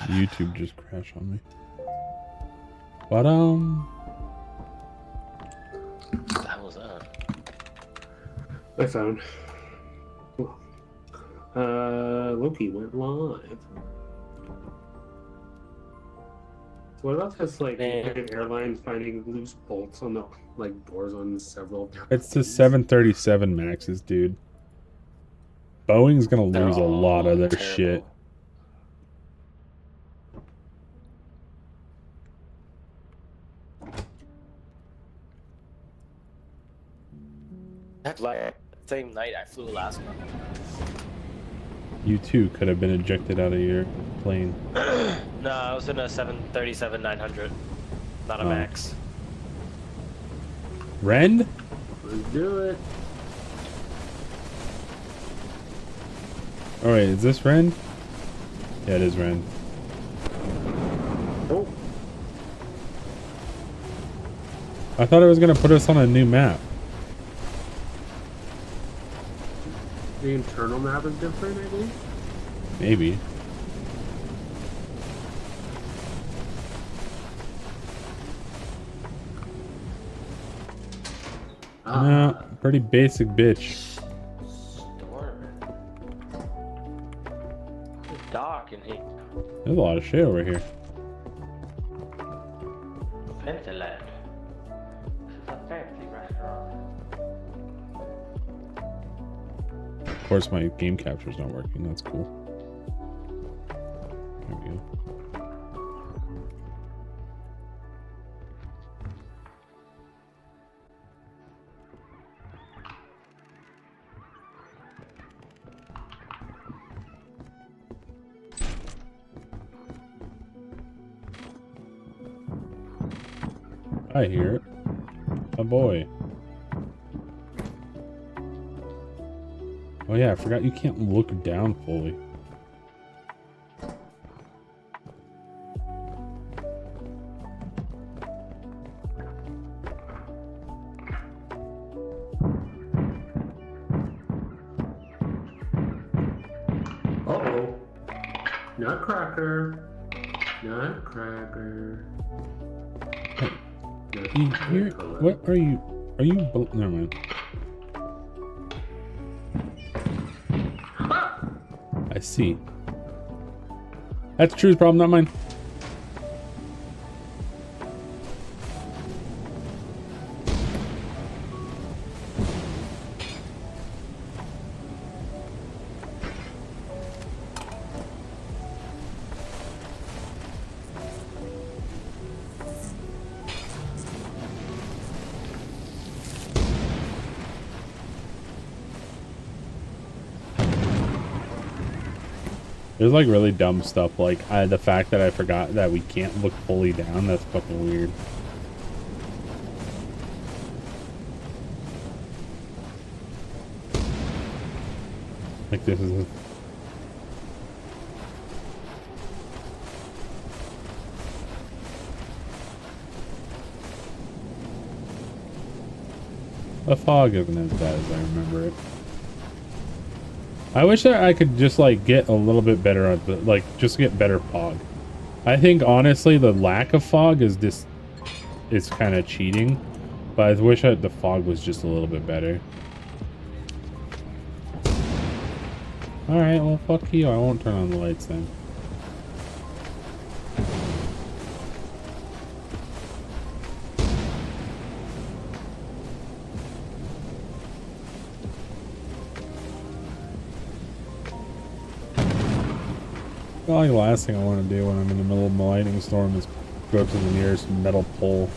YouTube just crashed on me. But What the hell was that? My phone. Loki went live. So what about this like United Airlines finding loose bolts on the like doors on several? it's the 737 Maxes, dude. Boeing's gonna lose a lot of their shit. That like same night I flew Alaska. You too could have been ejected out of your plane. No, I was in a 737-900, not a Max. Ren? Let's do it. Alright, is this Ren? Yeah, it is Ren. Oh. I thought it was gonna put us on a new map. The internal map is different, I think. Maybe. No, pretty basic bitch. Dark in here. There's a lot of shit over here. Pentaland. This is a fancy restaurant. Of course, my game capture's not working. That's cool. There we go. I hear it. A boy. Oh yeah, I forgot you can't look down fully. Uh-oh. Nutcracker. Nutcracker. What are you? Are you? Never mind. I see. That's True's problem, not mine. There's like really dumb stuff, like the fact that I forgot that we can't look fully down. That's fucking weird. Like this is the fog isn't as bad as I remember it. I wish that I could just like get a little bit better at the, like just get better fog. I think honestly the lack of fog is just, it's kind of cheating, but I wish that the fog was just a little bit better. All right, well fuck you. I won't turn on the lights then. Probably the last thing I want to do when I'm in the middle of a lightning storm is go to the nearest metal pole.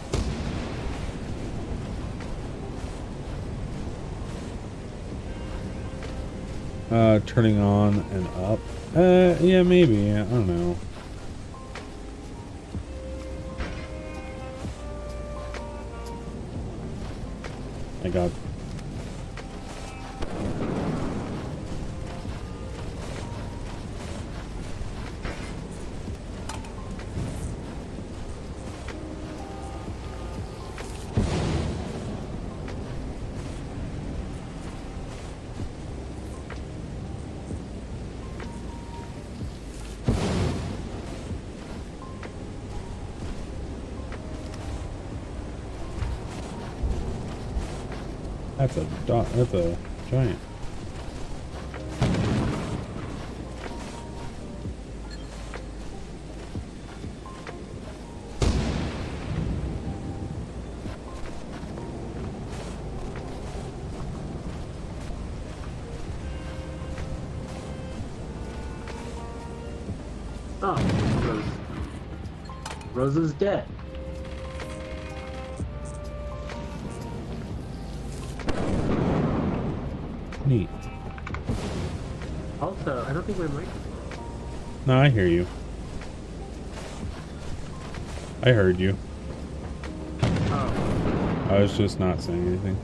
Turning on and up. Yeah, maybe. I don't know. I got. That's a giant. Oh, Rose is dead. Neat. Also, I don't think my mic. No, I hear you. I heard you. Oh, I was just not saying anything.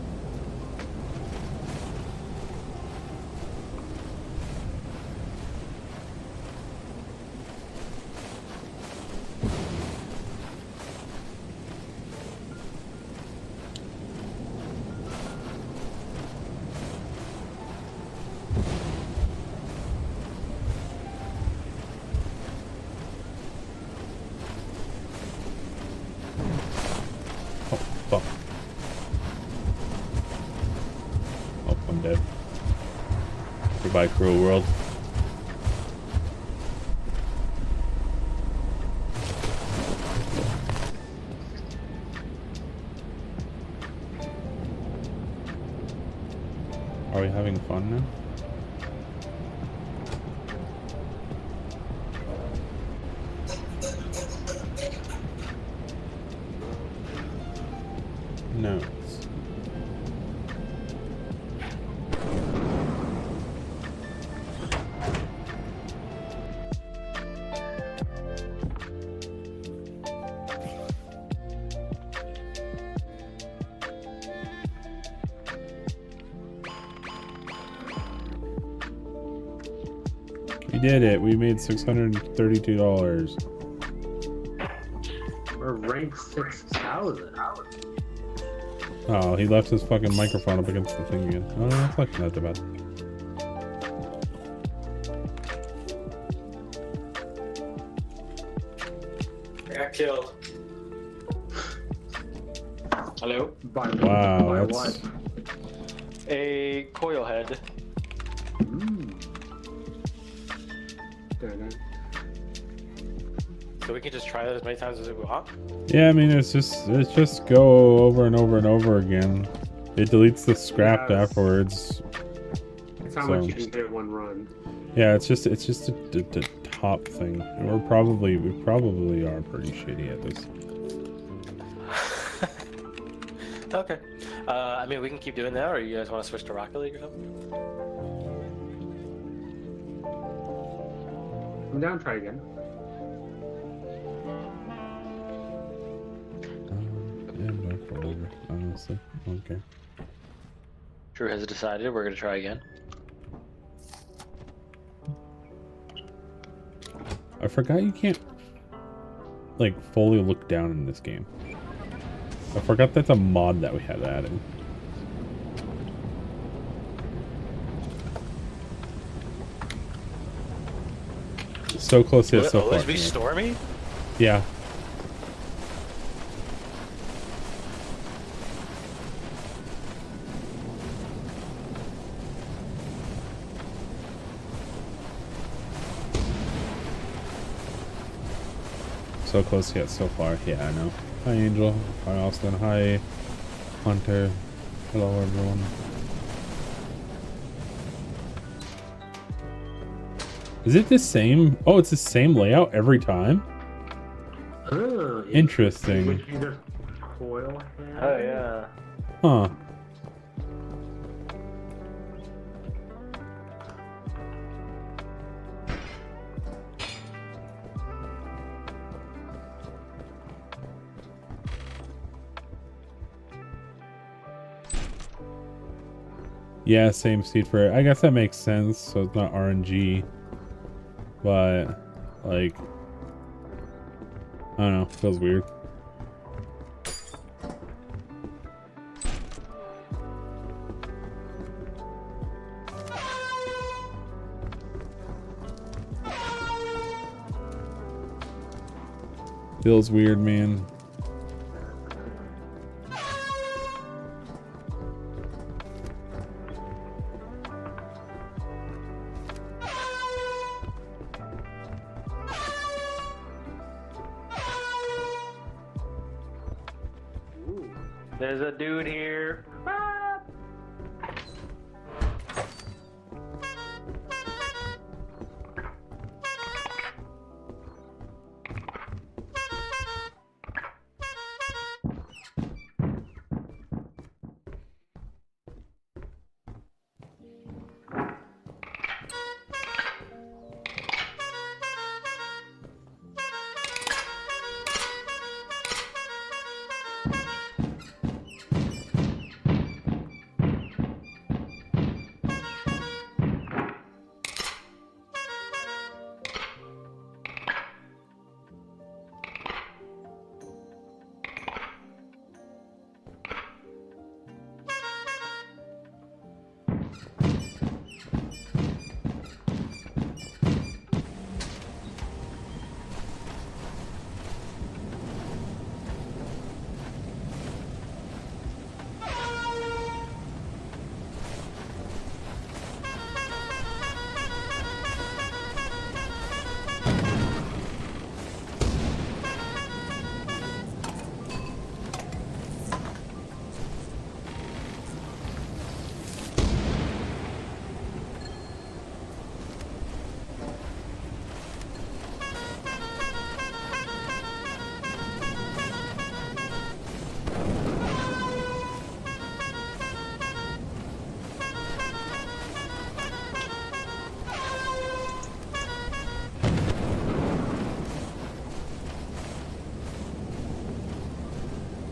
Oh, fuck. Oh, I'm dead. Goodbye, cruel world. Are we having fun now? No. We did it. We made $632. we're ranked 6,000. Oh, he left his fucking microphone up against the thing again. Oh, no, that's like not that bad. I got killed. Hello? By Wow, by that's- what? A coil head. So we can just try that as many times as we want? Yeah, I mean, it's just go over and over and over again. It deletes the scrap Yes. afterwards. It's how So- much you can get in one run. Yeah, it's just a top thing. And we probably are pretty shitty at this. Okay. I mean, we can keep doing that, or you guys want to switch to Rocket League or something? I'm down, try again. Yeah, I'm back for over, honestly. Okay. Drew has decided we're going to try again. I forgot you can't, like, fully look down in this game. I forgot that's a mod that we had added. So close yet Will it so always far. be stormy? Yeah. So close yet so far. Yeah, I know. Hi, Angel. Hi, Austin. Hi, Hunter. Hello, everyone. Is it the same? Oh, it's the same layout every time? Huh, Interesting. Would you just coil head? Oh, yeah. Huh. Yeah, same seed for it. I guess that makes sense. So it's not RNG. But, like, I don't know. Feels weird. Feels weird, man. There's a dude here.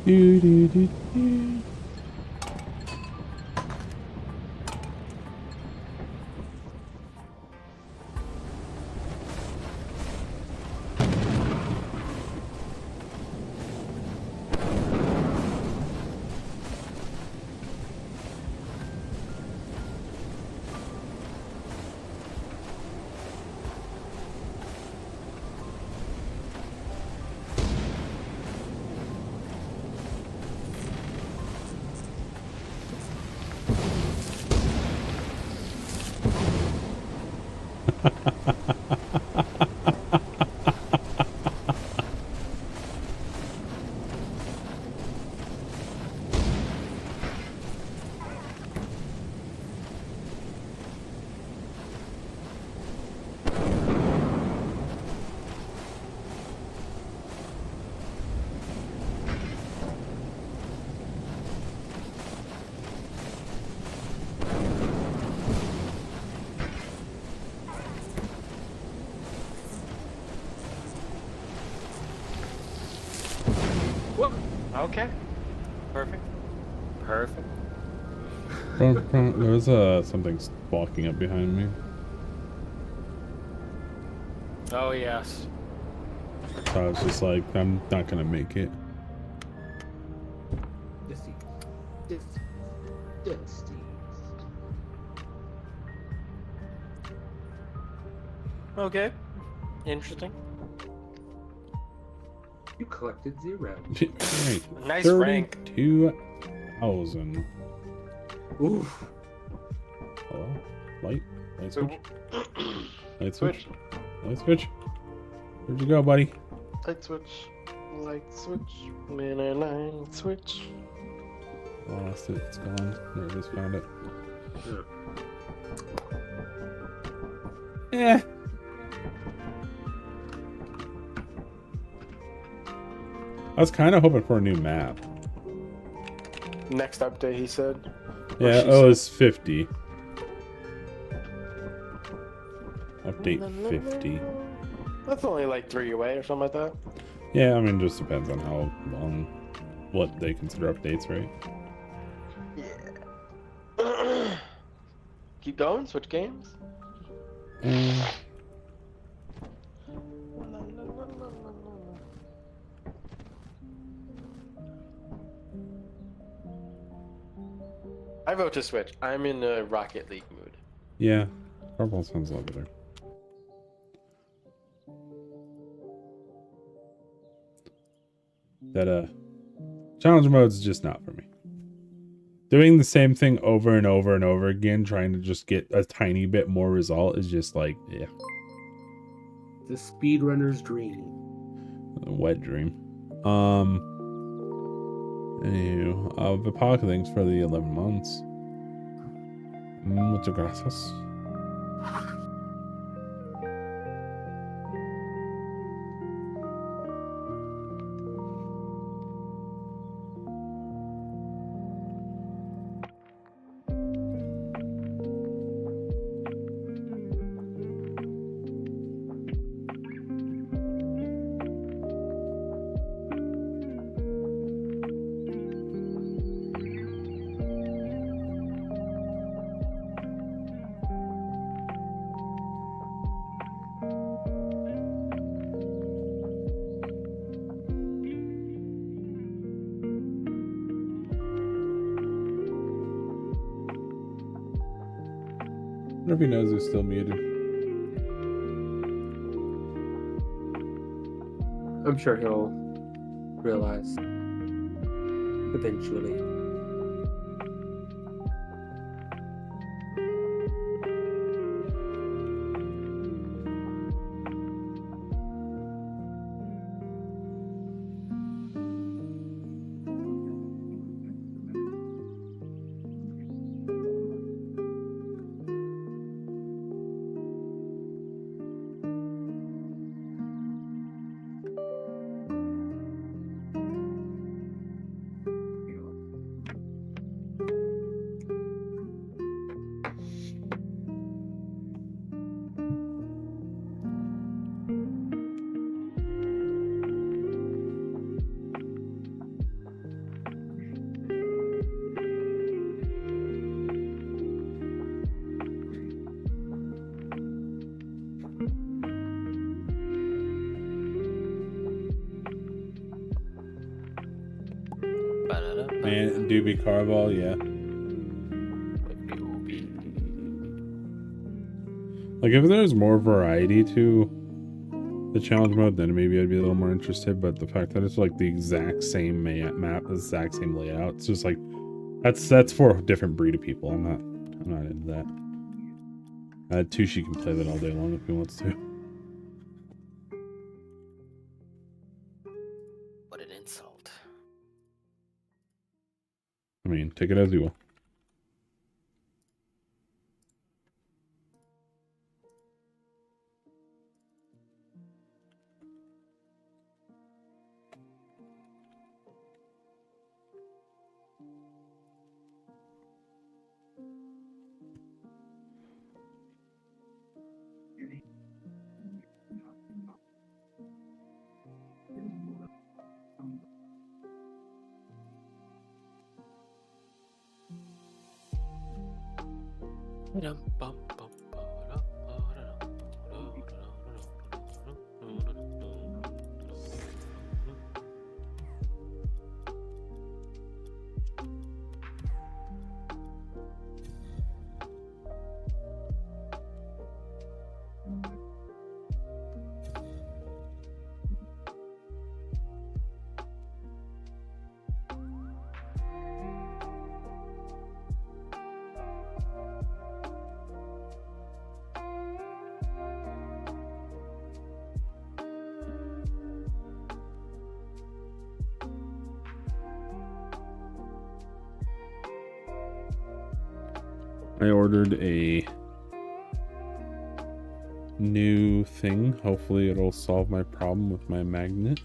Do, do, do, do. Okay. Perfect. Perfect. There was something walking up behind me. Oh yes. So I was just like, I'm not gonna make it. Okay. Interesting. You collected 0. Right. Nice rank. 32,000. Oof. Hello? Light So, switch? Light switch? Light switch? Where'd you go, buddy? light switch. Light switch. Light switch. Lost it. It's gone. There, I just found it. Eh. I was kind of hoping for a new map. Next update, he said. Yeah, she oh, it's 50. Update 50. That's only like 3 away or something like that. Yeah, I mean, just depends on how long, what they consider updates, right? Yeah. Keep going. Switch games. I vote to switch. I'm in a Rocket League mood. Yeah, purple sounds a lot better. That challenge mode's just not for me. Doing the same thing over and over and over again, trying to just get a tiny bit more result is just like, yeah. The speedrunner's dream. A wet dream. Anywho, Vipak, thanks for the 11 months. Muchas gracias. I wonder if he knows he's still muted. I'm sure he'll realize eventually. Man, Doobie Carval, yeah. Like, if there's more variety to the challenge mode, then maybe I'd be a little more interested. But the fact that it's like the exact same map, the exact same layout, it's just like that's for a different breed of people. I'm not into that. Tushi can play that all day long if he wants to. What an insult. I mean, take it as you will. I ordered a new thing. Hopefully it'll solve my problem with my magnet.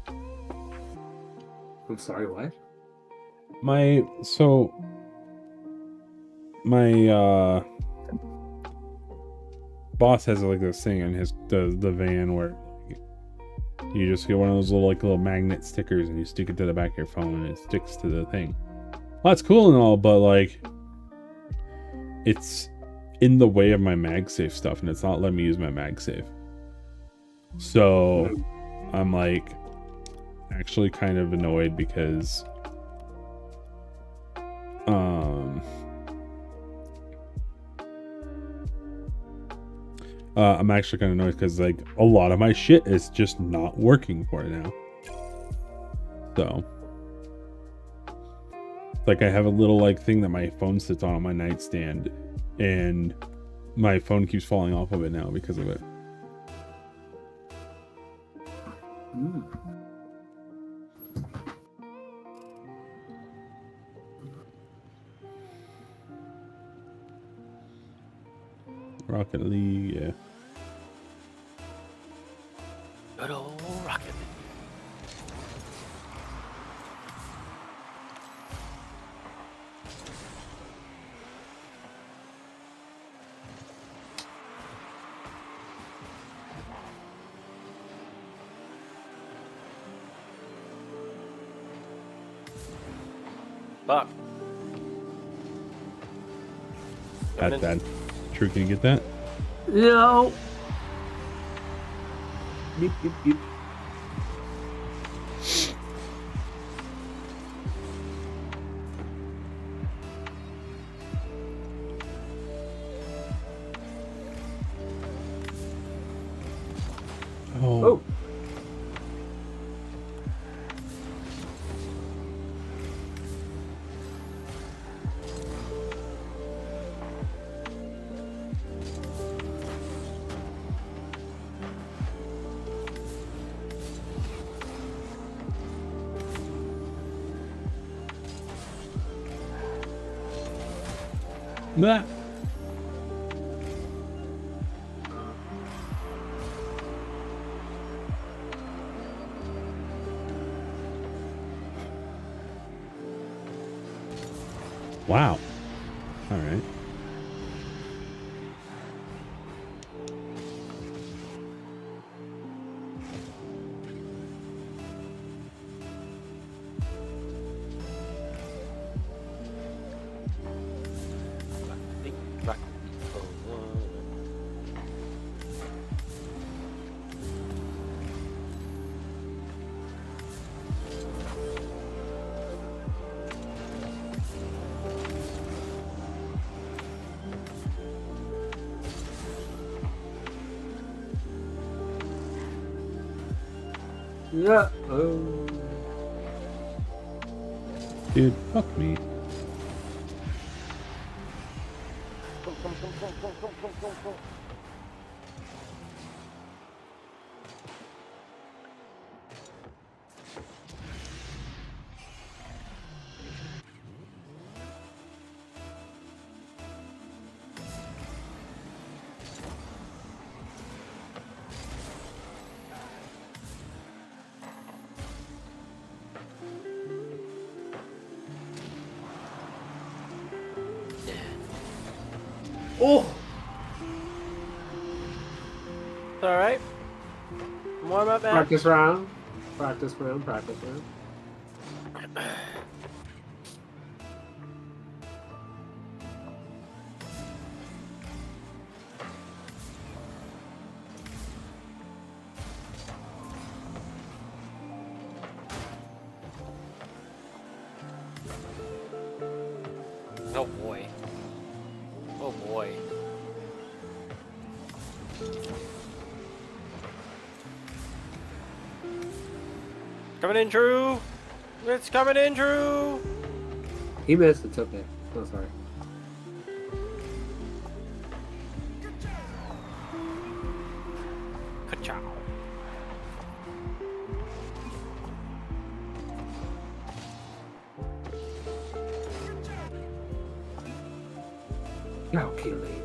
I'm sorry, what? My boss has like this thing in his the van where you just get one of those little magnet stickers and you stick it to the back of your phone and it sticks to the thing. Well, that's cool and all, but like it's in the way of my MagSafe stuff and it's not letting me use my MagSafe. So I'm like actually kind of annoyed because I'm actually kind of annoyed because like a lot of my shit is just not working for it now. So like I have a little like thing that my phone sits on my nightstand and my phone keeps falling off of it now because of it. Rocket League, yeah. Good old Rocket League. Fuck. That's bad. True, can you get that? No. Beep, beep, beep. Oh. Oh. Blah. Wow. All right. Rocket Yeah. Oh. Dude, fuck me. Oh. It's alright. Warm up, man. Practice round. Practice round. Practice round. Oh boy. Oh boy. Coming in, Drew. It's coming in, Drew. He missed. It's okay. Oh, sorry. Ka-chow. Calculated.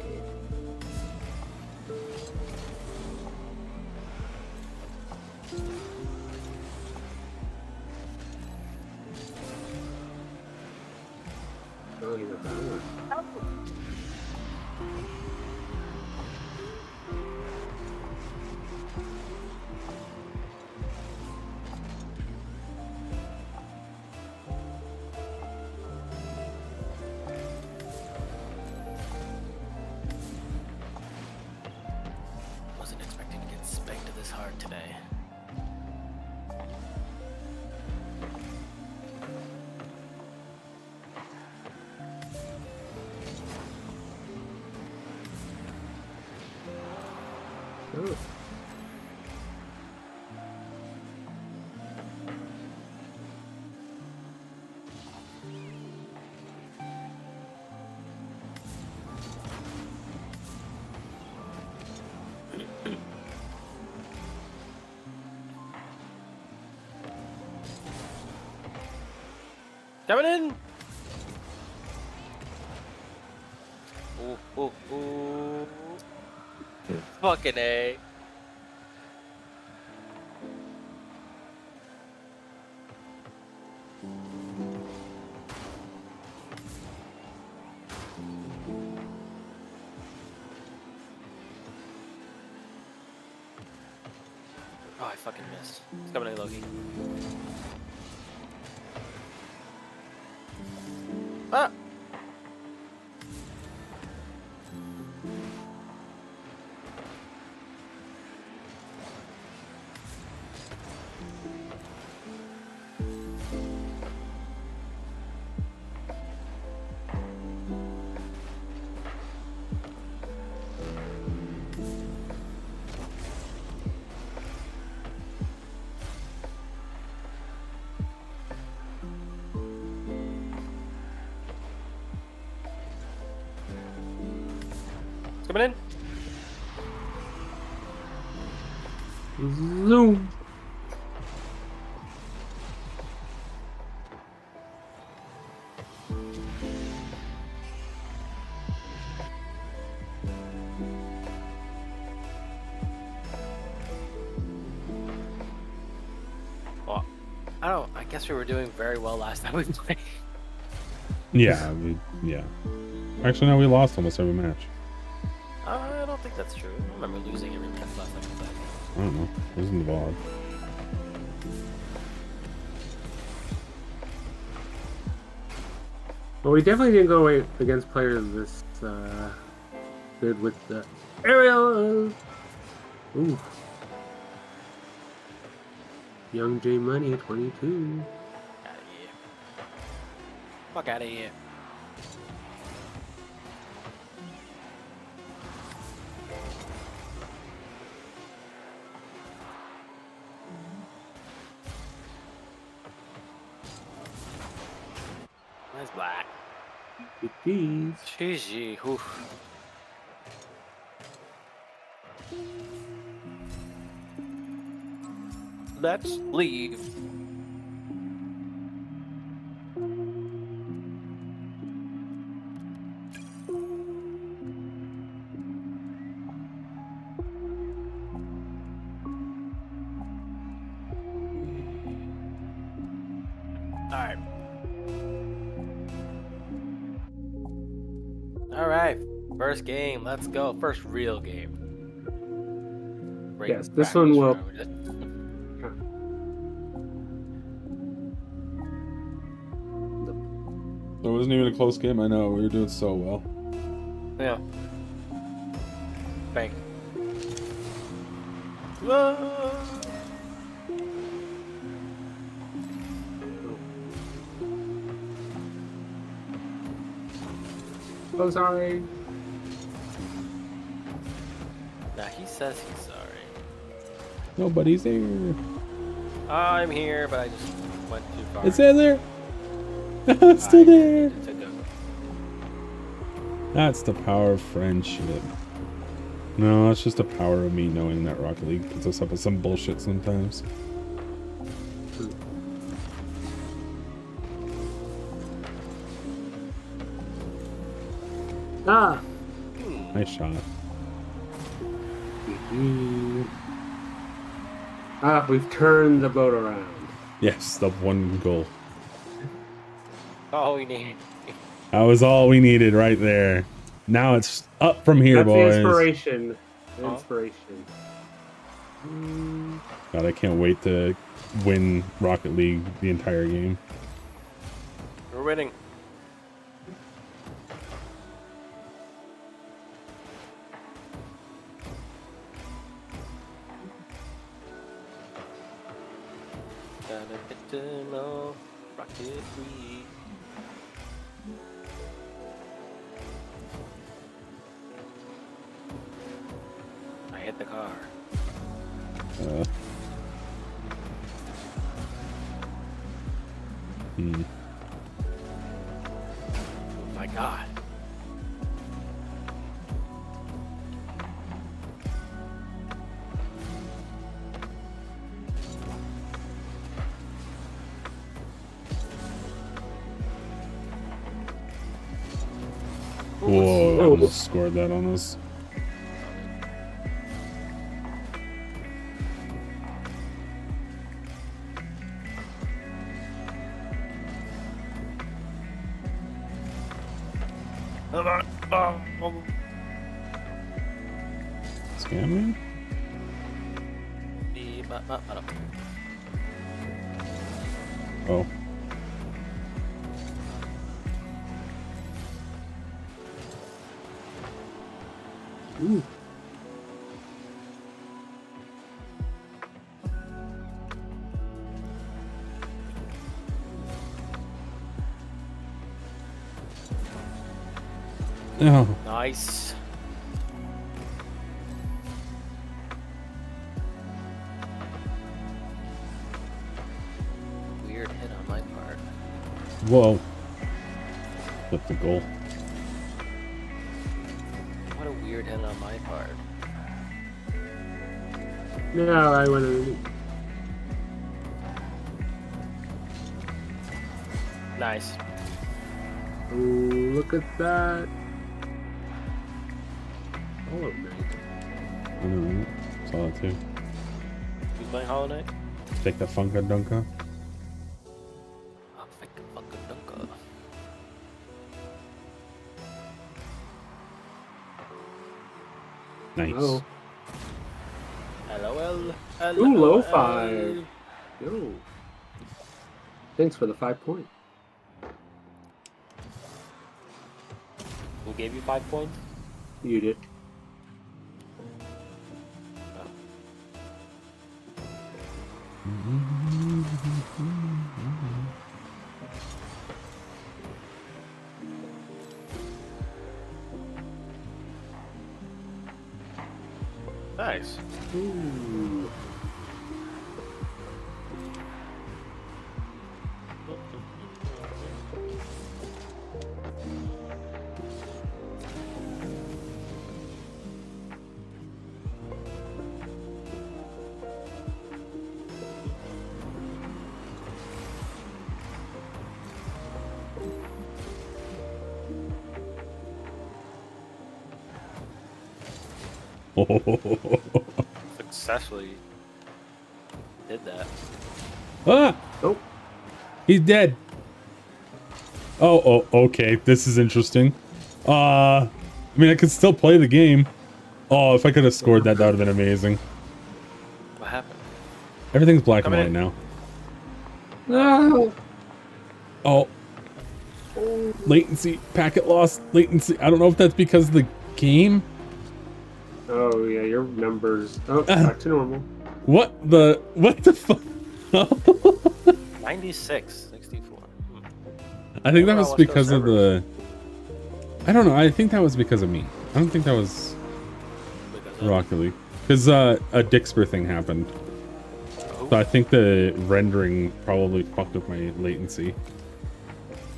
Oh, he's a bad one. Wasn't expecting to get spanked this hard today. Oh. Coming in. Ooh, ooh, ooh. Fucking A. Oh, I fucking missed. It's coming in, Loki. Ah! It's coming in. Zoom. Well, I guess we were doing very well last time we played. Yeah, yeah. Actually, no, we lost almost every match. I don't think that's true. I remember losing every match last time we played. I don't know. It was in the vlog. Well, we definitely didn't go away against players this good with the aerial. Ooh. Young J Money, 22. Out of here. Fuck out of here. Nice black. Jeez. GG. Oof. Let's leave. Alright. Alright. First game. Let's go. First real game. Break Yes, this one practice will- round. It wasn't even a close game. I know. We were doing so well. Yeah. Bank. Whoa. Oh, sorry. Nah, he says he's sorry. Nobody's there. I'm here, but I just went too far. It's in there. It's still there. To go. That's the power of friendship. No, it's just the power of me knowing that Rocket League puts us up with some bullshit sometimes. Ah. Nice shot. Ah, we've turned the boat around. Yes, the one goal. Oh, we need. That was all we needed right there. Now it's up from here, That's boys. the inspiration. The Huh? inspiration. God, I can't wait to win Rocket League the entire game. We're winning. Gotta get to know Rocket League. I hit the car. Hmm. Oh my god. Whoa, I almost scored that on us. Scam me? Oh. Ooh. Oh. Nice. Weird hit on my part. Whoa. Flip the goal. What a weird hit on my part. No, I went underneath. Nice. Ooh, look at that. Hollow Knight. I don't know. Saw it too. Who's playing Hollow Knight? Take the Funka Dunka. I'll fake a fucking dunker. Nice. Oh. LOL. Ooh, low 5. Yo. Thanks for the 5 point. Who gave you 5 points? You did. Nice. Ooh. Successfully did that. Ah! Oh. He's dead. Oh, okay. This is interesting. I mean, I could still play the game. Oh, if I could have scored that, that would have been amazing. What happened? Everything's black and Coming white in. now. No. Oh. Latency. Packet loss. Latency. I don't know if that's because of the game. Oh, yeah, your numbers. Oh, back to normal. What the fuck? 96, 64. I think that Overall, was West because Coast of the... I don't know. I think that was because of me. I don't think that was Because of- Rocket League. Because a Dixper thing happened. Oh, So I think the rendering probably fucked with my latency.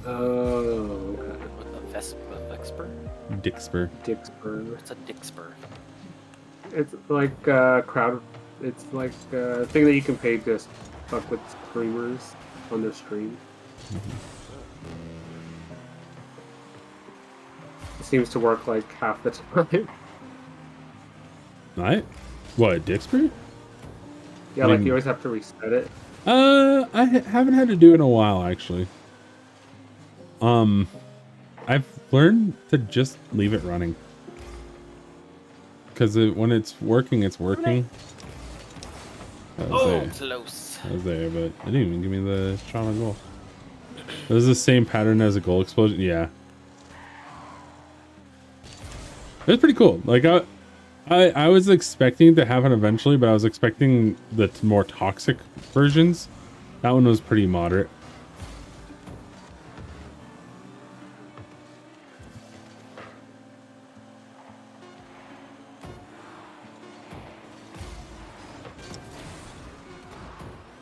Oh, okay. with the Vexper? Dixper. Dixper. What's a Dixper? It's like crowd. It's like a thing that you can pay to fuck with streamers on their stream. It seems to work like half the time. Right? What, Dixper? Yeah, like you always have to reset it. I haven't had to do it in a while, actually. I've learned to just leave it running. Because when it's working, it's working. That was Oh, there. close. That was there, but it didn't even give me the shot on goal. It was the same pattern as a goal explosion. Yeah. It was pretty cool. Like, I was expecting it to happen eventually, but I was expecting the more toxic versions. That one was pretty moderate.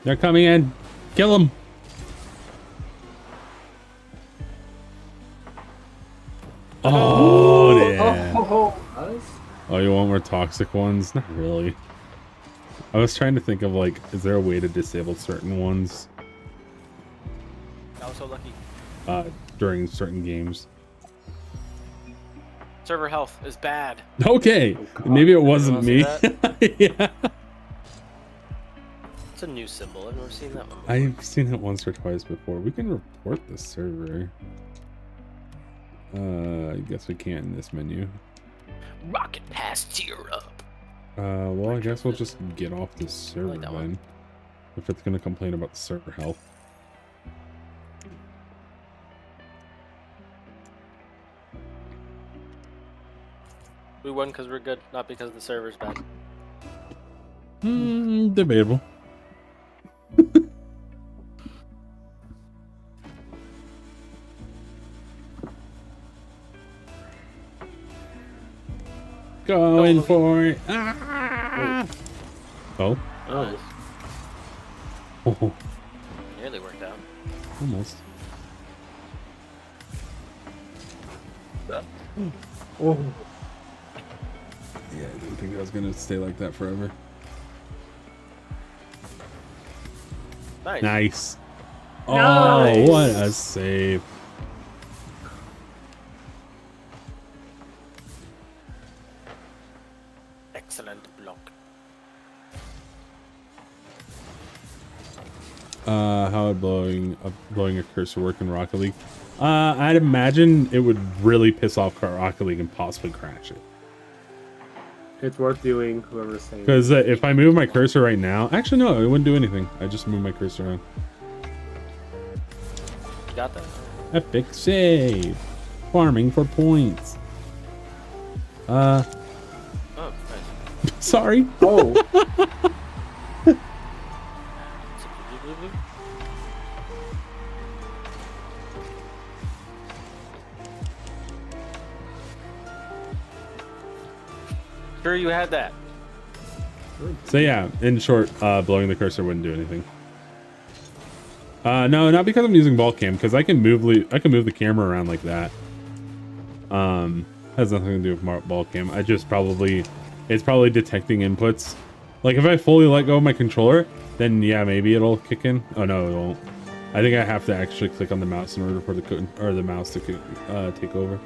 They're coming in. Kill them. Oh, yeah. Us? Oh, you want more toxic ones? Not really. I was trying to think of, like, is there a way to disable certain ones I was so lucky. during certain games? Server health is bad. Okay, maybe it wasn't me. Anyone see Yeah, It's a new symbol. I've never seen that one before. I've seen it once or twice before. We can report the server. I guess we can't in this menu. Rocket pass tier up. Well, I guess we'll just get off this server like that then. one. If it's gonna complain about the server health. We won because we're good, not because the server's bad. Debatable. Going for it. Ah! Oh. Oh, Oh, Nearly worked out. almost. oh. Yeah, I didn't think I was gonna stay like that forever. Nice. Nice. Oh, Nice. what a save. Excellent block. How would blowing a cursor work in Rocket League? I'd imagine it would really piss off Rocket League and possibly crash it. It's worth doing, whoever's saying. Because if I move my cursor right now, actually no, it wouldn't do anything. I just move my cursor around. You got that. Epic save. Farming for points. Oh, nice. Sorry. Oh, Sure you had that. So yeah, in short, blowing the cursor wouldn't do anything. No, not because I'm using ball cam, because I can move the camera around like that. Has nothing to do with ball cam. It's probably detecting inputs. Like if I fully let go of my controller, then yeah, maybe it'll kick in. Oh no, it won't. I think I have to actually click on the mouse in order for the mouse to take over.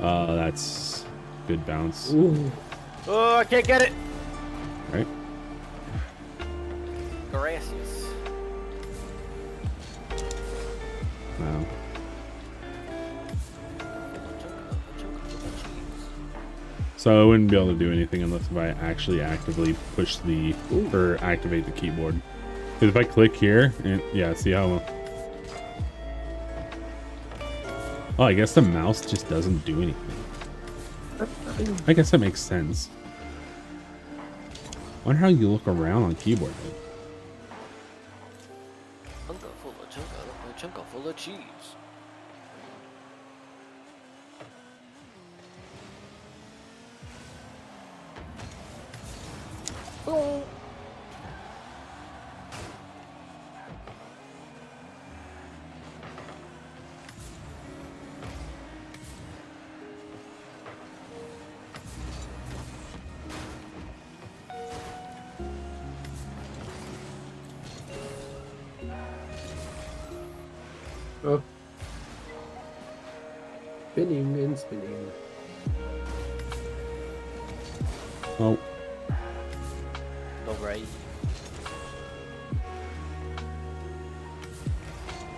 That's good bounce. ooh. Oh, I can't get it. Right? Gracias. Wow. So I wouldn't be able to do anything unless if I actually actively push or activate the keyboard. Because if I click here, and yeah, see how... Oh, I guess the mouse just doesn't do anything. I guess that makes sense. Wonder how you look around on keyboard. Chunka full of cheese. Oh. Oh. Spinning and spinning. Oh, Alright.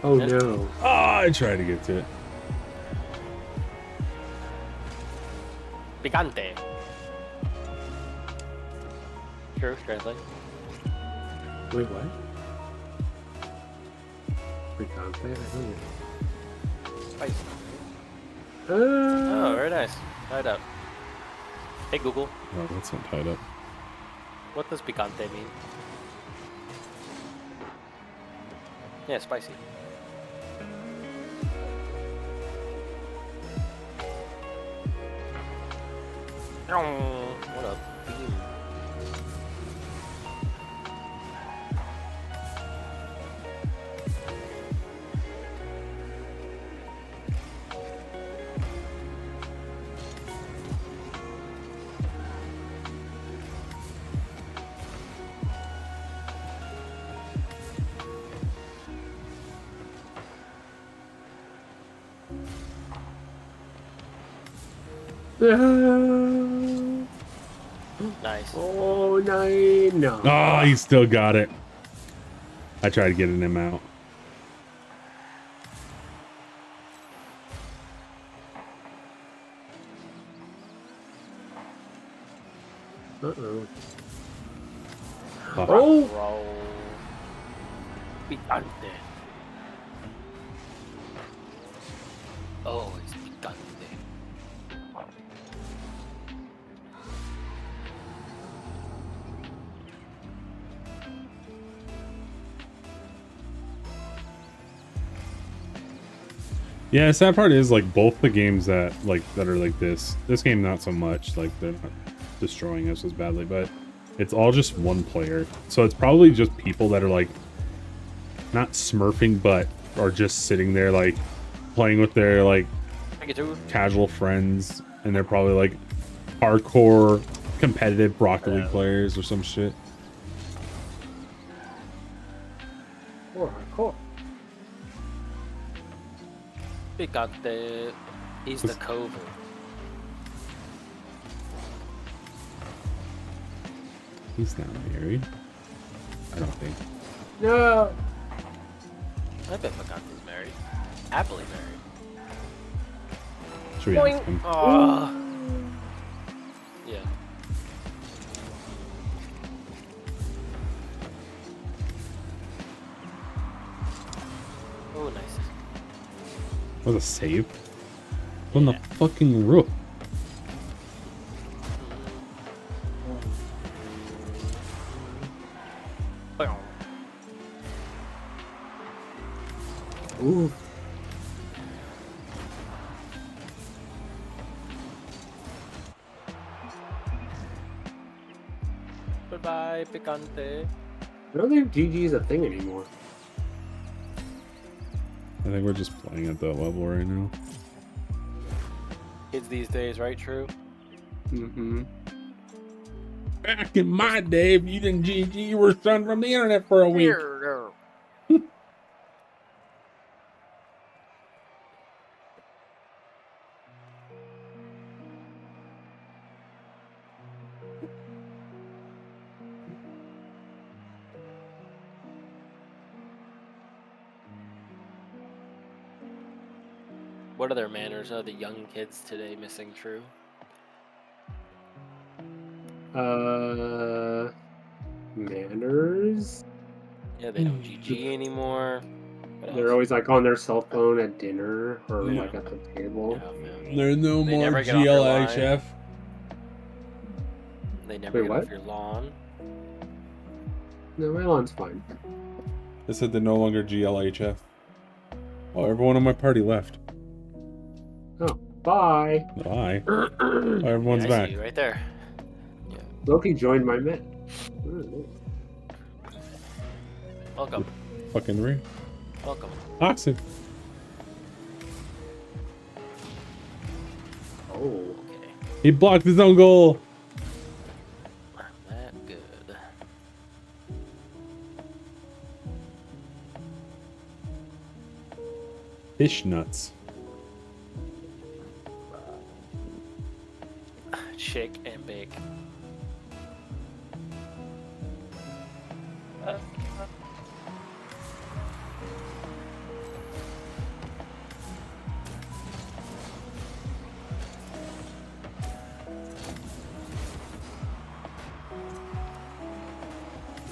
Oh no. I tried to get to it. Picante. True, translate. Wait, what? Picante? I don't know. Spicy. Uh, Oh, very nice. Tied up. Hey Google, Oh, that's not tied up. what does picante mean? Yeah, spicy. What up? Nice. Oh, no. Oh, he still got it. I tried getting him out. Uh-oh. Fuck. Oh! Roll. Picante. Oh, it's picante. Yeah, sad part is like both the games that are like this game not so much, like they're not destroying us as badly, but it's all just one player. So it's probably just people that are like not smurfing but are just sitting there like playing with their like Take it too. casual friends, and they're probably like hardcore competitive Rocket League players or some shit. Cool. Picante. He's the covert. He's not married. I don't think. No! I bet Picante's married. Happily married. Should we ask him? Oh. Yeah. Oh, nice. That was a save? On the fucking roof. Ooh. Goodbye, Picante. I don't think GG is a thing anymore. I think we're just playing at that level right now. Kids these days, right? True. Mm-hmm. Back in my day, if you didn't GG, you were shunned from the internet for a week. What other manners are the young kids today missing? True. Manners? Yeah, they don't GG anymore. What They're else? always like on their cell phone at dinner or Yeah. like at the table. Yeah, man. There's no They more never get off their line. GLHF. They never Wait, get off what? your lawn. No, my lawn's fine. They said they're no longer GLHF. Oh, everyone on my party left. Oh, bye. Bye. Oh, everyone's Yeah, I back. see you right there. Loki joined my met. Welcome. Fucking ring. Welcome. Oxen. Oh. Okay. He blocked his own goal. That good. Fish nuts. Shake and bake.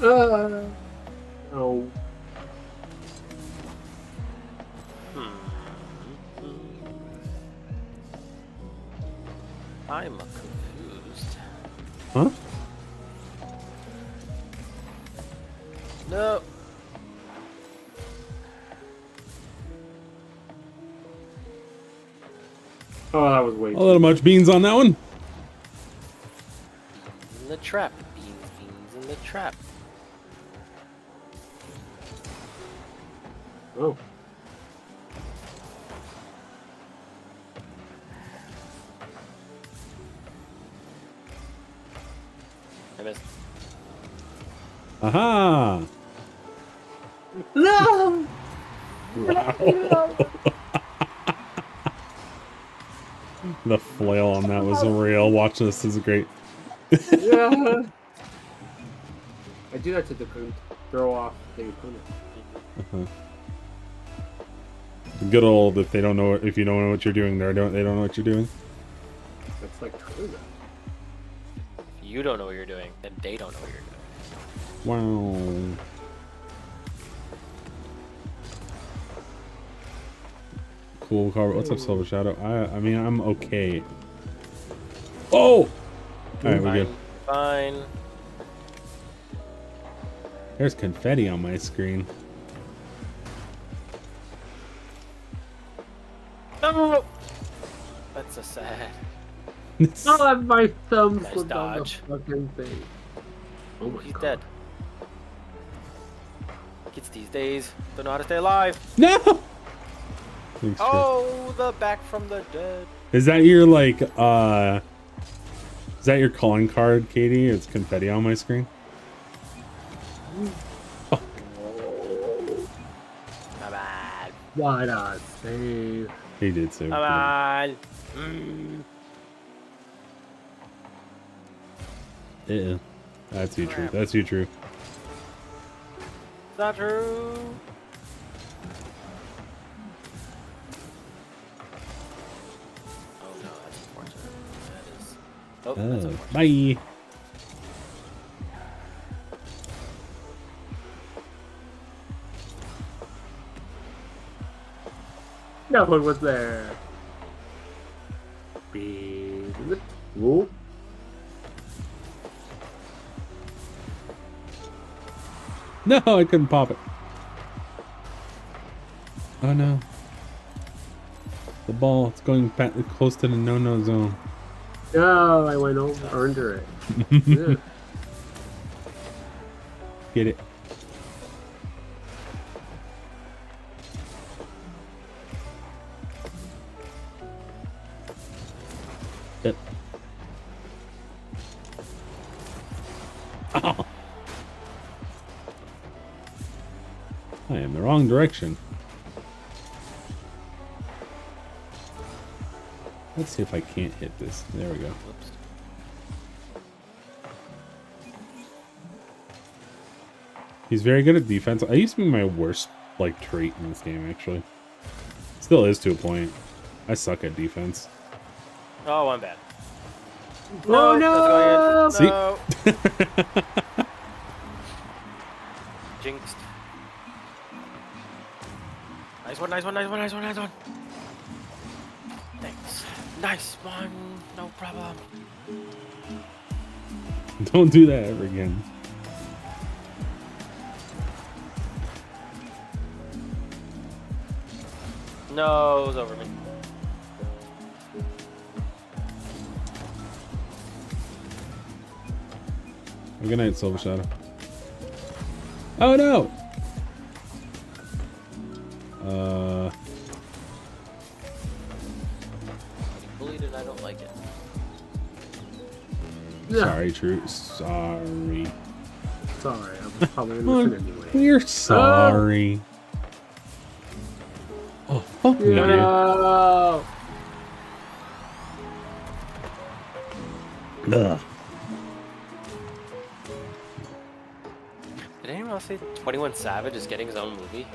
Oh. I'm confused. Huh? No. Oh, that was way A little much beans on that one. Beans in the trap. Beans in the trap. Oh. I missed. Aha! No! Wow. The flail on that was real. Watch this is great. Yeah. I do that to throw off the opponent. Good old if they don't know if you don't know what you're doing, they don't know what you're doing. That's like true. If you don't know what you're doing, then they don't know what you're doing. Wow. Cool car. What's up, Silver Shadow? I mean, I'm okay. Oh! All right, we're good. Fine. There's confetti on my screen. Oh, that's so sad. Oh, my thumb Nice slipped on the dodge. fucking thing. Oh my He's god. dead. Kids these days don't know how to stay alive. No! Thanks, Chris. Oh, the back from the dead. Is that your, like, is that your calling card, Katie? It's confetti on my screen? Fuck. Come on. Why not save? He did so. Come on. Mm. Yeah. That's you true. That's you true. It's not true. Oh no, that's unfortunate. That is. Oh, that's Oh, unfortunate. bye. No one was there. Beep. Whoop. No, I couldn't pop it. Oh no. The ball, it's going back close to the no-no zone. No, I went over under it. Yeah. Get it. Yep. Oh. I am the wrong direction. Let's see if I can't hit this. There we go. Whoops. He's very good at defense. I used to be my worst, like, trait in this game, actually. Still is to a point. I suck at defense. Oh, I'm bad. Oh no! That's going in. No. Jinxed. Nice one, nice one, nice one, nice one, nice one. Thanks. Nice one. No problem. Don't do that ever again. No, it was over me. Good night, Silver Shadow. Oh no! Bullied and I don't like it. Yeah. Sorry, True. Sorry. Sorry, I'm probably gonna listen anyway. We're sorry. Oh, fuck me, dude. No! Ugh. Did anyone else say 21 Savage is getting his own movie?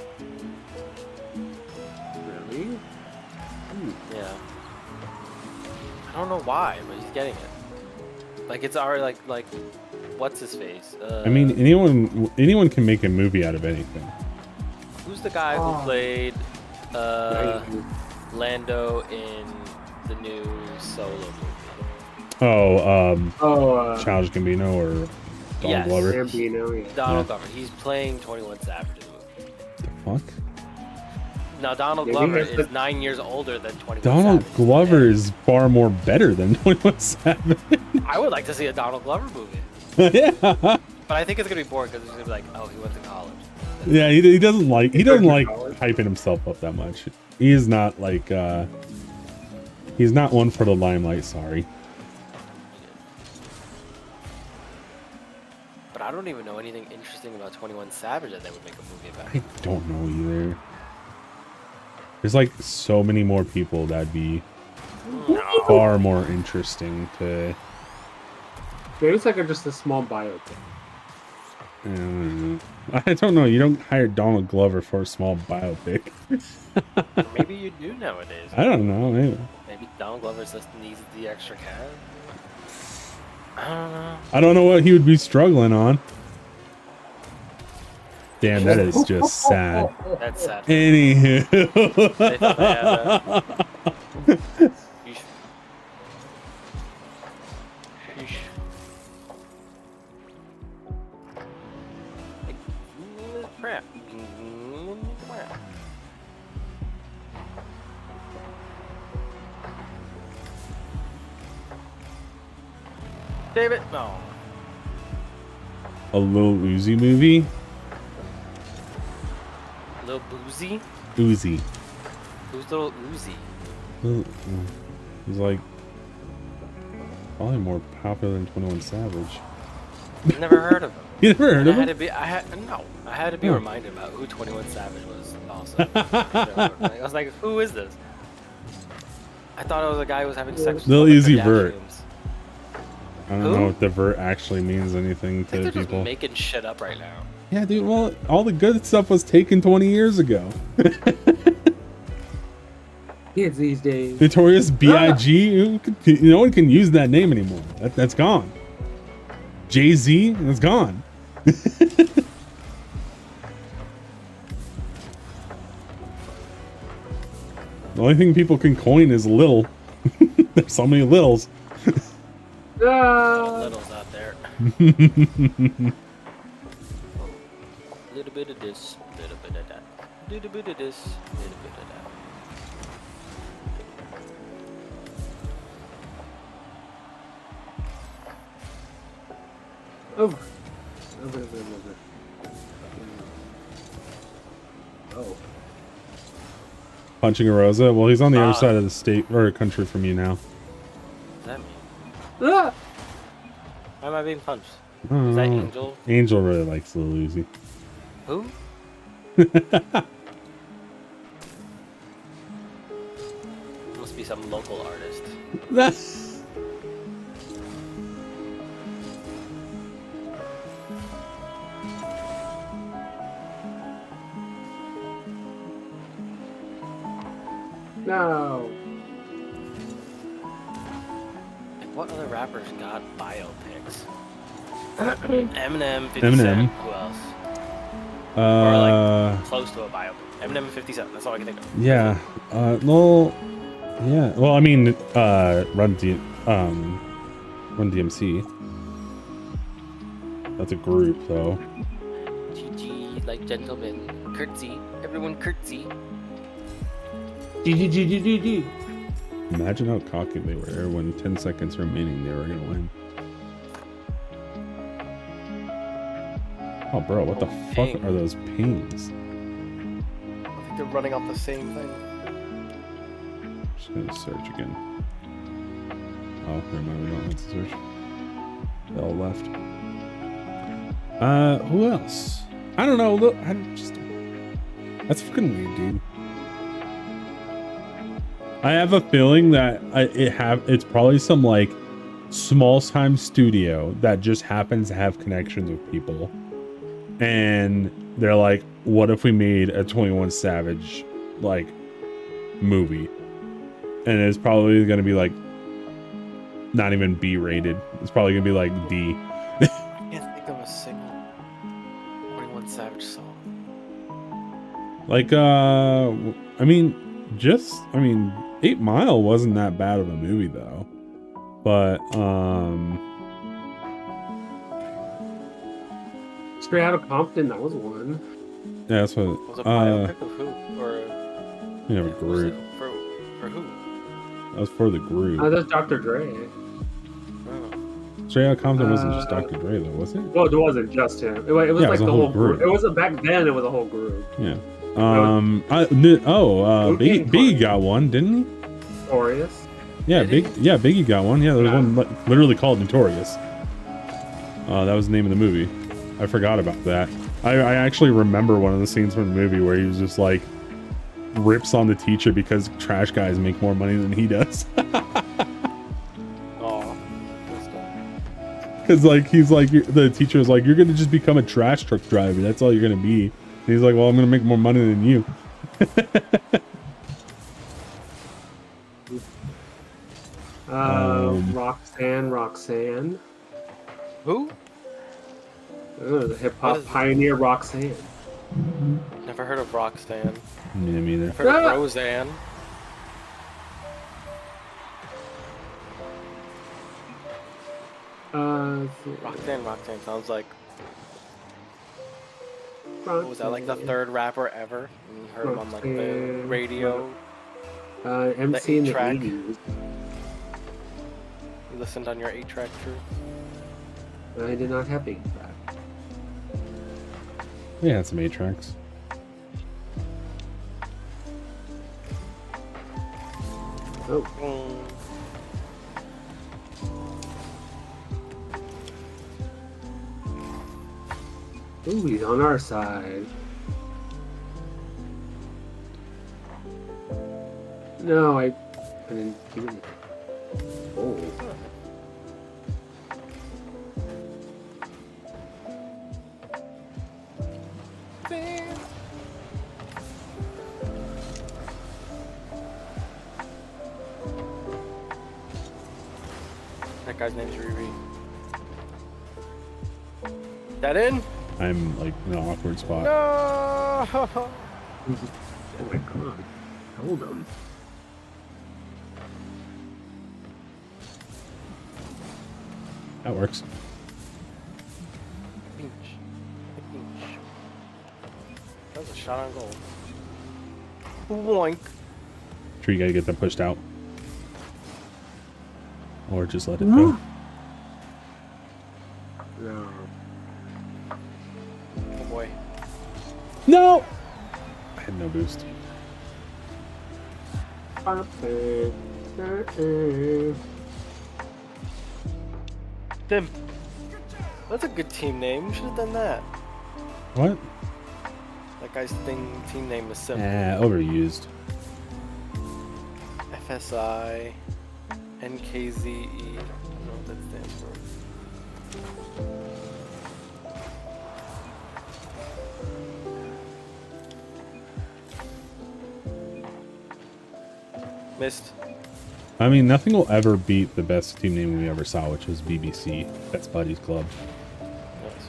Really? Yeah. I don't know why, but he's getting it. Like it's already like what's his face? I mean, anyone can make a movie out of anything. Who's the guy Oh. who played Yeah, Lando in the new Solo movie? Oh, Oh, Childish Gambino or Donald Yes. Glover. Gambino, yeah. Donald Yeah. Glover. He's playing 21 Savage in the movie. The fuck? Now Donald Yeah, he Glover has is the- 9 years older than 21 Donald Savage. Glover is far more better than 21 Savage. I would like to see a Donald Glover movie, Yeah. but I think it's gonna be boring because it's gonna be like, oh, he went to college. Yeah, he doesn't like went to college. hyping himself up that much. He is not like he's not one for the limelight, sorry. But I don't even know anything interesting about 21 Savage that they would make a movie about. I don't know either. There's like so many more people that'd be far more interesting to Maybe it's like just a small biopic. I don't know. You don't hire Donald Glover for a small biopic. Maybe you do nowadays. I don't know. Maybe. Maybe Donald Glover just needs the extra cash. I don't know. I don't know what he would be struggling on. Damn, that is just sad. That's sad. Anywho. They thought they had Yeesh. Yeesh. Crap. Crap. David, no. A Lil Uzi movie? Lil Boozy? Uzi. Who's Lil Uzi? He's like probably more popular than 21 Savage. Never heard of him. You never heard I of had him? to be. I had to be Oh. reminded about who 21 Savage was. Also, I was like, who is this? I thought it was a guy who was having sex with Lil all the Uzi Vert. Kardashians. I don't Who? know if the vert actually means anything I think to they're people. just making shit up right now. Yeah, dude. Well, all the good stuff was taken 20 years ago. Kids these days. Notorious B.I.G. No one can use that name anymore. That's gone. Jay-Z, that's gone. The only thing people can coin is little. There's so many littles. Ah! Littles out there. Little bit of this, little bit of that, little bit of this, little bit of that. Oh. Oh. Punching a Rosa. Well, he's on the other Ah. side of the state or country from you now. What does that mean? Ah! Why am I being punched? Oh, Is that Angel? Angel really likes Lil Uzi. Who? Must be some local artist. No. Like, what other rappers got biopics? Eminem, 50 Eminem. Cent. Who else? Close to a biopic. Eminem and 50 Cent. That's all I can think of. Yeah. Well, yeah. Well, I mean, Run DMC. That's a group, though. GG, like gentlemen. Curtsy. Everyone curtsy. G. Imagine how cocky they were when 10 seconds remaining they were gonna win. Oh, bro, what the fuck Ping. are those pings? I think they're running off the same thing. Just gonna search again. Oh, never mind, we don't have to search. They all left. Who else? I don't know. Look, that's fucking weird, dude. I have a feeling that it's probably some like small time studio that just happens to have connections with people, and they're like, what if we made a 21 Savage like movie, and it's probably gonna be like not even B rated. It's probably gonna be like D. I can't think of a single 21 Savage song. Like I mean 8 Mile wasn't that bad of a movie though. But Straight Outta Compton, that was one. yeah, that's what Was it a biopic of who? Or we have a Was it group. for who? That was for the group. That's Dr. Dre. Oh. Straight Outta Compton wasn't just Dr. Dre though, was it? Well, it wasn't just him. It was Yeah, it like was a the whole whole group. group. It wasn't back then. It was a whole group. Yeah. Wu-Tang Biggie got one, didn't he? Notorious. Yeah, Did Biggie got one. Yeah, there was Yeah. one literally called Notorious. That was the name of the movie. I forgot about that. I actually remember one of the scenes from the movie where he was just like rips on the teacher because trash guys make more money than he does. oh, Because like the teacher was like, you're gonna just become a trash truck driver. That's all you're gonna be. And he's like, well, I'm gonna make more money than you. Roxanne. Who? The hip What hop is it? pioneer Roxanne. Never heard of Roxanne. Me neither. Heard of Ah! Roseanne. Let's see. Roxanne sounds like. What was that, like the third rapper ever? And you heard him on like the Roxanne. radio. MC in the 8-track. 80s. You listened on your 8-track too. I did not have 8-track. We had some 8-tracks. Oh, ooh, he's on our side. No, I didn't do it. Oh. That guy's name's Riri. That in? I'm like in an awkward spot. No! Oh my god. Hold him. That works. Pinch. Pinch. That was a shot on goal. Boink. Sure, you gotta get them pushed out. Or just let it go. No. Oh boy. No! I had no boost. Tim. That's a good team name. You should have done that. What? That guy's team name is simple. Overused. FSI. NKZE. I don't know what that stands for. Missed. I mean, nothing will ever beat the best team name we ever saw, which was BBC. That's Buddy's Club. Yes.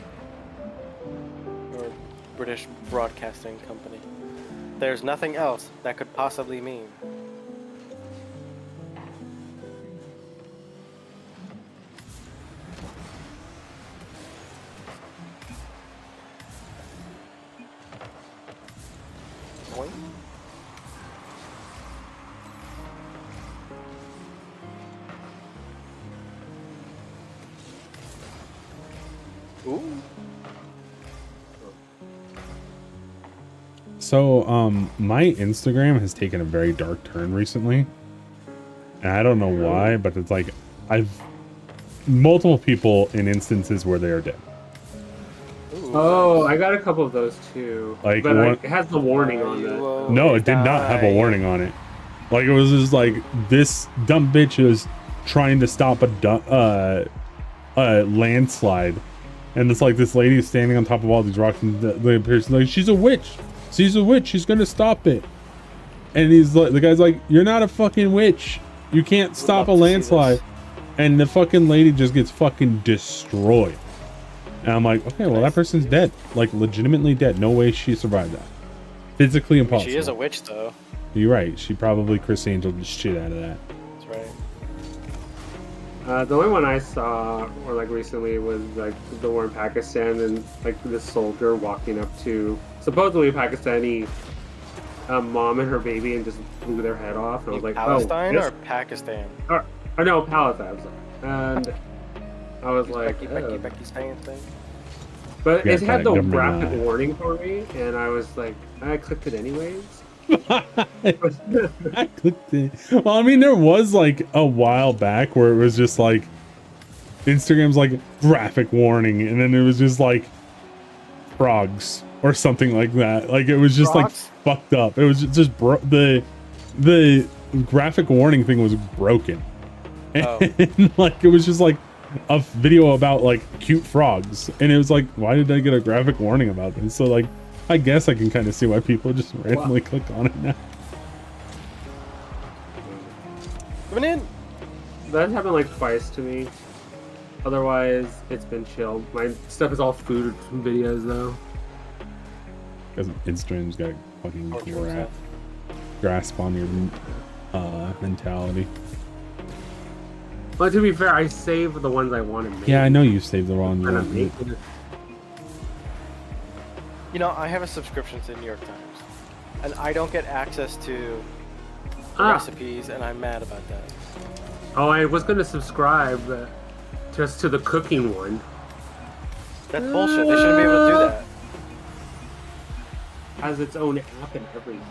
Or British Broadcasting Company. There's nothing else that could possibly mean. Boing. Ooh. So, my Instagram has taken a very dark turn recently. And I don't know why, but it's like, I've multiple people in instances where they are dead. Ooh, Oh, nice. I got a couple of those too. Like, but one- it has the warning on You it. will No, it did not have a die. warning on it. Like, it was just like, this dumb bitch is trying to stop a landslide. And it's like this lady is standing on top of all these rocks, and the person's like, she's a witch. She's a witch. She's gonna stop it. And he's like, the guy's like, you're not a fucking witch. You can't stop a love to see landslide. this. And the fucking lady just gets fucking destroyed. And I'm like, okay, well, that person's dead. Like, legitimately dead. No way she survived that. Physically impossible. She is a witch, though. You're right. She probably Chris Angel the shit out of that. That's right. The only one I saw, or like recently, was like the war in Pakistan, and like this soldier walking up to supposedly a Pakistani mom and her baby, and just blew their head off. And I was like, Palestine oh, or this... Pakistan? or no, Palestine. I'm sorry. And I was like, Becky Spain thing. but Yeah, it had the government graphic eye. warning for me, and I was like, I clicked it anyways. I clicked it. Well, I mean, there was like a while back where it was just like Instagram's like graphic warning, and then it was just like frogs or something like that. Like it was just Frogs? like fucked up. It was just the graphic warning thing was broken, Oh. and like it was just like a video about like cute frogs, and it was like, why did I get a graphic warning about this? So like, I guess I can kind of see why people just randomly click on it now. Coming in. That happened like twice to me. Otherwise, it's been chill. My stuff is all food videos though. Because Instagram's got a fucking Or towards that. grasp on your mentality. But to be fair, I save the ones I want to make. Yeah, I know you saved the wrong And I'm one. making it. You know, I have a subscription to the New York Times, and I don't get access to the recipes, and I'm mad about that. Oh, I was gonna subscribe just to the cooking one. That's bullshit. They shouldn't be able to do that. Has its own app and everything.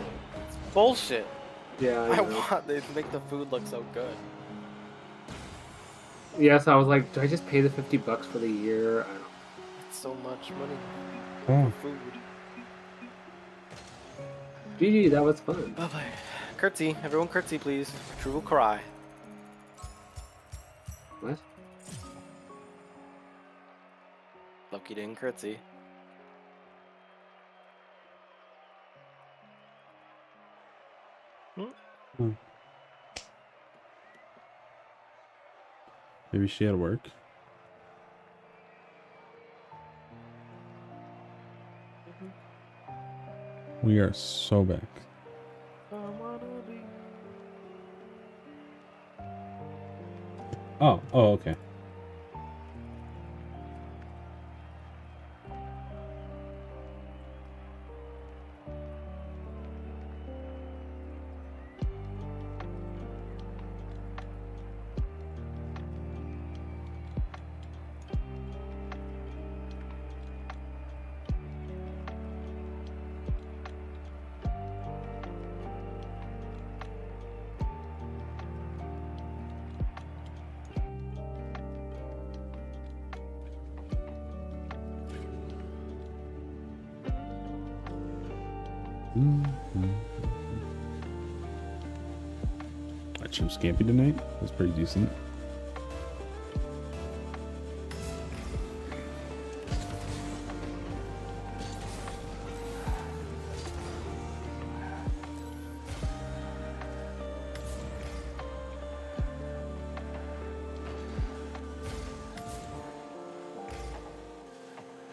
Bullshit. Yeah, I know. want they make the food look so good. Yes, I was like, do I just pay the $50 for the year? I don't. It's so much money Oh, for food. GG, that was fun. Bye bye. Curtsy, everyone, curtsy, please. True will cry. What? Loki didn't curtsy. maybe she had work. We are so back. Oh, okay. I chose Scampy tonight. That's pretty decent.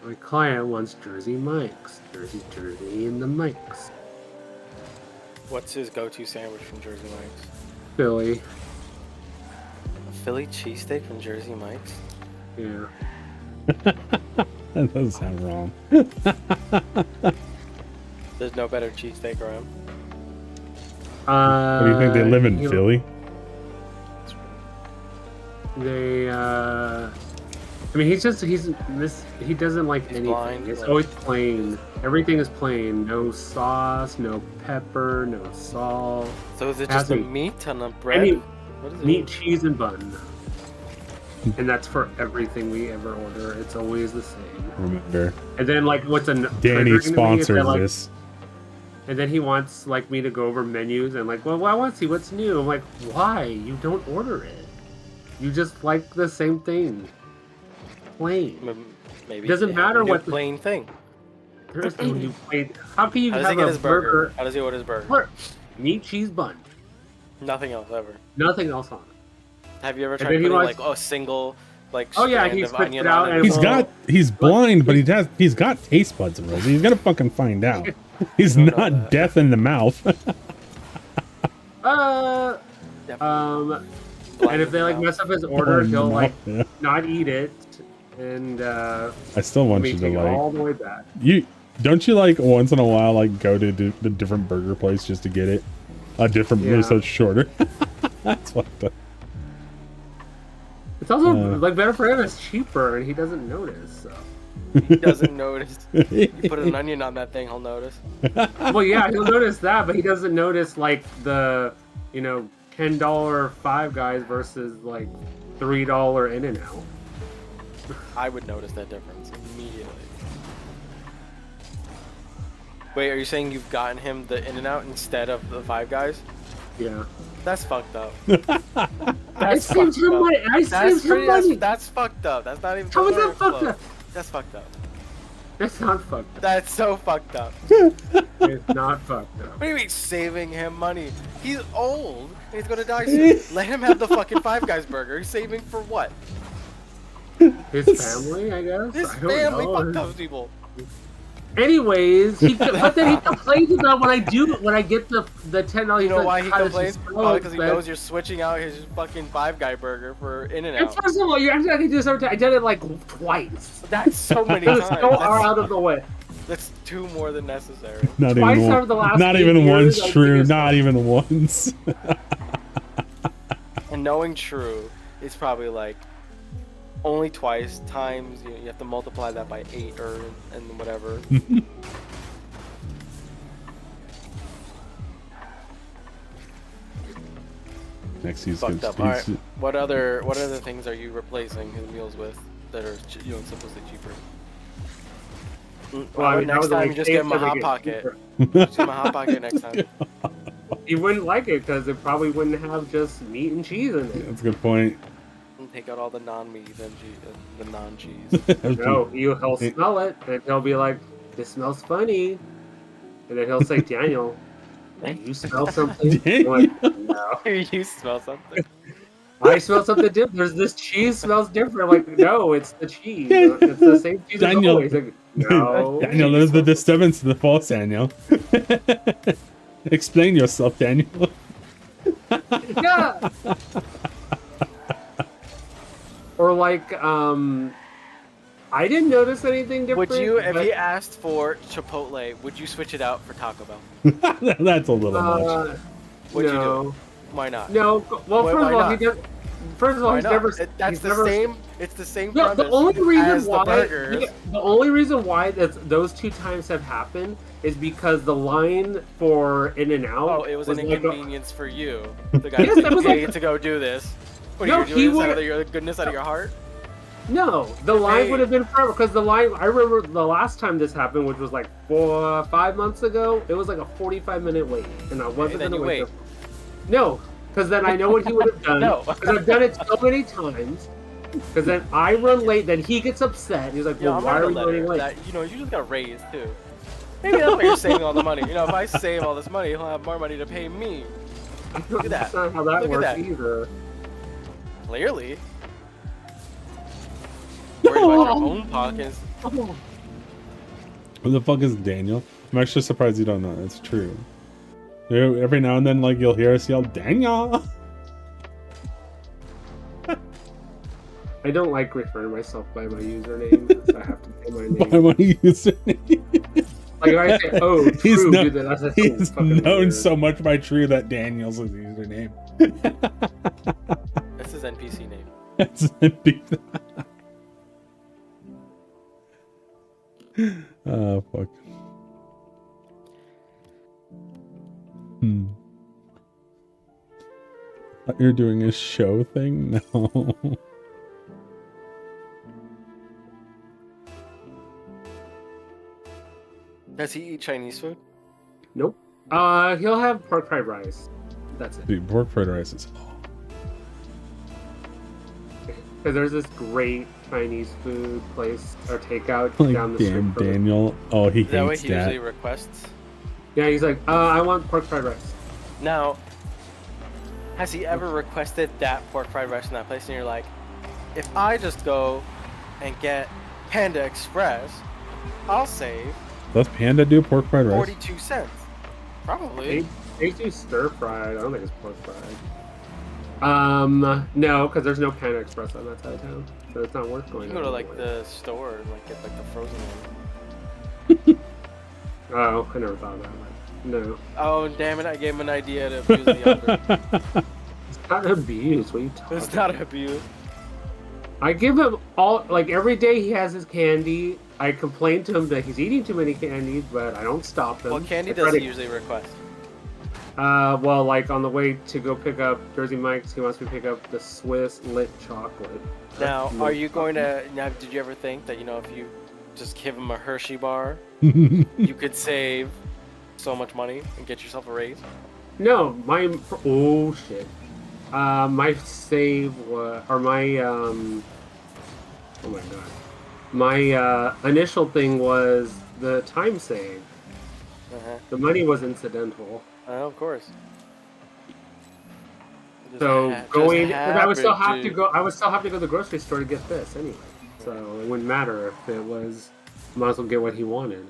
My client wants Jersey Mike's. Jersey and the Mike's. What's his go-to sandwich from Jersey Mike's? Philly. A Philly cheesesteak from Jersey Mike's? Yeah. That doesn't sound wrong. There's no better cheesesteak around. What do you think they live in Philly? They I mean, he doesn't like He's anything. blind, It's like- always plain. Everything is plain. No sauce, no pepper, no salt. So is it Has just a to be- meat on a bread? Any What is it? meat, cheese, and bun. And that's for everything we ever order. It's always the same. Remember, And then like what's a Danny triggering to me is sponsors that, like, this. And then he wants like me to go over menus and like, well, I want to see what's new. I'm like, why? You don't order it. You just like the same thing. Plain. Maybe Doesn't they have matter a new what the- plain thing. There is no new plain. How can you How does he have get a his burger? burger? How does he order his burger? Look, meat, cheese, bun. Nothing else ever. Nothing else on it. Have you ever then tried he putting wants- like a single like Oh, yeah, strand he of spits onion it out on and it? it's He's blind, but he's got taste buds, Rosie. He's gonna fucking find out. He's don't know not that. deaf in the mouth. Definitely. And if they like mess up his order, he'll like Yeah. not eat it, and I still want me you to take it like all the way back. you. Don't you like once in a while like go to the different burger place just to get it a different Yeah. so it's shorter. That's fucked up. It's also Uh. like better for him. It's cheaper, and he doesn't notice. So. He doesn't notice. You put an onion on that thing, he'll notice. Well, yeah, he'll notice that, but he doesn't notice like the $10 Five Guys versus like $3 In-N-Out. I would notice that difference immediately. Wait, are you saying you've gotten him the In-N-Out instead of the Five Guys? Yeah. That's fucked up. I saved him money. I saved him money. That's fucked up. That's not even. How is that close. fucked up? That's fucked up. That's not fucked up. That's so fucked up. It's not fucked up. What do you mean saving him money? He's old and he's gonna die soon. Let him have the fucking Five Guys burger. He's saving for what? His family, I guess. His I don't family know. fucked those people. Anyways, but then he complains about when I get the $10. You know why he "God, it's complains? just so Probably because he expensive." knows you're switching out his fucking Five Guy burger for In and And Out. first of all, you're actually do this every time. I did it like twice. That's so many It was times. so far out of the way. That's two more than necessary. Not Twice even over the last not 8 even years, once I true. think it's Not even once. And knowing true, it's probably like only twice times. You have to multiply that by 8 and whatever. Next he's Fucked up. gonna. All right. What other things are you replacing his meals with that are supposedly cheaper? Well, I mean, next that was time like you just give him a taste hot every pocket. cheaper. Just give him a hot pocket next time. He wouldn't like it because it probably wouldn't have just meat and cheese in it. That's a good point. And take out all the non-meat and the non-cheese. No, he'll smell it and he'll be like, "This smells funny," and then he'll say, "Daniel, you smell something?" I'm like, "No, You smell something. I smell something different. This cheese smells different." I'm like, "No, it's the cheese. It's the same cheese as Daniel. always." Like, no, Daniel, there's the disturbance to the false, Daniel. Explain yourself, Daniel. yeah. Or like, I didn't notice anything different. Would you, if but, he asked for Chipotle, would you switch it out for Taco Bell? That's a little much. Would you no. do it? Why not? No. Well, Why- first why of all, not? he does. First of all, Why he's not? never. That's he's the never, same. It's the same No, premise the only reason as why the burgers. the only reason why those 2 times have happened is because the line for In-N-Out. Oh, it was an like a- inconvenience for you. The guy Yes, who that was paid like- to go do this. What No, are you he doing this out would- of your goodness out of your heart? No, the line Hey. would have been forever because the line. I remember the last time this happened, which was like 5 months ago. It was like a 45-minute wait, and I wasn't then gonna you wait. wait. No, because then I know what he would have done. No. Because I've done it so many times. Because then I run late, then he gets upset. He's like, Yeah, "Well, I'm why gonna are you let running her. late?" That, you just got raised too. Maybe that's why you're saving all the money. If I save all this money, he'll have more money to pay me. Look at That's that. not how that Look at works that. either. Clearly. Worried about your own pockets. Who the fuck is Daniel? I'm actually surprised you don't know. It's true. Every now and then, like, you'll hear us yell, Daniel! I don't like referring to myself by my username, so I have to say my Why name. my username? Like if I say, "Oh, He's true," no- dude, that's so He's fucking known weird. so much by True that Daniel's his username. That's his NPC name. That's big. Oh, fuck. Thought you're doing a show thing? No. Does he eat Chinese food? Nope. He'll have pork fried rice. That's it. Dude, pork fried rice is... Because there's this great Chinese food place or takeout Like, down the street damn, from it. Daniel. Oh, he Is that what hates he that. usually requests? Yeah, he's like, I want pork fried rice. Now, has he ever requested that pork fried rice in that place? And you're like, if I just go and get Panda Express, I'll save Does Panda do pork fried rice? 42 cents. Probably. They do stir fried. I don't think it's pork fried. No, because there's no Panda Express on that side of town, so it's not worth You going. can go to out like anyway. the store and like get like the frozen one. Oh, I never thought of that. No, Oh damn it! I gave him an idea to abuse the other. it's not abuse. What are you talking? It's not abuse. I give him all like every day he has his candy. I complain to him that he's eating too many candies, but I don't stop him. What candy I try does he to- usually request? Well, like on the way to go pick up Jersey Mike's, he wants me to pick up the Swiss lit chocolate. Now, That's are lit you going chocolate. to? Now, did you ever think that if you just give him a Hershey bar, you could save so much money and get yourself a raise? No, oh shit. My save was, or my oh my god, my initial thing was the time save. Uh-huh. The money was incidental. Oh, of course. Just So just going, but I would still happened have to go. I would still have to go to the grocery store to get this anyway. So it wouldn't matter if it was. Might as well get what he wanted.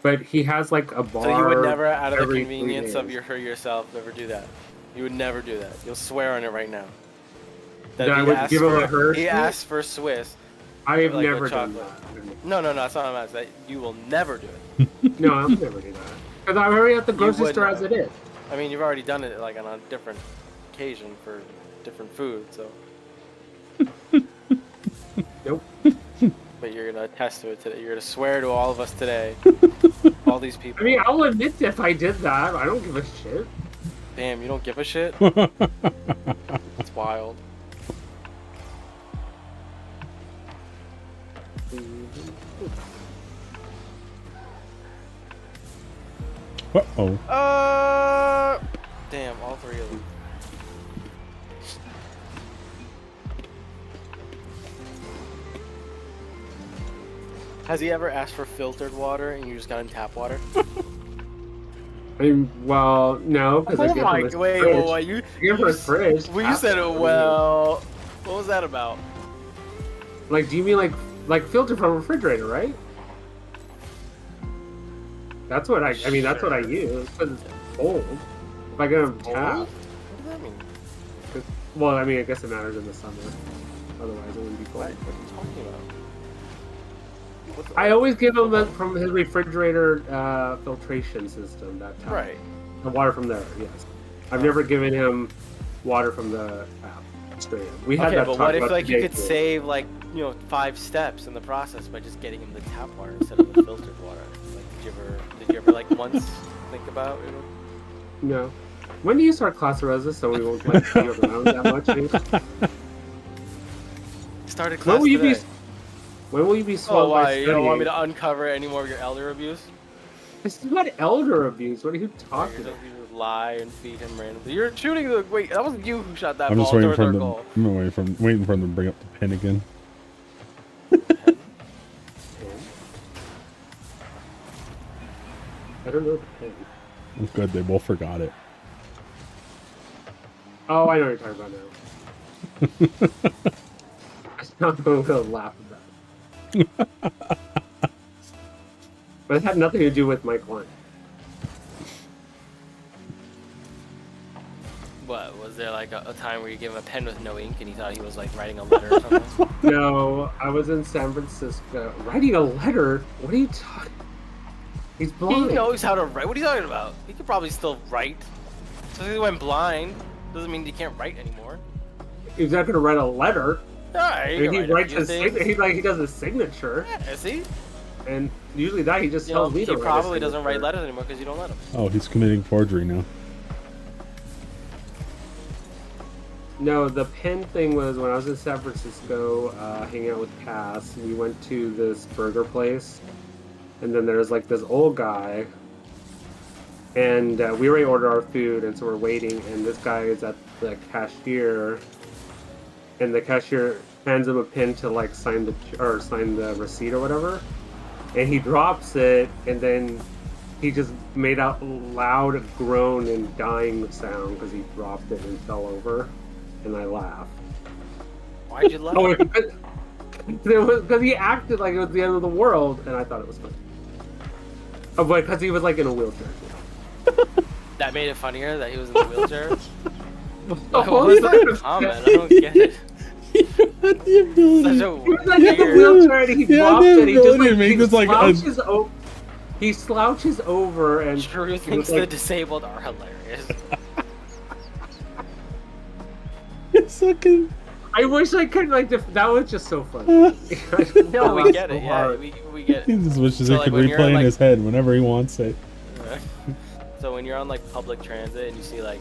But he has like a bar. So you would never, out of the every 3 convenience of days. your yourself, never do that. You would never do that. You'll swear on it right now. That if I he would asks give him for- a Hershey? He asked for Swiss. I've like never with done chocolate. that. No, that's not what I'm asking. That you will never do it. No, I'll never do that. Because I'm already at the grocery would store as not. it is. I mean, you've already done it like on a different occasion for different food, so. Nope. But you're gonna attest to it today. You're gonna swear to all of us today. All these people. I mean, I'll admit if I did that. I don't give a shit. Damn, you don't give a shit? It's wild. Uh-oh. Damn, all 3 of them. Has he ever asked for filtered water and you just got him tap water? I mean, well, no, because I Oh give my, him his wait, fridge. wait, you I give him his fridge. well, you said it well. What was that about? Like, do you mean like filter from a refrigerator, right? That's what I mean, that's what I use, because it's cold. If I get them tap. What does that mean? Well, I mean, I guess it matters in the summer. Otherwise, it wouldn't be cold. What are you talking about? What's I always give him the, from his refrigerator filtration system, that tap. Right. The water from there, yes. I've never given him water from the tap straight up. We had Okay, that but talk what if about like you today, could too. save like 5 steps in the process by just getting him the tap water instead of the filtered water? Like, did you ever like once think about No. When do you start class, Rosa, so we won't like be around that much? Started When class will you be? today. When will you be Oh, swallowed why? by You don't want me studying? to uncover any more of your elder abuse? It's not elder abuse. What are you You're talking just about? you lie and feed him randomly. You're shooting the wait. That wasn't you who shot that I'm ball just waiting towards for our them. goal. I'm waiting for them to bring up the pin again. I don't know. The thing. It's good. They both forgot it. Oh, I know what you're talking about now. I'm not going to laugh about it. But it had nothing to do with my client. What was there like a time where you gave him a pen with no ink and he thought he was like writing a letter or something? No, I was in San Francisco writing a letter. What are you talking? He's He blind. knows how to write. What are you talking about? He could probably still write. So he went blind. Doesn't mean he can't write anymore. He's not going to write a letter. Alright, I you mean, can he write writes a few his things. he does his signature, Yeah, see? and usually that he just You know, tells me he to write. probably his doesn't write signature. letters anymore because you don't let him. Oh, he's committing forgery now. No, the pen thing was when I was in San Francisco, hanging out with Cass. We went to this burger place, and then there's like this old guy, and we already ordered our food, and so we're waiting, and this guy is at the cashier, and the cashier hands him a pen to like sign the receipt or whatever, and he drops it, and then he just made a loud groan and dying sound because he dropped it and fell over. And I laughed. Why'd you laugh? Oh, because he acted like it was the end of the world, and I thought it was funny. Oh, but because he was like in a wheelchair. That made it funnier that he was in the wheelchair? Oh, What was the comment? I don't get it. He had the ability. Such a He was like in the weird... wheelchair and he He had dropped the it. He just ability to like, make he this, like, slouches he slouches over and Drew he thinks was the like, disabled are hilarious. It's fucking. I wish I could like that was just so funny. No, we get it. Yeah, we get He it. just wishes So, he like, could when you're, replay in like- his head whenever he wants it. So when you're on like public transit and you see like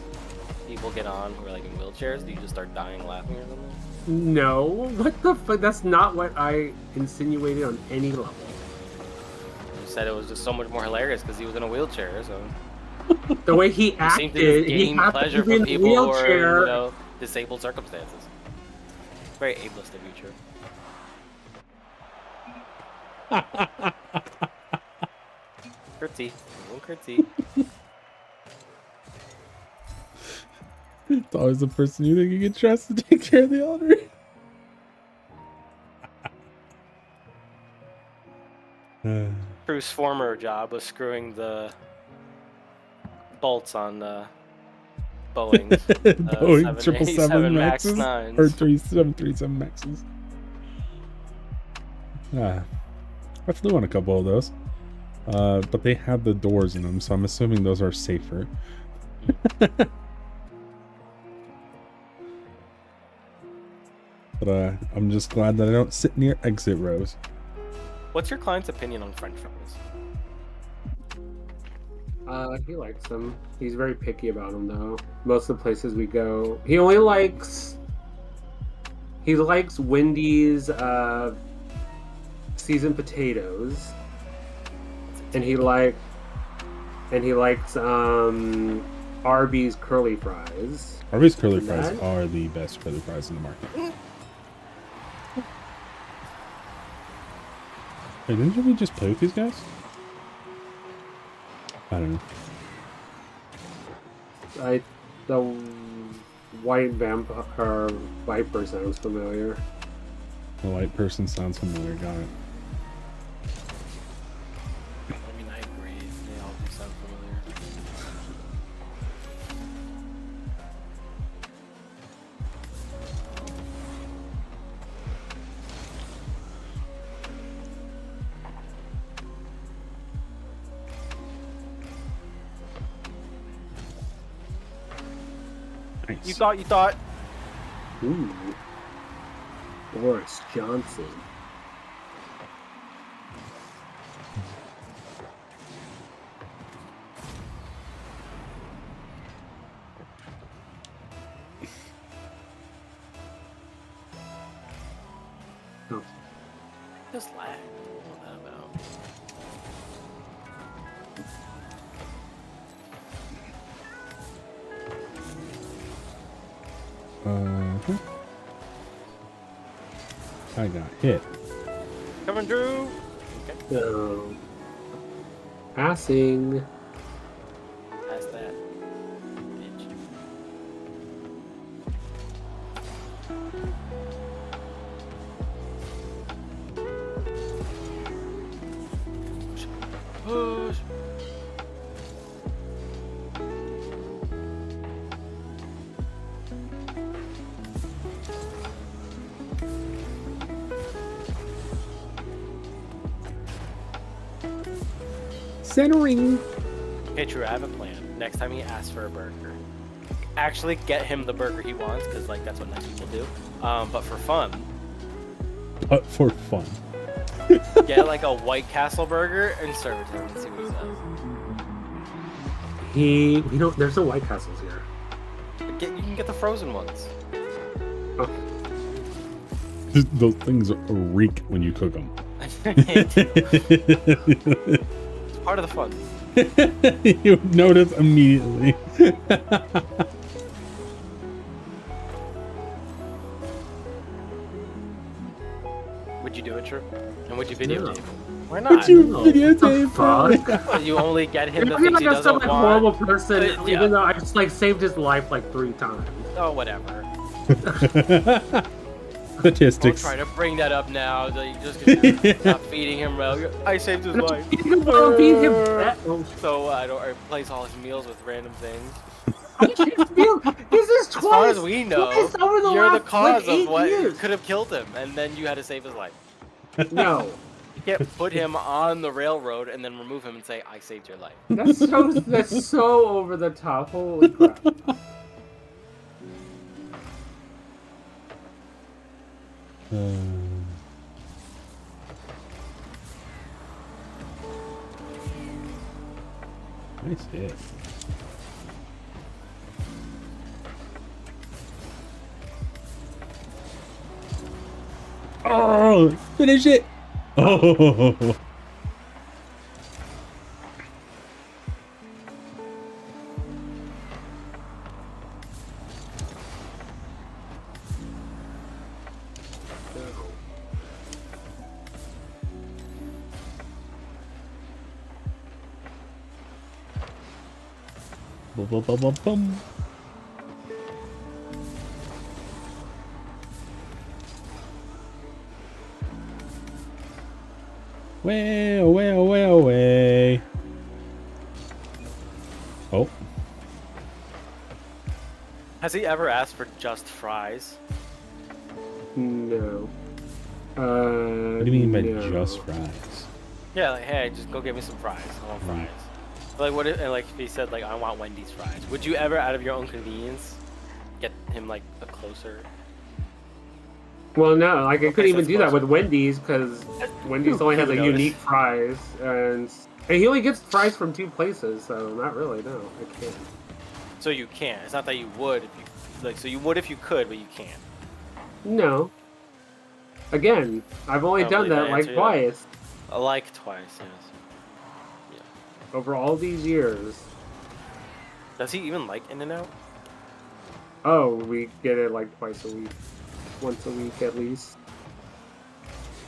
people get on who are like in wheelchairs, do you just start dying laughing or something? No, what the fuck? That's not what I insinuated on any level. You said it was just so much more hilarious because he was in a wheelchair. So The way he you seem to just acted, he gain had pleasure to be in from a people who are in, wheelchair. disabled circumstances. Very ableist of you, True. Curtsy. One curtsy. It's always the person you think you can trust to take care of the elderly. Crew's former job was screwing the bolts on Boeing's Boeing 777 Max Maxes 9s. or 737 Maxes. I flew on a couple of those, but they had the doors in them, so I'm assuming those are safer. But I'm just glad that I don't sit near exit rows. What's your client's opinion on French fries? He likes them. He's very picky about them, though. Most of the places we go, he likes Wendy's seasoned potatoes, and he likes Arby's curly fries. Arby's curly And fries that- are the best curly fries in the market. Hey, didn't we just play with these guys? I don't know. The white vampire viper sounds familiar. The white person sounds familiar. Got it. I mean, I agree. They all do sound familiar. Nice. You thought. Ooh, Boris Johnson. Oh. Just lag. What's that about? I got hit. Coming through. Okay, No. Passing. past that. Bitch. Push. Centering. Okay, True, I have a plan. Next time he asks for a burger, actually get him the burger he wants, because like that's what nice people do. But for fun, But for fun. get like a White Castle burger and serve it to him and see what he says. There's no White Castles here. You can get the frozen ones. Oh, Those things reek when you cook them. It's part of the fun. You notice immediately. Would you do it, True? And would you videotape him? Why Would not? you No. videotape? What the Well, you only get him the I feel things like he I'm some doesn't like horrible want. person, Yeah. even though I just like saved his life like 3 times. Oh, whatever. Don't Statistics. try to bring that up now. You just gonna stop feeding him well. I saved his life. Well, feed him that. Oh, So I don't replace all his meals with random things. this is twice. As far as we know, twice over the you're the last, cause like, 8 of what years. could have killed him, and then you had to save his life. No, You can't put him on the railroad and then remove him and say, "I saved your life." that's so over the top. Holy crap! Nice hit. Oh, finish it! Oh, bum, bum, bum, bum, bum. Well, well, well, Has he ever asked for just fries? No. What do you mean by no. just fries? Yeah, like, hey, just go get me some fries. I want fries. Like, what if, and like, if he said, like, I want Wendy's fries, would you ever, out of your own convenience, get him, like, a closer? Well, no, like I Okay, couldn't so even it's do that closer. with Wendy's because Wendy's only has You like would unique notice. fries, and he only gets fries from 2 places, so not really. No, I can't. So you can't. It's not that you would if you, like, so you would if you could, but you can't. No. Again, I've only I don't done believe that that like answer either. twice Like twice, yes. over all these years. Does he even like In-N-Out? Oh, we get it like twice a week, once a week at least.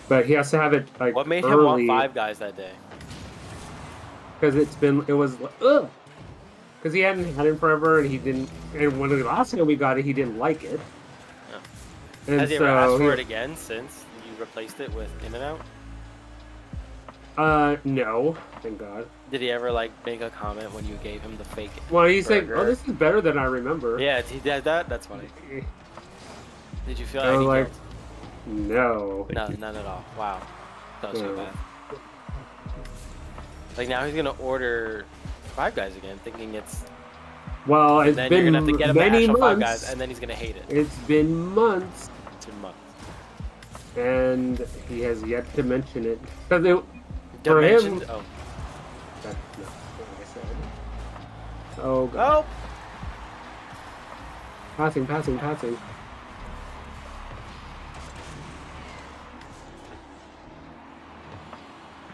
But he has to have it like What made him want early Five Guys that day? because it was ugh. Because he hadn't had it forever, and he didn't. And when the last time we got it, he didn't like it. Yeah. And Has he so ever asked for it again since you replaced it with In-N-Out? No, thank God. Did he ever like make a comment when you gave him the fake? Well, he's like, burger? "Oh, this is better than I remember." Yeah, he did that. That's funny. Did you feel I was any like, guilt? no. No, none at all. Wow, that was so No. bad. Like now he's gonna order Five Guys again, thinking it's. Well, And it's then you're been gonna have to get him the many actual Five Guys, months. and then he's gonna hate it. It's been months, It's been months. and he has yet to mention it. Because it, for Dimensioned. him, Oh. that's not what I said. Oh God! Oh. Passing.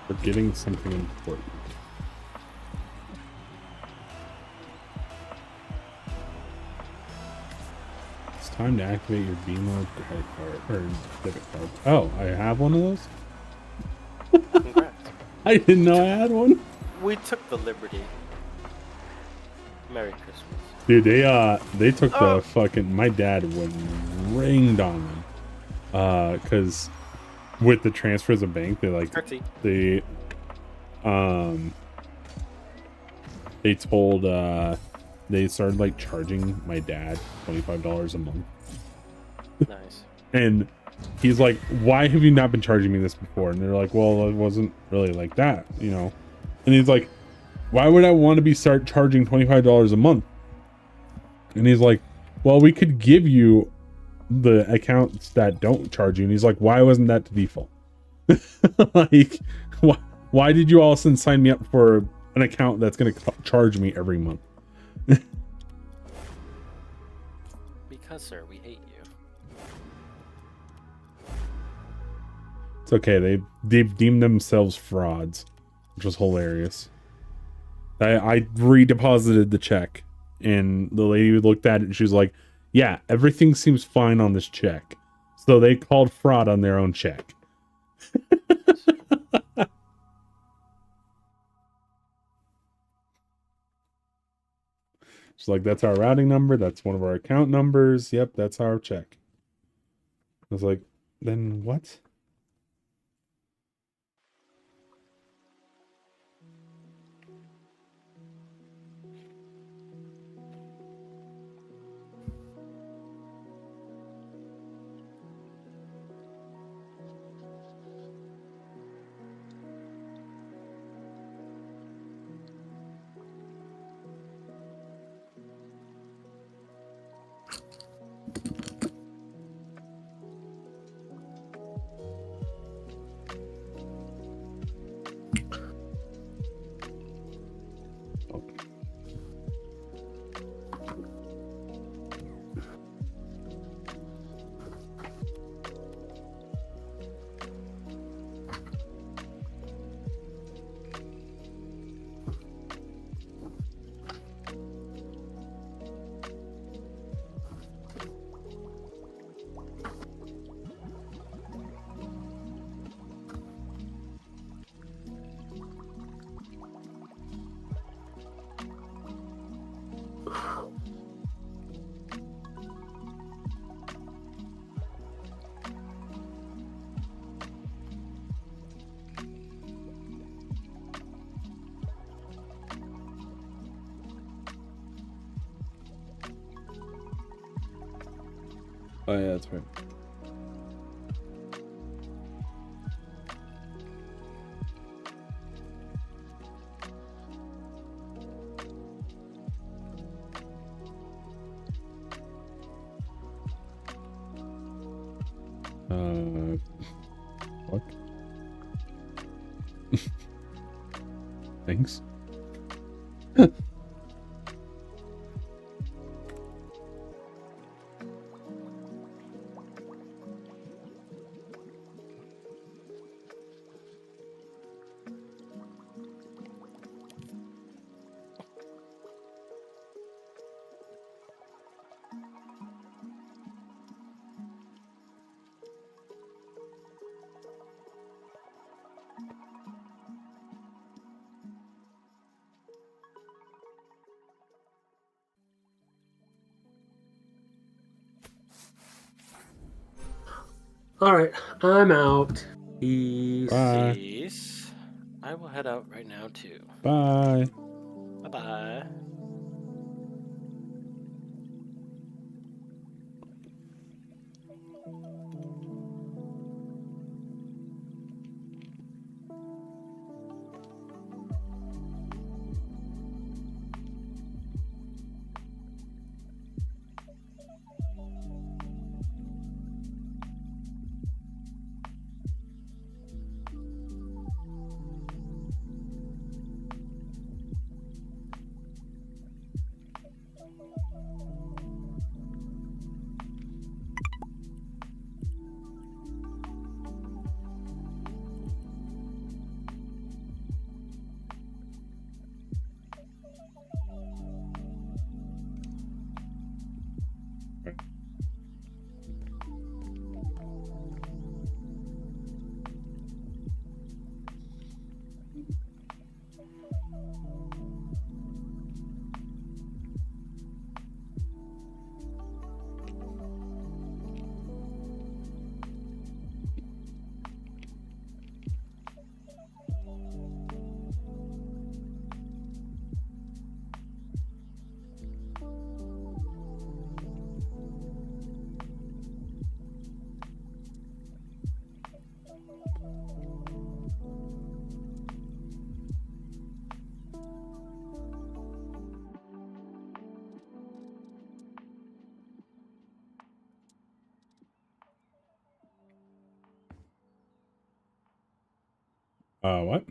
Forgetting something important. It's time to activate your BMO credit card or debit card. Oh, I have one of those? Congrats. I didn't know I had one. We took the liberty. Merry Christmas. Dude, they took Oh. the fucking, my dad was ringed on them. Cause with the transfers of bank, Turkey. they told, they started like charging my dad $25 a month. Nice. And he's like, why have you not been charging me this before? And they're like, well, it wasn't really like that, you know? And he's like, why would I want to be start charging $25 a month? And he's like, well, we could give you the accounts that don't charge you. And he's like, why wasn't that the default? Like, why did you all of a sudden sign me up for an account that's going to charge me every month? Because, sir, we hate you. It's okay. They've deemed themselves frauds, which was hilarious. I redeposited the check, and the lady looked at it and she was like, yeah, everything seems fine on this check. So they called fraud on their own check. She's like, that's our routing number. That's one of our account numbers. Yep, that's our check. I was like, then what? Oh yeah, that's right. Fuck. Thanks. All right, I'm out. Peace. Bye. Peace. I will head out right now too. Bye. Bye bye. What?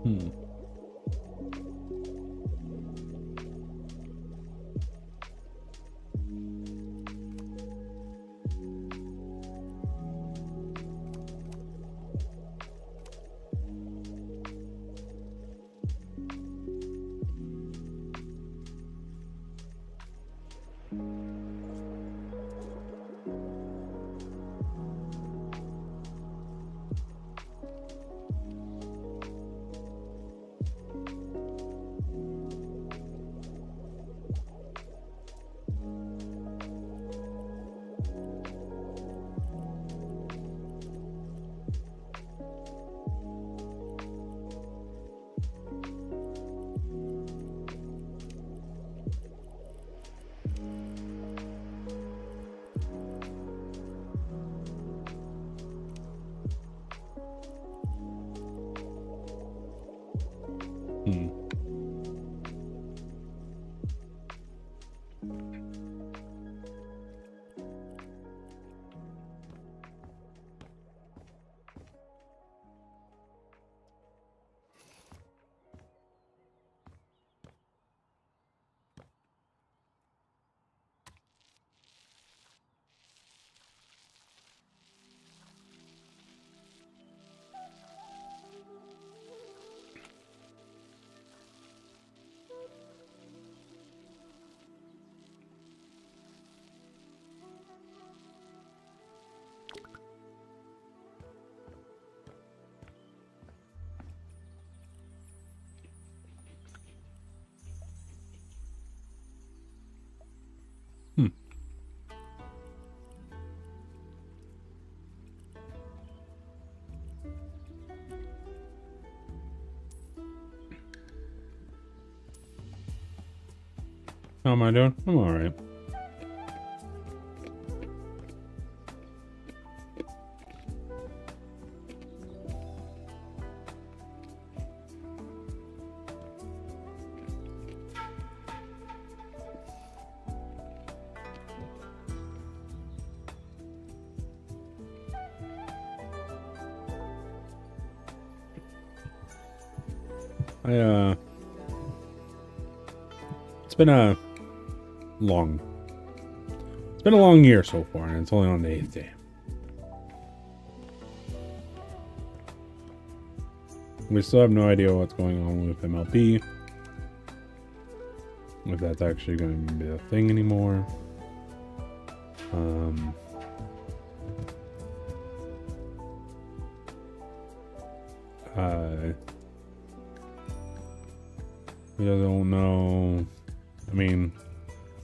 Hmm. How am I doing? I'm alright. It's been a long year so far, and it's only on the 8th day. We still have no idea what's going on with MLB. If that's actually going to be a thing anymore. I don't know. I mean,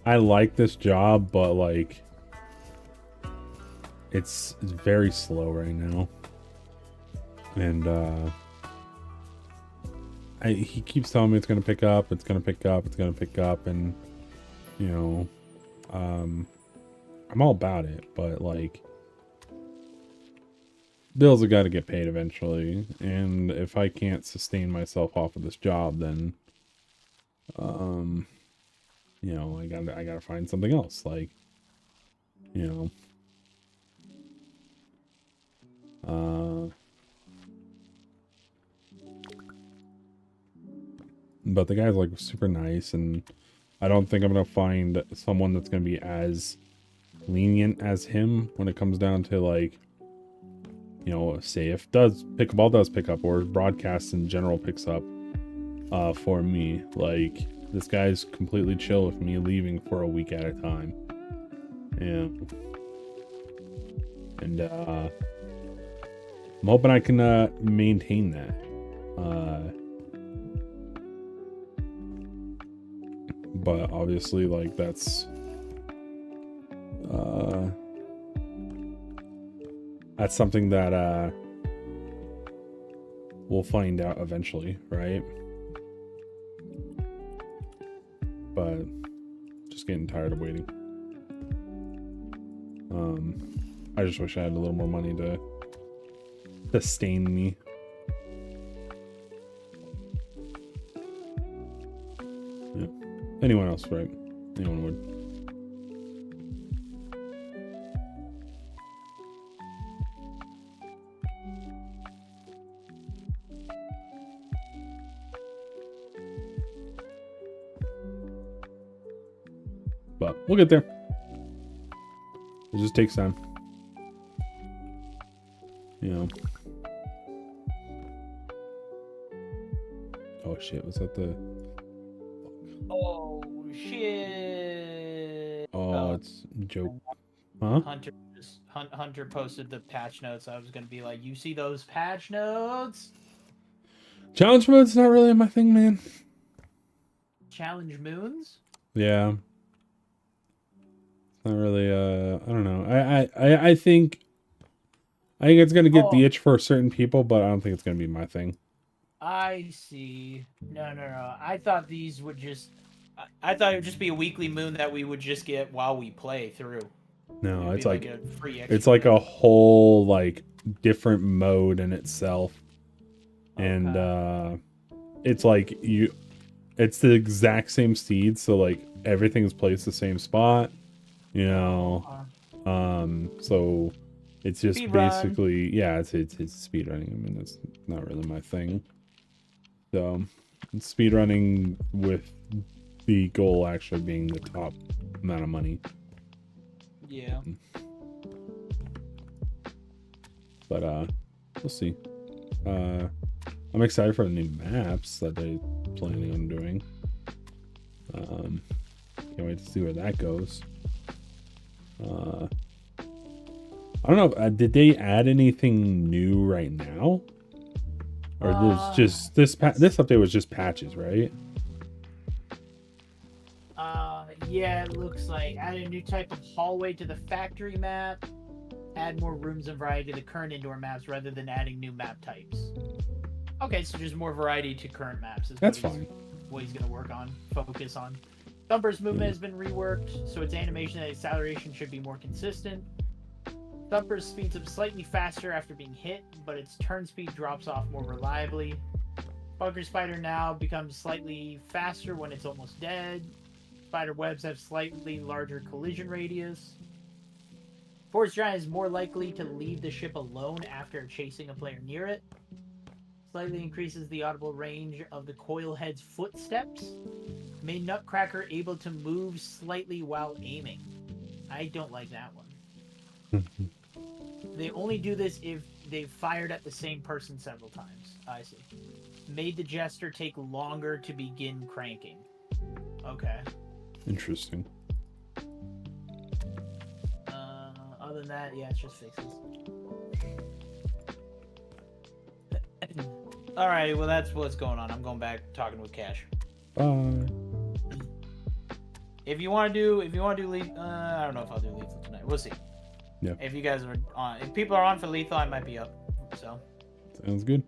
I like this job, but like, it's very slow right now. And he keeps telling me it's gonna pick up, it's gonna pick up, it's gonna pick up, and you know, I'm all about it, but like, bills have got to get paid eventually, and if I can't sustain myself off of this job, then you know, I gotta find something else, like, you know, but the guy's like super nice, and I don't think I'm gonna find someone that's gonna be as lenient as him when it comes down to, like, you know, say if pickleball does pick up, or broadcast in general picks up for me. Like, this guy's completely chill with me leaving for a week at a time. And I'm hoping I can maintain that. But obviously, like, that's something that we'll find out eventually, right? But just getting tired of waiting. I just wish I had a little more money to sustain me. Yeah. Anyone else, right? Anyone would. But we'll get there. It just takes time. You know. Oh shit, was that the... Oh shit! Oh, it's a joke. Huh? Hunter posted the patch notes. I was gonna be like, you see those patch notes? Challenge mode's not really my thing, man. Challenge moons? Yeah. It's not really, I don't know. I think it's gonna get the itch for certain people, but I don't think it's gonna be my thing. I see. No. I thought these would just... I thought it would just be a weekly moon that we would just get while we play through. No, It'd it's be like a free it's extra like moon. a whole, like, different mode in itself. And Okay. it's like it's the exact same seed, so like everything's placed the same spot, you know. So it's just Speed run. basically, yeah, it's speed running. I mean, it's not really my thing. So it's speed running with the goal actually being the top amount of money. Yeah. But we'll see. I'm excited for the new maps that they're planning on doing. Can't wait to see where that goes. I don't know. Did they add anything new right now? Or there's just this update was just patches, right? Yeah, it looks like add a new type of hallway to the factory map. Add more rooms and variety to the current indoor maps rather than adding new map types. Okay, so just more variety to current maps. That's fine. What he's gonna work on, focus on. Thumper's movement has been reworked, so its animation and acceleration should be more consistent. Thumper speeds up slightly faster after being hit, but its turn speed drops off more reliably. Bunker Spider now becomes slightly faster when it's almost dead. Spider webs have slightly larger collision radius. Force Giant is more likely to leave the ship alone after chasing a player near it. Slightly increases the audible range of the Coilhead's footsteps. Made Nutcracker able to move slightly while aiming. I don't like that one. They only do this if they've fired at the same person several times. I see. Made the Jester take longer to begin cranking. Okay. Interesting. Other than that, yeah, it's just fixes. Alright, well that's what's going on. I'm going back talking with Cash. Bye. If you want to do lethal, I don't know if I'll do lethal tonight. We'll see. Yeah. If you guys are on, if people are on for lethal, I might be up. So. Sounds good.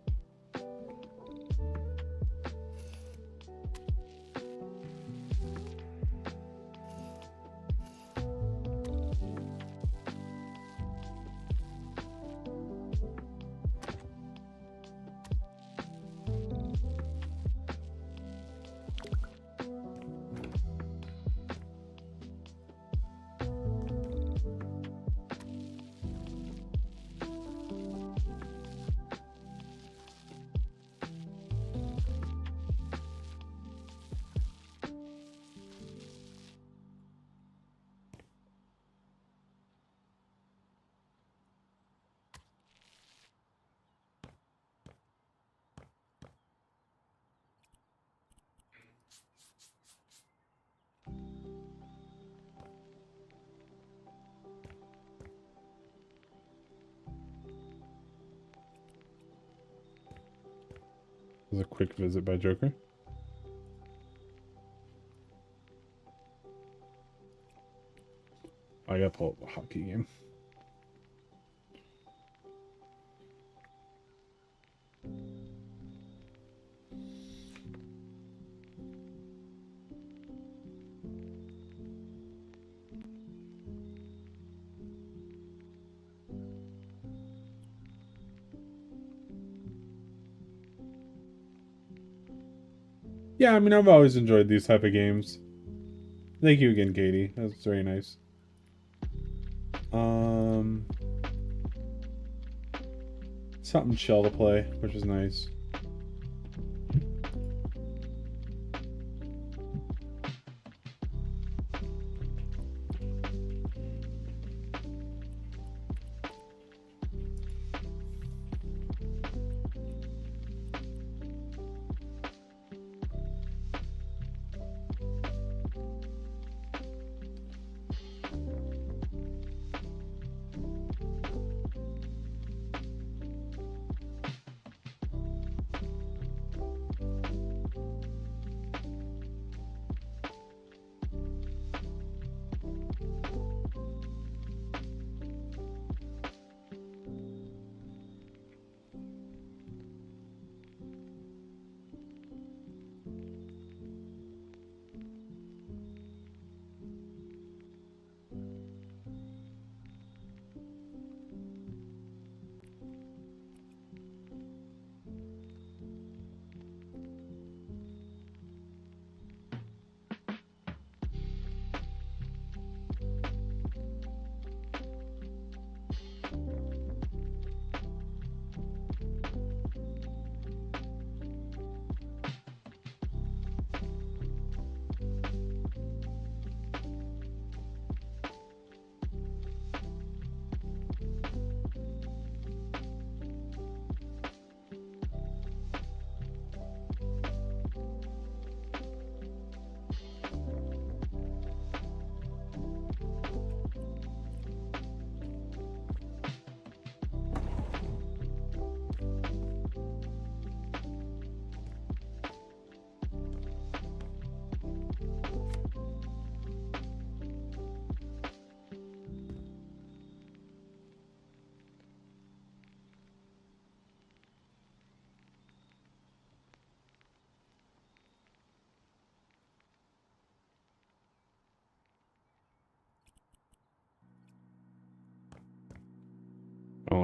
This is a quick visit by Joker. I gotta pull up the hockey game. Yeah, I mean, I've always enjoyed these type of games. Thank you again, Katie. That was very nice. Something chill to play, which is nice.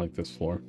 like this floor.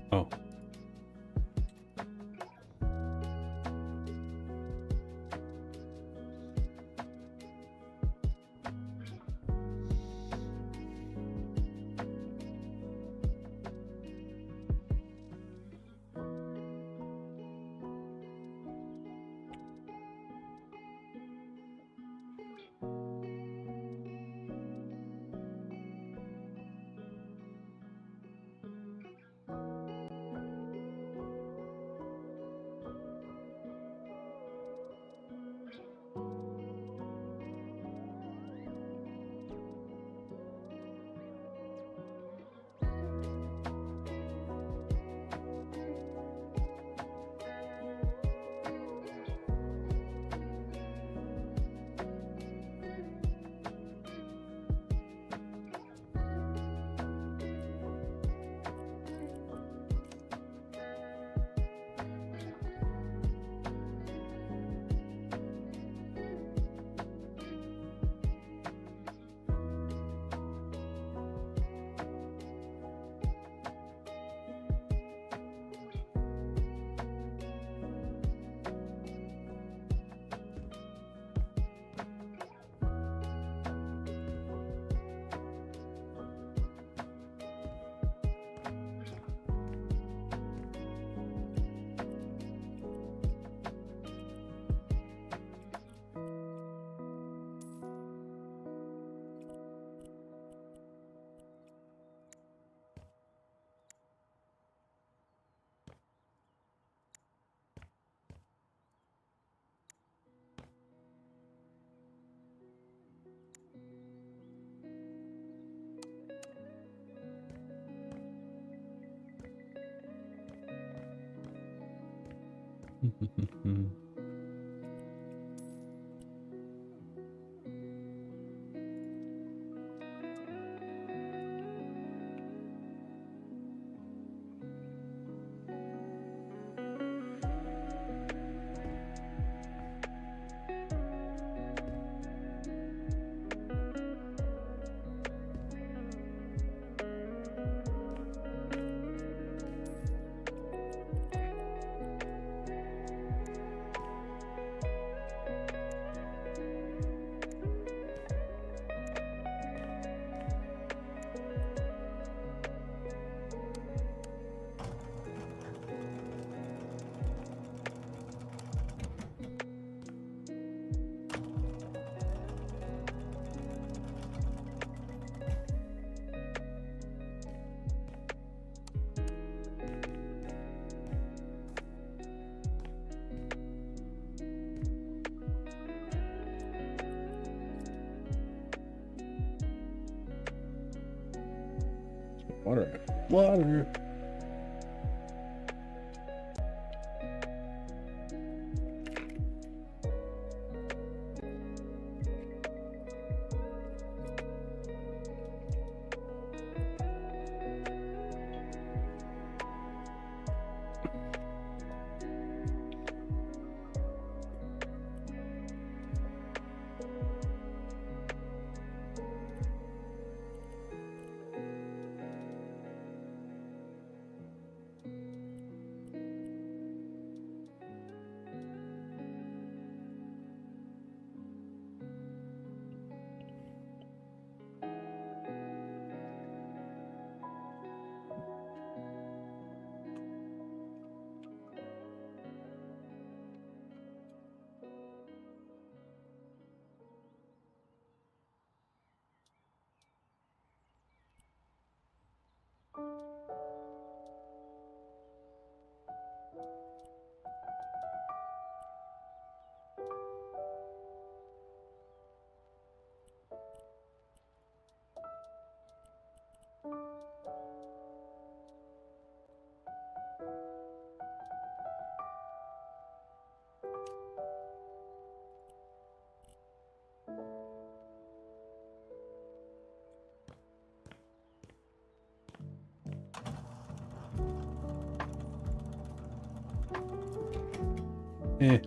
Oh. Water. Water. Eh.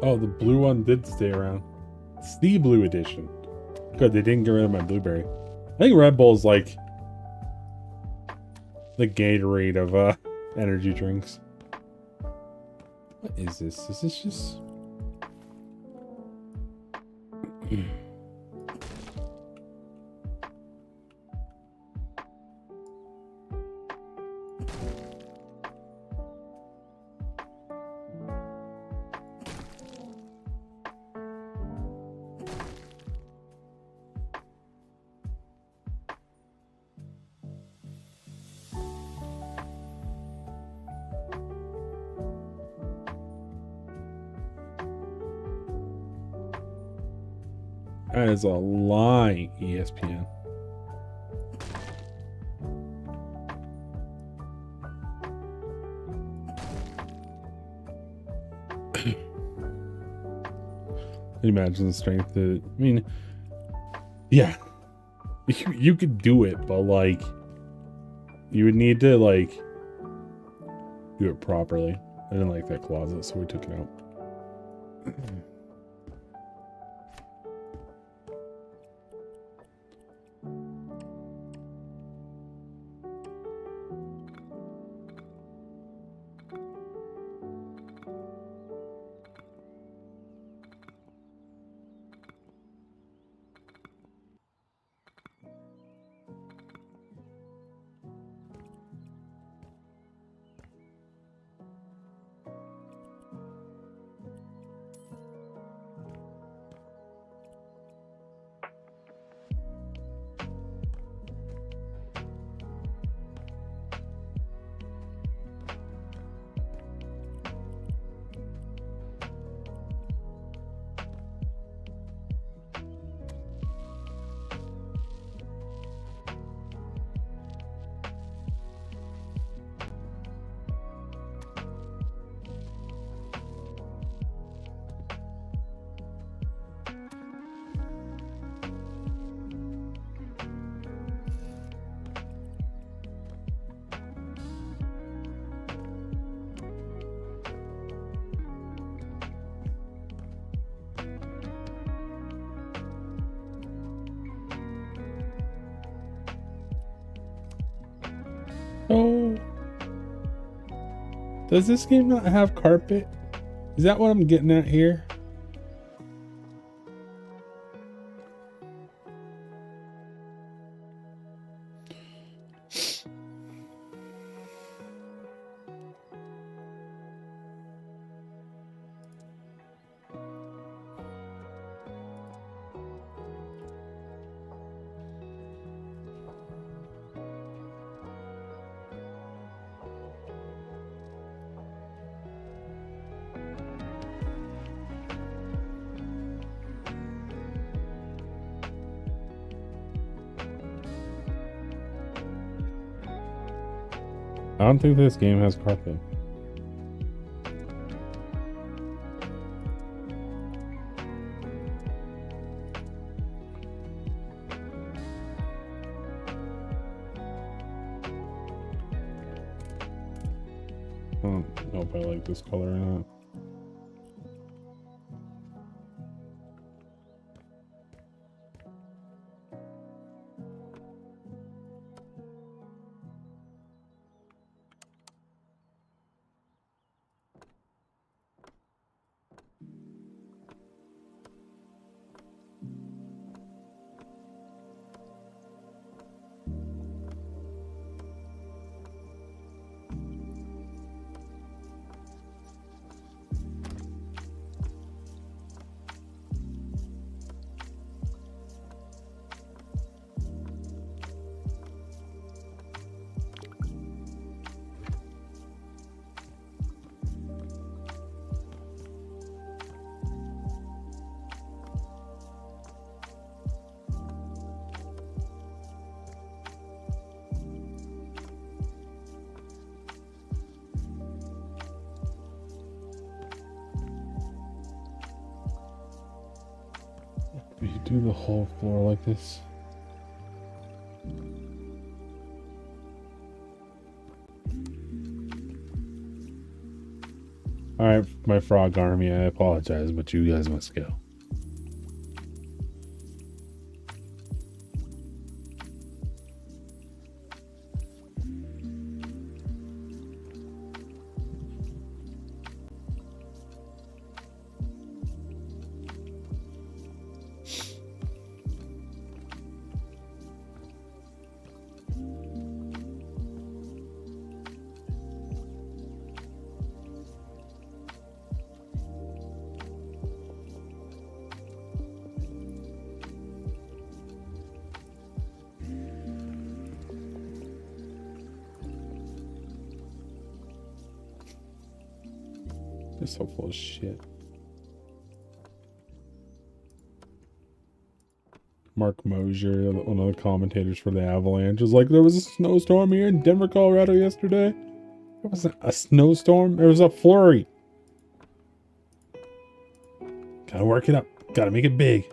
Oh, the blue one did stay around. It's the blue edition. Good, they didn't get rid of my blueberry. I think Red Bull's like the Gatorade of energy drinks. What is this? Is this just that is a lie, ESPN. Imagine the strength to, I mean, yeah, you could do it, but like, you would need to like do it properly. I didn't like that closet, so we took it out. Oh, does this game not have carpet? Is that what I'm getting at here? I don't think this game has carpet. I don't know if I like this color or not. do the whole floor like this. Alright, my frog army, I apologize, but you guys must go. They're so full of shit. Mark Mosier, one of the commentators for the Avalanche, is like, there was a snowstorm here in Denver, Colorado yesterday. It wasn't a snowstorm, there was a flurry. Gotta work it up. Gotta make it big.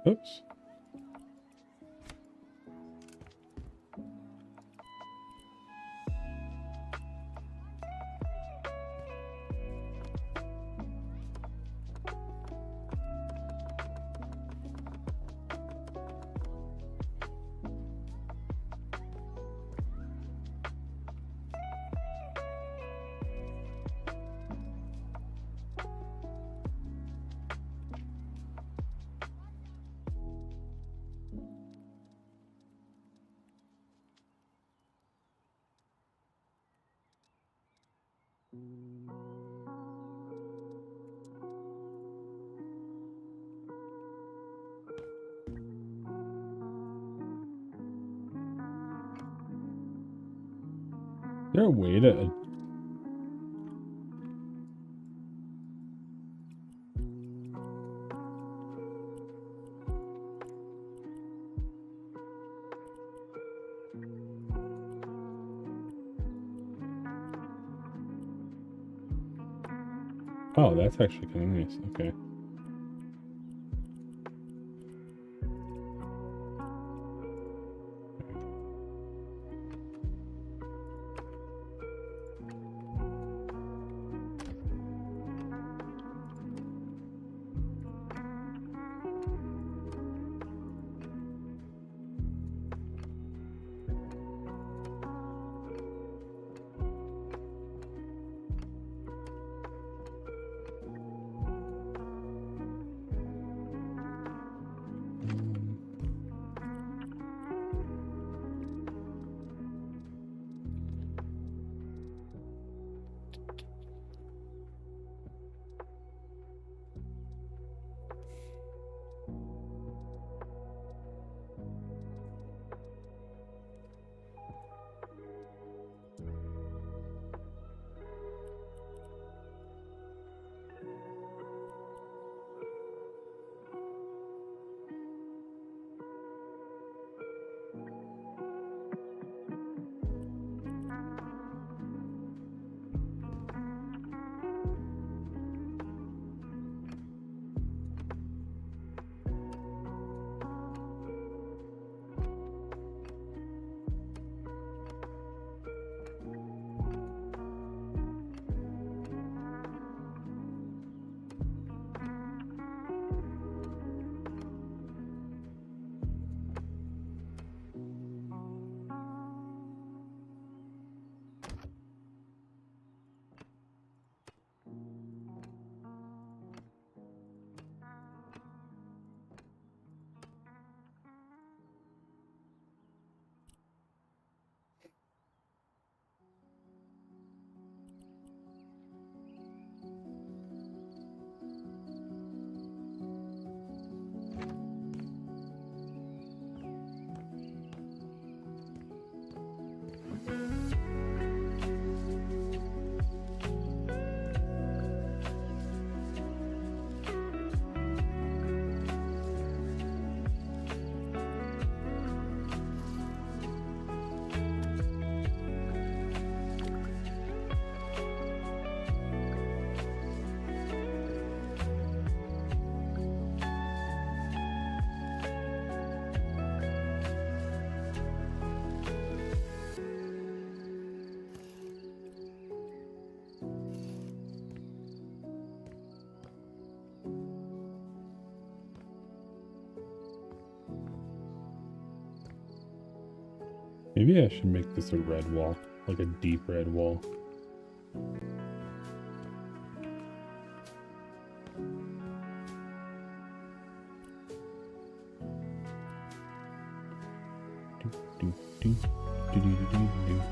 Oops. Is there a way to... Oh, that's actually kind of nice. Okay. Maybe I should make this a red wall, like a deep red wall. Do, do, do, do, do, do, do.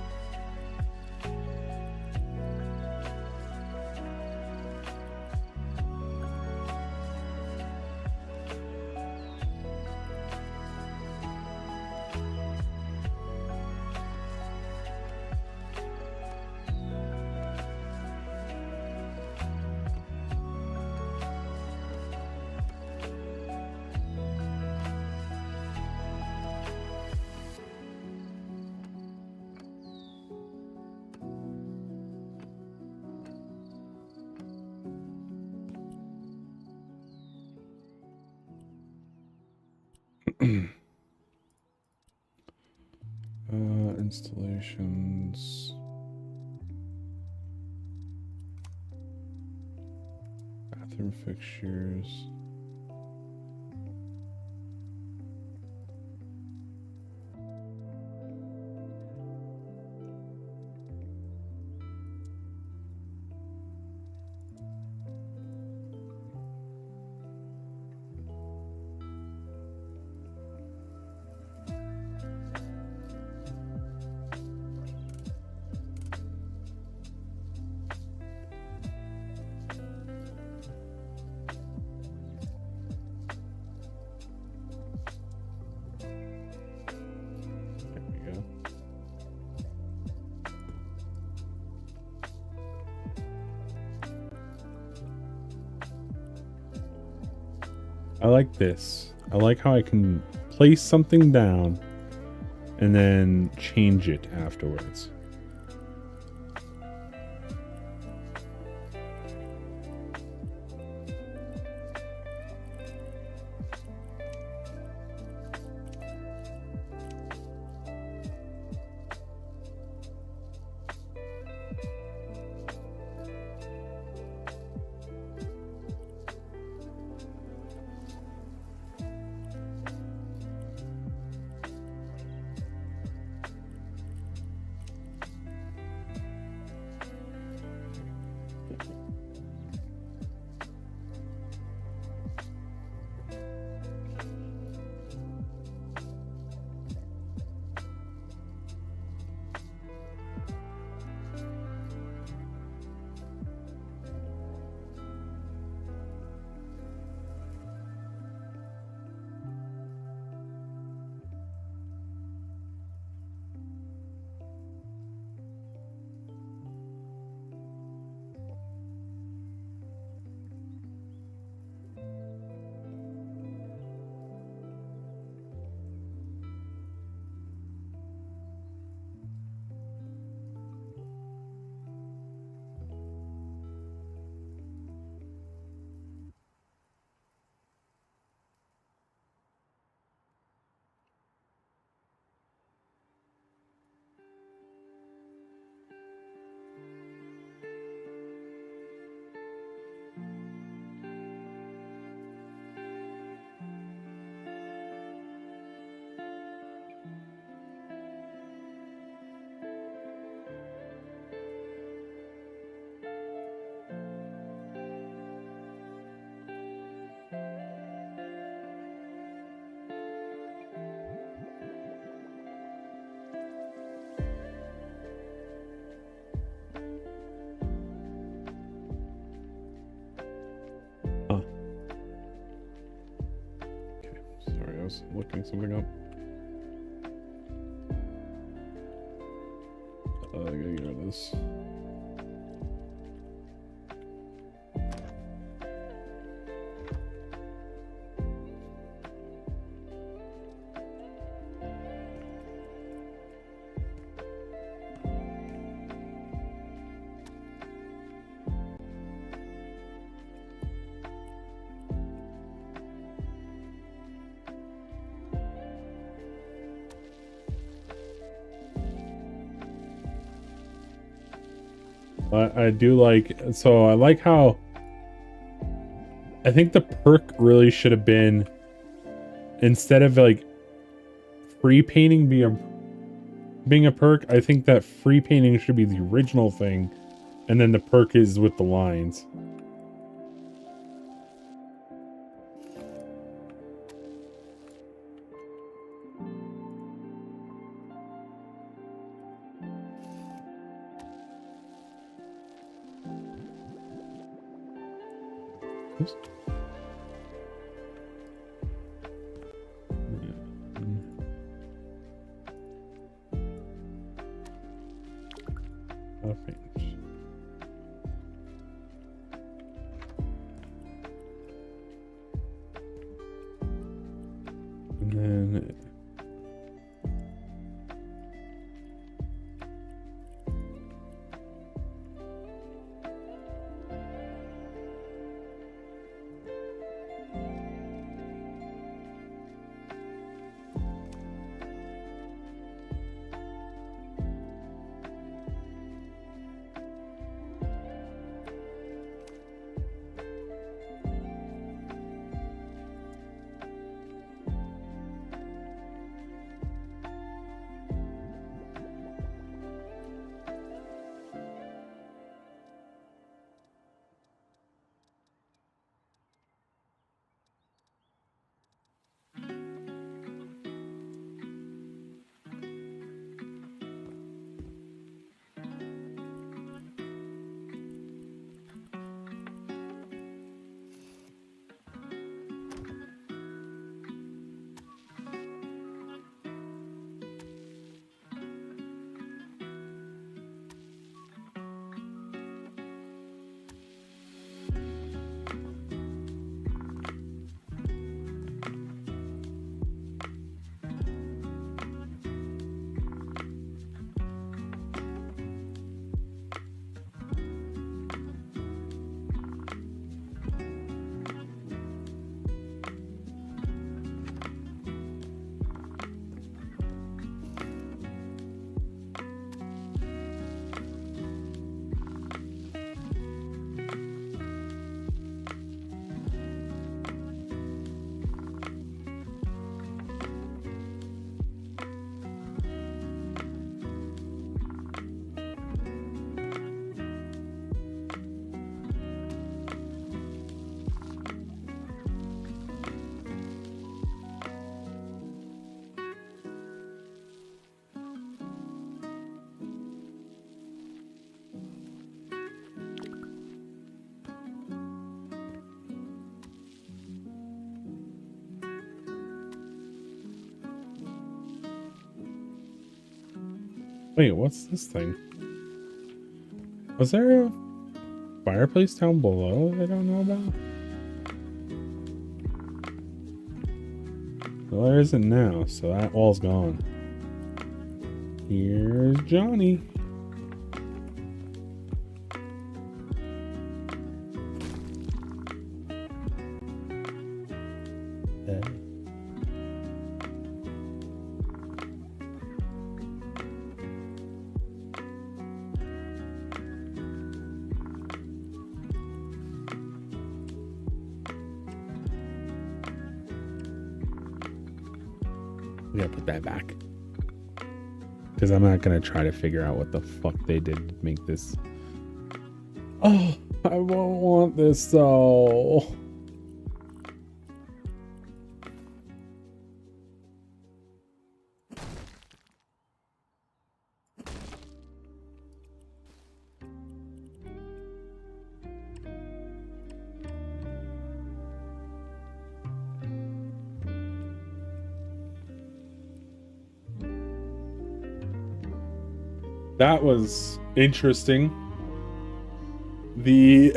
Installations. Bathroom fixtures. I like this. I like how I can place something down and then change it afterwards. I was looking something up. I gotta get rid of this. I do like, so I like how, I think the perk really should have been, instead of like free painting being a perk. I think that free painting should be the original thing, and then the perk is with the lines. Oops. Finish. And then wait, what's this thing? Was there a fireplace down below that I don't know about? Well, there isn't now, so that wall's gone. Here's Johnny. We gotta put that back. Because I'm not gonna try to figure out what the fuck they did to make this. Oh, I won't want this though. That was interesting. The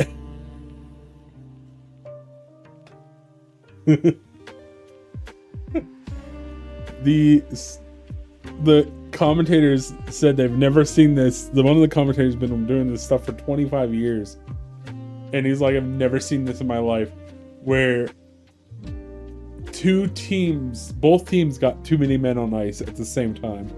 the commentators said they've never seen this. One of the commentators has been doing this stuff for 25 years. And he's like, I've never seen this in my life. Where both teams got too many men on ice at the same time.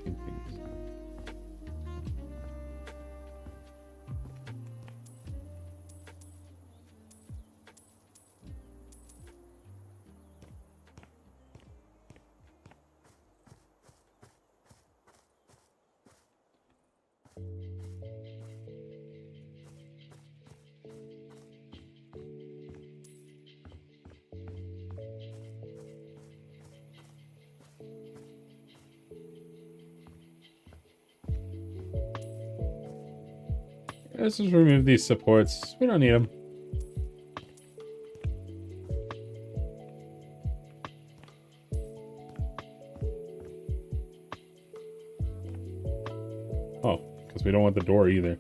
paintings. Let's just remove these supports. We don't need them. Oh, because we don't want the door either.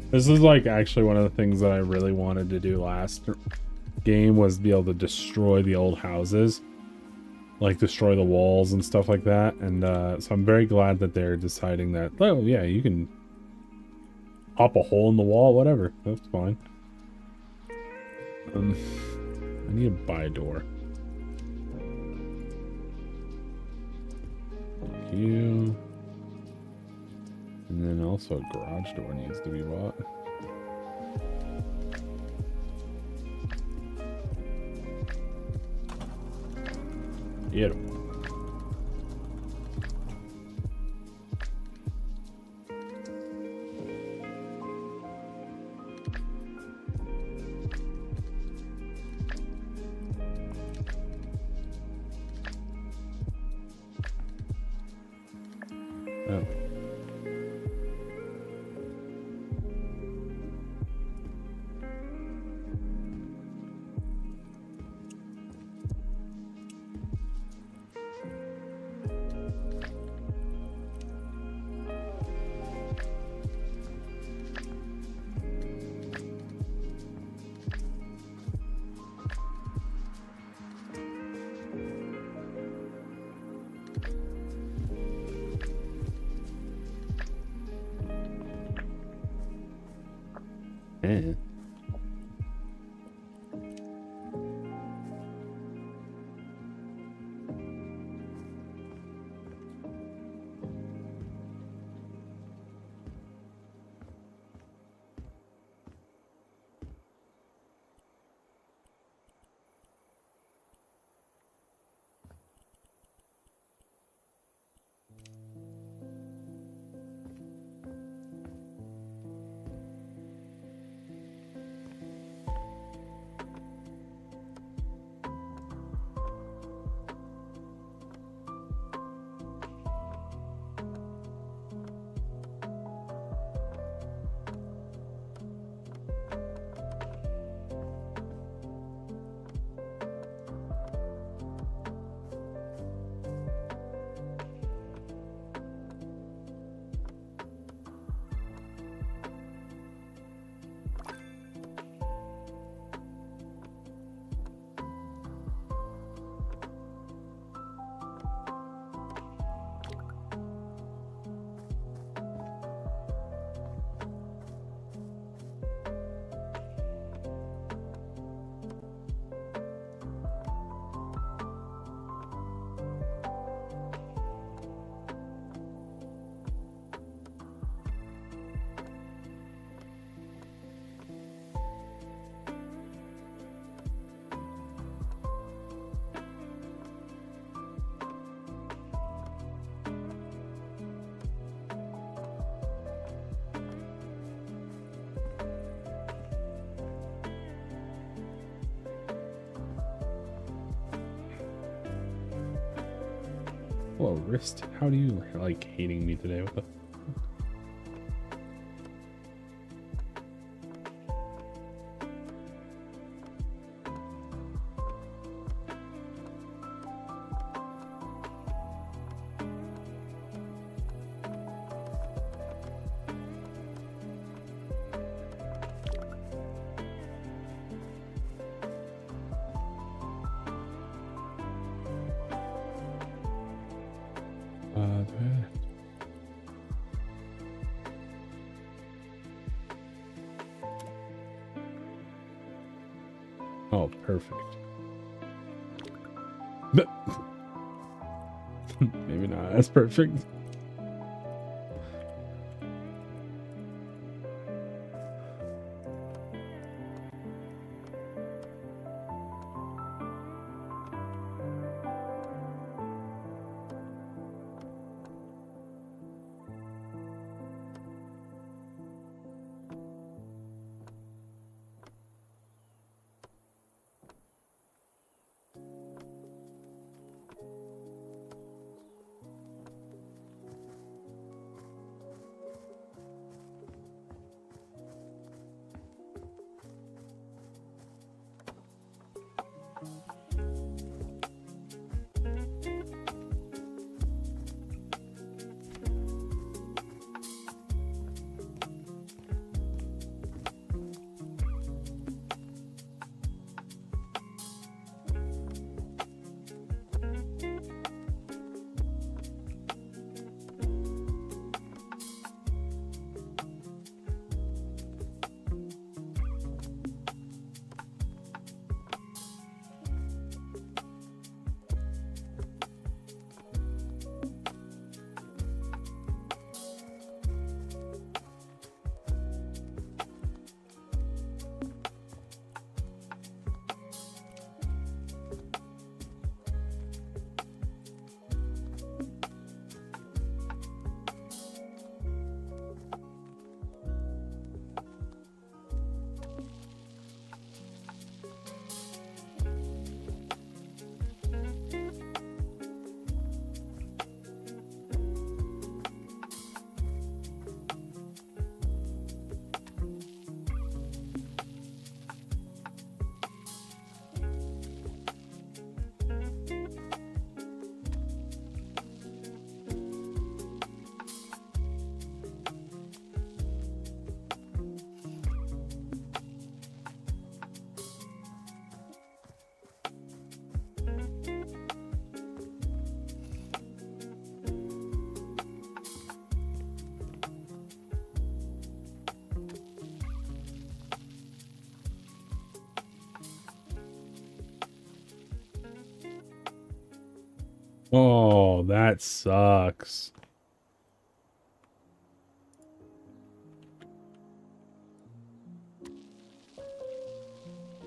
This is like actually one of the things that I really wanted to do last game was be able to destroy the old houses. Like destroy the walls and stuff like that. And so I'm very glad that they're deciding that, oh yeah, you can pop a hole in the wall, whatever. That's fine. I need to buy a door. Thank you. And then also a garage door needs to be bought. Get 'em. Oh. Eh. Hello, wrist. How do you like hating me today? What the? There. Oh, perfect. Maybe not as perfect. Oh, that sucks.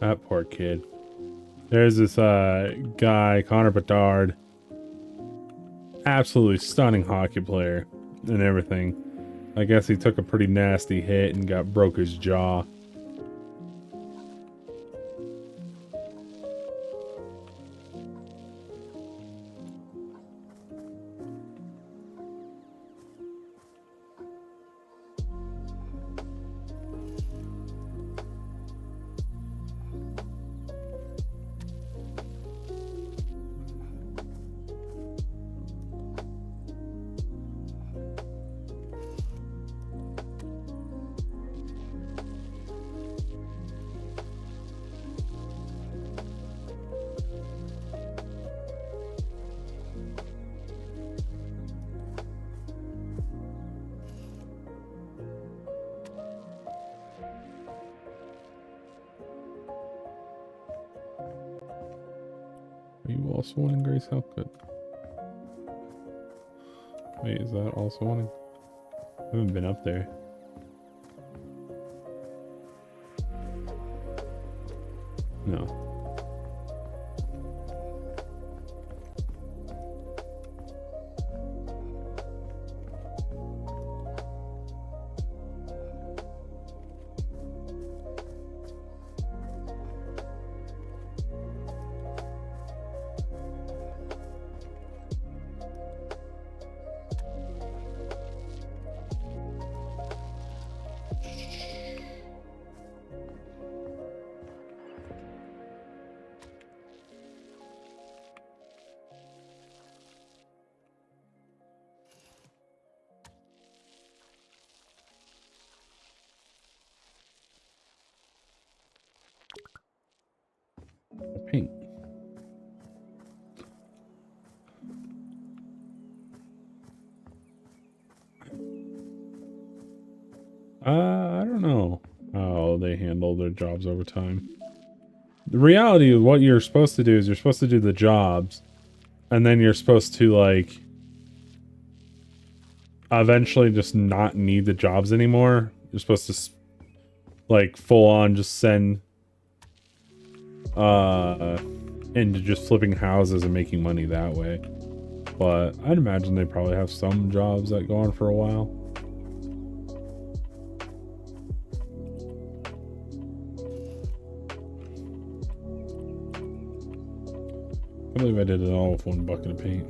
That poor kid. There's this guy, Connor Bedard. Absolutely stunning hockey player and everything. I guess he took a pretty nasty hit and broke his jaw. Are you also wanting Grace Helpgood? Wait, is that also wanting? I haven't been up there. No. I don't know how they handle their jobs over time. The reality of what you're supposed to do is you're supposed to do the jobs, and then you're supposed to, like, eventually just not need the jobs anymore. You're supposed to, like, full on just send into just flipping houses and making money that way. But I'd imagine they probably have some jobs that go on for a while. I believe I did it all with one bucket of paint.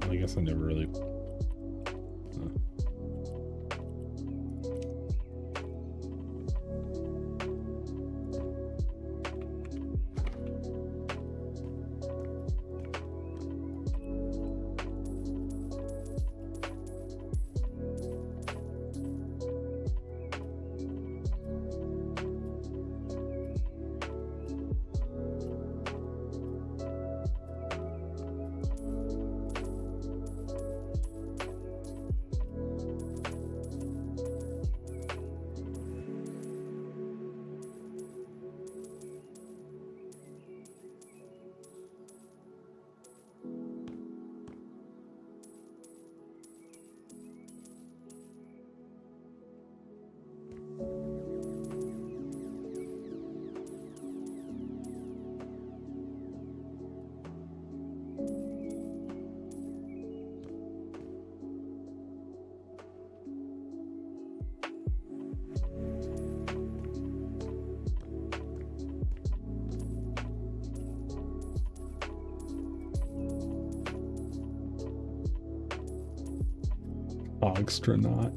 I guess I never really... Hogstronaut.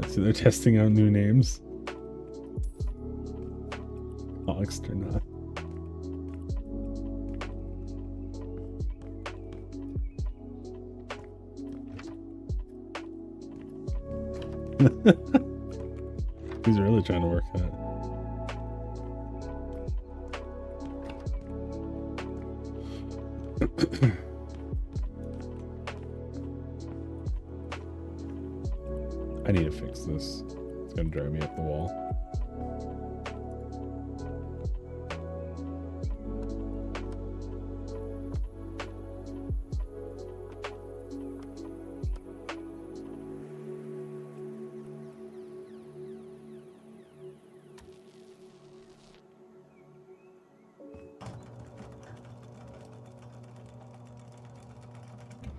So they're testing out new names. Hogstronaut. He's really trying to work that. I need to fix this. It's gonna drive me up the wall.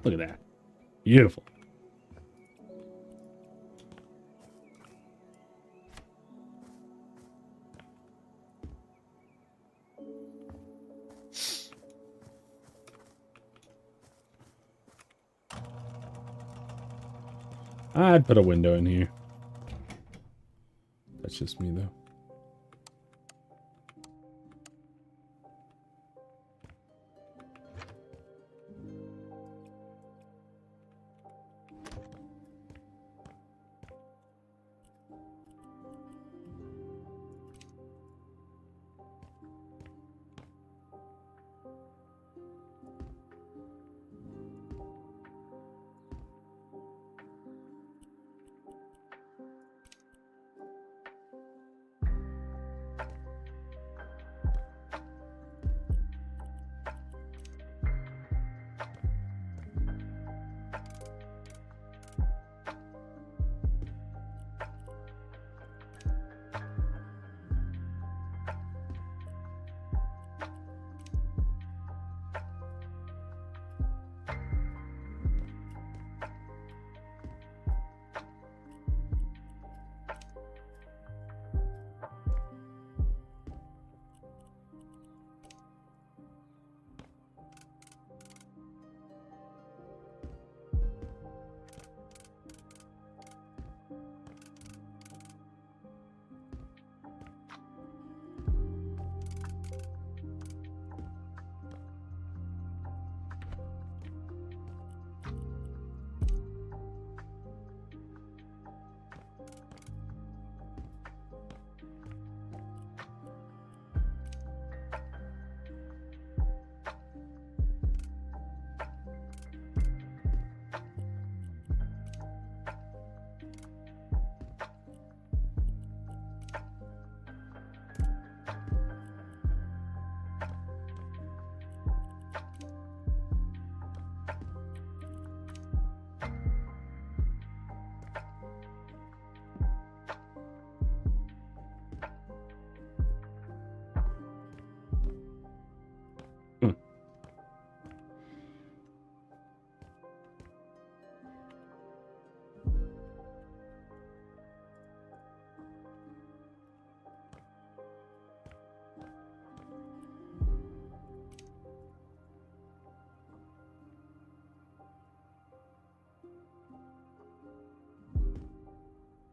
Look at that. Beautiful. I'd put a window in here. That's just me, though.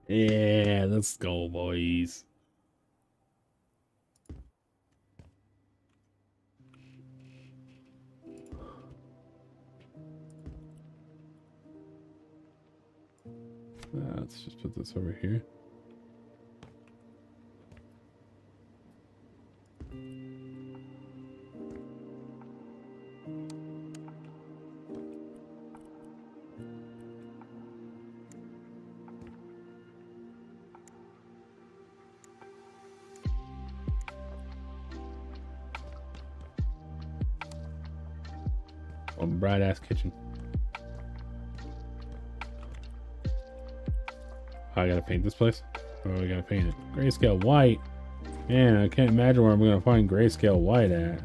Yeah, let's go, boys. Let's just put this over here. Oh, bright ass kitchen. I gotta paint this place? Oh, we gotta paint it. Grayscale white. Man, I can't imagine where I'm gonna find grayscale white at.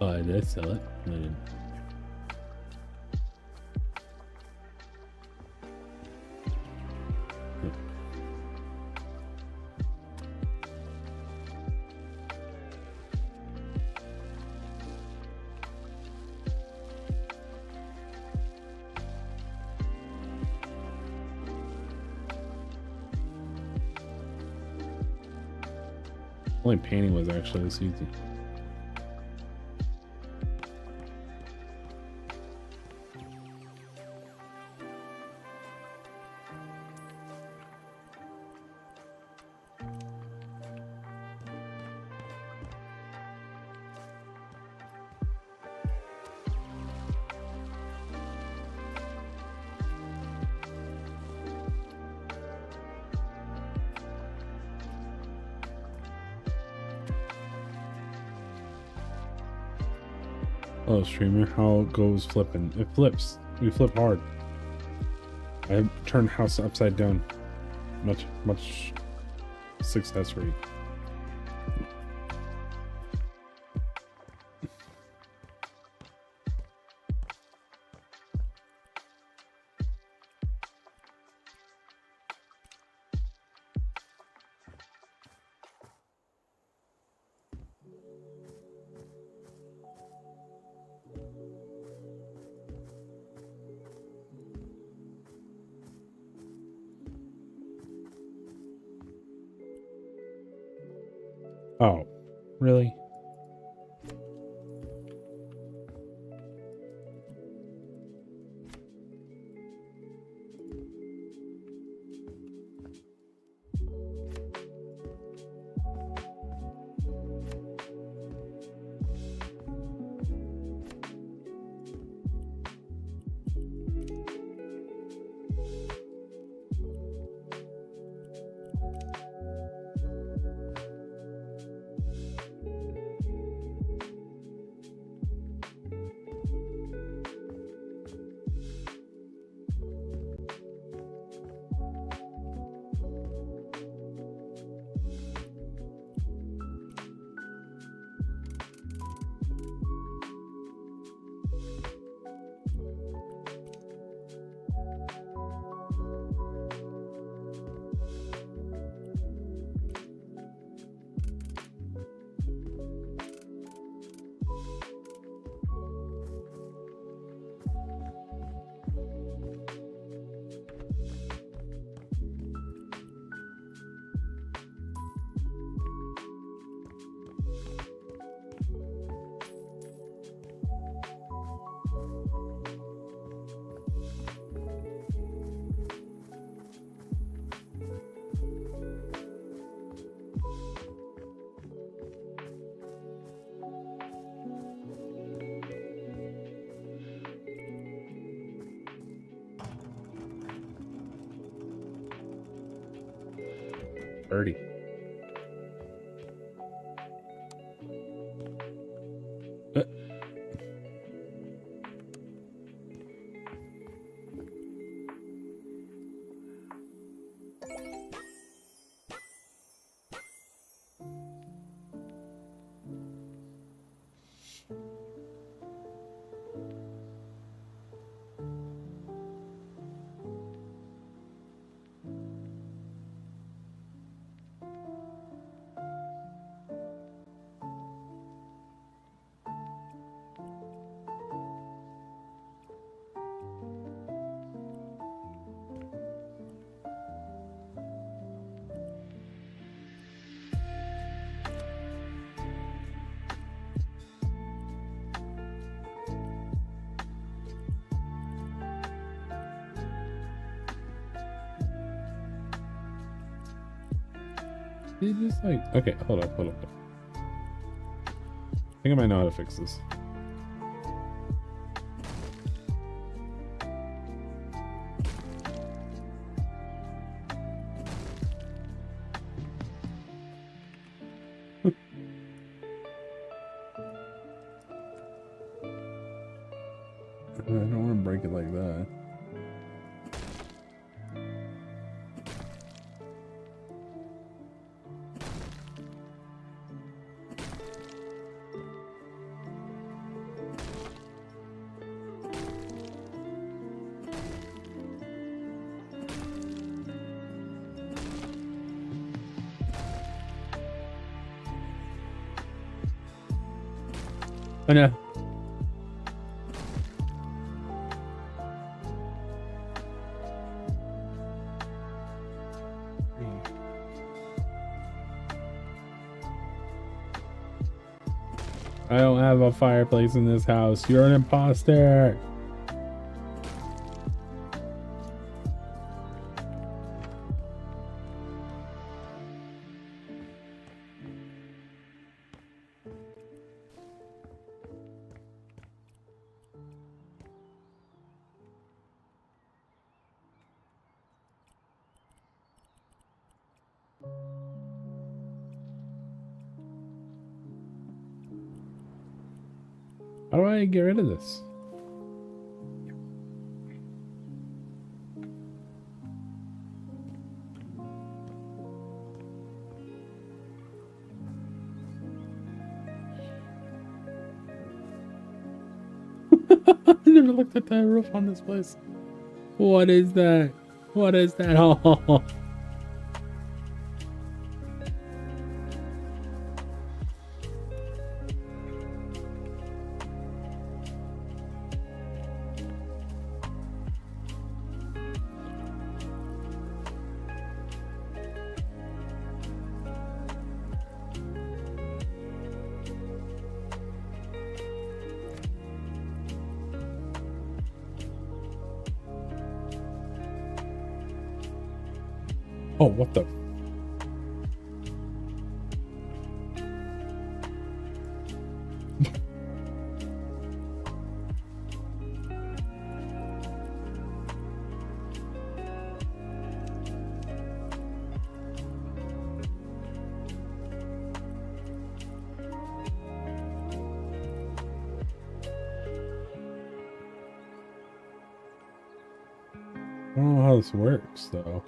Oh, did I sell it? No, I didn't. Only painting was actually this easy. Oh, streamer, how goes flipping? It flips. We flip hard. I turned house upside down. Much success rate. Oh, really? Birdie. It just like, okay, hold up. I think I might know how to fix this. I don't want to break it like that. Oh no. I don't have a fireplace in this house. You're an imposter. How do I get rid of this? I never looked at that roof on this place. What is that? What is that? Oh. Oh, what the? I don't know how this works, though.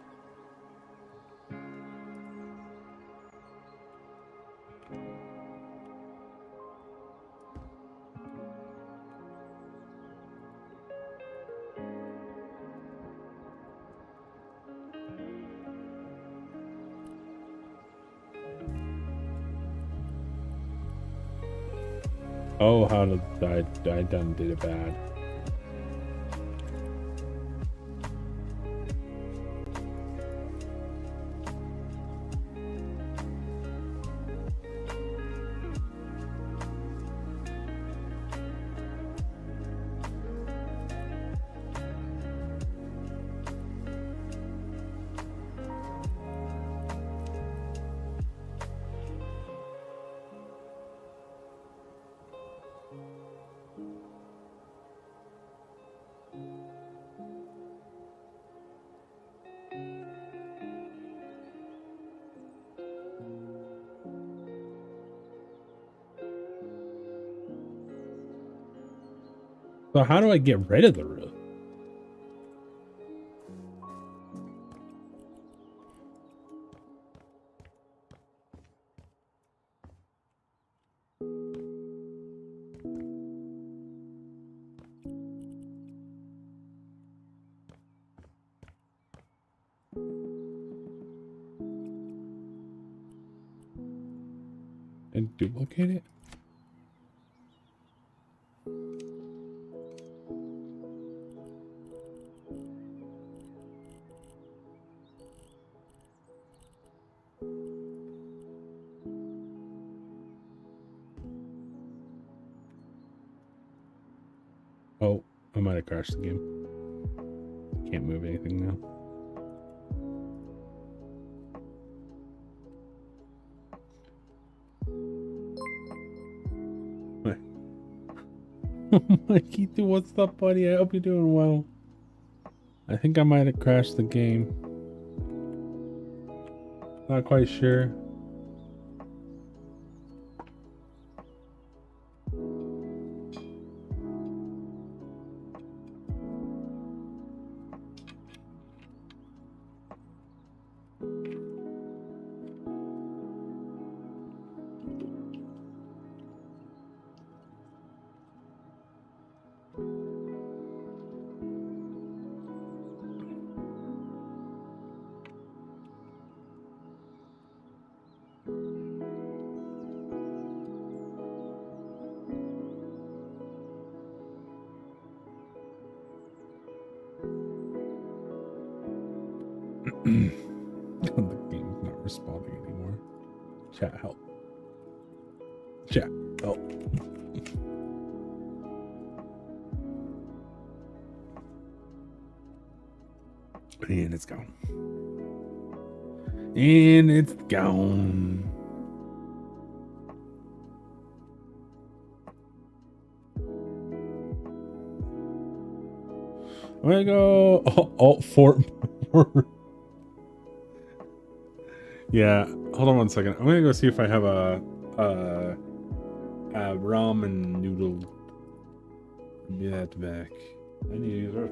Oh, how did I done did it bad. So how do I get rid of the roof? And duplicate it? Oh, I might have crashed the game. Can't move anything now. Mikey, what's up, buddy? I hope you're doing well. I think I might have crashed the game. Not quite sure. The game's not responding anymore. Chat, help. Chat, help. And it's gone. And it's gone. I'm gonna go Alt Fort. Yeah, hold on one second. I'm gonna go see if I have a ramen noodle. Be that back. I need to use our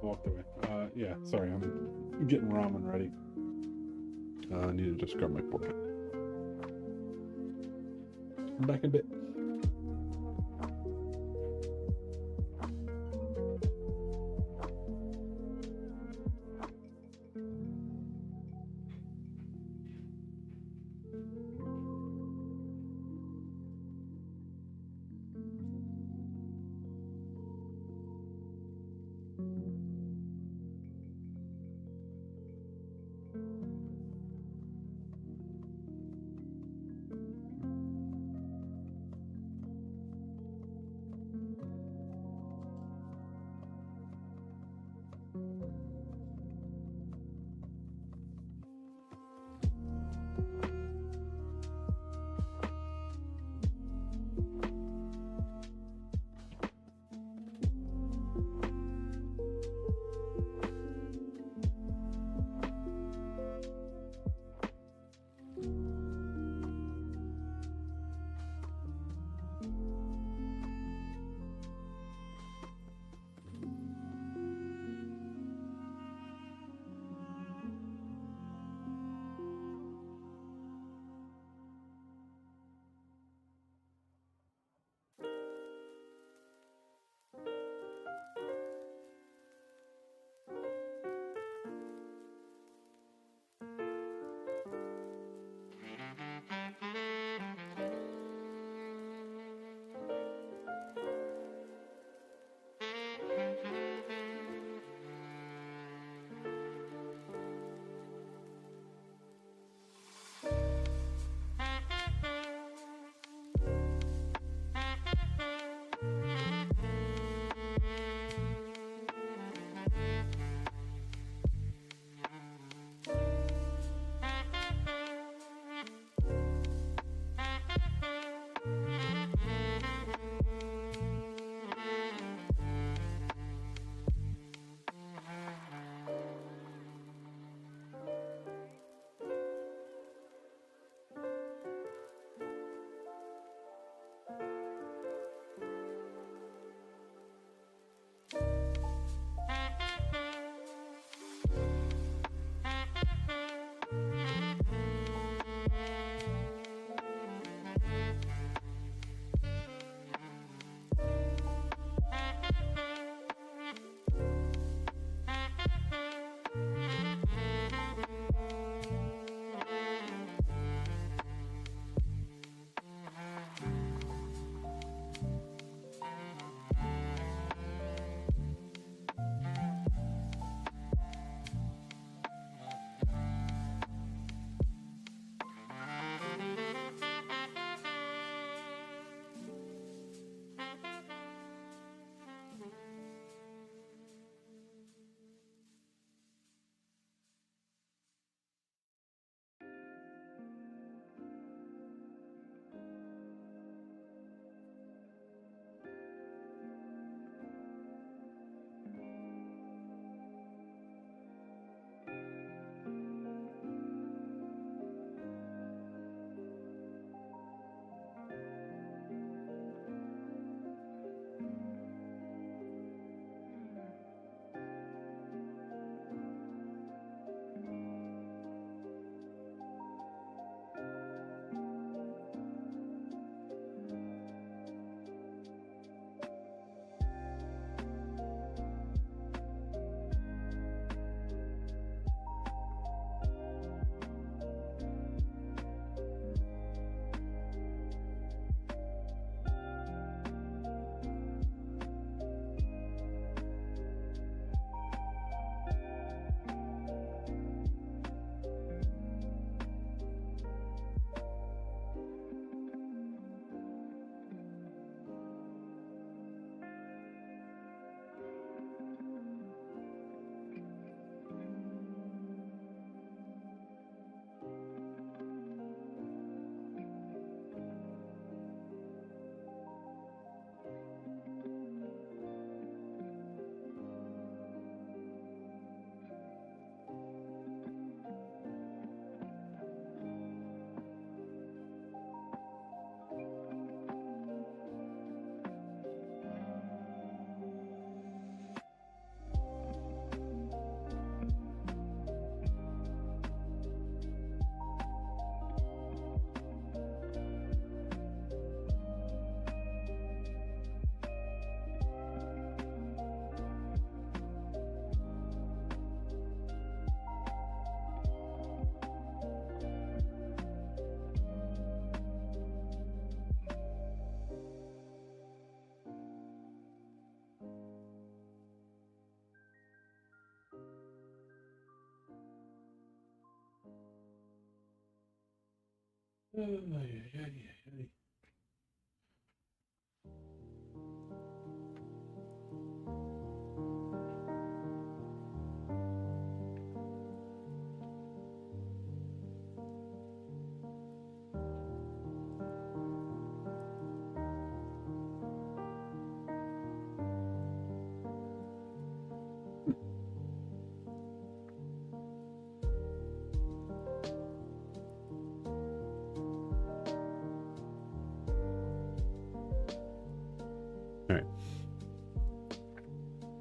Walked away. Yeah, sorry, I'm getting ramen ready. I need to just grab my fork. I'm back in a bit.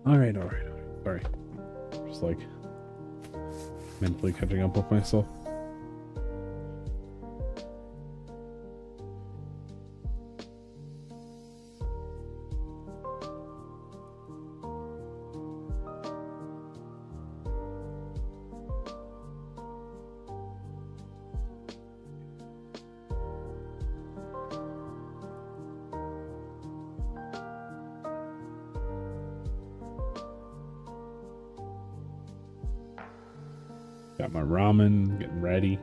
All right. Sorry. Just like mentally catching up with myself. Got my ramen, getting ready.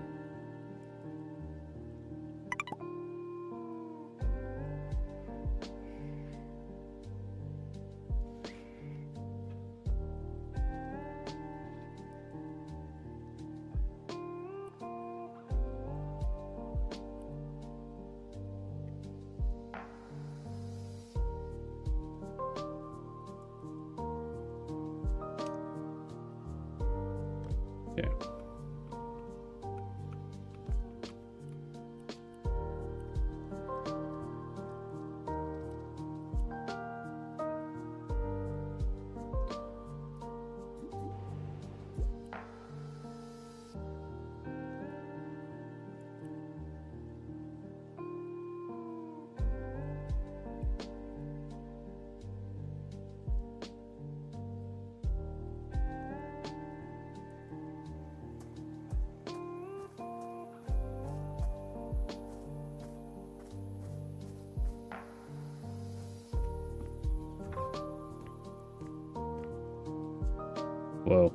Yeah. Whoa.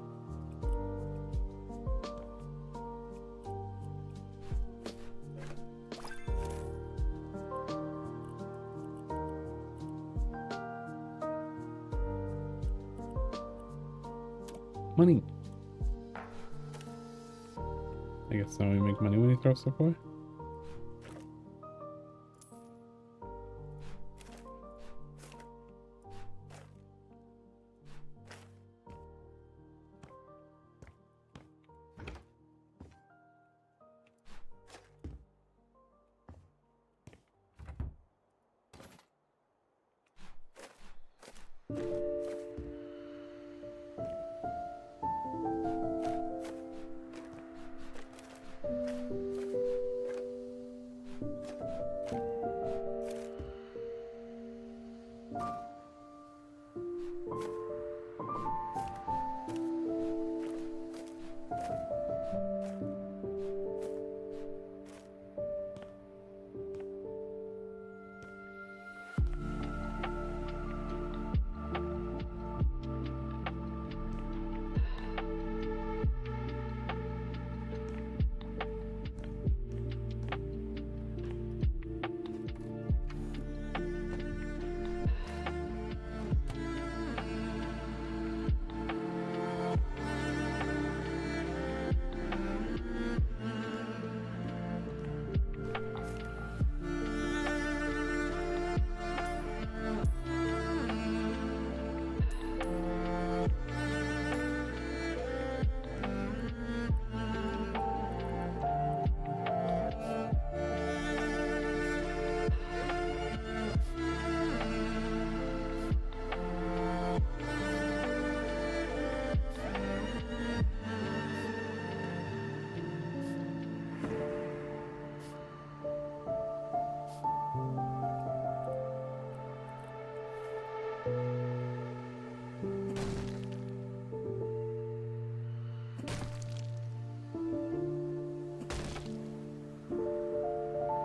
Money. I guess now we make money when he throws stuff away.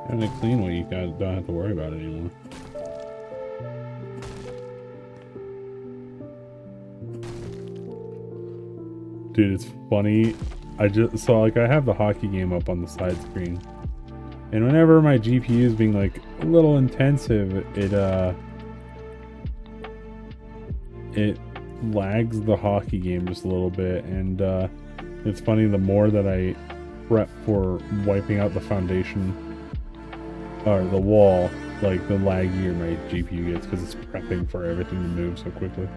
Having it clean way, you guys don't have to worry about it anymore. Dude, it's funny. I just saw, like, I have the hockey game up on the side screen. And whenever my GPU is being like a little intensive, it lags the hockey game just a little bit. And it's funny, the more that I prep for wiping out the foundation or the wall, like the laggier my GPU gets because it's prepping for everything to move so quickly.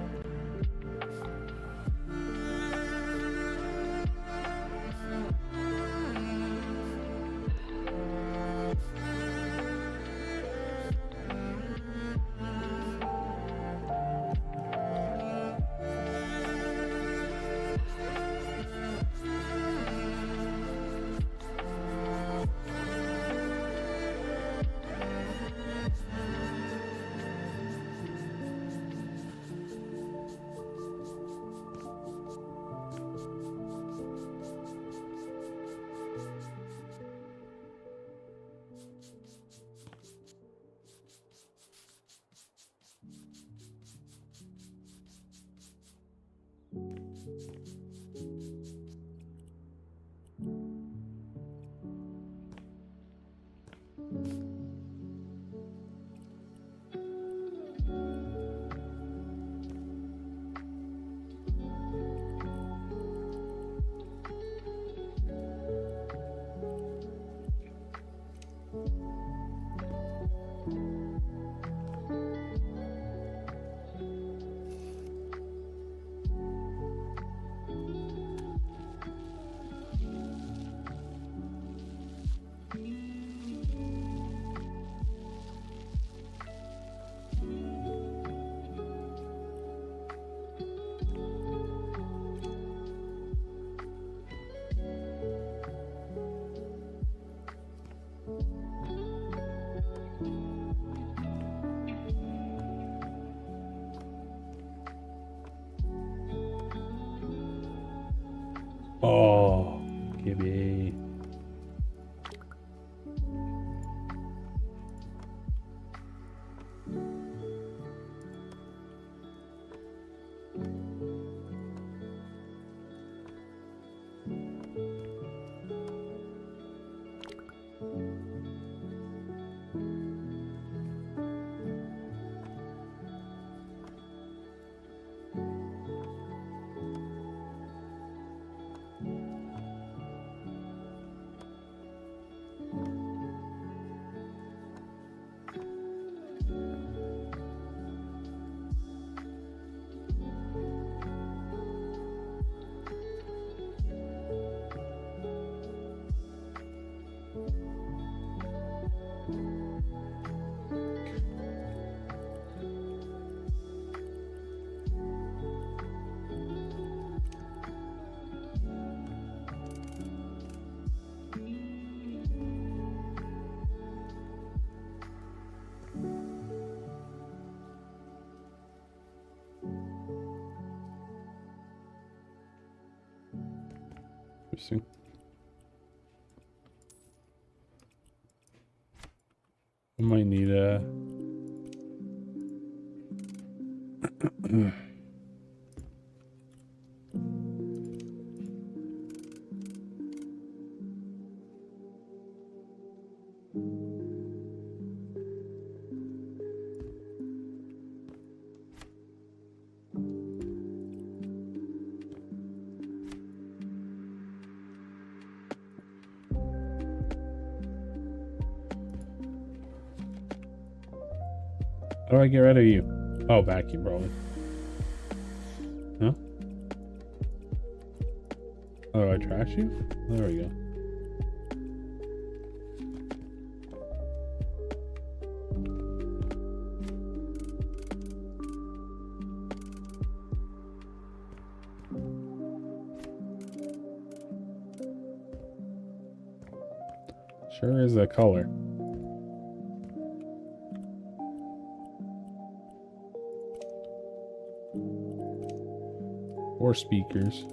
Oh, Gibby. Interesting. I might need a... How do I get rid of you? Oh, vacuum, probably. Huh? Oh, do I trash you? There we go. Sure is a color. Or speakers.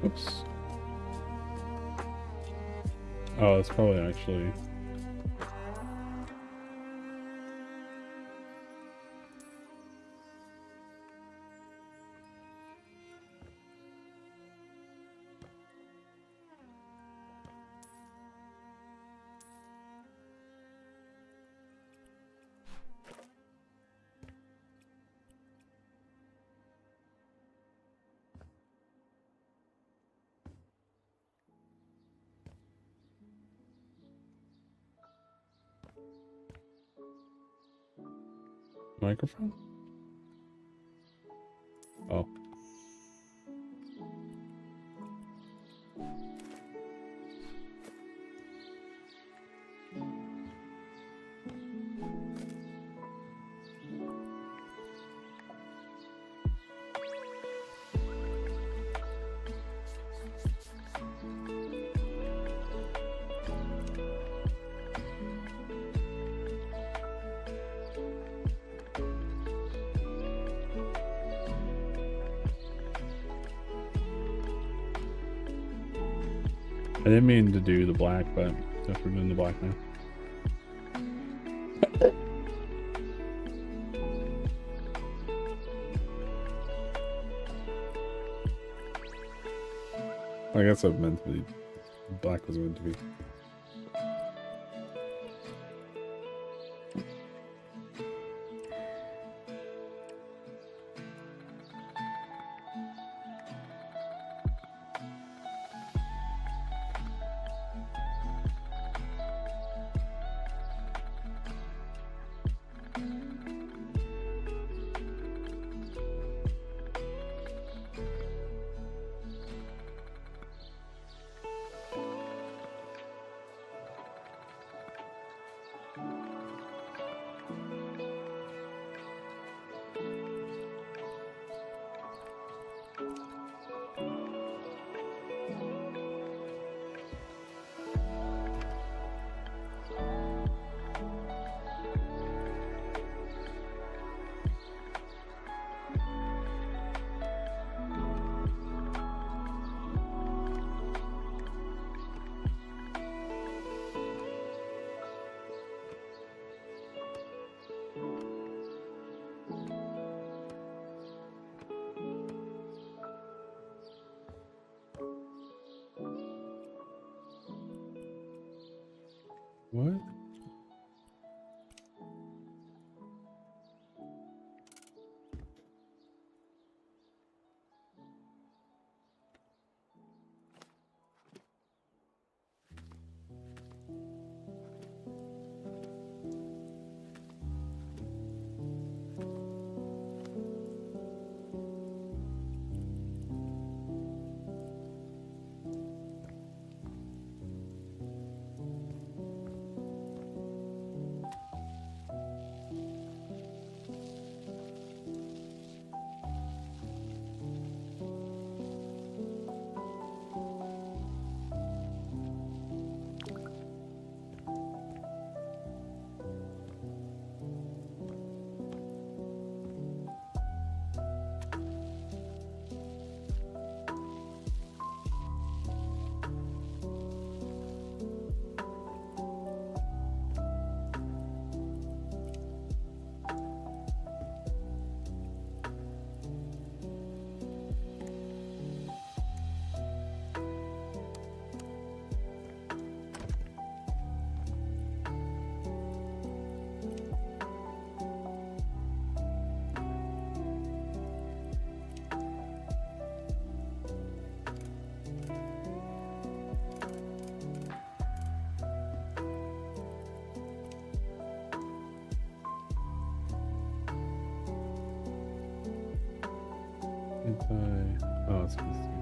Oops. Oh, it's probably actually... Microphone? Oh. I didn't mean to do the black, but I guess we're doing the black now. I guess it meant to be. Black was meant to be. What? Oh, it's confused.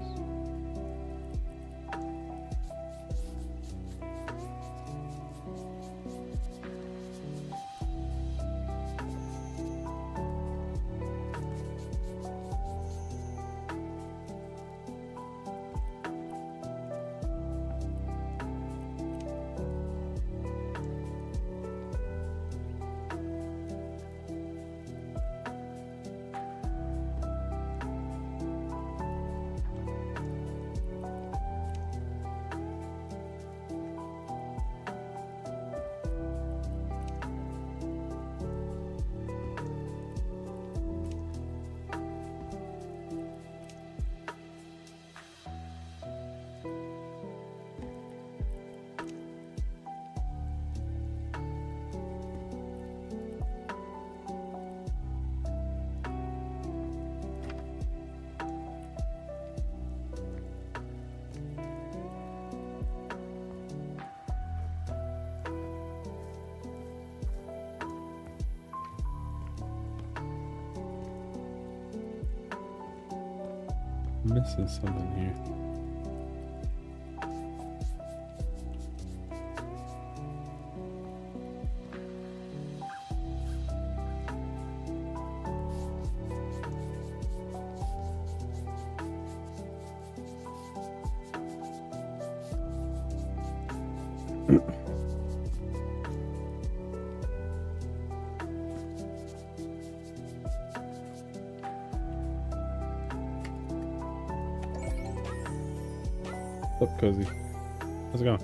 I'm missing something here. What's up, Cozy? How's it going?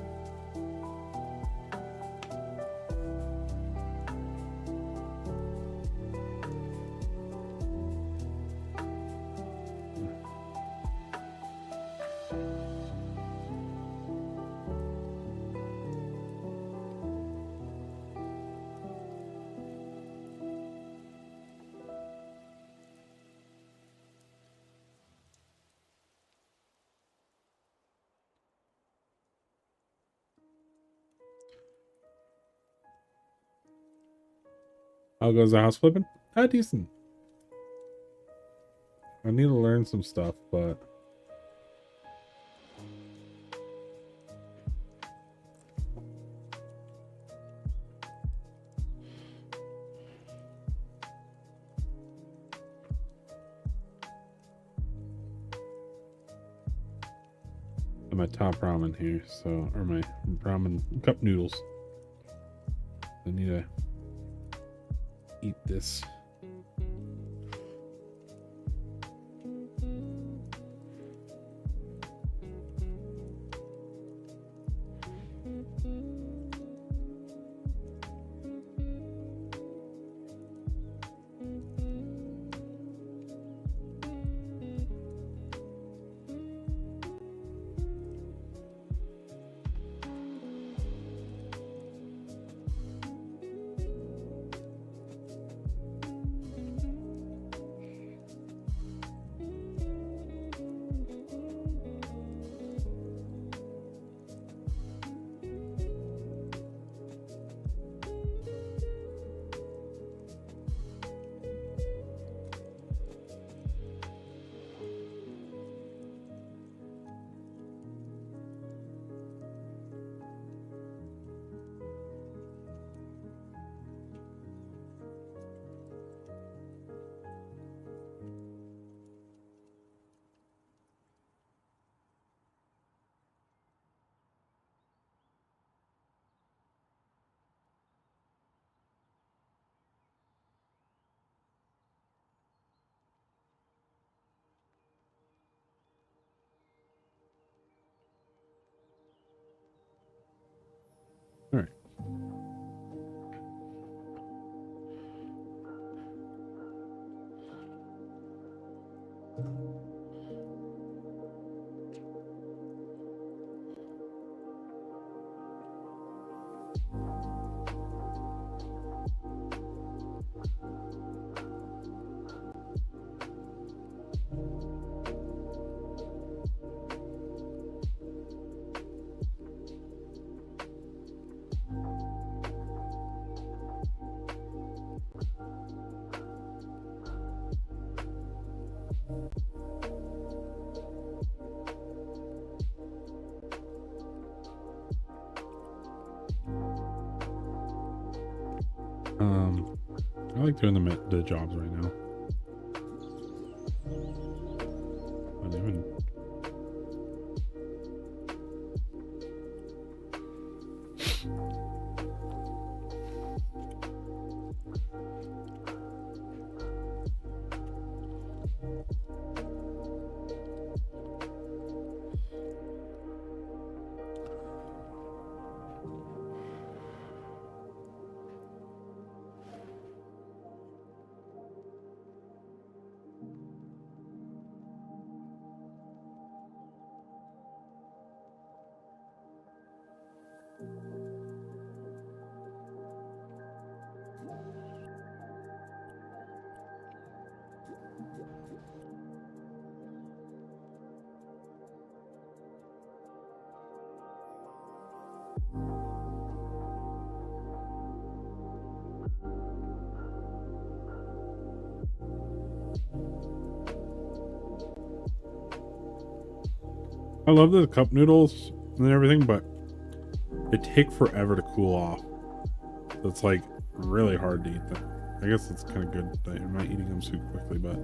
How goes the house flipping? Ah, decent. I need to learn some stuff, but my top ramen here, so or my ramen cup noodles. I need to eat this. I like doing the jobs right now. Not even. I love the cup noodles and everything, but they take forever to cool off. It's like really hard to eat them. I guess it's kind of good that I'm not eating them super quickly, but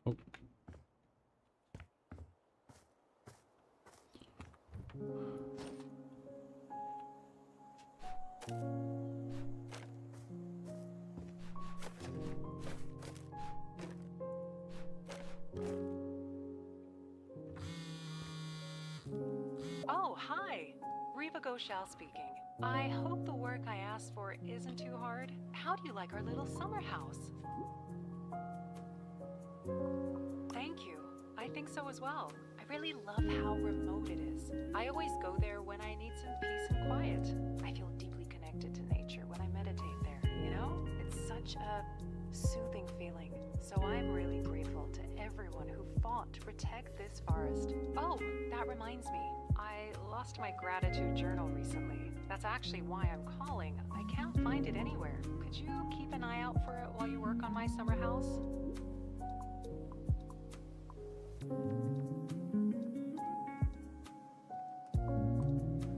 oh. Oh, hi. Reva Goshal speaking. I hope the work I asked for isn't too hard. How do you like our little summer house? Thank you. I think so as well. I really love how remote it is. I always go there when I need some peace and quiet. I feel deeply connected to nature when I meditate there, you know? It's such a soothing feeling. So I'm really grateful to everyone who fought to protect this forest. Oh, that reminds me. I lost my gratitude journal recently. That's actually why I'm calling. I can't find it anywhere. Could you keep an eye out for it while you work on my summer house?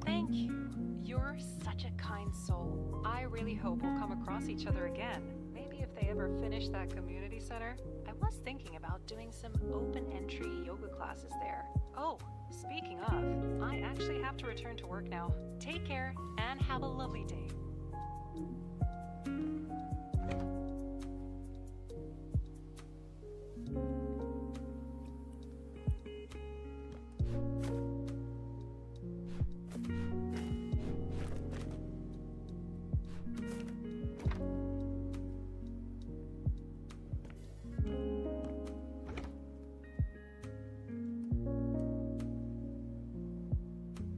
Thank you. You're such a kind soul. I really hope we'll come across each other again. Maybe if they ever finish that community center. I was thinking about doing some open entry yoga classes there. Oh, speaking of, I actually have to return to work now. Take care and have a lovely day.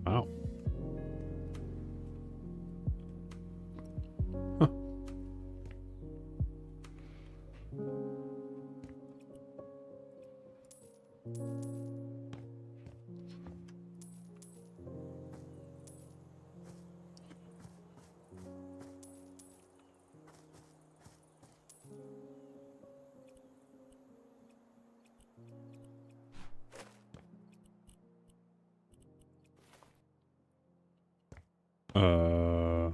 Wow. Huh. Uh.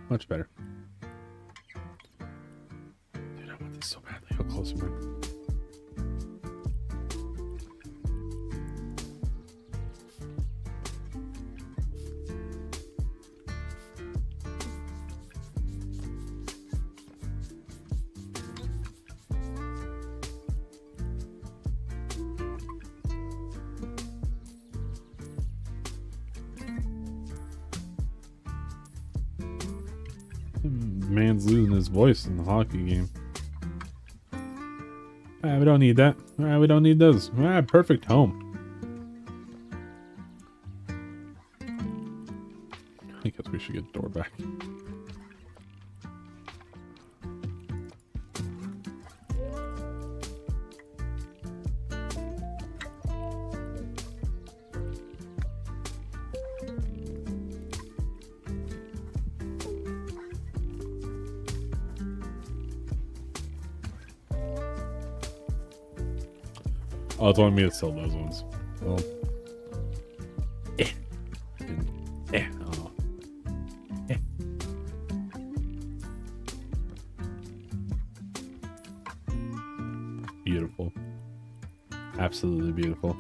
Much better. Dude, I want this so badly. How close am I? Man's losing his voice in the hockey game. We don't need that. We don't need those. Perfect home. I guess we should get the door back. Oh, it's wanting me to sell those ones. Well, oh. Beautiful. Absolutely beautiful.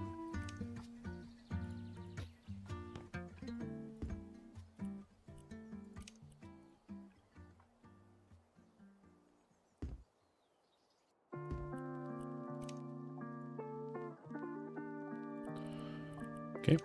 Okay.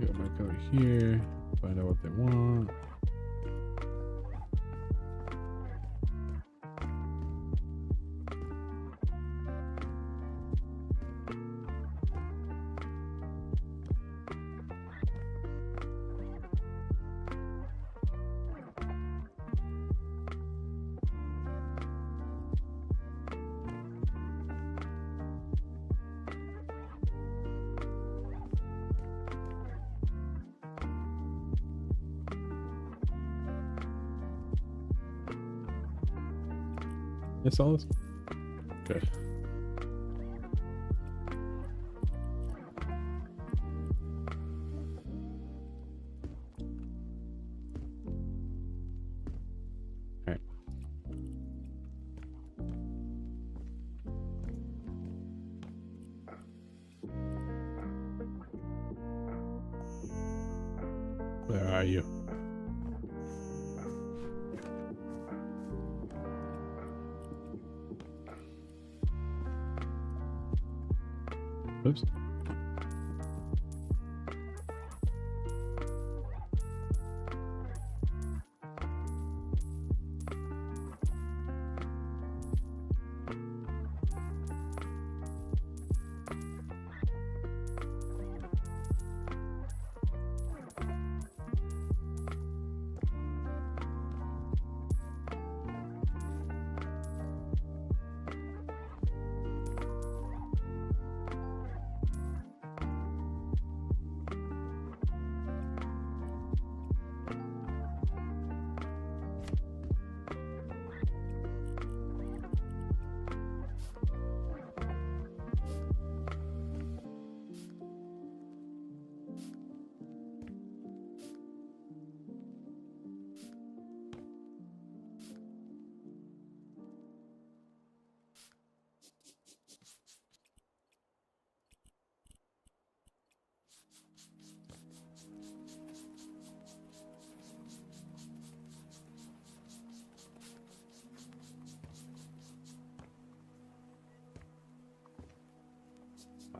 I might go here, find out what they want. Yes, all this. Okay. All right. Where are you? Oops.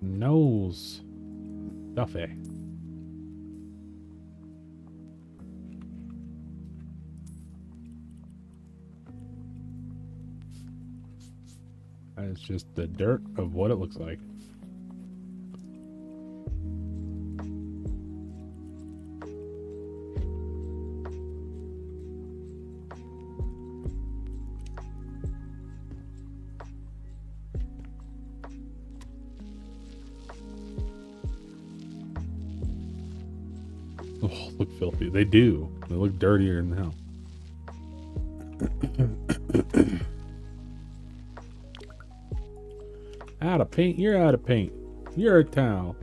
Nose. Duffy. It's just the dirt of what it looks like. Oh, look filthy. They do. They look dirtier than hell. Out of paint? You're out of paint. You're a towel.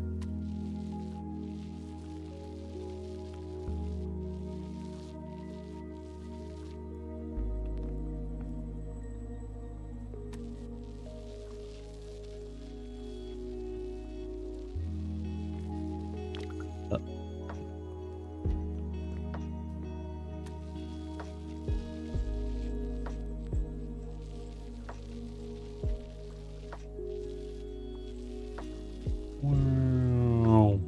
Wow.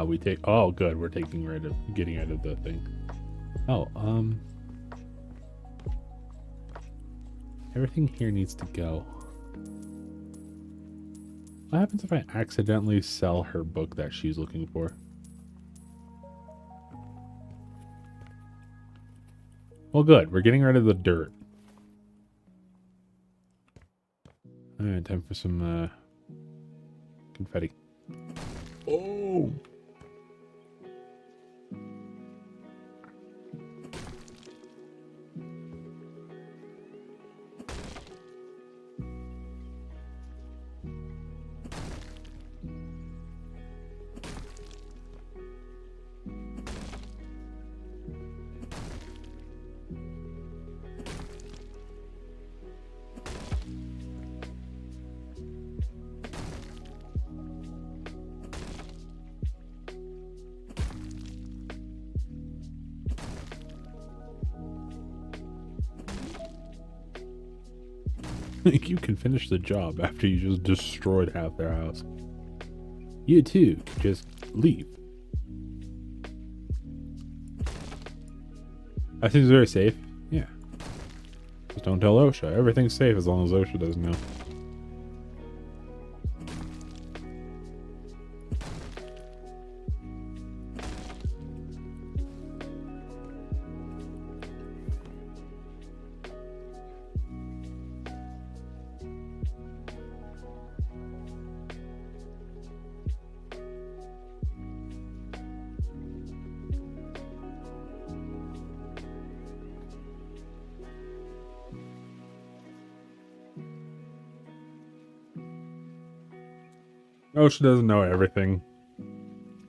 We take. Oh, good. We're getting rid of the thing. Oh, everything here needs to go. What happens if I accidentally sell her book that she's looking for? Well, good. We're getting rid of the dirt. Alright, time for some confetti. Oh! You can finish the job after you just destroyed half their house. You too, just leave. That seems very safe. Yeah. Just don't tell OSHA. Everything's safe as long as OSHA doesn't know. OSHA doesn't know everything,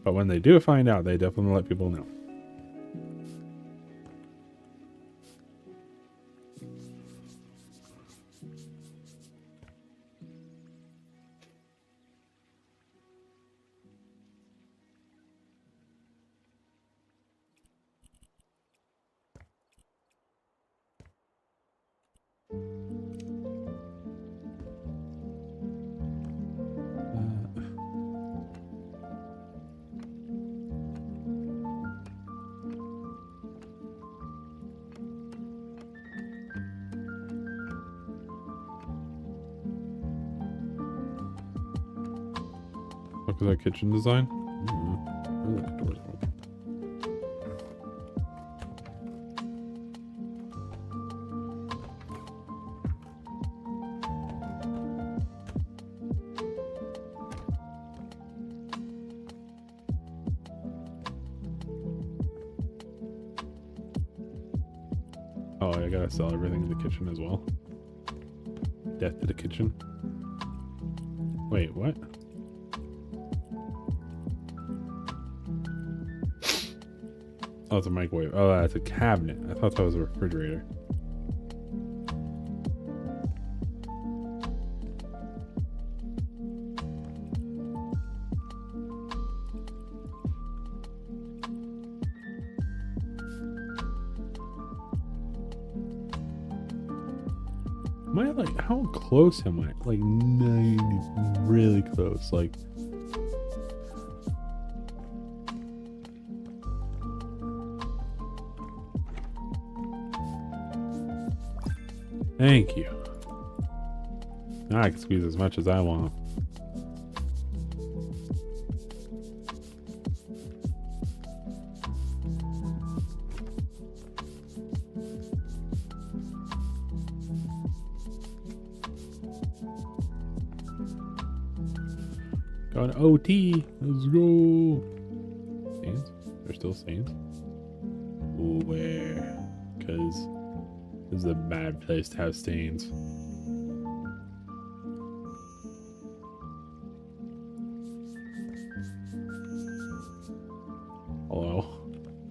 but when they do find out, they definitely let people know. Look at that kitchen design. I like doors. Oh, I gotta sell everything in the kitchen as well. Death to the kitchen. Wait, what? Oh, it's a microwave. Oh, that's a cabinet. I thought that was a refrigerator. Am I like, how close am I? Like 90, really close. Like, Thank you. Now I can squeeze as much as I want. Got an OT. Let's go. Stains? There's still stains? Where? Because this is a bad place to have stains. Hello?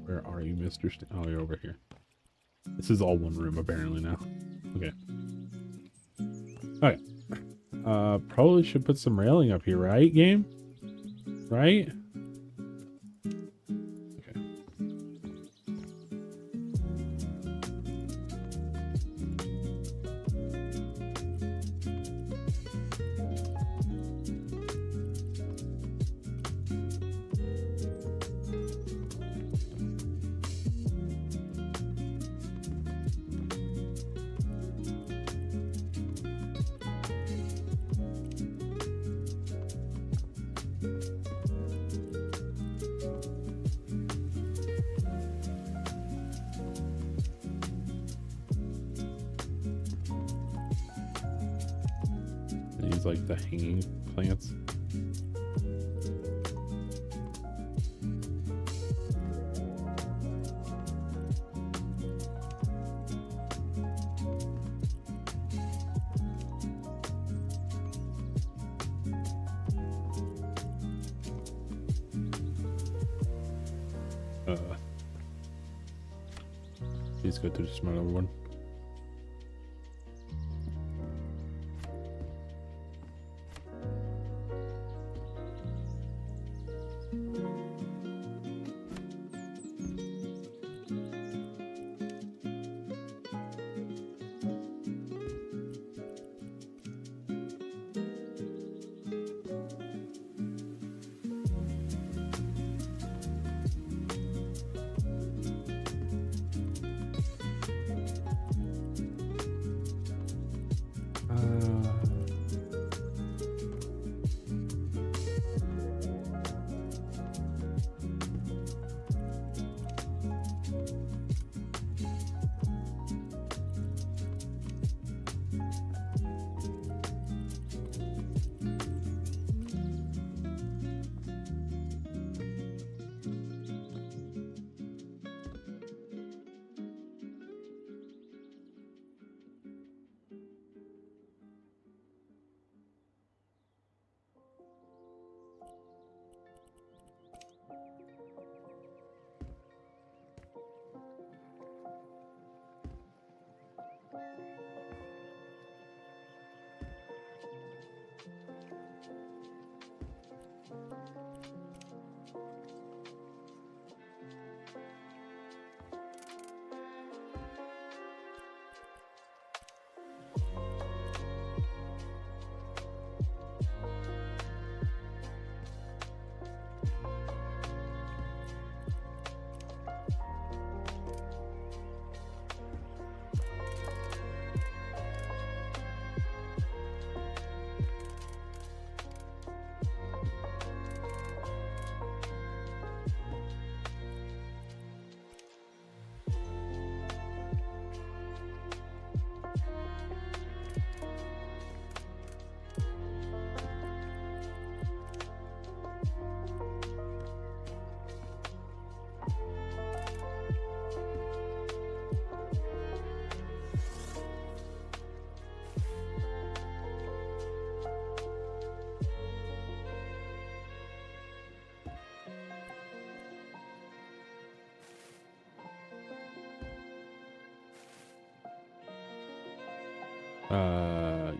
Where are you, Mr. Oh, you're over here. This is all one room apparently now. Okay. Okay. Probably should put some railing up here, right, game? Right? Okay. These like the hanging plants. Please go to the smaller one.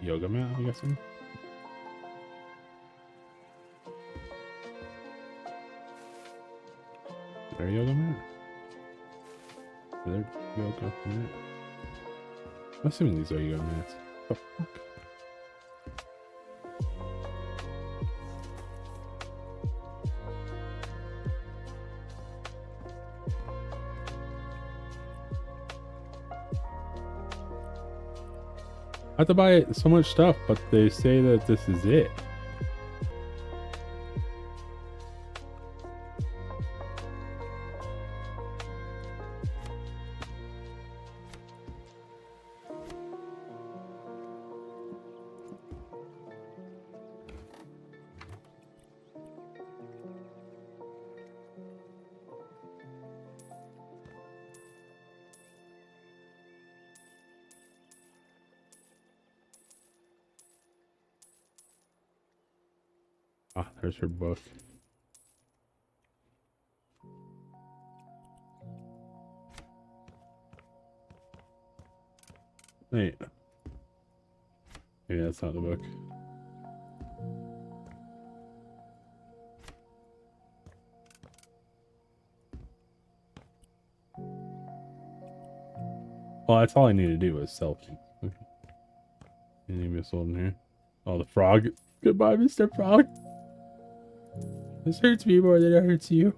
Yoga mat, I'm guessing. Is there a yoga mat? Is there yoga mat? I'm assuming these are yoga mats. Oh, fuck. have to buy so much stuff, but they say that this is it. Ah, there's her book. Wait. Maybe that's not the book. Well, that's all I need to do is selfie. Okay. Anything else in here? Oh, the frog. Goodbye, Mr. Frog. This hurts me more than it hurts you.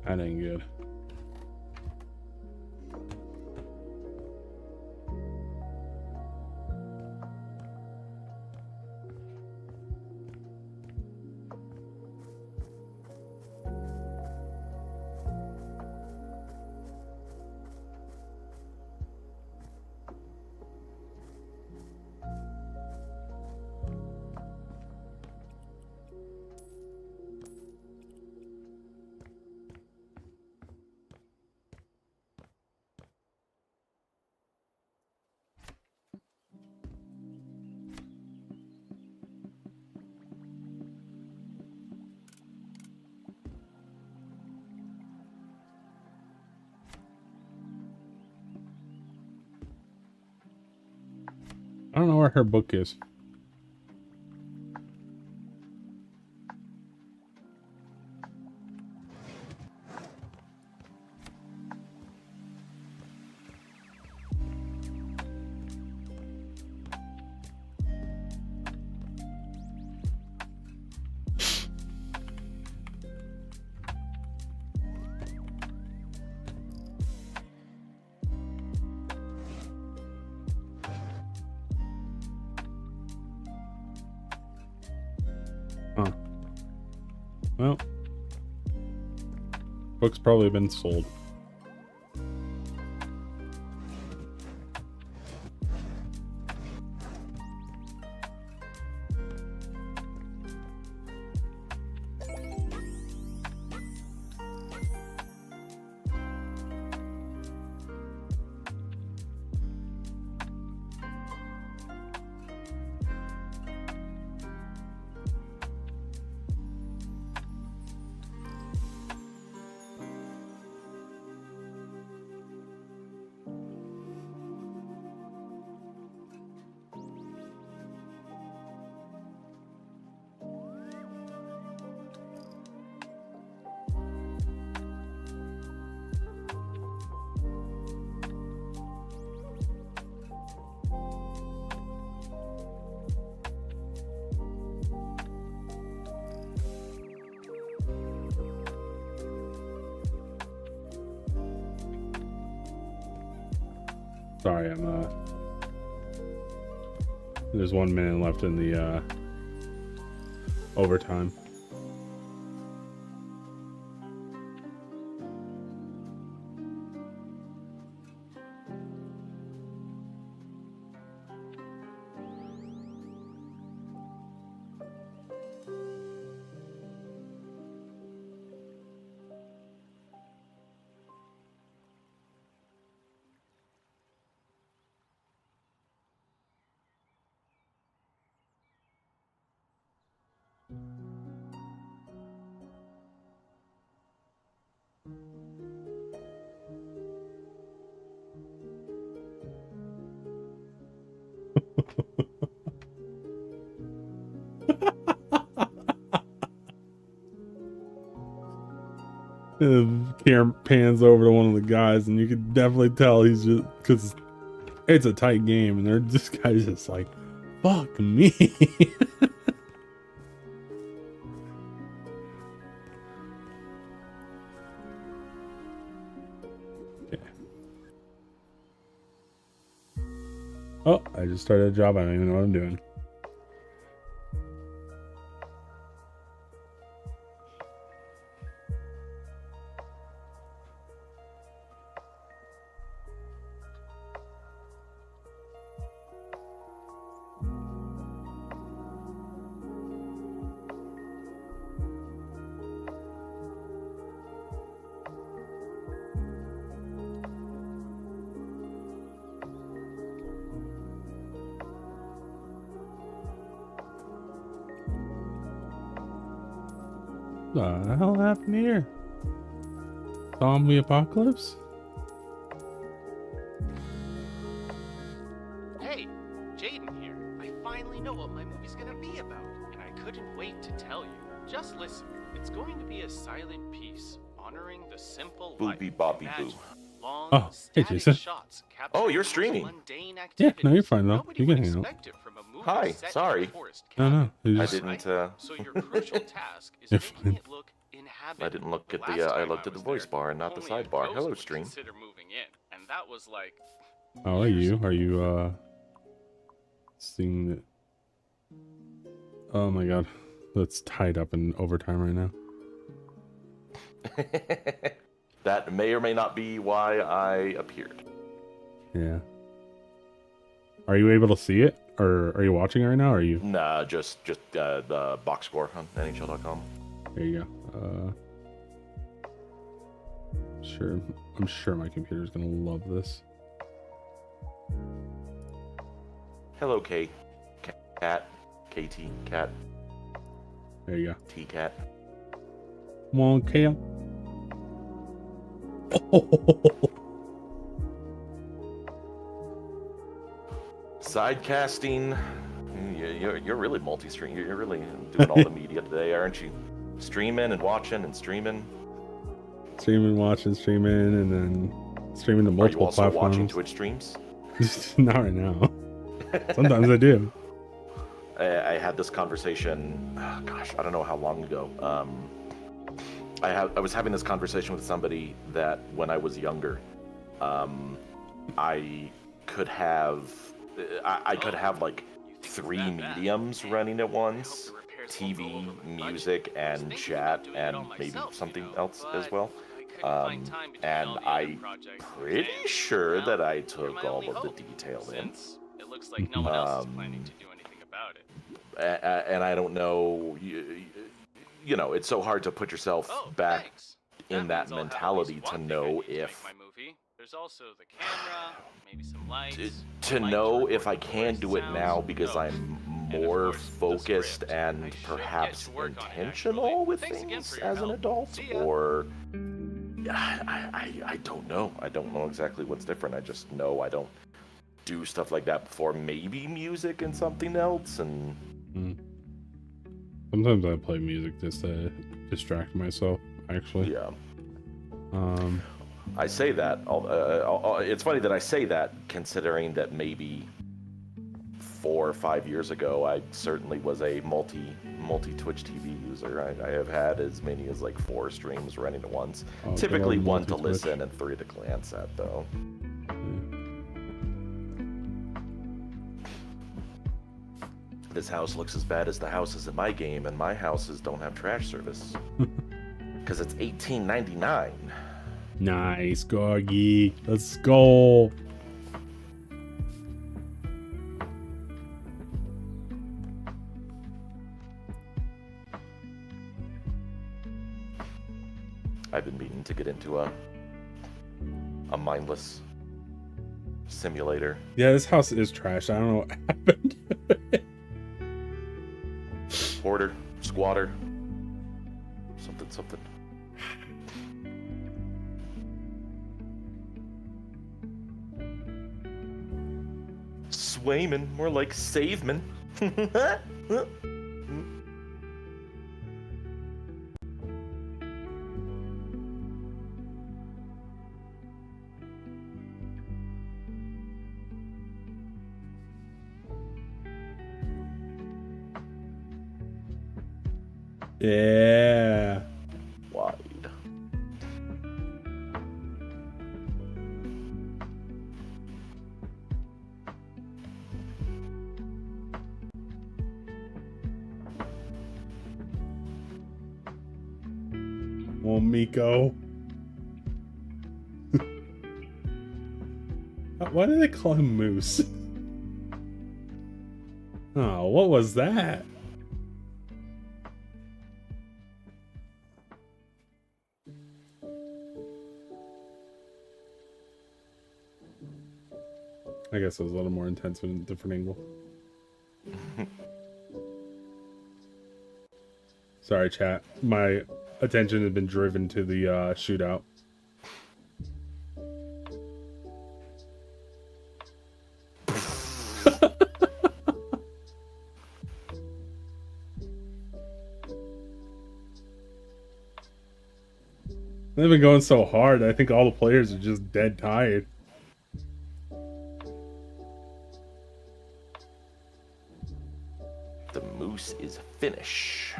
That ain't good. I don't know where her book is. Huh. Well, book's probably been sold. Sorry, I'm There's 1 minute left in the overtime. The camera pans over to one of the guys, and you can definitely tell he's just because it's a tight game, and this guy's just like, "Fuck me." Okay. Oh, I just started a job. I don't even know what I'm doing. What the hell happened here? Zombie apocalypse? Hey, Jaden here. I finally know what my movie's gonna be about, and I couldn't wait to tell you. Just listen. It's going to be a silent piece honoring the simple life. Boopy boppy Imagine boo. long, Oh, hey, static Jason. shots Oh, you're capturing streaming. mundane Yeah, no, activities you're fine though. nobody You would can hang out. expect it from a movie Hi, set in a sorry. forest No, no. cabin. you I just- didn't. So your crucial task is You're making fine. it look inhabitable. I didn't look at Last the. I time looked at the was voice there, bar and not the only a sidebar. ghost Hello, would stream. consider moving in, and that was like How are you? Are you seeing it? Oh my god, that's tied up in overtime right now. That may or may not be why I appeared. Yeah. Are you able to see it, or are you watching it right now? Or are you? Nah, just the box score on NHL.com. There you go. Sure. I'm sure my computer's gonna love this. Hello, K. Cat. KT. Cat. There you go. T. Cat. Come on, Kale. Sidecasting. You're really multi-stream. You're really doing all the media today, aren't you? Streaming and watching and streaming. Streaming, watching, streaming, and then streaming to Are you multiple also watching platforms. Twitch streams? Not right now. Sometimes I do. I had this conversation. Gosh, I don't know how long ago. I was having this conversation with somebody that when I was younger, I could have like 3 mediums running at once: TV, music, and chat, and maybe something else as well. And I'm pretty sure that I took all of the detail in. It looks like no one else is planning to do anything about it. And I don't know, you know, it's so hard to put yourself back Thanks. in that means I'll have at mentality least to one thing I know need to make if my movie. There's also the camera, maybe some lights. to light know to if I record the can voice do it sounds. now because No. I'm And of more course, the focused script. and I should perhaps get to work on it, intentional actually. with Thanks again things for your as an help. adult, See ya. or I don't know. I don't know exactly what's different. I just know I don't do stuff like that before. Maybe music and something else, and Sometimes I play music just to distract myself, actually. yeah. Um, I say that. It's funny that I say that, considering that maybe 4 or 5 years ago, I certainly was a multi Twitch TV user. I have had as many as like 4 streams running at once. Oh, Typically good old 1 to multi-Twitch. listen and 3 to glance at, though. this house looks as bad as the houses in my game, and my houses don't have trash service. Because it's $18.99. Nice, Gorgie. Let's go. I've been meaning to get into a mindless simulator. Yeah, this house is trash. I don't know what happened. Hoarder, squatter, something. Swayman, more like Saveman. Yeah. Wide. Oh, Miko. Why do they call him Moose? Oh, what was that? I guess it was a little more intense in a different angle. Sorry, chat. My attention had been driven to the shootout. They've been going so hard. I think all the players are just dead tired. The moose is finish.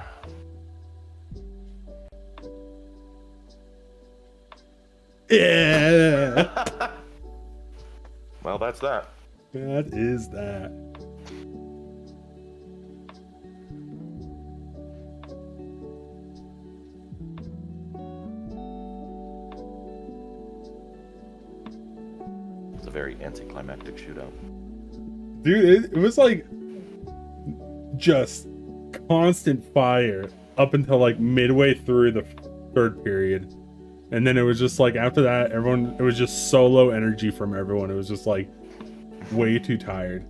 Yeah. Well, that's that. That is that. It's a very anticlimactic shootout. Dude, it was like just constant fire up until like midway through the third period. And then it was just like after that, everyone, it was just so low energy from everyone. It was just like way too tired.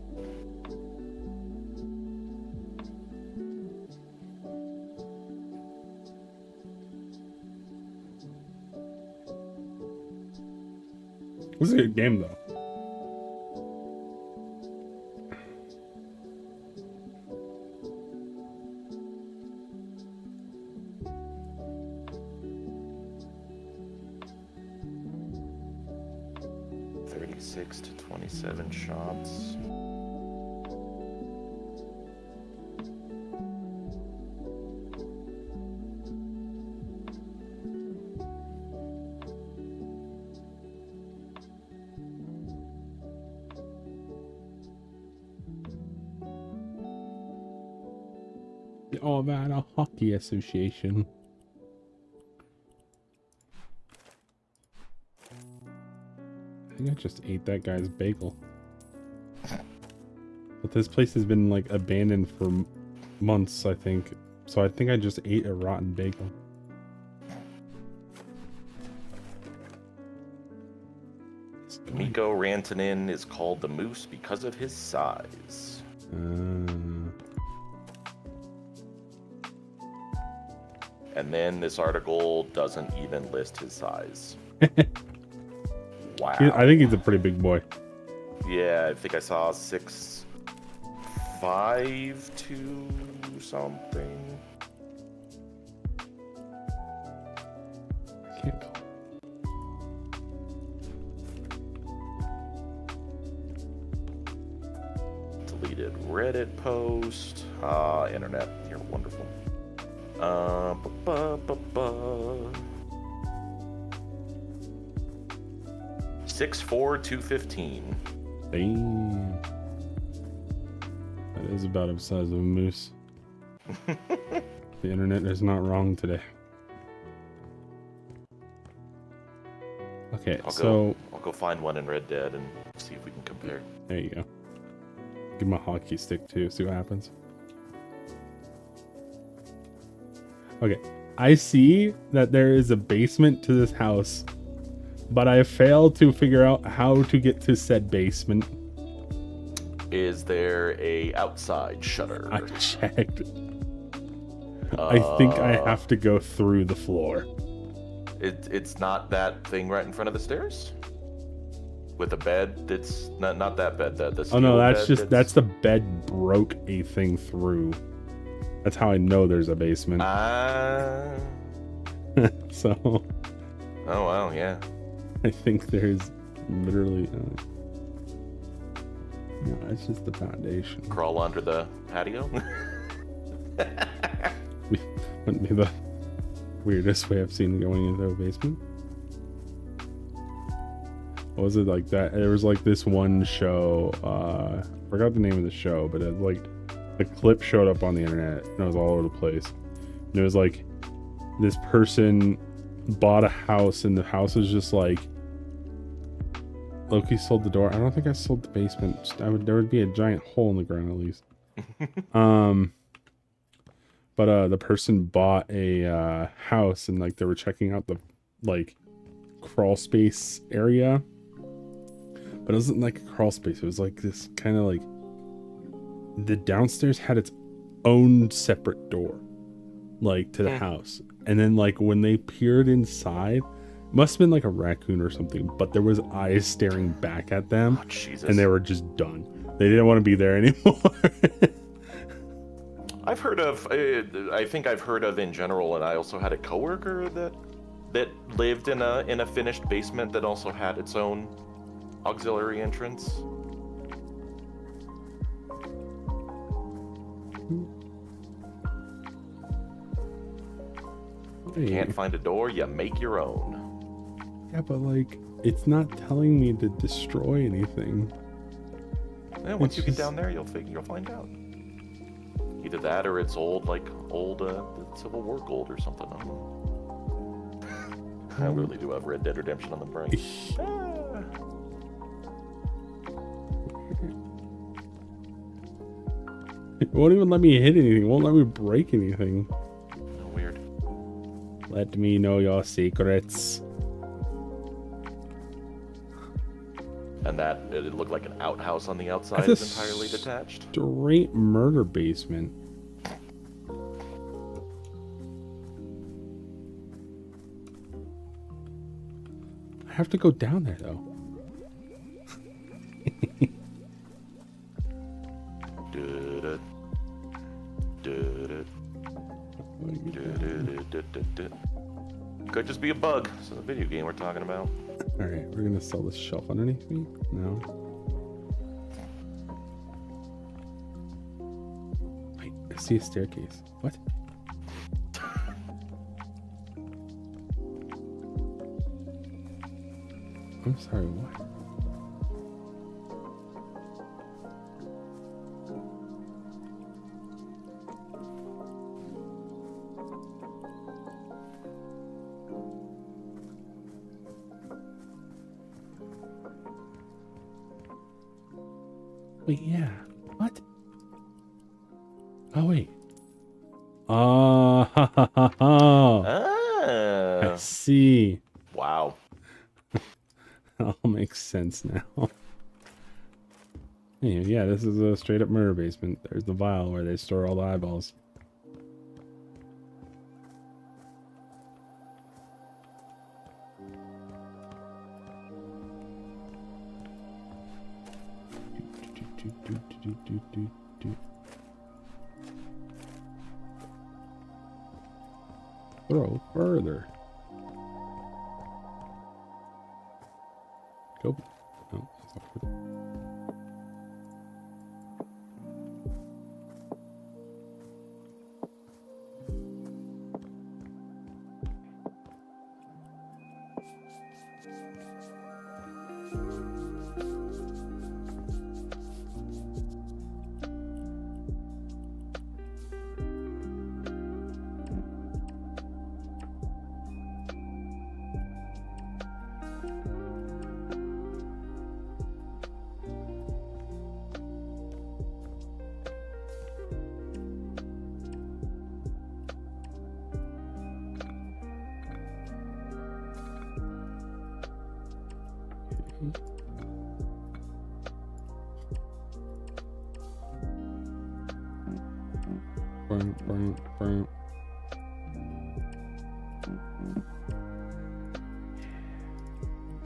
It was a good game though. To 27 shots. The Alberta Hockey Association. I think I just ate that guy's bagel. But this place has been like abandoned for months, I think. So I think I just ate a rotten bagel. Mikko Rantanen is called the Moose because of his size. And then this article doesn't even list his size. Wow. I think he's a pretty big boy. Yeah, I think I saw 6'5" to something. I can't call. Deleted Reddit post. Internet, you're wonderful. 6'4", 215. Damn. That is about the size of a moose. The internet is not wrong today. Okay, I'll go find one in Red Dead and see if we can compare. there you go. Give him a hockey stick too, see what happens. Okay, I see that there is a basement to this house, but I failed to figure out how to get to said basement. Is there a outside shutter? I checked. I think I have to go through the floor. It's not that thing right in front of the stairs? With a bed that's not that bed. The Oh no, steel that's bed just that's the bed broke a thing through. That's how I know there's a basement. So. Oh wow, yeah. I think there's literally. No, it's just the foundation. Crawl under the patio. Wouldn't be the weirdest way I've seen going into a basement. What was it like that? There was like this one show. Forgot the name of the show, but it like a clip showed up on the internet and it was all over the place. And it was like this person bought a house and the house was just like Loki sold the door. I don't think I sold the basement. There would be a giant hole in the ground at least. But the person bought a house and like they were checking out the like crawl space area. But it wasn't like a crawl space. It was like this kind of like the downstairs had its own separate door, like to the house. And then like when they peered inside, must have been like a raccoon or something, but there was eyes staring back at them. Oh, Jesus. And they were just done. They didn't want to be there anymore. I've heard of, I think I've heard of in general, and I also had a coworker that lived in a finished basement that also had its own auxiliary entrance. Hey. Can't find a door, you make your own. Yeah, but like, it's not telling me to destroy anything. Yeah, once It's you get just- down there, you'll find out. Either that or it's old Civil War gold or something. I don't know. I really do have Red Dead Redemption on the brain. It won't even let me hit anything. It won't let me break anything. Weird. Let me know your secrets. And that it looked like an outhouse on the outside That's is entirely detached. Straight murder basement. I have to go down there though. Could just be a bug. It's a video game we're talking about. Alright, we're gonna sell this shelf underneath me? No. Wait, I see a staircase. What? I'm sorry, what? Wait, yeah. What? Oh, wait. Ha ha ha ha. I see. Wow. It all makes sense now. Hey, yeah, this is a straight up murder basement. There's the vial where they store all the eyeballs. Throw further. Go. No, that's not good.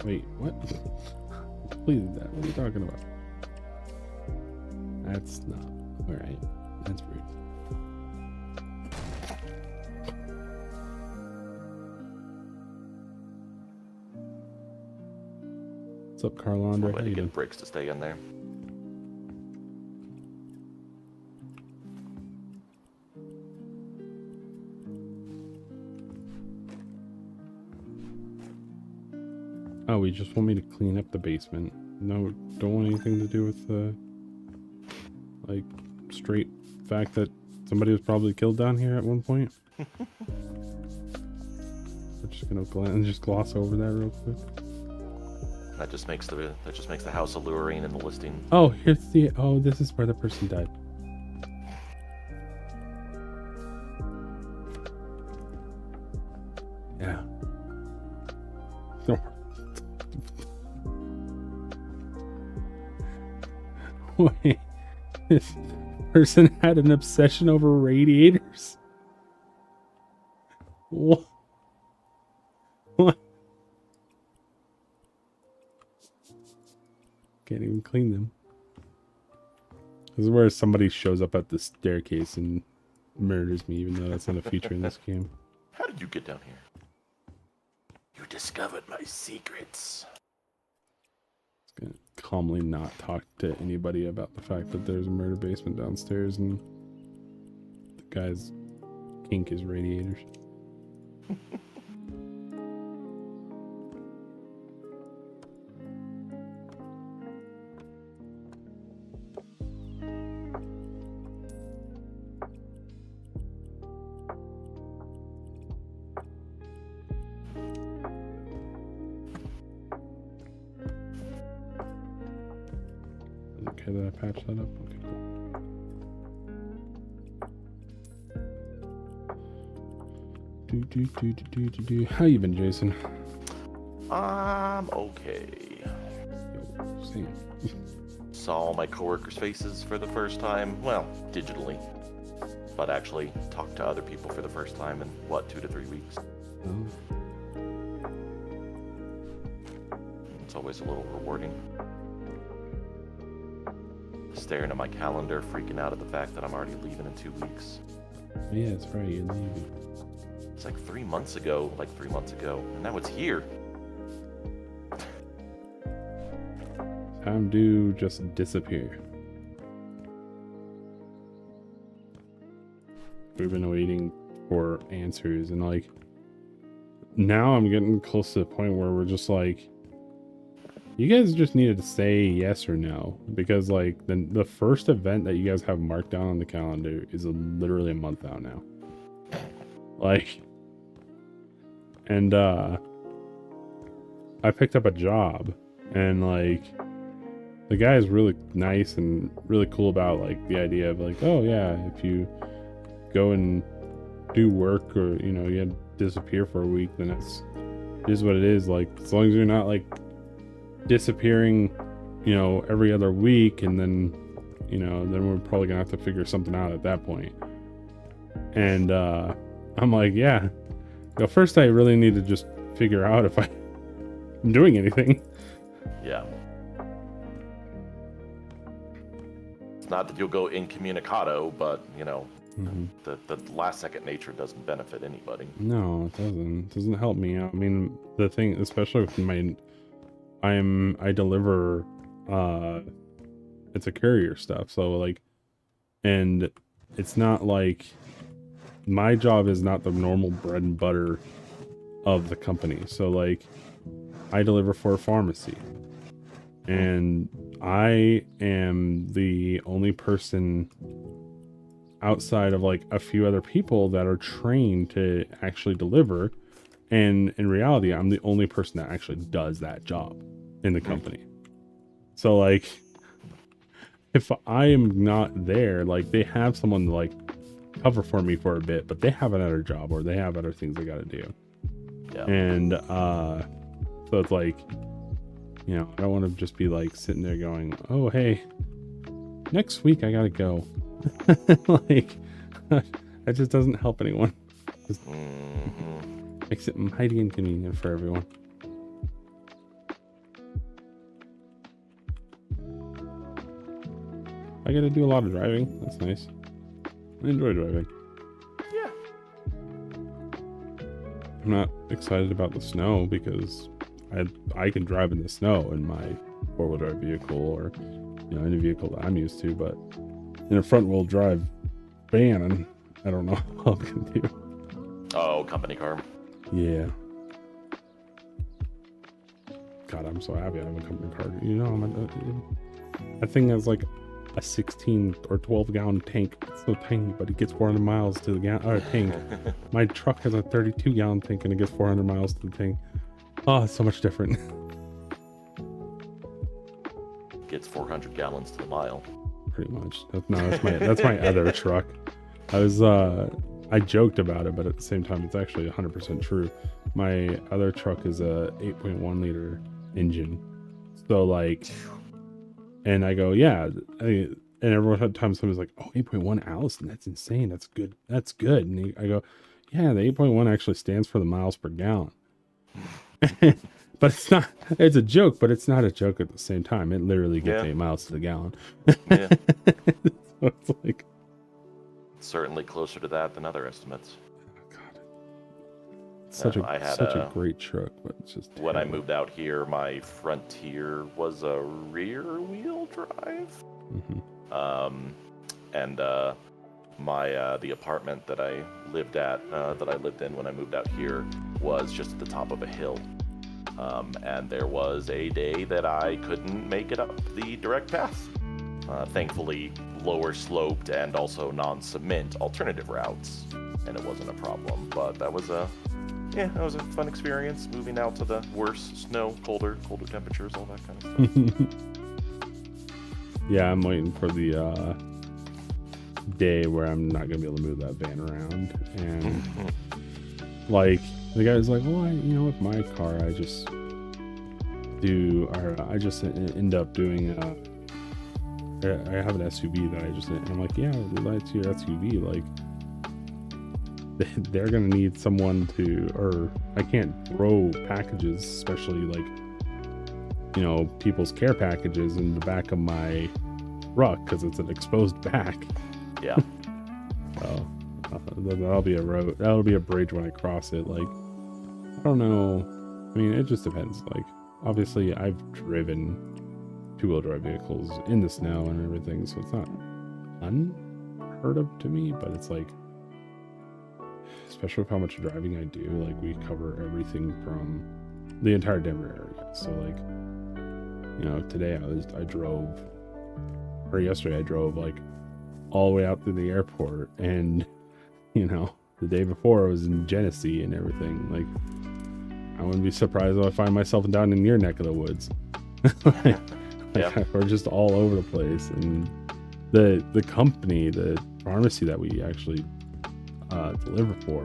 Wait, what? Completed that. What are you talking about? That's not alright. That's rude. What's up, Carlondra? Way How to you get doing? bricks to stay in there. Oh, we just want me to clean up the basement. No, don't want anything to do with the like straight fact that somebody was probably killed down here at one point. I'm just gonna gloss over that real quick. That just makes the house alluring in the listing. Oh, here's the this is where the person died. Yeah. Wait, this person had an obsession over radiators? What? What? Can't even clean them. This is where somebody shows up at the staircase and murders me, even though that's not a feature in this game. How did you get down here? You discovered my secrets. Gonna calmly not talk to anybody about the fact that there's a murder basement downstairs and the guy's kink is radiators. Okay, did I patch that up? Okay, cool. How you been, Jason? I'm okay. Yo, same. Saw all my coworkers' faces for the first time. Well, digitally. But actually talked to other people for the first time in, 2 to 3 weeks. Oh. It's always a little rewarding. Staring at my calendar, freaking out at the fact that I'm already leaving in 2 weeks. Yeah, it's right. You're leaving. It's like 3 months ago, and now it's here. Time to just disappear. We've been waiting for answers, and like now I'm getting close to the point where we're just like, you guys just needed to say yes or no, because like the first event that you guys have marked down on the calendar is literally a month out now. Like, and I picked up a job, and like the guy is really nice and really cool about like the idea of like, oh yeah, if you go and do work, or you know, you disappear for a week, then it is what it is. Like, as long as you're not like disappearing, you know, every other week, and then, you know, then we're probably gonna have to figure something out at that point. And I'm like, yeah. Well, first I really need to just figure out if I'm doing anything. Yeah. It's not that you'll go incommunicado, but you know, the last second nature doesn't benefit anybody. No, it doesn't. It doesn't help me out. I mean, the thing, especially with my, I deliver, it's a courier stuff. So like, and it's not like, my job is not the normal bread and butter of the company. So like, I deliver for a pharmacy, and I am the only person outside of like a few other people that are trained to actually deliver. And in reality, I'm the only person that actually does that job in the company. So like, if I am not there, like they have someone to like cover for me for a bit, but they have another job or they have other things they got to do. Yeah. And so it's like, You know, I don't want to just be like sitting there going, oh, hey, next week I gotta go. Like, that just doesn't help anyone. Just makes it mighty inconvenient for everyone. I gotta do a lot of driving. That's nice. I enjoy driving. Yeah. I'm not excited about the snow because I can drive in the snow in my four-wheel drive vehicle, or you know, any vehicle that I'm used to, but in a front-wheel drive van, I don't know how I can do. Oh, company car. Yeah. God, I'm so happy I have a company car. You know, that thing has like a 16 or 12 gallon tank. It's so tiny, but it gets 400 miles to the tank. My truck has a 32 gallon tank and it gets 400 miles to the tank. Oh, it's so much different. Gets 400 gallons to the mile. Pretty much. That's my other truck. I joked about it, but at the same time, it's actually 100% true. My other truck is a 8.1 liter engine. So like, and I go, yeah. And every time somebody's like, oh, 8.1 Allison, that's insane. That's good. That's good. And I go, yeah, the 8.1 actually stands for the miles per gallon. But it's not, it's a joke, but it's not a joke at the same time. It literally gets 8 miles to the gallon. Yeah. So it's like, certainly closer to that than other estimates. Oh God, it's such a great truck, but it's just when I moved out here, my Frontier was a rear wheel drive. And the apartment that I lived in when I moved out here was just at the top of a hill. And there was a day that I couldn't make it up the direct path. Thankfully, lower sloped and also non-cement alternative routes, and it wasn't a problem. But that was a fun experience, moving out to the worse snow, colder temperatures, all that kind of stuff. Yeah, I'm waiting for the day where I'm not gonna be able to move that van around, and like the guy's like, well, with my car, I just end up doing. I have an SUV that I just, and I'm like, yeah, that's your SUV. Like, they're gonna need someone or I can't throw packages, especially like, people's care packages in the back of my truck because it's an exposed back. Yeah. So that'll be a road. That'll be a bridge when I cross it. Like, I don't know. I mean, it just depends. Like, obviously, I've driven two-wheel drive vehicles in the snow and everything, so it's not unheard of to me, but it's like, especially with how much driving I do, like we cover everything from the entire Denver area. So like, today yesterday I drove like all the way out to the airport, and the day before I was in Genesee and everything. Like, I wouldn't be surprised if I find myself down in your neck of the woods. We're just all over the place, and the company, the pharmacy that we actually deliver for,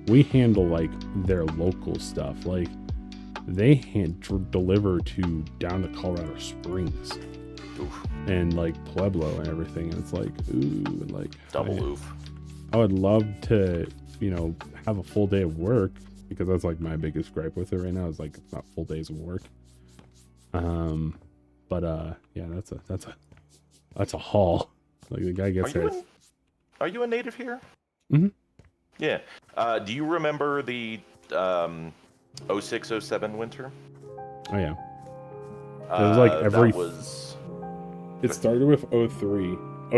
we handle like their local stuff. Like, they deliver to down to Colorado Springs. Oof. And like Pueblo and everything, and it's like, ooh, and like double oof. I would love to have a full day of work, because that's like my biggest gripe with it right now, is like it's not full days of work. But yeah, that's a haul. Like, the guy gets there. Are you a native here? Mm-hmm. Yeah. Do you remember the 06-07 winter? Oh yeah. It was like it started with 03.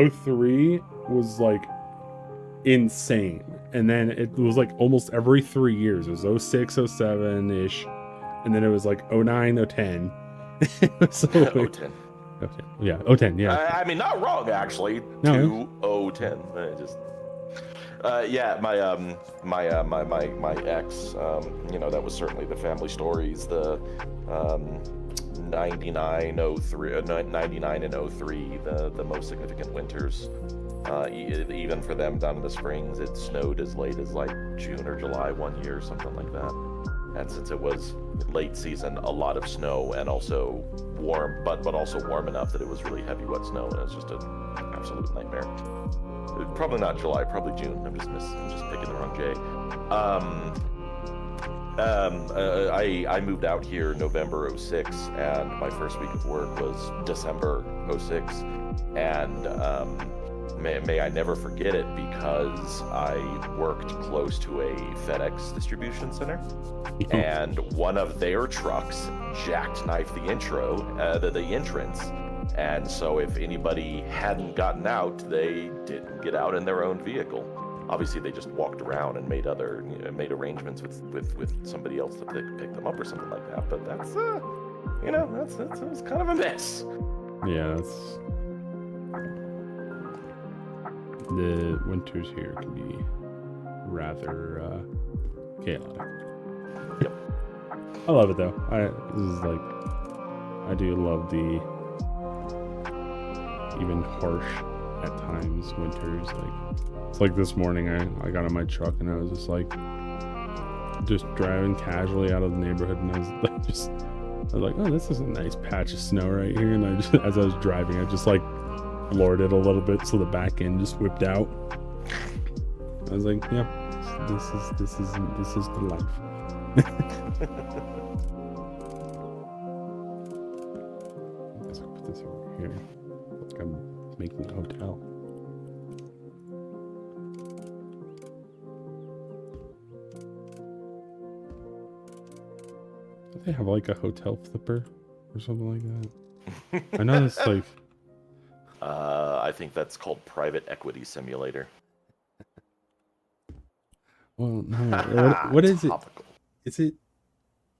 03 was like insane, and then it was like almost every 3 years. It was 06, 07 ish, and then it was like 09, 010. So 010. Yeah, 010. Yeah. I mean, not wrong actually. No. 2010. Yeah, my ex. That was certainly the family stories. The 99 and 03, the most significant winters. Even for them down in the Springs, it snowed as late as like June or July one year, something like that. And since it was late season, a lot of snow and also warm, but also warm enough that it was really heavy wet snow, and it was just an absolute nightmare. Probably not July, probably June. I'm just picking the wrong J. I moved out here November 06, and my first week of work was December 06, and may I never forget it because I worked close to a FedEx distribution center, and one of their trucks jackknifed the entrance. And so if anybody hadn't gotten out, they didn't get out in their own vehicle. Obviously, they just walked around and made arrangements with somebody else to pick them up or something like that. But that's it's kind of a mess. Yeah, the winters here can be rather chaotic. Yep. I love it though. I do love the even harsh at times winters. Like, it's like this morning I got in my truck and I was just driving casually out of the neighborhood, and I was like, oh, this is a nice patch of snow right here. And as I was driving, I just like floored it a little bit so the back end just whipped out. I was like, yep, this is the life. I guess I'll put this over here. Like I'm making a hotel. Do they have like a hotel flipper or something like that? I know it's like. I think that's called Private Equity Simulator. Well, no. What is it? Topical. Is it?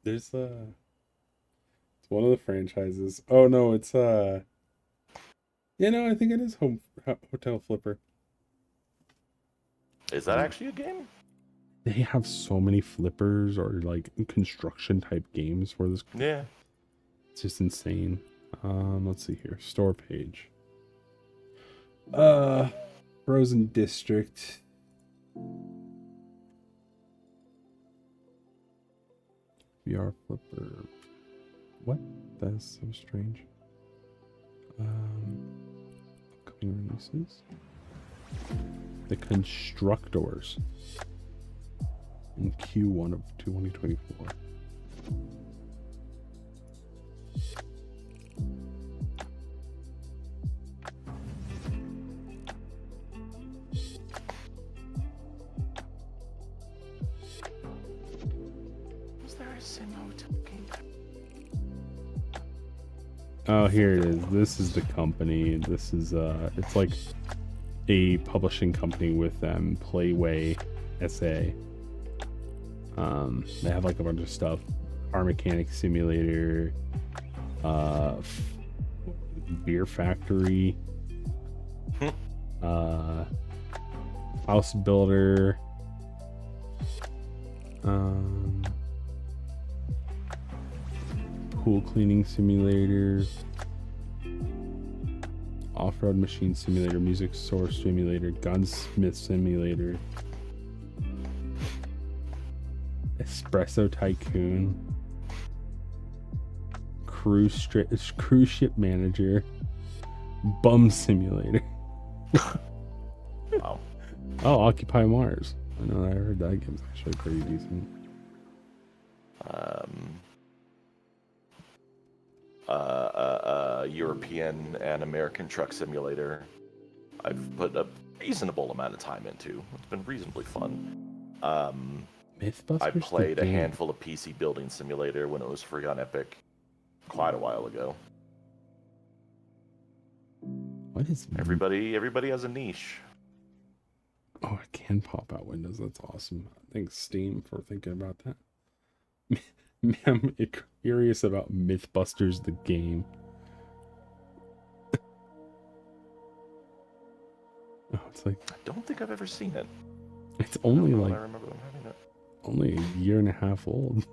There's it's one of the franchises. Oh no, it's yeah, no, I think it is Hotel Flipper. Is that actually a game? They have so many flippers or like construction type games where this. Yeah. It's just insane. Let's see here. Store page. Frozen District. VR flipper. What? That's so strange. Upcoming releases. The Constructors in Q1 of 2024. Oh, here it is. This is the company. This is it's like a publishing company with Playway SA. They have like a bunch of stuff. Car Mechanic Simulator, Beer Factory, House Builder, Pool Cleaning Simulator, Off-Road Machine Simulator, Music Source Simulator, Gunsmith Simulator, Espresso Tycoon, Cruise Ship Manager, Bum Simulator. Wow. Oh, Occupy Mars. I know, I heard that game's actually pretty decent. European and American Truck Simulator. I've put a reasonable amount of time into. It's been reasonably fun. Mythbusters, I played a handful of PC Building Simulator when it was free on Epic quite a while ago. What is everybody has a niche. Oh, it can pop out windows. That's awesome. Thanks Steam for thinking about that. I'm curious about Mythbusters the game. Oh, it's like I don't think I've ever seen it. It's only like I remember them having it. Only a year and a half old.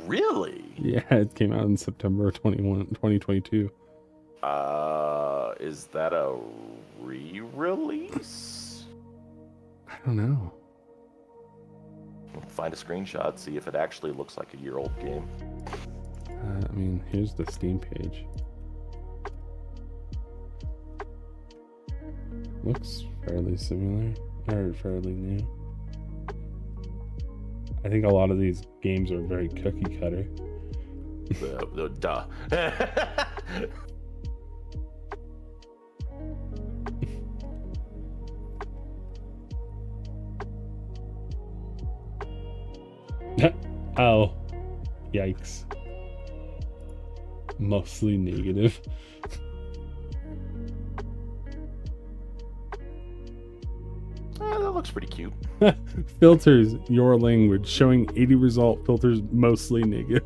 Really? Yeah, it came out in September 2022. Is that a re-release? I don't know. Find a screenshot, see if it actually looks like a year-old game. I mean, here's the Steam page. Looks fairly similar, or fairly new. I think a lot of these games are very cookie cutter. Duh. Oh, yikes. Mostly negative. That looks pretty cute. Filters your language, showing 80 result filters mostly negative.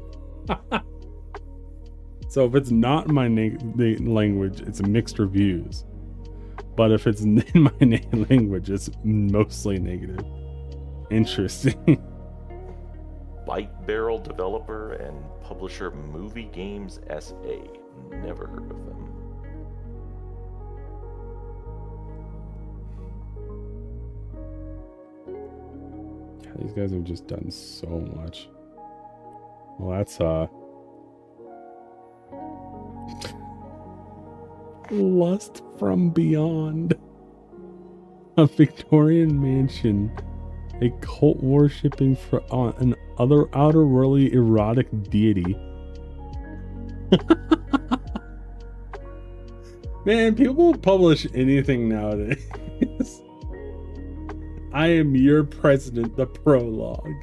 So if it's not my language, it's mixed reviews. But if it's in my language, it's mostly negative. Interesting. Byte Barrel developer and publisher Movie Games SA. Never heard of them. These guys have just done so much. Well, that's Lust from Beyond. A Victorian mansion. A cult worshipping for an outerworldly erotic deity. Man, people publish anything nowadays. I am your president, the prologue.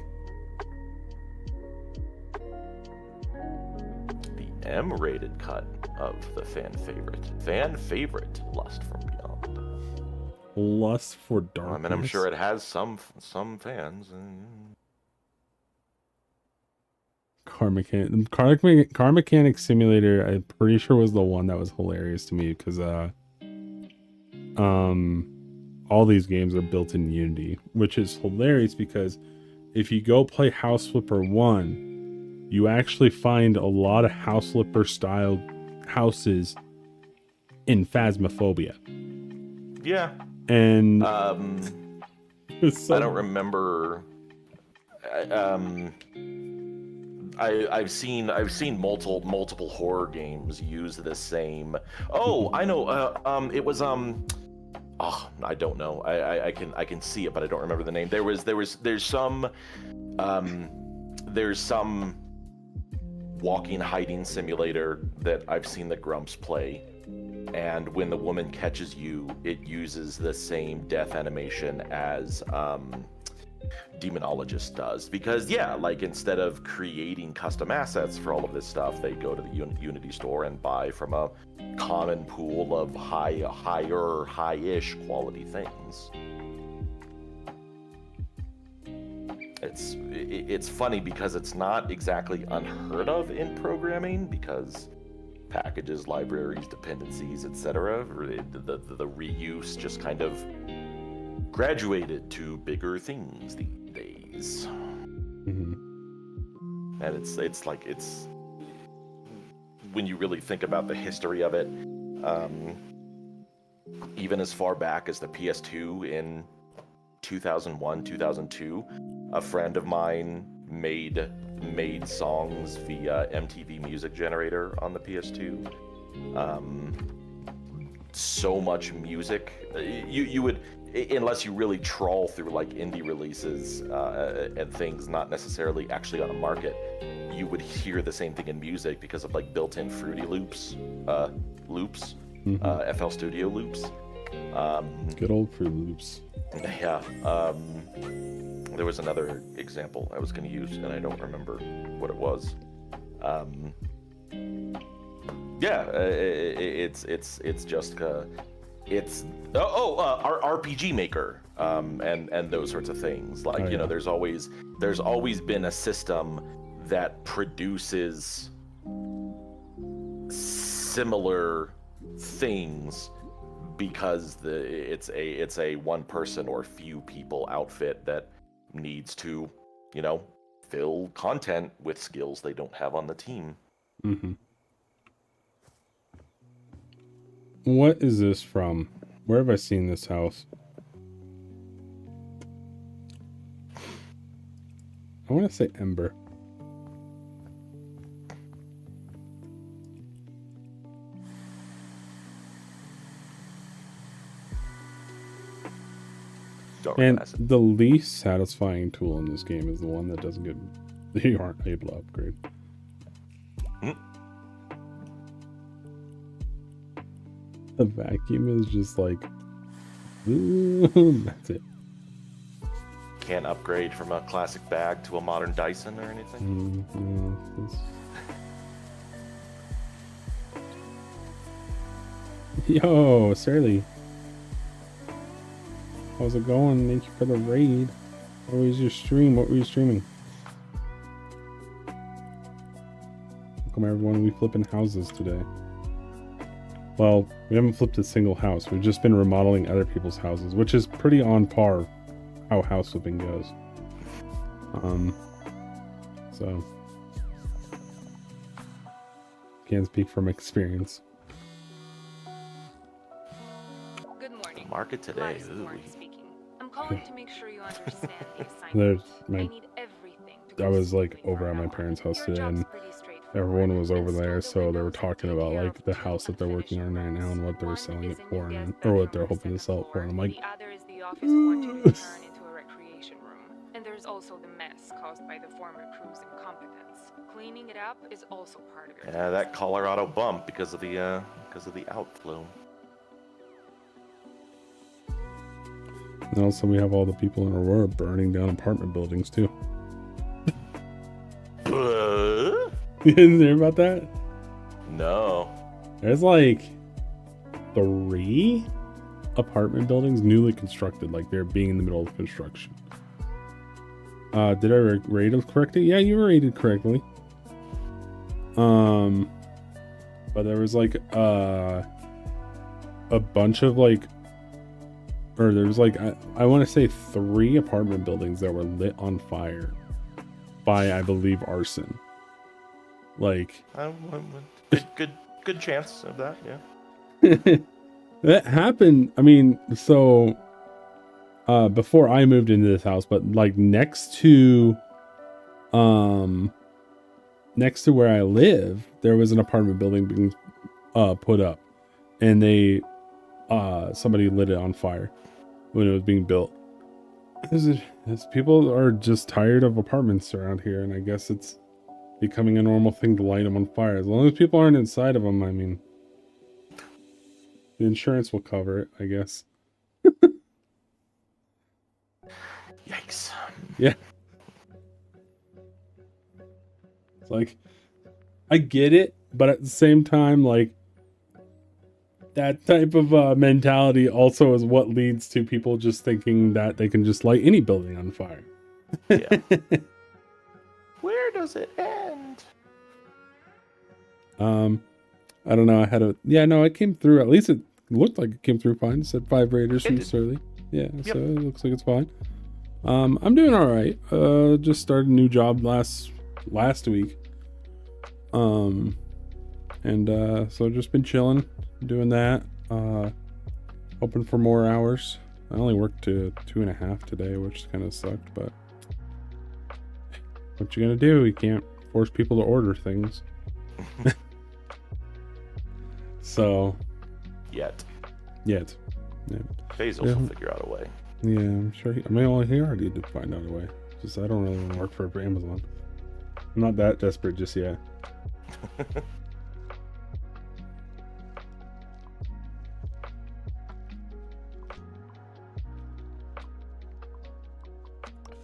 The M-rated cut of the fan favorite Lust from Beyond. Lust for Darkness. I mean, I'm sure it has some fans. Car Mechanic Simulator, I'm pretty sure was the one that was hilarious to me because all these games are built in Unity, which is hilarious because if you go play House Flipper 1, you actually find a lot of House Flipper style houses in Phasmophobia. Yeah. And I don't remember. I've seen multiple horror games use the same. Oh, I know. It was Oh, I don't know. I can see it, but I don't remember the name. There's some walking hiding simulator that I've seen the Grumps play, and when the woman catches you, it uses the same death animation as Demonologist does, because like instead of creating custom assets for all of this stuff, they go to the Unity store and buy from a common pool of high-ish quality things. It's funny because it's not exactly unheard of in programming, because packages, libraries, dependencies, etc. The reuse just kind of graduated to bigger things these days. Mm-hmm. And it's when you really think about the history of it, even as far back as the PS2 in 2001, 2002, a friend of mine made songs via MTV Music Generator on the PS2. So much music. You would, unless you really trawl through like indie releases and things not necessarily actually on the market, you would hear the same thing in music because of like built-in Fruity Loops, FL Studio loops. Good old Fruity Loops. Yeah. There was another example I was going to use, and I don't remember what it was. It's just our RPG Maker, and those sorts of things. Like, you know, there's always been a system that produces similar things because it's a one person or few people outfit that needs to, fill content with skills they don't have on the team. Mm-hmm. What is this from? Where have I seen this house? I want to say Ember. Don't And recognize it. the least satisfying tool in this game is the one that doesn't get you aren't able to upgrade. The vacuum is just like that's it. Can't upgrade from a classic bag to a modern Dyson or anything. No, Yo, Surly. How's it going? Thank you for the raid. What was your stream? What were you streaming? Welcome everyone, we flipping houses today. Well, we haven't flipped a single house. We've just been remodeling other people's houses, which is pretty on par how house flipping goes. So can't speak from experience. Good morning. Market today. Gladys Ooh. Thorne speaking. I'm calling to make sure you understand the There's assignment. my- I need everything to I go was like smoothly over for at my our parents' ally. house Your today, job's and pretty straightforward. everyone was over Install there, the so they were windows and talking take about care like of the two house that they're working on right now and what they're One selling is it a for, new and, guest or what bedroom they're on the hoping to second sell it for. floor. And I'm like, The other is the office we want you to turn into a recreation room. And there's also the mess caused by the former crew's incompetence. Cleaning it up is also part of your Yeah, that task. Colorado bump because of the outflow. and also we have all the people in Aurora burning down apartment buildings too. You didn't hear about that? No. There's like 3 apartment buildings newly constructed, like they're being in the middle of construction. Did I rate it correctly? Yeah, you were rated correctly. But there was like a bunch of like, or there was like I want to say 3 apartment buildings that were lit on fire by, I believe, arson. Like Good chance of that. Yeah. that happened. I mean, so before I moved into this house, but like next to where I live, there was an apartment building being put up, and they somebody lit it on fire when it was being built. People are just tired of apartments around here, and I guess it's becoming a normal thing to light them on fire. As long as people aren't inside of them, I mean, the insurance will cover it, I guess. Yikes. Yeah. It's like, I get it, but at the same time, like, that type of mentality also is what leads to people just thinking that they can just light any building on fire. Yeah. Where does it end? I don't know. It came through. At least it looked like it came through fine. It said 5 raiders It from did. Surly. Yeah, Yep. so it looks like it's fine. I'm doing all right. Just started a new job last week. So just been chilling, doing that. Hoping for more hours. I only worked to 2.5 today, which kind of sucked, but what you gonna do? You can't force people to order things. So Yet. yeah. Bezos Yeah. will figure out a way. Yeah, I'm sure. He already did find out a way. Just I don't really want to work for Amazon. I'm not that desperate just yet.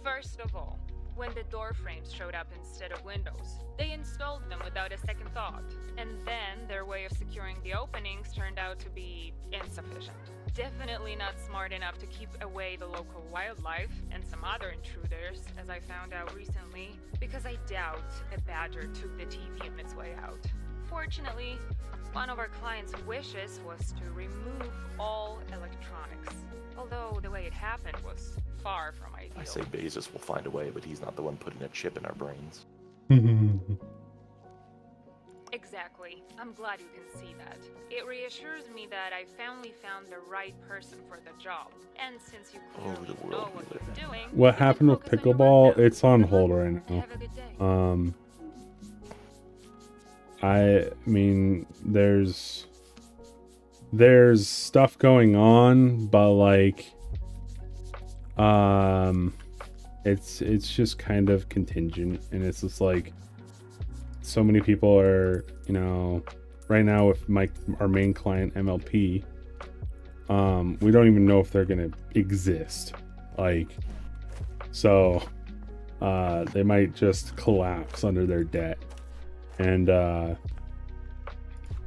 First of all, when the door frames showed up instead of windows, they installed them without a second thought. And then their way of securing the openings turned out to be insufficient. Definitely not smart enough to keep away the local wildlife and some other intruders, as I found out recently, because I doubt a badger took the TV on its way out. Fortunately, one of our clients' wishes was to remove all electronics, although the way it happened was far from ideal. I say Bezos will find a way, but he's not the one putting a chip in our brains. Exactly. I'm glad you can see that. It reassures me that I finally found the right person for the job. And since you clearly the know world what we live you're doing, What you can happened with focus on your work pickleball? now. It's on Good hold luck, right and now. have a good day. I mean, there's stuff going on, but like, it's just kind of contingent, and it's just like, so many people are, you know, right now with our main client MLP, we don't even know if they're gonna exist, like, so they might just collapse under their debt, and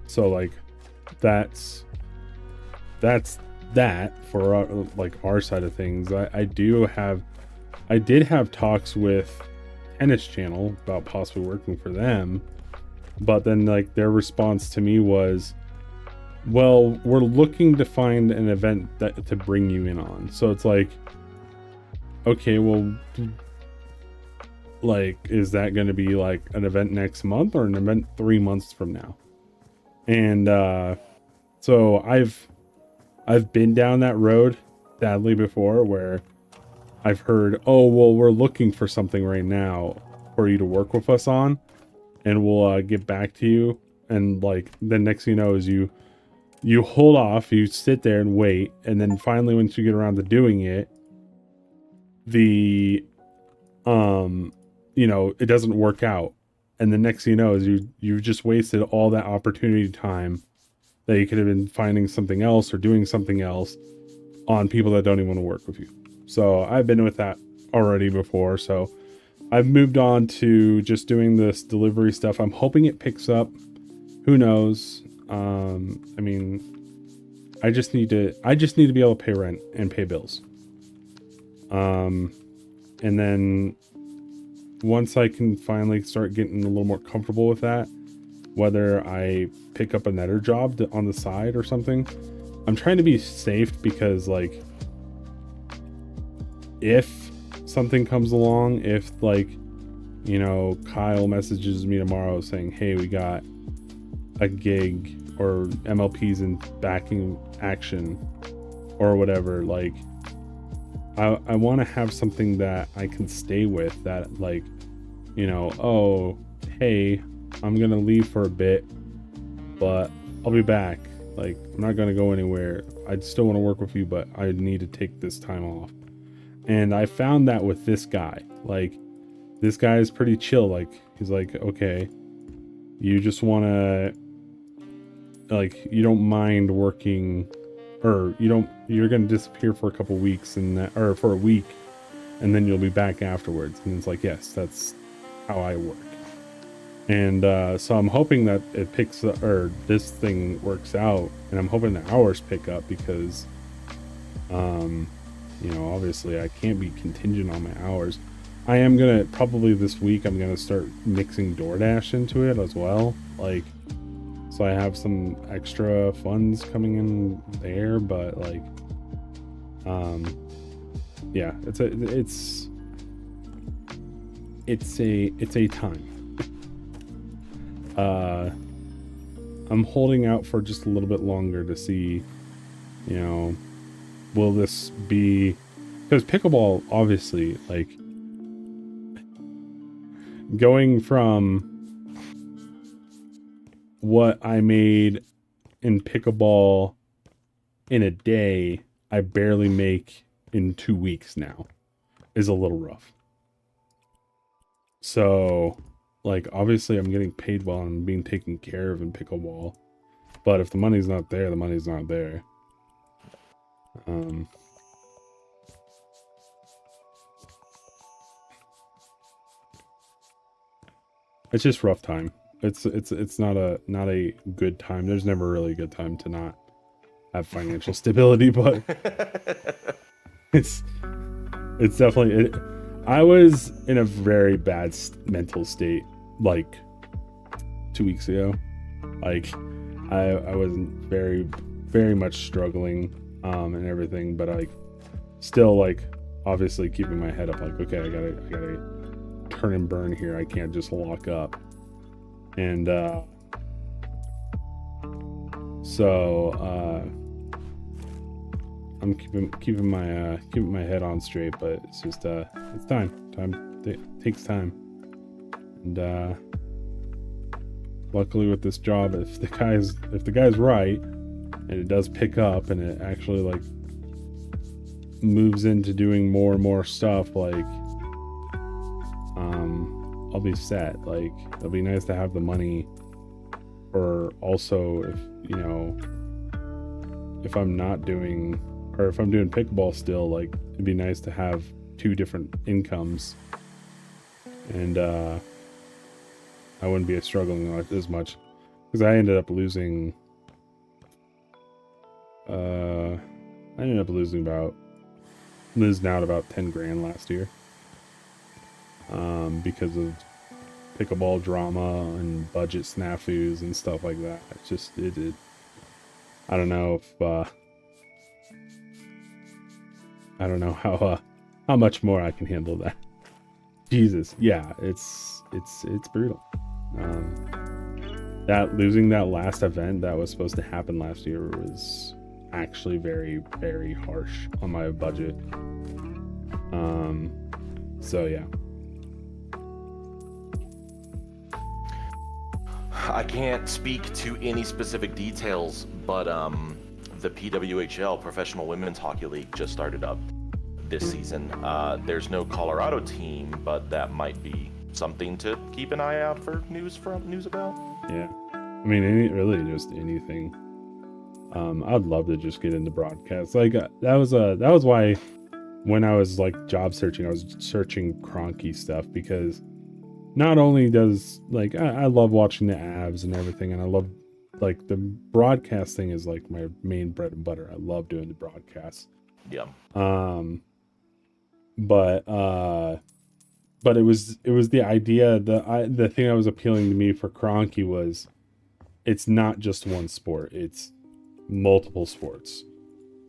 so like that's that for our side of things. I did have talks with Tennis Channel about possibly working for them, but then like their response to me was, well, we're looking to find an event to bring you in on. So it's like, okay, well, like, is that going to be like an event next month or an event 3 months from now? And so I've been down that road sadly before, where I've heard, oh, well, we're looking for something right now for you to work with us on, and we'll get back to you. And like the next thing you know is you hold off, you sit there and wait, and then finally once you get around to doing it, the you know, it doesn't work out, and the next thing you know is you've just wasted all that opportunity time that you could have been finding something else or doing something else on people that don't even want to work with you. So I've been with that already before, so I've moved on to just doing this delivery stuff. I'm hoping it picks up. Who knows? I mean, I just need to be able to pay rent and pay bills. And then once I can finally start getting a little more comfortable with that, whether I pick up another job on the side or something, I'm trying to be safe, because like, if something comes along, if like, you know, Kyle messages me tomorrow saying, hey, we got a gig, or MLP's in backing action or whatever, like I want to have something that I can stay with, that like, you know, oh, hey, I'm gonna leave for a bit, but I'll be back. Like, I'm not gonna go anywhere. I still want to work with you, but I need to take this time off. And I found that with this guy. Like, this guy is pretty chill. Like, he's like, okay, you just want to, like, you don't mind working, or you're gonna disappear for a couple weeks, or for a week, and then you'll be back afterwards. And it's like, yes, that's how I work. And so I'm hoping that it picks up, or this thing works out, and I'm hoping the hours pick up, because you know, obviously I can't be contingent on my hours. I am gonna, probably this week, I'm gonna start mixing DoorDash into it as well, like, so I have some extra funds coming in there. But like, yeah, it's a time. I'm holding out for just a little bit longer to see, you know, will this be, because pickleball, obviously, like, going from what I made in pickleball in a day, I barely make in 2 weeks now, is a little rough. So, like, obviously I'm getting paid well and being taken care of in pickleball, but if the money's not there, the money's not there. It's just rough time. It's not a good time. There's never really a good time to not have financial stability, but it's definitely it. I was in a very bad mental state like 2 weeks ago. Like, I was very, very much struggling and everything, but like, still, like, obviously keeping my head up, like, okay, I gotta turn and burn here. I can't just lock up. And So I'm keeping my head on straight, but it's just it's time takes time. And luckily with this job, if the guy's right and it does pick up and it actually like moves into doing more and more stuff, like I'll be set. Like, it'll be nice to have the money, or also if if I'm not doing, or if I'm doing pickleball still, like it'd be nice to have 2 different incomes, and I wouldn't be struggling like as much, because I ended up losing losing out about 10 grand last year, because of pickleball drama and budget snafus and stuff like that. It's just it I don't know if I don't know how much more I can handle that. Jesus, yeah, it's brutal. That losing that last event that was supposed to happen last year was actually very, very harsh on my budget. So yeah. I can't speak to any specific details, but the PWHL, Professional Women's Hockey League, just started up this season. There's no Colorado team, but that might be something to keep an eye out for news about. Yeah, I mean, just anything. I'd love to just get into broadcast. Like that was why when I was like job searching, I was searching Kroenke stuff, because not only does, like, I love watching the Avs and everything, and I love, like, the broadcasting is like my main bread and butter. I love doing the broadcasts. Yeah. But it was the idea, the thing that was appealing to me for Kroenke was it's not just one sport, it's multiple sports.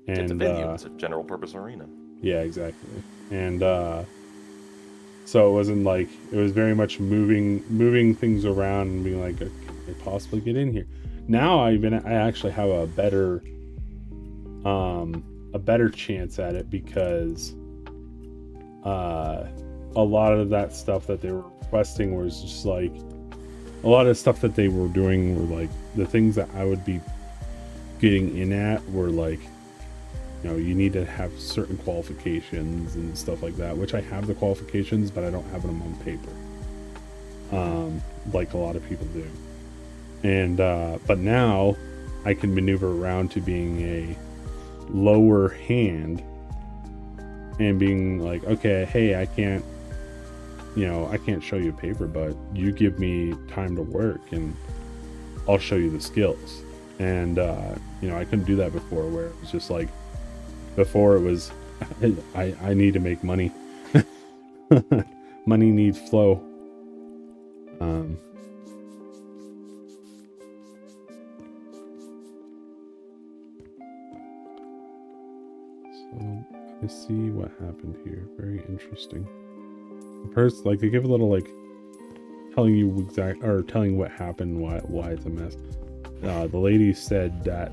And it's a venue, it's a general purpose arena. Yeah, exactly. And so it wasn't like, it was very much moving things around and being like, can I possibly get in here? Now I actually have a better chance at it, because a lot of that stuff that they were requesting was just like, a lot of stuff that they were doing were like, the things that I would be getting in at were like, you need to have certain qualifications and stuff like that, which I have the qualifications, but I don't have them on paper, like a lot of people do. And but now I can maneuver around to being a lower hand and being like, okay, hey, I can't show you paper, but you give me time to work and I'll show you the skills. And I couldn't do that before, where it was just like, before it was, I need to make money. Money needs flow. So I see what happened here. Very interesting. First, like, they give a little like telling you telling what happened, why it's a mess. The lady said that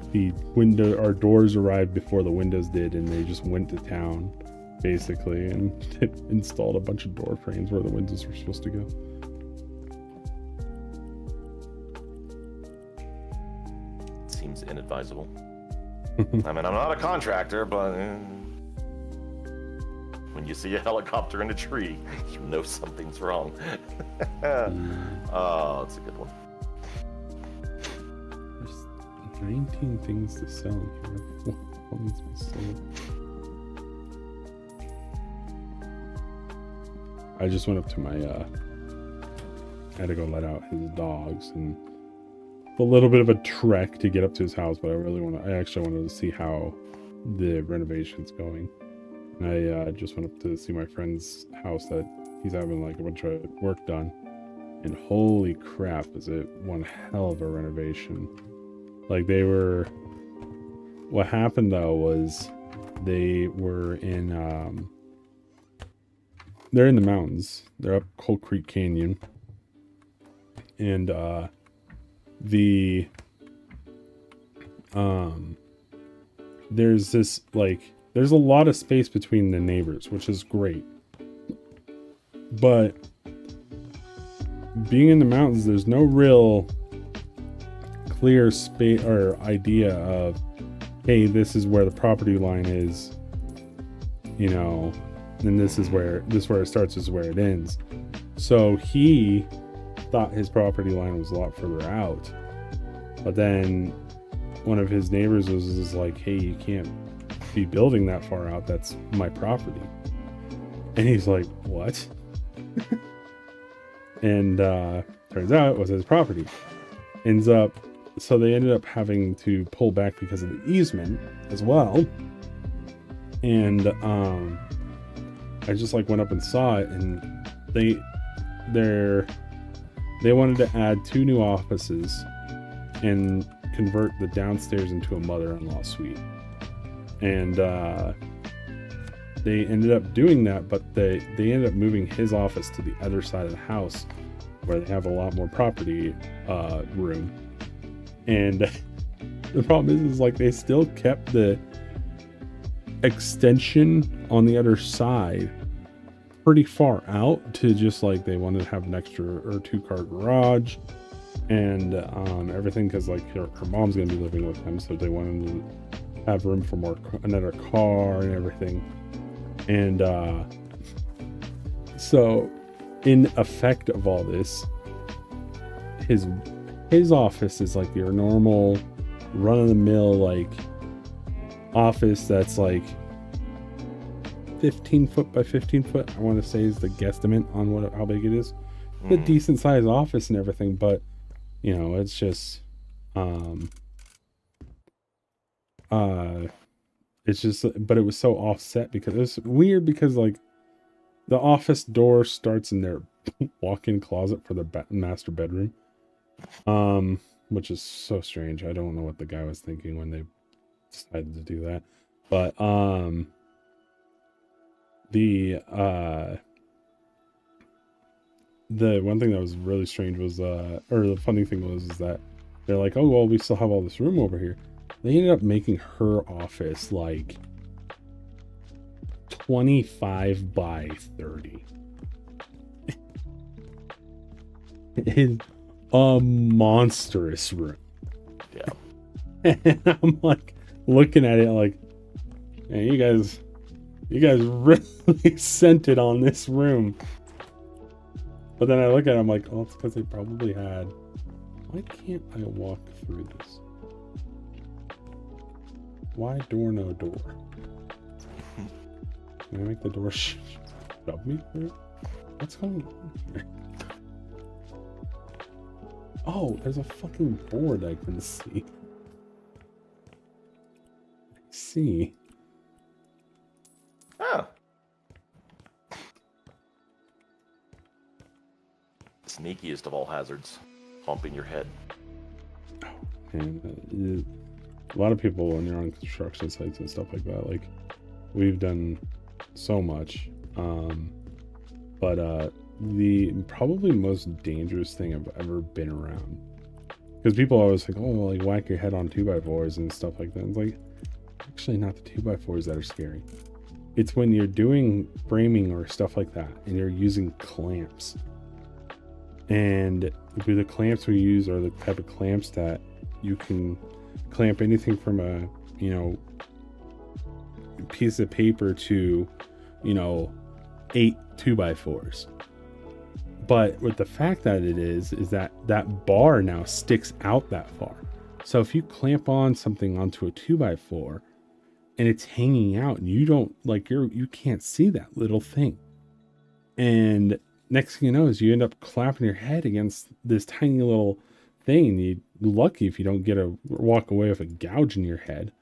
our doors arrived before the windows did, and they just went to town, basically, and installed a bunch of door frames where the windows were supposed to go. Seems inadvisable. I mean, I'm not a contractor, but when you see a helicopter in a tree, you know something's wrong. Oh, it's a good one. 19 things to sell in here. What needs to be sold? I just went up to my I had to go let out his dogs, and a little bit of a trek to get up to his house, but I actually wanted to see how the renovation's going. And I just went up to see my friend's house that he's having like a bunch of work done, and holy crap, is it one hell of a renovation. Like, what happened though was they were they're in the mountains. They're up Cold Creek Canyon. And there's this like there's a lot of space between the neighbors, which is great. But being in the mountains, there's no real clear space or idea of, hey, this is where the property line is, you know, and this is where it starts, this is where it ends. So he thought his property line was a lot further out, but then one of his neighbors was like, hey, you can't be building that far out, that's my property. And he's like, what? And turns out it was his property. So they ended up having to pull back because of the easement as well. And I just like went up and saw it, and they wanted to add 2 new offices and convert the downstairs into a mother-in-law suite. And they ended up doing that, but they ended up moving his office to the other side of the house where they have a lot more property room. And the problem is like they still kept the extension on the other side pretty far out to just like they wanted to have an extra or 2-car garage and everything, because like her mom's gonna be living with them, so they wanted to have room for another car and everything. And so in effect of all this, his office is like your normal run-of-the-mill like office that's like 15 foot by 15 foot, I want to say, is the guesstimate on how big it is. A decent sized office and everything, but you know, it's just but it was so offset because it was weird, because like the office door starts in their walk-in closet for the master bedroom, which is so strange. I don't know what the guy was thinking when they decided to do that, but the one thing that was really strange was or the funny thing was is that they're like, oh well, we still have all this room over here. They ended up making her office like 25 by 30. It's a monstrous room. Yeah. And I'm like looking at it like, man, you guys really sent it on this room. But then I look at it, I'm like, oh, it's because they probably had. Why can't I walk through this? Why door no door? Can I make the door shove me through? What's going on here? Oh, there's a fucking board I can see. See. Oh. Sneakiest of all hazards. Bumping your head. And a lot of people, when you're on construction sites and stuff like that, like we've done so much, but the probably most dangerous thing I've ever been around, because people always think, oh, like whack your head on 2x4s and stuff like that. It's like, actually not the 2x4s that are scary. It's when you're doing framing or stuff like that and you're using clamps, and the clamps we use are the type of clamps that you can clamp anything from a, you know, piece of paper to, you know, 8 2x4s. But with the fact that it is that that bar now sticks out that far. So if you clamp on something onto a 2x4 and it's hanging out and you don't like you can't see that little thing. And next thing you know is you end up clapping your head against this tiny little thing, and you're lucky if you don't walk away with a gouge in your head.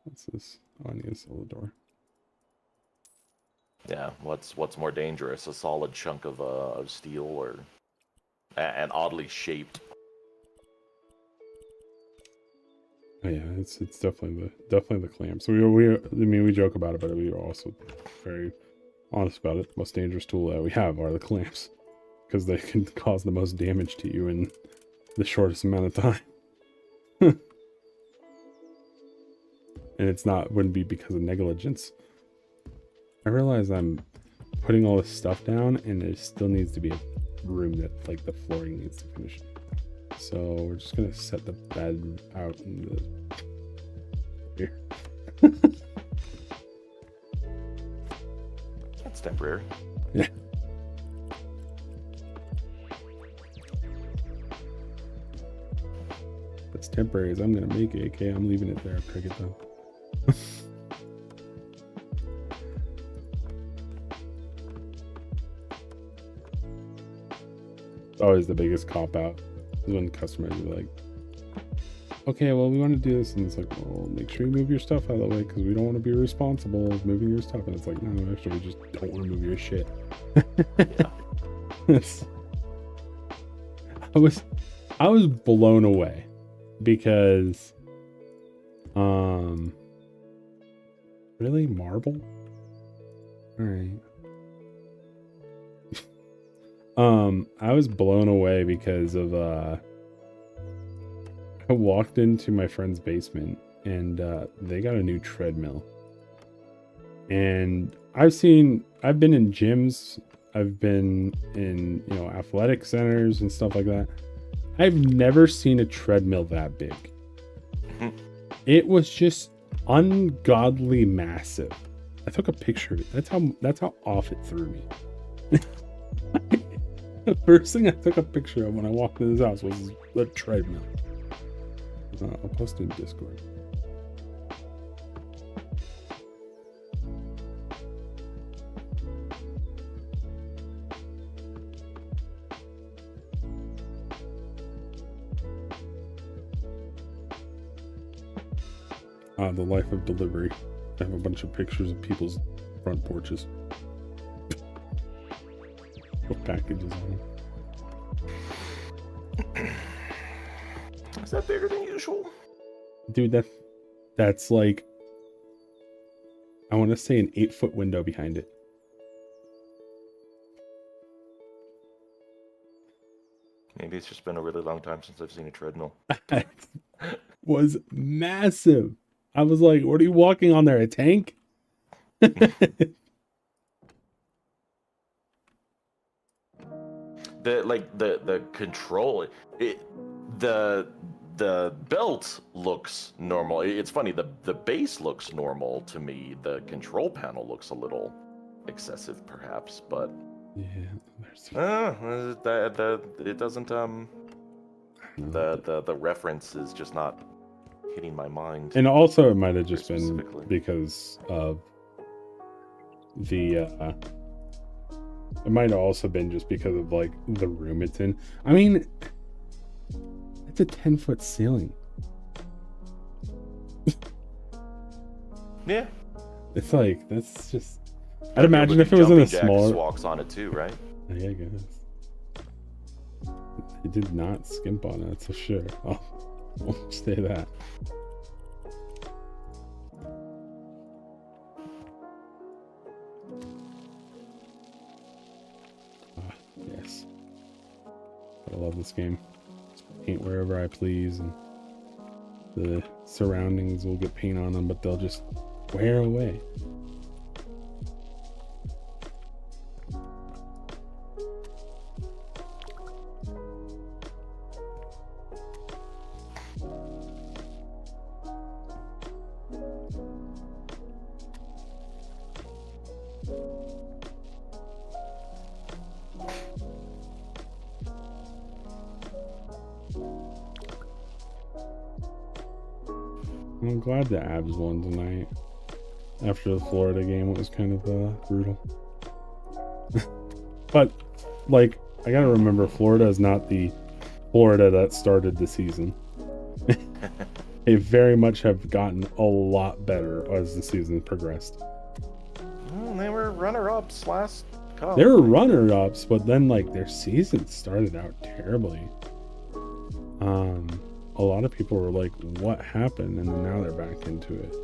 What's this? Oh, I need to sell the door. Yeah, what's more dangerous, a solid chunk of steel or an oddly shaped? Oh, yeah, it's definitely the clamps. We joke about it, but we are also very honest about it. The most dangerous tool that we have are the clamps, because they can cause the most damage to you in the shortest amount of time. And it's not, wouldn't be because of negligence. I realize I'm putting all this stuff down and there still needs to be a room that like the flooring needs to finish. So we're just gonna set the bed out in the here. That's temporary. Yeah. That's temporary as I'm gonna make it. Okay, I'm leaving it there after I get done. Always the biggest cop out is when customers are like, okay, well, we want to do this, and it's like, well, make sure you move your stuff out of the way because we don't want to be responsible of moving your stuff. And it's like, no, actually, we just don't want to move your shit. I was blown away because really, marble? All right. I was blown away because of I walked into my friend's basement and they got a new treadmill. And I've been in gyms, I've been in, you know, athletic centers and stuff like that. I've never seen a treadmill that big. It was just ungodly massive. I took a picture of it. That's how off it threw me. The first thing I took a picture of when I walked into this house was the treadmill. I'll post it in Discord. The life of delivery. I have a bunch of pictures of people's front porches with packages on them. Is that bigger than usual? Dude, that's like, I want to say an 8-foot window behind it. Maybe it's just been a really long time since I've seen a treadmill. It was massive. I was like, what are you walking on there? A tank? The control, the belt looks normal. It's funny, the base looks normal to me. The control panel looks a little excessive, perhaps, but yeah, it doesn't the reference is just not hitting my mind. And also, it might have just been specifically because of the. It might have also been just because of like the room it's in. I mean, it's a 10-foot ceiling. Yeah, It's like that's just. I'd imagine if it was in a smaller. Walks on it too, right? Yeah, I guess. It did not skimp on it, for sure. I'll say that. Yes. I love this game. Just paint wherever I please, and the surroundings will get paint on them, but they'll just wear away. I'm glad the Abs won tonight. After the Florida game, it was kind of brutal. But, like, I gotta remember, Florida is not the Florida that started the season. They very much have gotten a lot better as the season progressed. Well, they were runner-ups last cup. They were runner-ups, but then, like, their season started out terribly. A lot of people were like, what happened? And now they're back into it.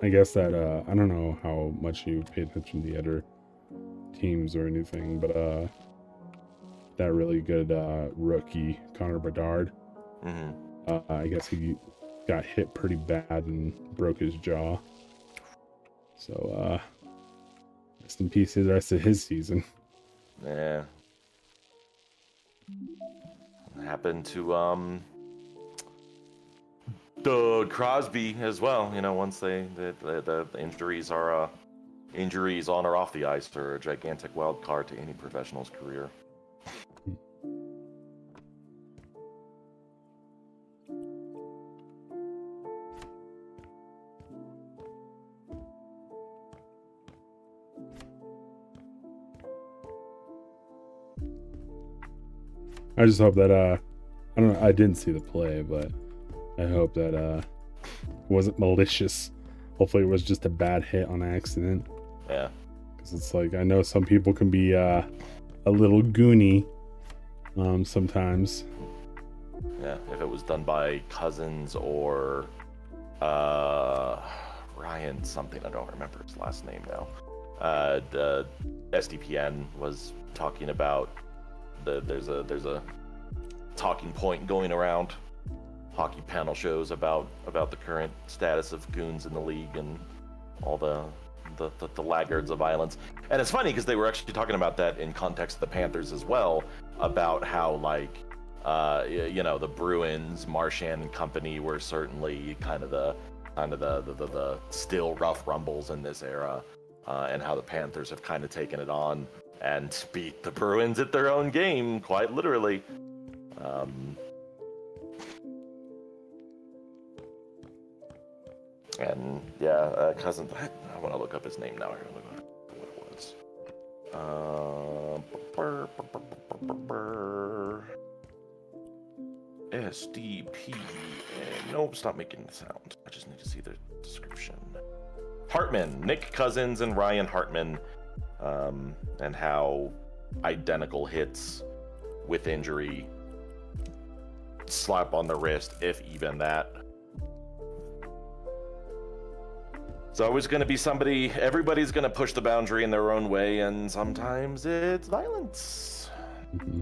I guess that I don't know how much you pay attention to the other teams or anything, but that really good rookie Connor Bedard, I guess he got hit pretty bad and broke his jaw. So rest in peace the rest of his season. Yeah. Happened to Doug Crosby as well. You know, once the injuries are injuries on or off the ice are a gigantic wild card to any professional's career. I just hope that I don't know, I didn't see the play, but I hope that it wasn't malicious. Hopefully it was just a bad hit on accident. Yeah. Because it's like, I know some people can be a little goony sometimes. Yeah, if it was done by Cousins or Ryan something, I don't remember his last name now. The SDPN was talking about there's a talking point going around hockey panel shows about the current status of goons in the league and all the laggards of violence. And it's funny because they were actually talking about that in context of the Panthers as well, about how like the Bruins, Marchand and company were certainly kind of the still rough rumbles in this era, and how the Panthers have kind of taken it on and beat the Bruins at their own game, quite literally. And yeah, Cousins. I want to look up his name now. I gotta look up what it was. SDP. Nope, stop making the sound. I just need to see the description. Hartman, Nick Cousins, and Ryan Hartman. And how identical hits with injury, slap on the wrist, if even that. It's always going to be somebody, everybody's going to push the boundary in their own way, and sometimes it's violence. Mm-hmm.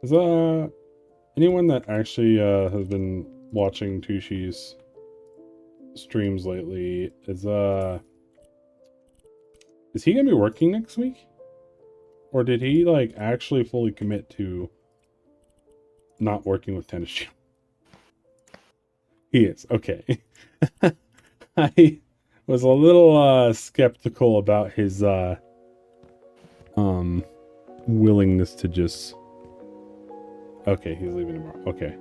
Is anyone that actually has been watching Tushi's streams lately, is he gonna be working next week? Or did he like actually fully commit to not working with Tennis Channel? He is, okay. I was a little skeptical about his willingness to just... Okay, he's leaving tomorrow. Okay.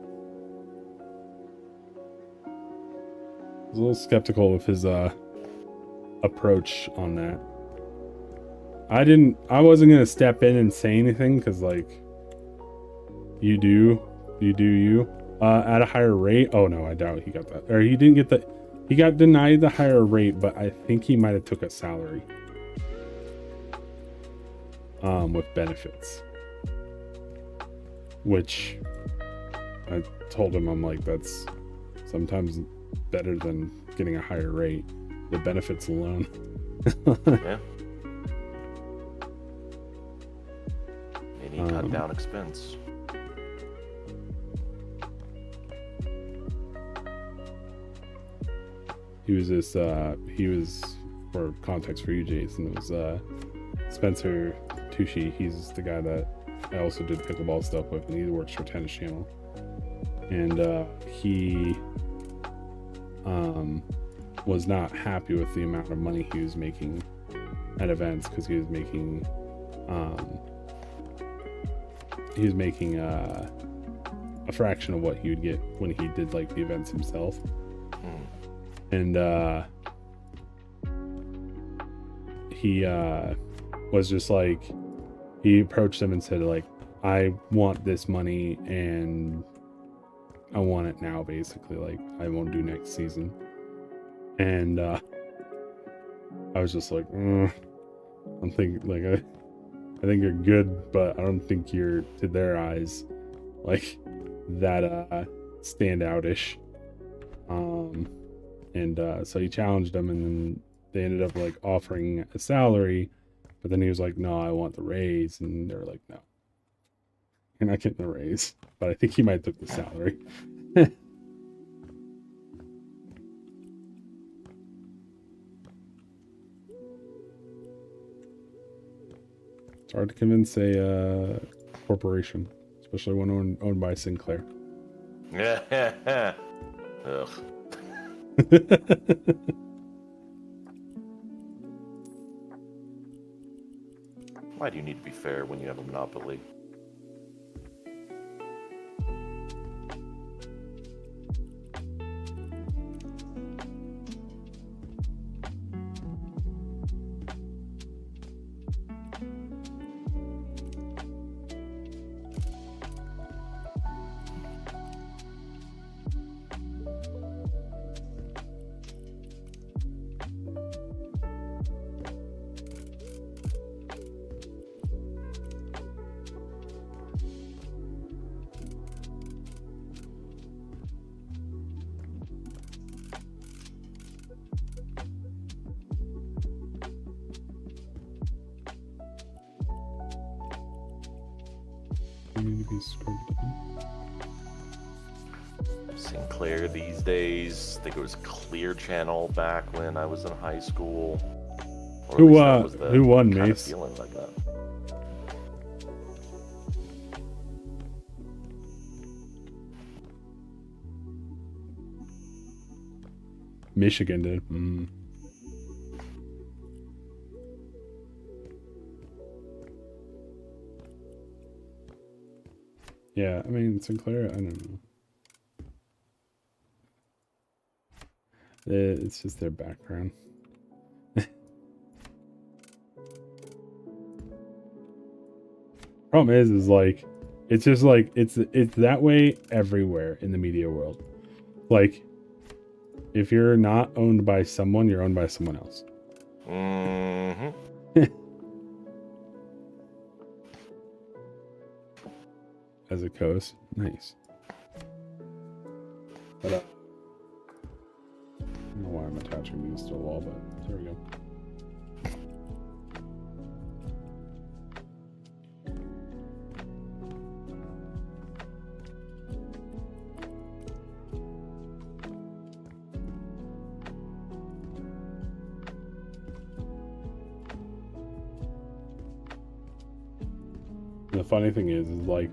I was a little skeptical of his approach on that. I wasn't gonna step in and say anything because like you do you at a higher rate. Oh no, I doubt he got that. Or he didn't get the, he got denied the higher rate, but I think he might have took a salary with benefits. Which I told him, I'm like, that's sometimes better than getting a higher rate. The benefits alone. Yeah. Any cut down expense. He was, for context for you, Jason, it was Spencer Tushi. He's the guy that I also did pickleball stuff with, and he works for Tennis Channel. And he was not happy with the amount of money he was making at events, because he was making a fraction of what he would get when he did like the events himself. Mm. And he was just like, he approached them and said like, I want this money and I want it now, basically. Like, I won't do next season. And I was just like, I'm thinking like, I think you're good, but I don't think you're, to their eyes, like that standout-ish. And so he challenged them, and then they ended up like offering a salary, but then he was like, no, I want the raise, and they were like, no, you're not getting the raise. But I think he might have took the salary. It's hard to convince a corporation, especially one owned by Sinclair. Ugh. Why do you need to be fair when you have a monopoly? Sinclair these days. I think it was Clear Channel back when I was in high school. Or at least that was the who won, kind of Mace? feeling like that. Michigan did. Yeah, I mean, Sinclair, I don't know. It's just their background. Problem is like, it's just like, it's that way everywhere in the media world. Like, if you're not owned by someone, you're owned by someone else. Mm-hmm. As a coast, nice. But I don't know why I'm attaching these to a wall, but there we go. The funny thing is like,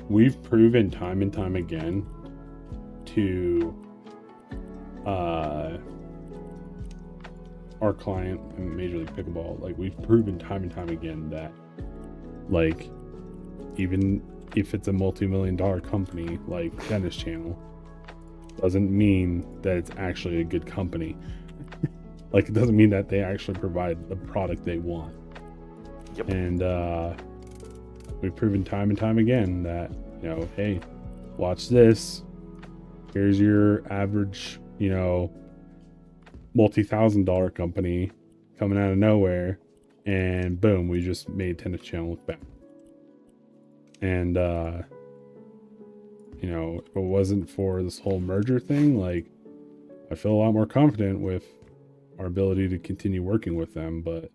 we've proven time and time again to our client in Major League Pickleball, like we've proven time and time again that like, even if it's a multi-million-dollar company like Tennis Channel, doesn't mean that it's actually a good company. Like, it doesn't mean that they actually provide the product they want. Yep. And we've proven time and time again that, you know, hey, watch this. Here's your average, you know, multi-$1,000 company coming out of nowhere, and boom, we just made Tennis Channel look bad. And you know, if it wasn't for this whole merger thing, like, I feel a lot more confident with our ability to continue working with them, but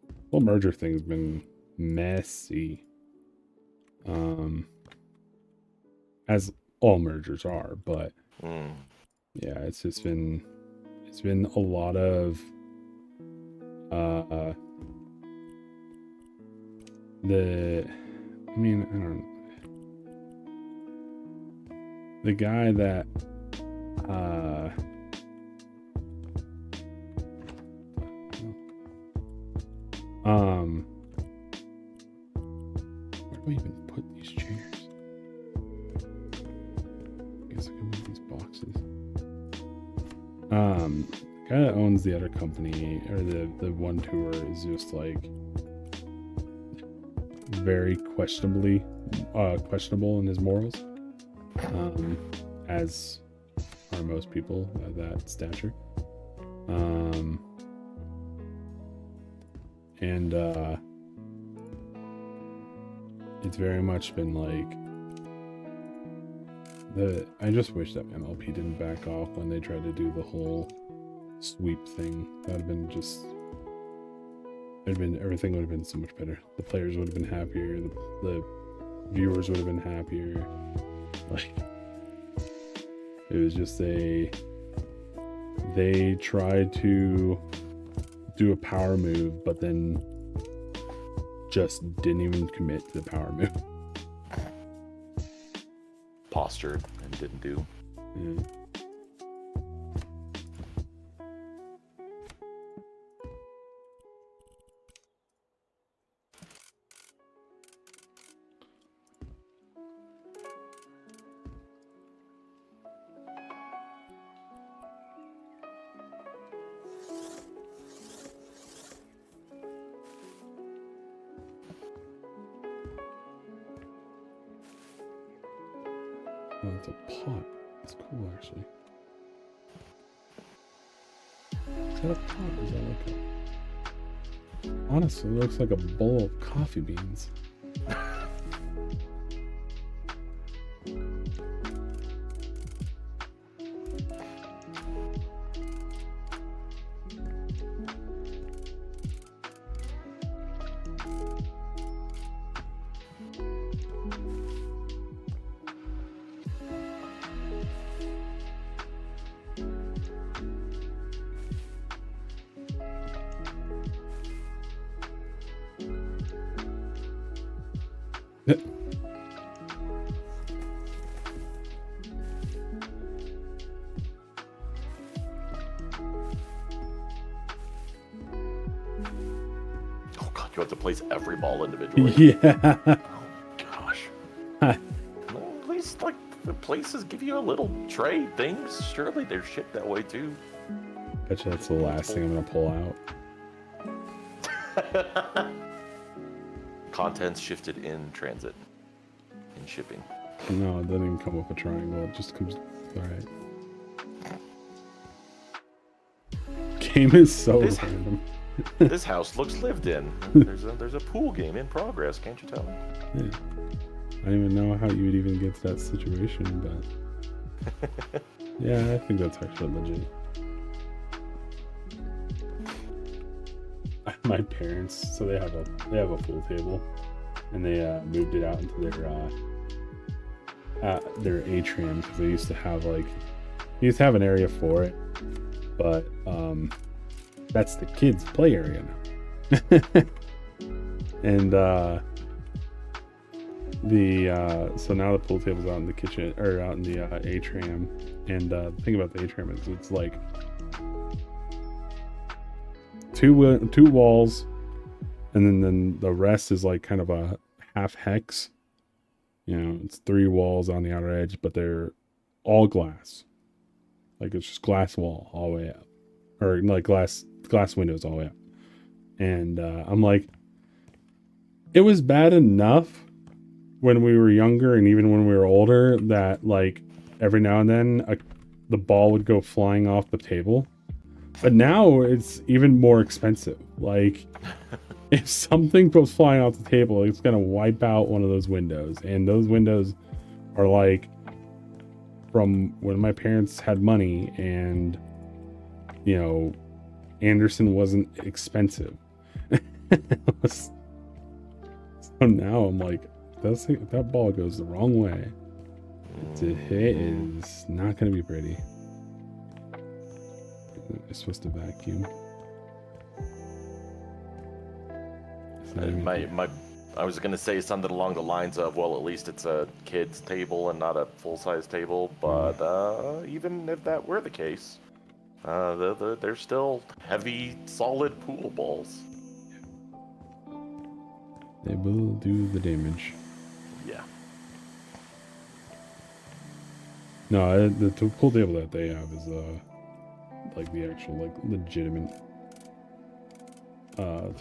the whole merger thing's been messy. As all mergers are, but yeah, it's been a lot of I don't know. The guy that where do I even put these chairs? guess I can move these boxes. Guy that owns the other company, or the one tour, is just like very questionable in his morals, as are most people of that stature. And it's very much been like I just wish that MLP didn't back off when they tried to do the whole sweep thing. That'd have been everything would have been so much better. The players would have been happier, the viewers would have been happier. Like, it was just they tried to do a power move, but then just didn't even commit to the power move. Postured and didn't do. Yeah. Oh, it's a pot. It's cool, actually. Is that a pot? Is that like a... Honestly, it looks like a bowl of coffee beans. Oh god, you have to place every ball individually. Yeah. Oh gosh. Well, at least like the places give you a little tray things. Surely they're shipped that way too. Bet you that's the last thing I'm gonna pull out. Contents shifted in transit. In shipping. No, it doesn't even come with a triangle. It just comes. Alright. Game is so random. This house looks lived in. There's a pool game in progress, can't you tell? Yeah. I don't even know how you would even get to that situation, but yeah, I think that's actually legit. My parents, so they have a pool table, and they moved it out into their atrium because they used to have an area for it, but that's the kids' play area now. And so now the pool table's out in the kitchen, or out in the atrium. And the thing about the atrium is it's like two walls, and then the rest is like kind of a half hex. You know, it's 3 walls on the outer edge, but they're all glass. Like it's just glass wall all the way up, or like glass windows all the way up. And I'm like, it was bad enough when we were younger, and even when we were older, that like every now and then the ball would go flying off the table. But now it's even more expensive. Like, if something goes flying off the table, it's gonna wipe out one of those windows. And those windows are like from when my parents had money, and you know, Anderson wasn't expensive. So now I'm like, if that ball goes the wrong way, it is not going to be pretty. It's supposed to vacuum. I was gonna say something along the lines of, well, at least it's a kid's table and not a full-size table. But even if that were the case, they're still heavy, solid pool balls. They will do the damage. Yeah. No, the pool table that they have is like the actual like legitimate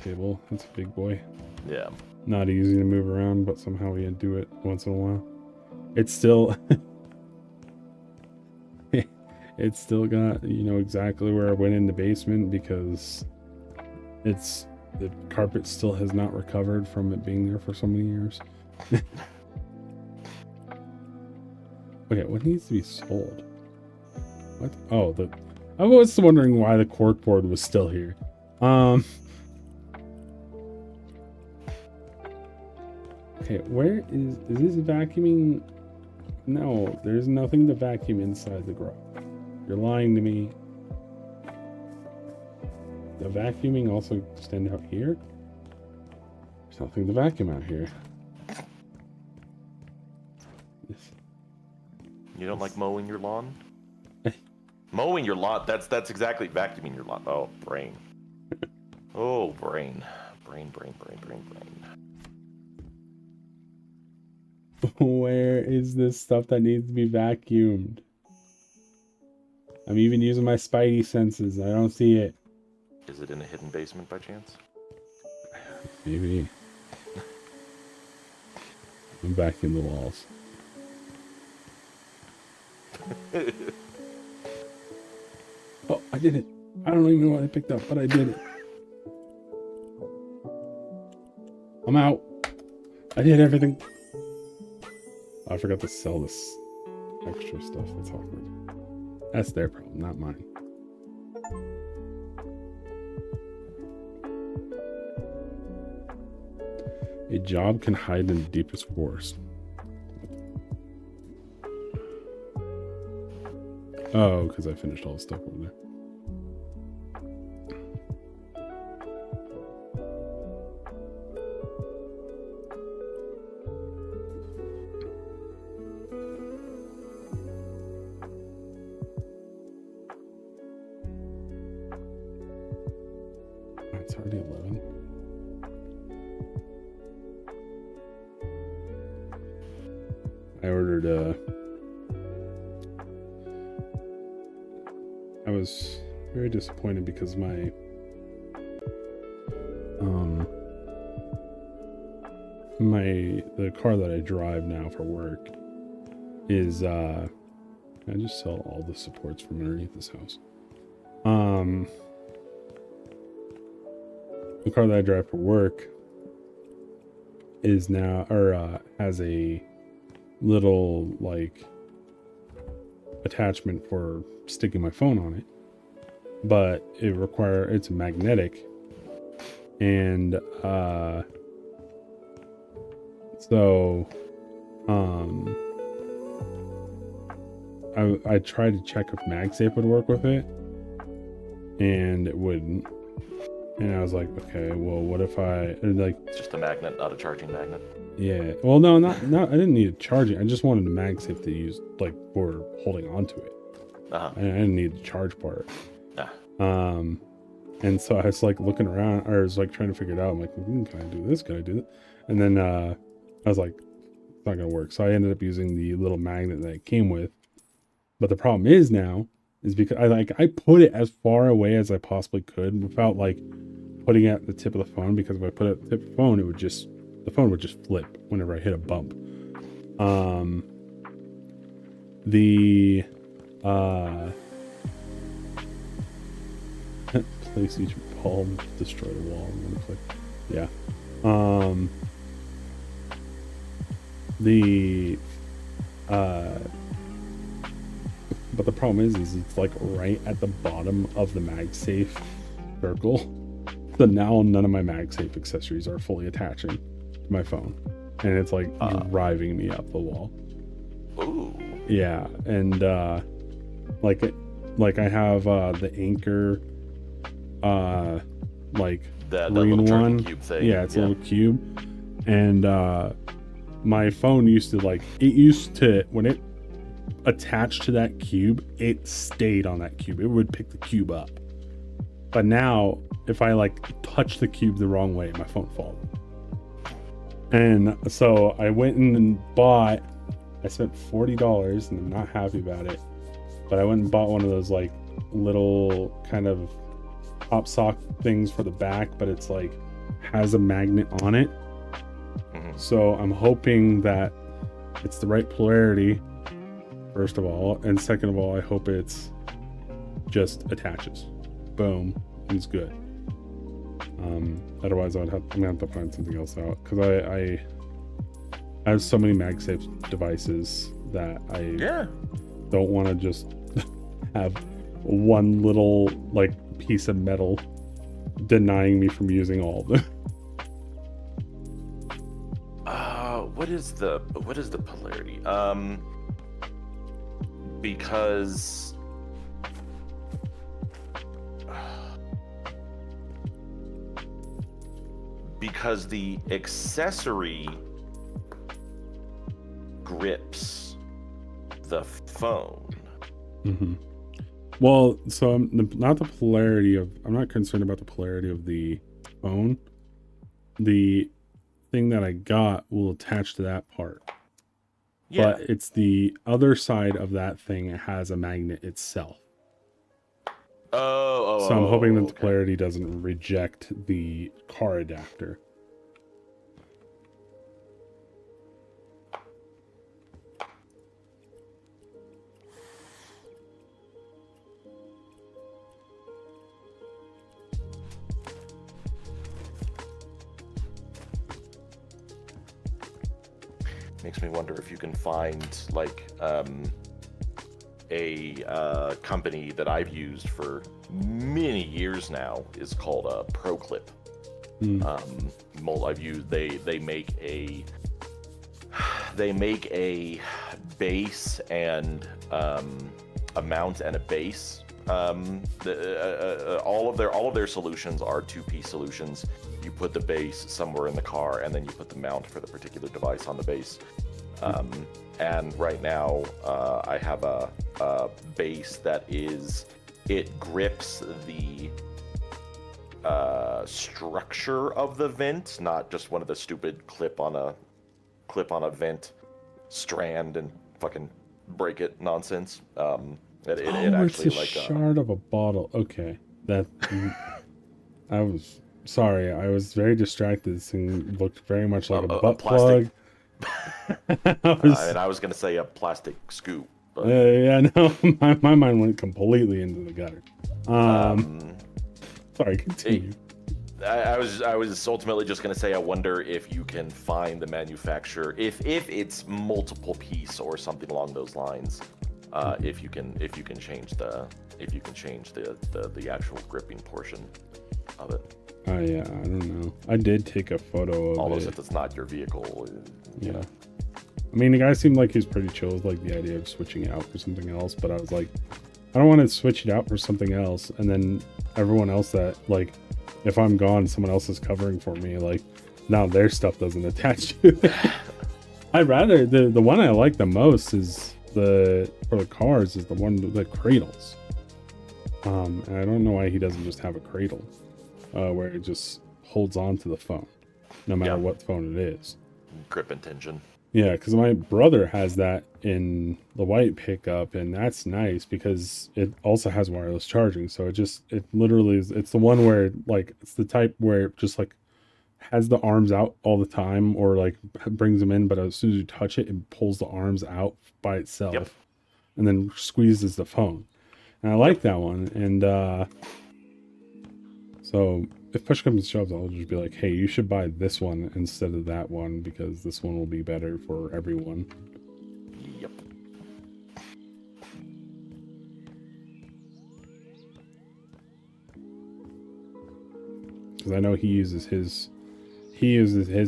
table. It's a big boy. Yeah. Not easy to move around, but somehow we do it once in a while. It's still it's still got, you know, exactly where I went in the basement because it's the carpet still has not recovered from it being there for so many years. Okay, what needs to be sold? What? Oh, I was wondering why the corkboard was still here. Okay, where is this vacuuming? No, there's nothing to vacuum inside the garage. You're lying to me. The vacuuming also extend out here? There's nothing to vacuum out here. You don't like mowing your lawn? Mowing your lawn, that's exactly vacuuming your lawn. Oh, brain. Oh, brain. Brain. Where is this stuff that needs to be vacuumed? I'm even using my spidey senses. I don't see it. Is it in a hidden basement by chance? Maybe. I'm vacuuming the walls. Oh, I did it. I don't even know what I picked up, but I did it. I'm out. I did everything. I forgot to sell this extra stuff. That's awkward. That's their problem, not mine. A job can hide in the deepest forest. Oh, because I finished all the stuff over there. It's already 11. I ordered I was very disappointed because my the car that I drive now for work is I just sell all the supports from underneath this house. The car that I drive for work is now has a little like attachment for sticking my phone on it, but it's magnetic, and so I tried to check if MagSafe would work with it, and it wouldn't. And I was like, okay, well, what if It's just a magnet, not a charging magnet. Yeah. Well, no, not. I didn't need it charging. I just wanted the MagSafe to use like for holding onto it. Uh-huh. I didn't need the charge part. Ah. And so I was like looking around, or I was like trying to figure it out. I'm like, can I do this? Can I do that? And then I was like, it's not gonna work. So I ended up using the little magnet that it came with. But the problem is because I put it as far away as I possibly could without like putting it at the tip of the phone, because if I put it at the tip of the phone, the phone would just flip whenever I hit a bump. Place each ball, destroy the wall in one click. Yeah. But the problem is it's like right at the bottom of the MagSafe circle. So now none of my MagSafe accessories are fully attaching to my phone, and it's like driving me up the wall. Ooh. Yeah, and like I have the Anchor like that green little one cube thing. Yeah, it's a little cube, and my phone used to when it attached to that cube, it stayed on that cube. It would pick the cube up. But now if I like touch the cube the wrong way, my phone falls. And so I went and bought I spent $40 and I'm not happy about it. But I went and bought one of those like little kind of pop sock things for the back, but it's like has a magnet on it. So I'm hoping that it's the right polarity, first of all, and second of all, I hope it's just attaches. Boom, it's good. Otherwise I'm gonna have to find something else out, because I have so many MagSafe devices that I don't want to just have one little like piece of metal denying me from using all of them. What is the polarity? Because the accessory grips the phone. Mm-hmm. Well, so I'm not concerned about the polarity of the phone. The thing that I got will attach to that part. Yeah. But it's the other side of that thing. It has a magnet itself. So I'm hoping that the polarity doesn't reject the car adapter. Makes me wonder if you can find like a company that I've used for many years now is called ProClip. I've used they make a base and a mount and a base. All of their solutions are two-piece solutions. You put the base somewhere in the car, and then you put the mount for the particular device on the base. And right now, I have a base that it grips the structure of the vent, not just one of the stupid clip on a vent strand and fucking break it nonsense. It actually it's a like shard of a bottle. Okay, that I was sorry. I was very distracted. This thing looked very much like a butt plug. And I was gonna say a plastic scoop. But... yeah, no, my mind went completely into the gutter. Sorry, continue. I was ultimately just gonna say I wonder if you can find the manufacturer, if it's multiple piece or something along those lines. If you can change the actual gripping portion of it. Yeah, I don't know. I did take a photo of Although it. if it's not your vehicle, you know. I mean, the guy seemed like he's pretty chill with like the idea of switching it out for something else, but I was like, I don't want to switch it out for something else, and then everyone else that like, if I'm gone, someone else is covering for me. Like, now their stuff doesn't attach to it. I'd rather the one I like the most is for the cars is the one that cradles. And I don't know why he doesn't just have a cradle, where it just holds on to the phone, no matter what phone it is. Grip and tension. Yeah, because my brother has that in the white pickup, and that's nice because it also has wireless charging. So it literally is. It's the one where like it's the type where it just like has the arms out all the time, or like brings them in, but as soon as you touch it, it pulls the arms out by itself, and then squeezes the phone. And I like that one. And so if push comes to shove, I'll just be like, hey, you should buy this one instead of that one, because this one will be better for everyone. Yep. Because I know he uses his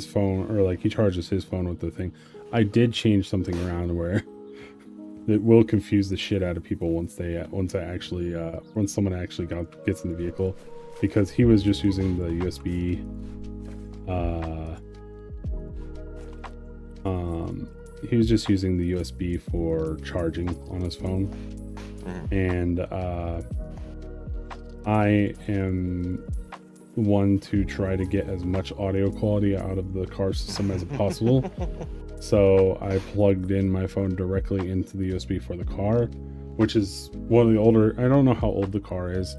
phone, or like he charges his phone with the thing. I did change something around where it will confuse the shit out of people once someone actually gets in the vehicle, because he was just using the USB he was just using the USB for charging on his phone. And I am one to try to get as much audio quality out of the car system as possible. So I plugged in my phone directly into the USB for the car, which is one of the older, I don't know how old the car is,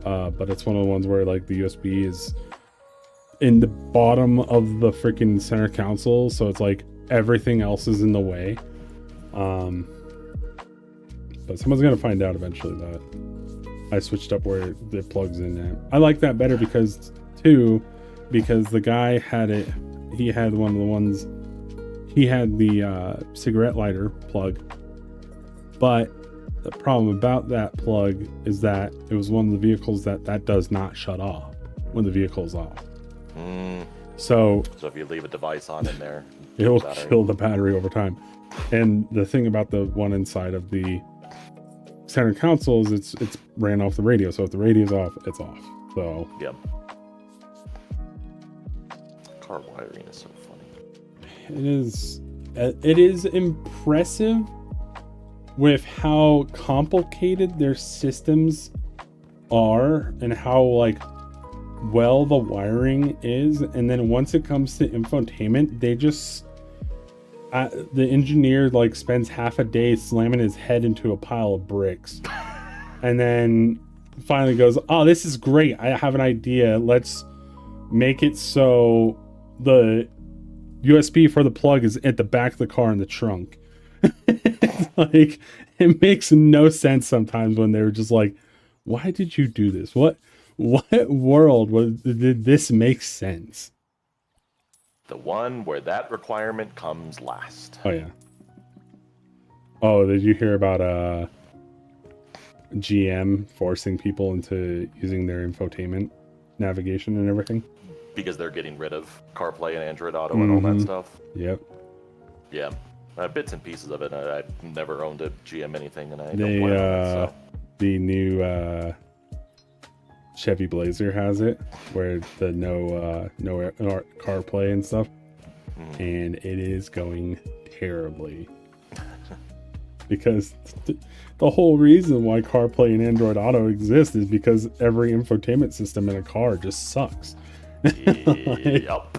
but it's one of the ones where like the USB is in the bottom of the freaking center console, so it's like everything else is in the way. But someone's gonna find out eventually that I switched up where it plugs in at. I like that better because the guy had it, he had one of the ones, he had the cigarette lighter plug, but the problem about that plug is that it was one of the vehicles that does not shut off when the vehicle is off. So if you leave a device on in there, it will kill the battery over time. And the thing about the one inside of the center console is it's ran off the radio. So if the radio's off, it's off. So yep. Car wiring is so funny. It is impressive with how complicated their systems are and how like well the wiring is, and then once it comes to infotainment, they just the engineer like spends half a day slamming his head into a pile of bricks and then finally goes, oh, this is great, I have an idea, let's make it so the USB for the plug is at the back of the car in the trunk. Like, it makes no sense sometimes when they're just like, why did you do this? What world did this make sense? The one where that requirement comes last. Oh yeah. Oh, did you hear about GM forcing people into using their infotainment navigation and everything? Because they're getting rid of CarPlay and Android Auto and all that stuff. Yep. Yeah. Bits and pieces of it. I've never owned a GM anything, and I don't They plan on it, so. The new Chevy Blazer has it, where the no CarPlay and stuff, and it is going terribly. Because the whole reason why CarPlay and Android Auto exist is because every infotainment system in a car just sucks. Yep.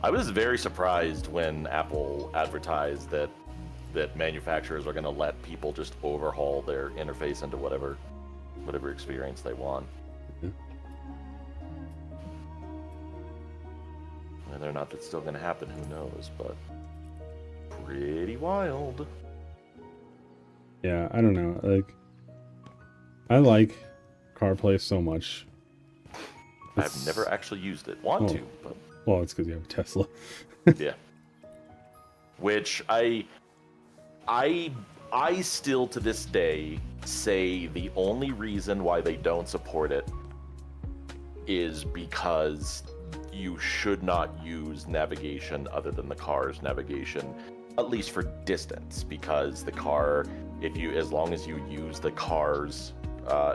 I was very surprised when Apple advertised that manufacturers are going to let people just overhaul their interface into whatever experience they want. Whether or not that's still going to happen, who knows, but pretty wild. Yeah, I don't know. Like, I like CarPlay so much. I've never actually used it. Want to, but well, it's because you have a Tesla. yeah. Which I still to this day say the only reason why they don't support it is because you should not use navigation other than the car's navigation, at least for distance, because the car, as long as you use the car's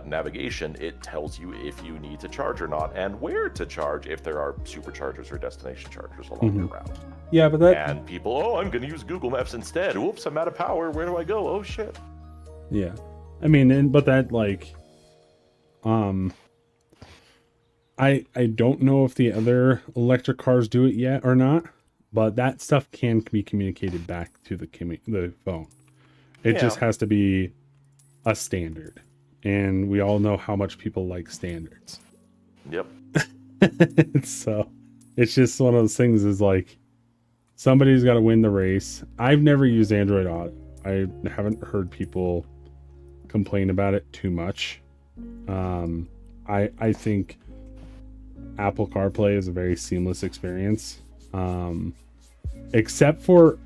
navigation, it tells you if you need to charge or not and where to charge if there are superchargers or destination chargers along your route. Yeah, but and people, I'm going to use Google Maps instead. Whoops, I'm out of power. Where do I go? Oh shit. Yeah, I mean, but that like, I don't know if the other electric cars do it yet or not, but that stuff can be communicated back to the phone. It just has to be a standard. And we all know how much people like standards. Yep. So it's just one of those things is like, somebody's got to win the race. I've never used Android Auto. I haven't heard people complain about it too much. I think Apple CarPlay is a very seamless experience. Except for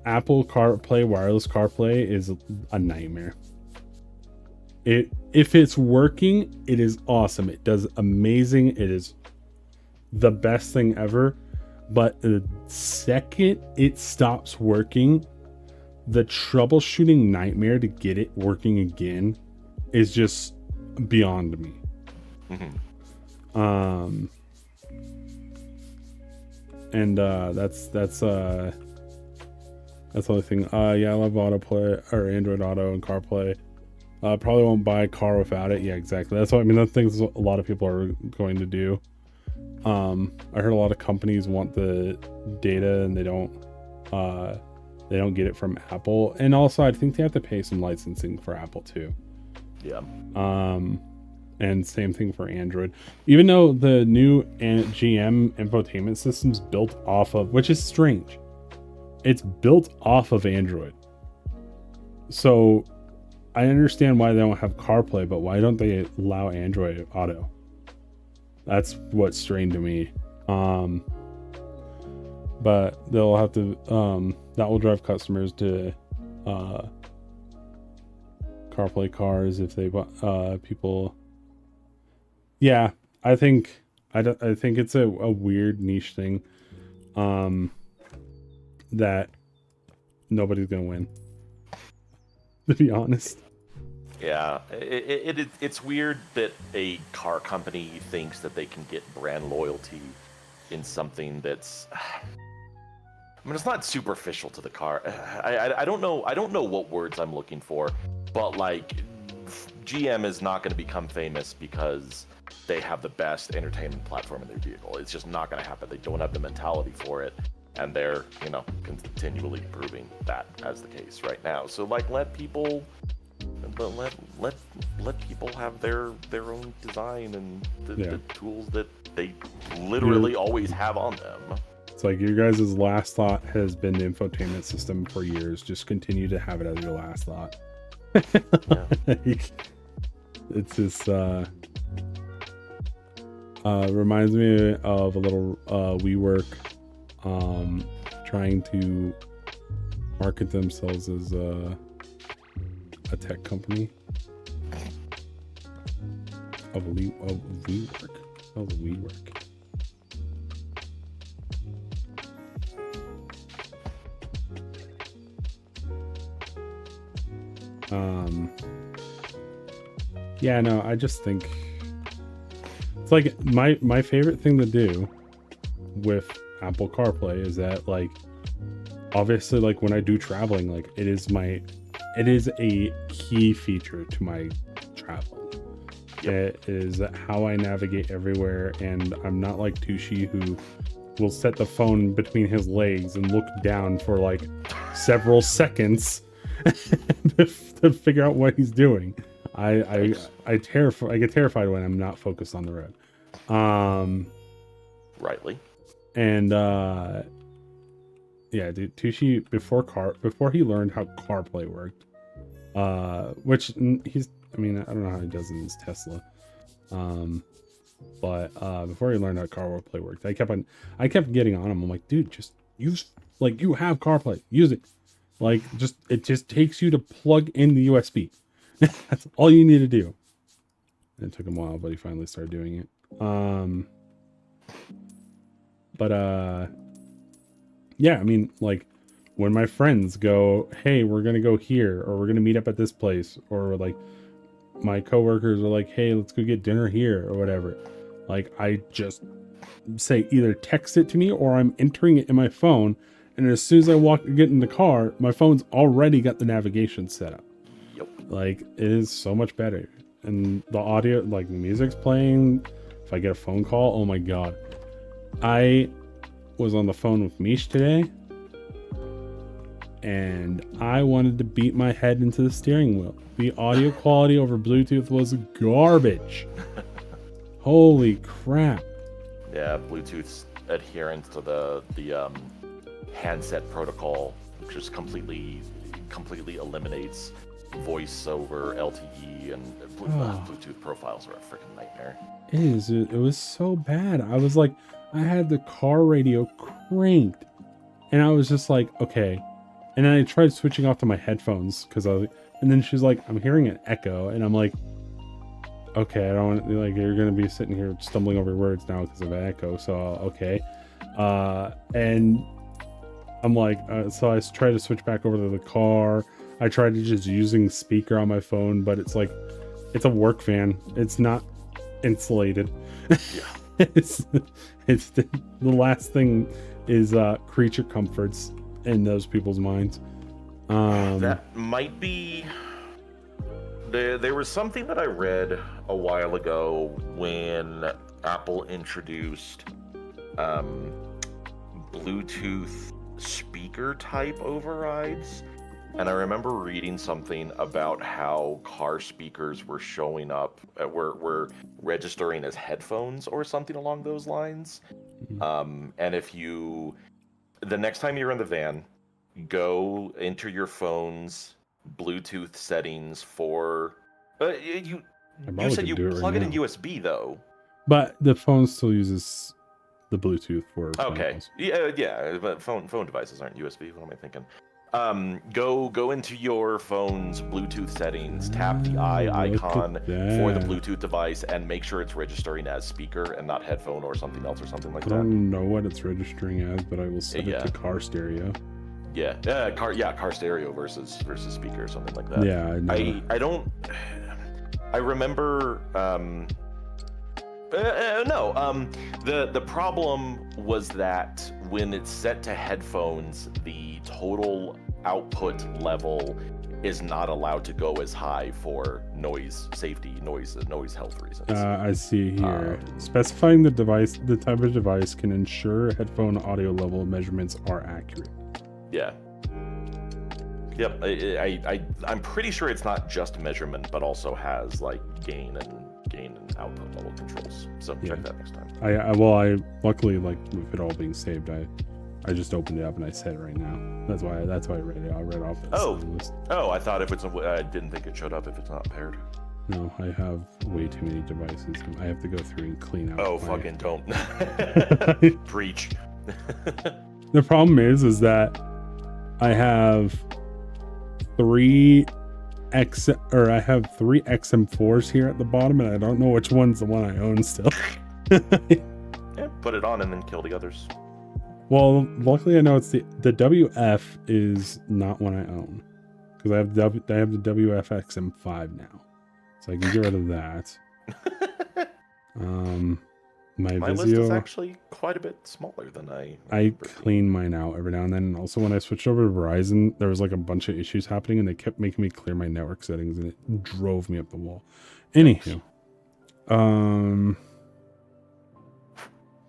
Apple CarPlay, wireless CarPlay is a nightmare. If it's working, it is awesome. It does amazing. It is the best thing ever. But the second it stops working, the troubleshooting nightmare to get it working again is just beyond me. And that's the only thing. Yeah, I love autoplay or Android Auto and CarPlay. Probably won't buy a car without it. Yeah, exactly. That's what I mean. That's things a lot of people are going to do. I heard a lot of companies want the data and they don't get it from Apple. And also I think they have to pay some licensing for Apple too. Yeah. And same thing for Android. Even though the new GM infotainment system's built off of, which is strange, it's built off of Android. So I understand why they don't have CarPlay, but why don't they allow Android Auto? That's what's strange to me. But they'll have to, that will drive customers to CarPlay cars if they people. Yeah, I think it's a weird niche thing that nobody's gonna win, to be honest. Yeah, it's weird that a car company thinks that they can get brand loyalty in something that's, I mean, it's not superficial to the car. I don't know what words I'm looking for, but like GM is not going to become famous because they have the best entertainment platform in their vehicle. It's just not going to happen. They don't have the mentality for it, and they're, you know, continually proving that as the case right now. So like, let people have their own design and the tools that they literally always have on them. It's like your guys' last thought has been the infotainment system for years. Just continue to have it as your last thought. It's just reminds me of a little WeWork trying to market themselves as a tech company of WeWork. Of WeWork. Yeah, no, I just think it's like my favorite thing to do with Apple CarPlay is that, like, obviously, like when I do traveling, like it is a key feature to my traveling. It is how I navigate everywhere, and I'm not like Tushi, who will set the phone between his legs and look down for like several seconds to figure out what he's doing. I get terrified when I'm not focused on the road. Rightly. And yeah, dude, Tushi before he learned how CarPlay worked, which I don't know how he does in his Tesla, but before he learned how CarPlay worked, I kept getting on him. I'm like, dude, just use, like, you have CarPlay, use it. Like, it just takes you to plug in the USB. That's all you need to do. It took him a while, but he finally started doing it. Yeah, I mean, like, when my friends go, hey, we're gonna go here, or we're gonna meet up at this place, or like my coworkers are like, hey, let's go get dinner here, or whatever, like, I just say either text it to me or I'm entering it in my phone, and as soon as I get in the car, my phone's already got the navigation set up. Yep. Like, it is so much better. And the audio, like, the music's playing. If I get a phone call, oh my god. I was on the phone with Mish today, and I wanted to beat my head into the steering wheel. The audio quality over Bluetooth was garbage. Holy crap. Yeah, Bluetooth's adherence to the handset protocol just completely eliminates voice over LTE, and Bluetooth profiles are a freaking nightmare. It was so bad. I was like, I had the car radio cranked, and I was just like, okay. And then I tried switching off to my headphones and then she's like, I'm hearing an echo, and I'm like, okay, I don't want, like, you're gonna be sitting here stumbling over words now because of an echo, so okay. And I'm like, so I tried to switch back over to the car. I tried to just using speaker on my phone, but it's like, it's a work fan. It's not insulated. Yeah. it's the last thing is creature comforts in those people's minds. That might be. There was something that I read a while ago when Apple introduced Bluetooth speaker type overrides. And I remember reading something about how car speakers were showing up, were registering as headphones or something along those lines. And if you, the next time you're in the van, go enter your phone's Bluetooth settings for, you said you plug it in USB though. But the phone still uses the Bluetooth for phone Okay. calls. Yeah, but phone devices aren't USB. What am I thinking? Go into your phone's Bluetooth settings, tap the eye icon for the Bluetooth device, and make sure it's registering as speaker and not headphone or something else or something like I that. don't know what it's registering as, but I will set Yeah. it to car stereo. Car stereo versus speaker or something like that. Yeah, I know. I remember. The problem was that when it's set to headphones, the total output level is not allowed to go as high for noise safety, noise health reasons. I see here. Specifying the device, the type of device can ensure headphone audio level measurements are accurate. Yeah. Yep. I'm pretty sure it's not just measurement, but also has like gain and output level controls. So check that next time. I luckily, like, with it all being saved, I just opened it up and I said it right now. That's why I read it. I read off the list. I thought if it's I didn't think it showed up if it's not paired. No, I have way too many devices. I have to go through and clean out. Fucking don't. Preach. The problem is that I have three XM4s here at the bottom, and I don't know which one's the one I own still. Yeah, put it on and then kill the others. Well, luckily I know it's the WF is not one I own, because I have the WF XM5 now, so I can get rid of that. My list is Vizio, actually quite a bit smaller than I clean mine out every now and then. Also, when I switched over to Verizon, there was like a bunch of issues happening, and they kept making me clear my network settings, and it drove me up the wall. Anywho,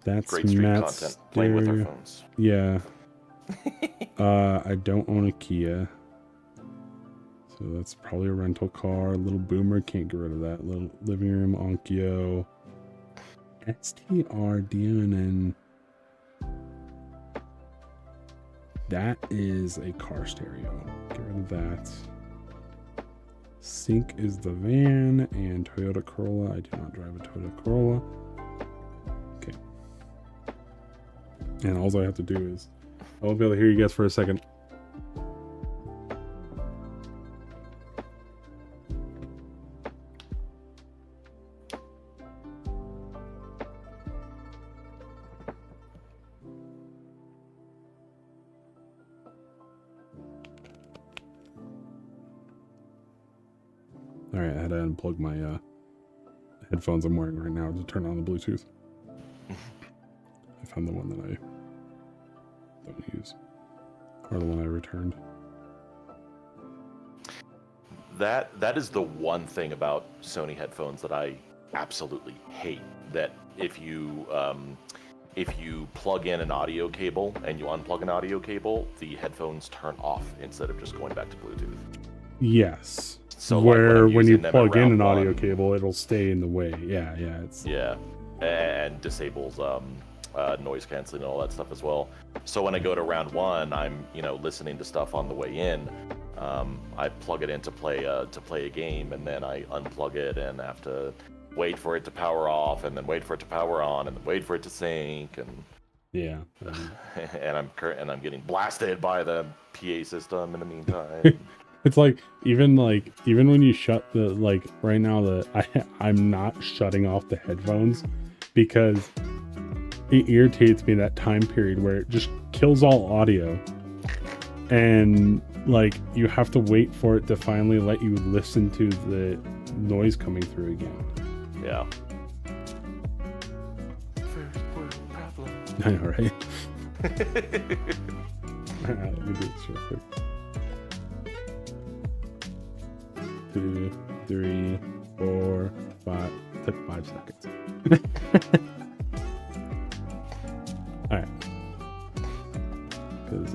that's great stream Matt's content. Playing with our stereo. phones. Yeah. I don't own a Kia, so that's probably a rental car. Little Boomer, can't get rid of that. Little living room Onkyo. STR DNN. That is a car stereo. Get rid of that. Sync is the van and Toyota Corolla. I do not drive a Toyota Corolla. Okay. And all I have to do is I won't be able to hear you guys for a second. Alright, I had to unplug my headphones I'm wearing right now to turn on the Bluetooth. I found the one that I don't use. Or the one I returned. That is the one thing about Sony headphones that I absolutely hate. That if you plug in an audio cable and you unplug an audio cable, the headphones turn off instead of just going back to Bluetooth. Yes. So where like when you them at plug in round an audio one, cable, it'll stay in the way. Yeah, it's and disables noise canceling and all that stuff as well. So when I go to round one, I'm listening to stuff on the way in. I plug it in to play a game, and then I unplug it and have to wait for it to power off, and then wait for it to power on, and then wait for it to sync, and yeah. and I'm getting blasted by the PA system in the meantime. It's like even when you shut the right now I'm not shutting off the headphones because it irritates me that time period where it just kills all audio, and you have to wait for it to finally let you listen to the noise coming through again. Yeah. I know, right? Let me do this real quick. 2, 3, 4, 5. took 5 seconds. All right. Because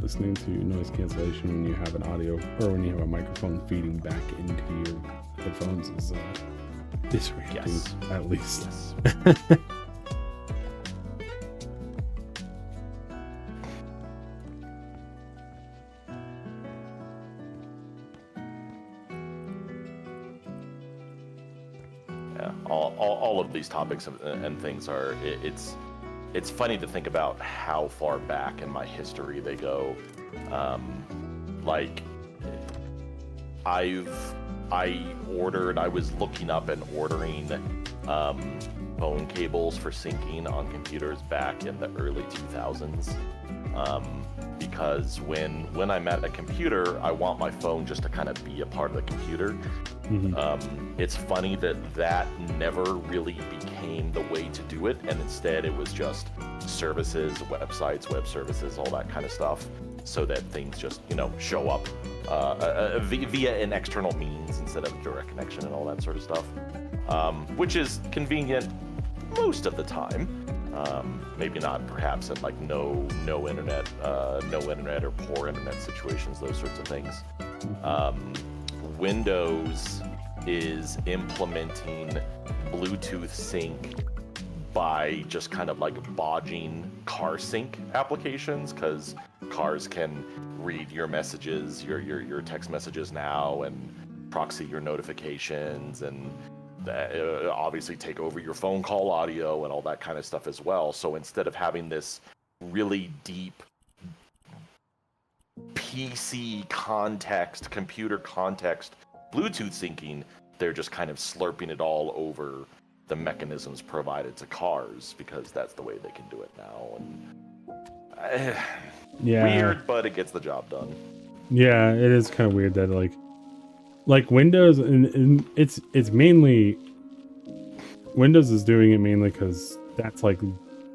listening to noise cancellation when you have an audio or when you have a microphone feeding back into your headphones is disorienting, Yes. at least. Yes. Yeah, all of these topics and things are it's funny to think about how far back in my history they go. Like I was looking up and ordering phone cables for syncing on computers back in the early 2000s. Because when I'm at a computer, I want my phone just to kind of be a part of the computer. It's funny that never really became the way to do it, and instead it was just services, websites, web services, all that kind of stuff, so that things just, show up via an external means instead of direct connection and all that sort of stuff, which is convenient most of the time. Maybe not perhaps at like no internet or poor internet situations, those sorts of things. Windows is implementing Bluetooth sync by just kind of like bodging car sync applications, because cars can read your messages, your text messages now, and proxy your notifications, and obviously take over your phone call audio and all that kind of stuff as well. So instead of having this really deep PC context, computer context Bluetooth syncing, they're just kind of slurping it all over the mechanisms provided to cars, because that's the way they can do it now. And Yeah. weird, but it gets the job done. Yeah, it is kind of weird that like Windows, and it's mainly Windows is doing it mainly because that's like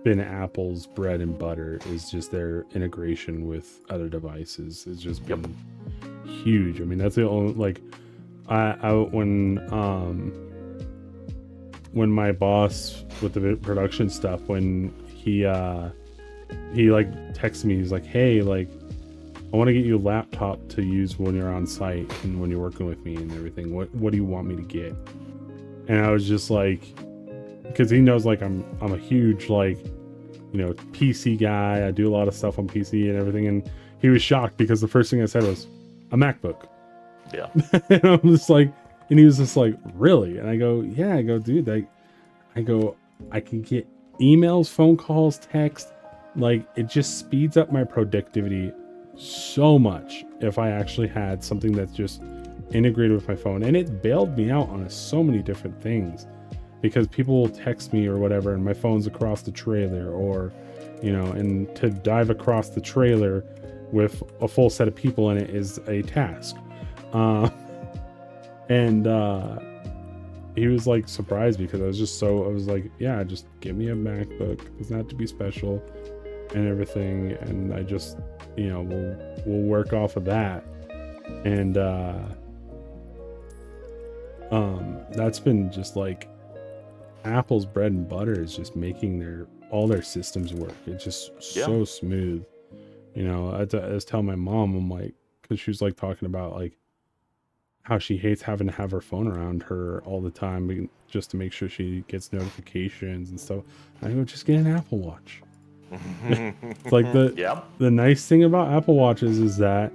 been Apple's bread and butter, is just their integration with other devices. It's just been huge. I mean, that's the only, like, when my boss with the production stuff, when he like texted me, he's like, hey, like, I want to get you a laptop to use when you're on site and when you're working with me and everything. What do you want me to get? And I was just like, because he knows like I'm a huge like, PC guy. I do a lot of stuff on PC and everything. And he was shocked because the first thing I said was a MacBook. Yeah. And I'm just like, and he was just like, really? And I go, yeah. I go, dude, I can get emails, phone calls, text. Like, it just speeds up my productivity so much if I actually had something that's just integrated with my phone. And it bailed me out on so many different things, because people will text me or whatever and my phone's across the trailer, or and to dive across the trailer with a full set of people in it is a task. And he was like surprised, because I was like, yeah, just give me a MacBook. It doesn't have to be special and everything, and I just we'll work off of that. And that's been just like Apple's bread and butter, is just making all their systems work. It's just so smooth. I was telling my mom, I'm like, because she was like talking about like how she hates having to have her phone around her all the time just to make sure she gets notifications and stuff. I go, just get an Apple Watch. It's like the nice thing about Apple Watches is that,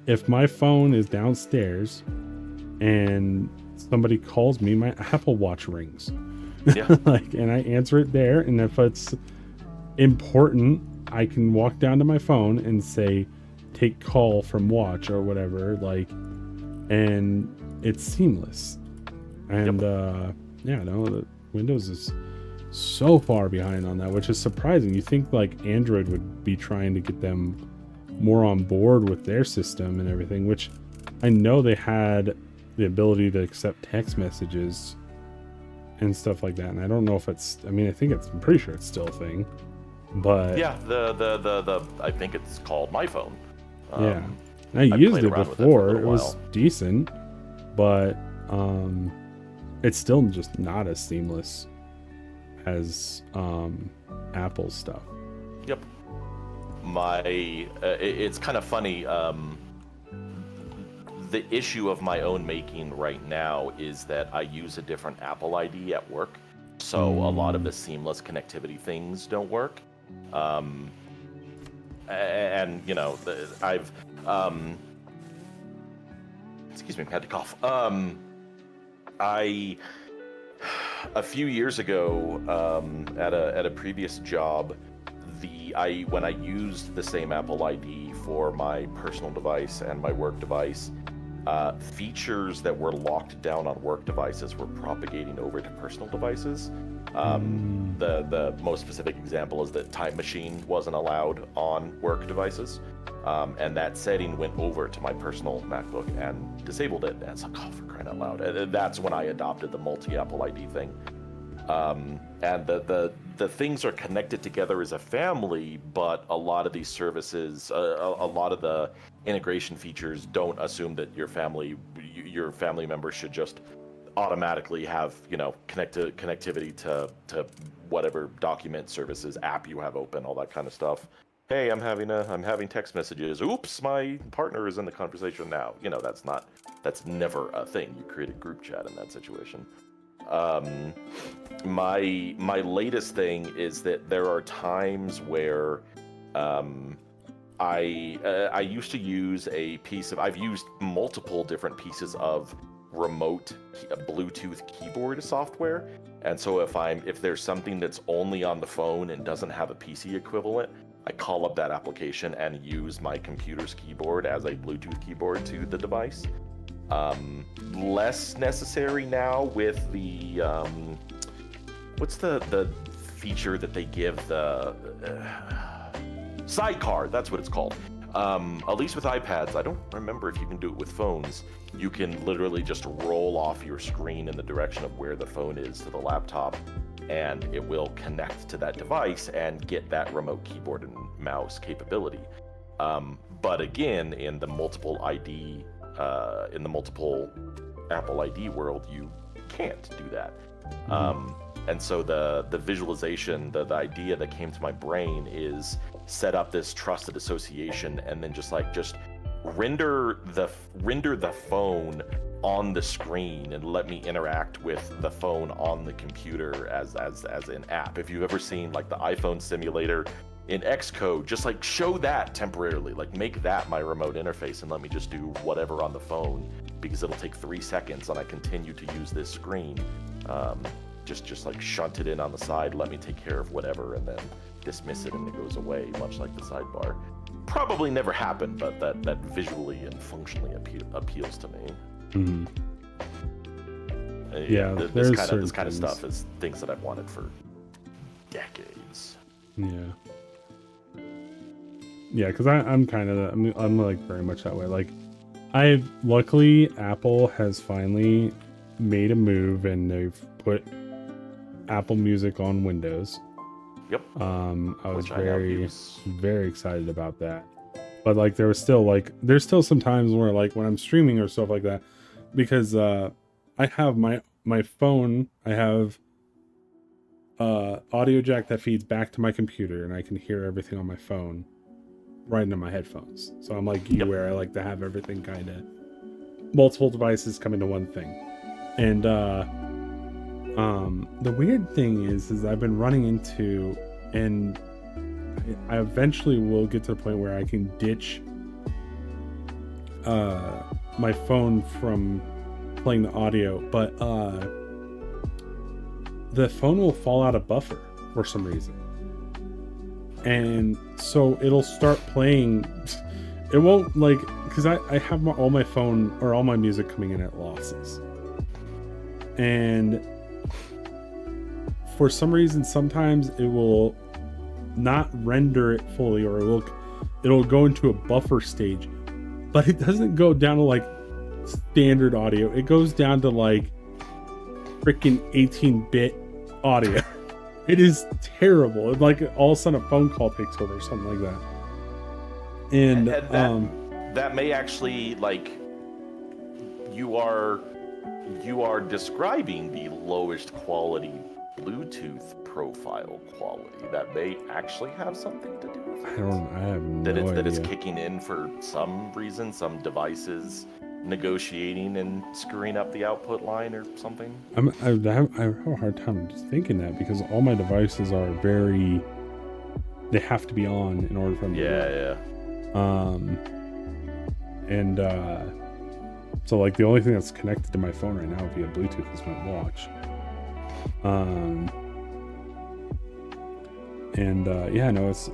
if my phone is downstairs and somebody calls me, my Apple Watch rings. Yeah. And I answer it there, and if it's important, I can walk down to my phone and say, take call from watch or whatever, and it's seamless. And the Windows is so far behind on that, which is surprising. You think like Android would be trying to get them more on board with their system and everything, which I know they had the ability to accept text messages and stuff like that. And I don't know if I'm pretty sure it's still a thing, but yeah, the I think it's called My Phone. I used it before. It was decent, but it's still just not as seamless as Apple's stuff. Yep. It's kind of funny. The issue of my own making right now is that I use a different Apple ID at work, so a lot of the seamless connectivity things don't work. And you know, I've excuse me, I had to cough. A few years ago, at a previous job, when I used the same Apple ID for my personal device and my work device, features that were locked down on work devices were propagating over to personal devices. The most specific example is that Time Machine wasn't allowed on work devices, and that setting went over to my personal MacBook and disabled it. And it's like, oh, for crying out loud! And that's when I adopted the multi-Apple ID thing. And the things are connected together as a family, but a lot of these services, a lot of the integration features don't assume that your family members should just automatically have, you know, connectivity to whatever document services app you have open, all that kind of stuff. Hey, I'm having text messages. Oops, my partner is in the conversation now. You know, that's never a thing. You create a group chat in that situation. My latest thing is that there are times where I used to use I've used multiple different pieces of remote Bluetooth keyboard software, and so if there's something that's only on the phone and doesn't have a PC equivalent, I call up that application and use my computer's keyboard as a Bluetooth keyboard to the device. Less necessary now with the what's the feature that they give the Sidecar, that's what it's called. At least with iPads, I don't remember if you can do it with phones. You can literally just roll off your screen in the direction of where the phone is to the laptop, and it will connect to that device and get that remote keyboard and mouse capability. But again, in the multiple Apple ID world, you can't do that. And so the visualization, the idea that came to my brain is set up this trusted association and then just render the phone on the screen and let me interact with the phone on the computer as an app. If you've ever seen like the iPhone simulator in Xcode, just like show that temporarily, like make that my remote interface and let me just do whatever on the phone, because it'll take 3 seconds and I continue to use this screen. Just like shunt it in on the side, let me take care of whatever, and then dismiss it and it goes away, much like the sidebar. Probably never happened, but that visually and functionally appeals to me. Yeah, this kind of stuff is things that I've wanted for decades. Yeah, because I'm like very much that way. Like, luckily Apple has finally made a move and they've put Apple Music on Windows. Yep. I was very excited about that. But like there's still some times where like when I'm streaming or stuff like that, because I have my phone, I have audio jack that feeds back to my computer and I can hear everything on my phone right into my headphones. So I'm like you, where I like to have everything kind of multiple devices come into one thing. And the weird thing is I've been running into, and I eventually will get to the point where I can ditch my phone from playing the audio, but the phone will fall out of buffer for some reason. And so it'll start playing, it won't like, because I have all my phone or all my music coming in at losses. And for some reason, sometimes it will not render it fully, or it'll go into a buffer stage, but it doesn't go down to like standard audio. It goes down to like freaking 18-bit audio. It is terrible. It's like all of a sudden a phone call takes over or something like that. And that may actually, like, you are describing the lowest quality Bluetooth profile quality. That may actually have something to do with it. I have no idea. That it's kicking in for some reason, some devices negotiating and screwing up the output line or something. I have a hard time just thinking that because all my devices are they have to be on in order for them to work. So like the only thing that's connected to my phone right now via Bluetooth is my watch.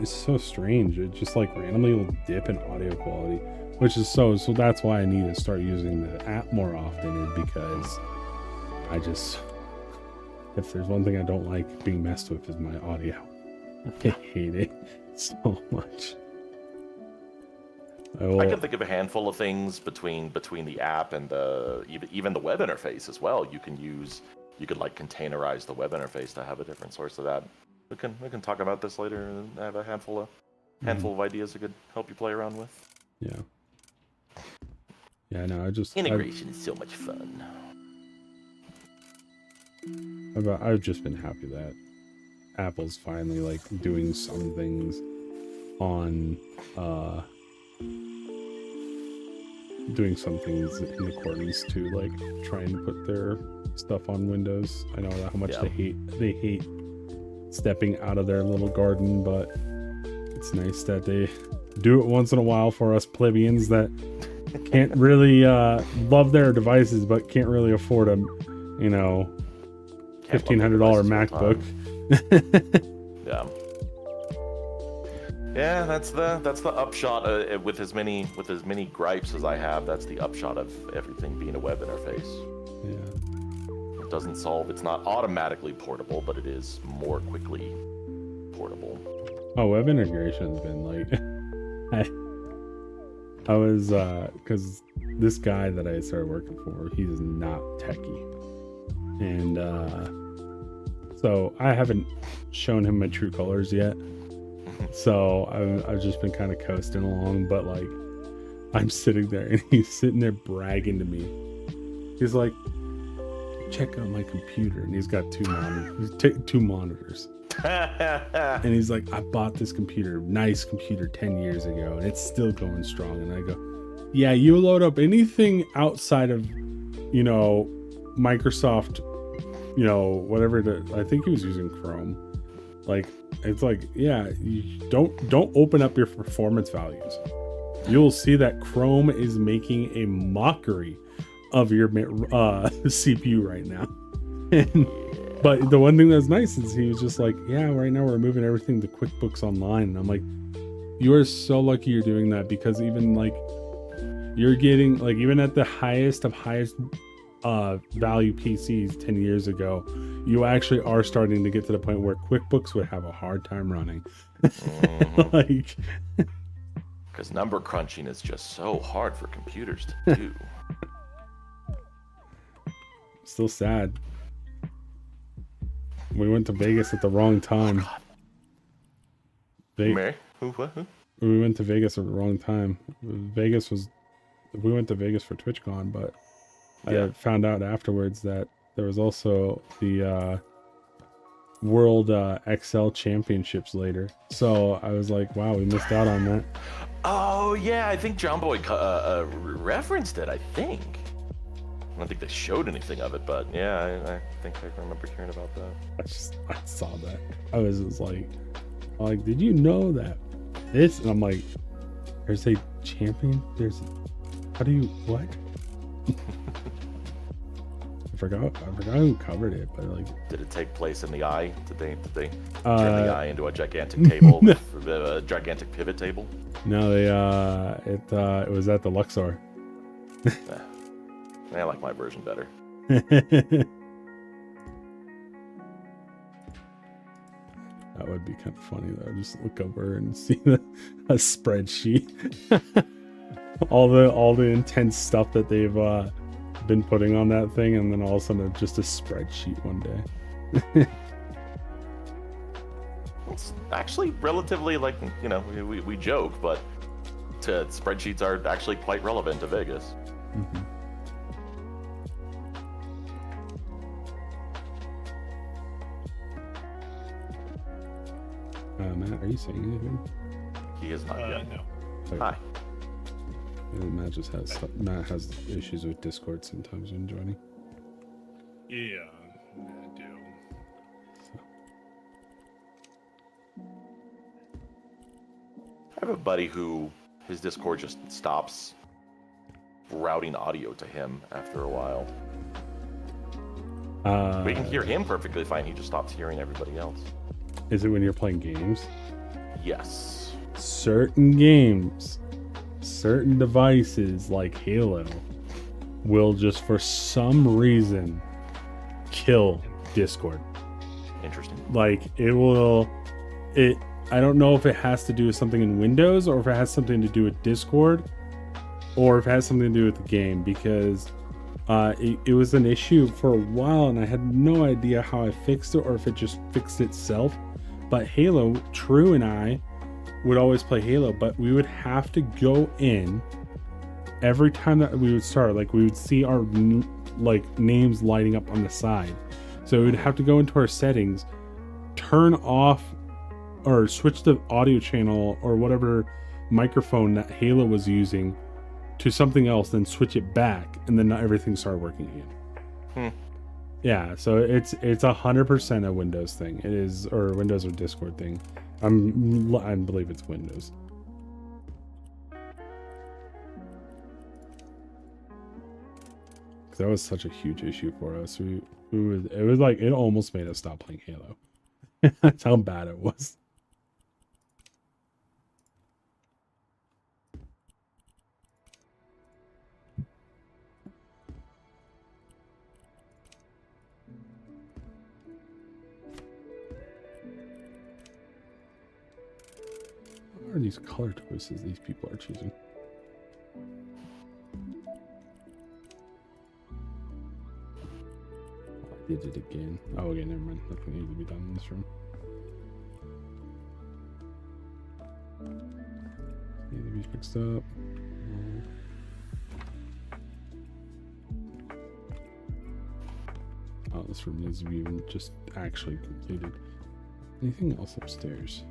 It's so strange. It just like randomly will dip in audio quality, which is so that's why I need to start using the app more often, because if there's one thing I don't like being messed with is my audio. I hate it so much. I can think of a handful of things between the app and even the web interface as well. You could like containerize the web interface to have a different source of that. We can talk about this later and I have a handful of ideas that could help you play around with. Yeah, no, integration is so much fun. I've just been happy that Apple's finally like doing some things on doing some things in accordance to like trying to put their stuff on Windows. I know how much they hate stepping out of their little garden, but it's nice that they do it once in a while for us plebeians that can't really love their devices but can't really afford a $1,500 MacBook. Yeah, that's the upshot. With as many gripes as I have, that's the upshot of everything being a web interface. Yeah. It doesn't solve. It's not automatically portable, but it is more quickly portable. Oh, web integration's been like, I was because this guy that I started working for, he's not techie, and so I haven't shown him my true colors yet. So I've just been kind of coasting along, but like I'm sitting there and he's sitting there bragging to me. He's like, check out my computer, and he's got two monitors. And he's like, I bought this nice computer 10 years ago and it's still going strong. And I go, yeah, you load up anything outside of Microsoft, whatever I think he was using Chrome. Like, it's like, yeah, you don't open up your performance values. You'll see that Chrome is making a mockery of your CPU right now. But the one thing that's nice is he was just like, yeah, right now we're moving everything to QuickBooks Online. And I'm like, you are so lucky you're doing that, because even like you're getting like, even at the highest value PCs 10 years ago, you actually are starting to get to the point where QuickBooks would have a hard time running. Like, because number crunching is just so hard for computers to do. Still sad. We went to Vegas at the wrong time. Who? We went to Vegas at the wrong time. We went to Vegas for TwitchCon, but I found out afterwards that there was also the World XL Championships later. So I was like, wow, we missed out on that. Oh yeah, I think John Boy referenced it, I think. I don't think they showed anything of it, but yeah, I think I remember hearing about that. I saw that. I was like, did you know that this? And I'm like, there's a champion? What? I forgot who covered it, but like, did it take place in the eye? Did they turn the eye into a gigantic table, a gigantic pivot table? No, it was at the Luxor. I like my version better. That would be kind of funny though. Just look over and see a spreadsheet. all the intense stuff that they've been putting on that thing, and then all of a sudden just a spreadsheet one day. It's actually relatively, like, we joke, but spreadsheets are actually quite relevant to Vegas. Mm-hmm. Are you saying anything? He is not yet. No. Okay. Hi. Matt has issues with Discord sometimes when joining. Yeah, I do. I have a buddy who his Discord just stops routing audio to him after a while. We can hear him perfectly fine. He just stops hearing everybody else. Is it when you're playing games? Yes. Certain games, certain devices like Halo will just for some reason kill Discord. Interesting. Like I don't know if it has to do with something in Windows or if it has something to do with Discord or if it has something to do with the game, because it was an issue for a while and I had no idea how I fixed it or if it just fixed itself. But Halo, True and I would always play Halo, but we would have to go in every time that we would start. Like we would see our names lighting up on the side. So we would have to go into our settings, turn off or switch the audio channel or whatever microphone that Halo was using to something else, then switch it back, and then everything started working again. Yeah, so it's 100% a Windows thing. It is, or Windows or Discord thing. I believe it's Windows. That was such a huge issue for us. It was like it almost made us stop playing Halo. That's how bad it was. What are these color choices these people are choosing? I did it again. Oh, okay, never mind. Nothing needs to be done in this room. Need to be fixed up. Oh, this room needs to be just actually completed. Anything else upstairs?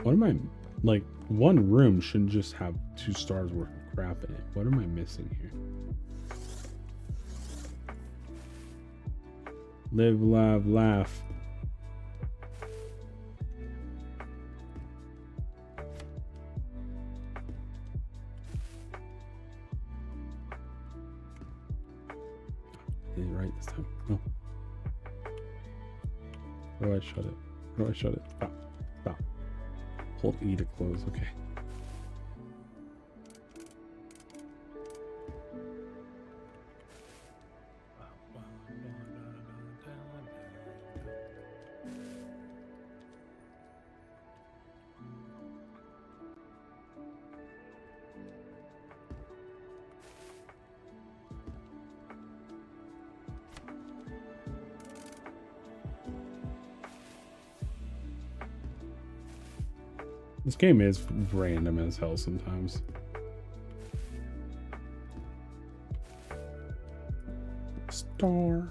What am I, like, one room shouldn't just have 2 stars worth of crap in it. What am I missing here? Live, laugh, laugh. I did it right this time. No. How do I shut it? How do I shut it? Stop. Stop. Hold E to close. Okay. This game is random as hell sometimes. Star.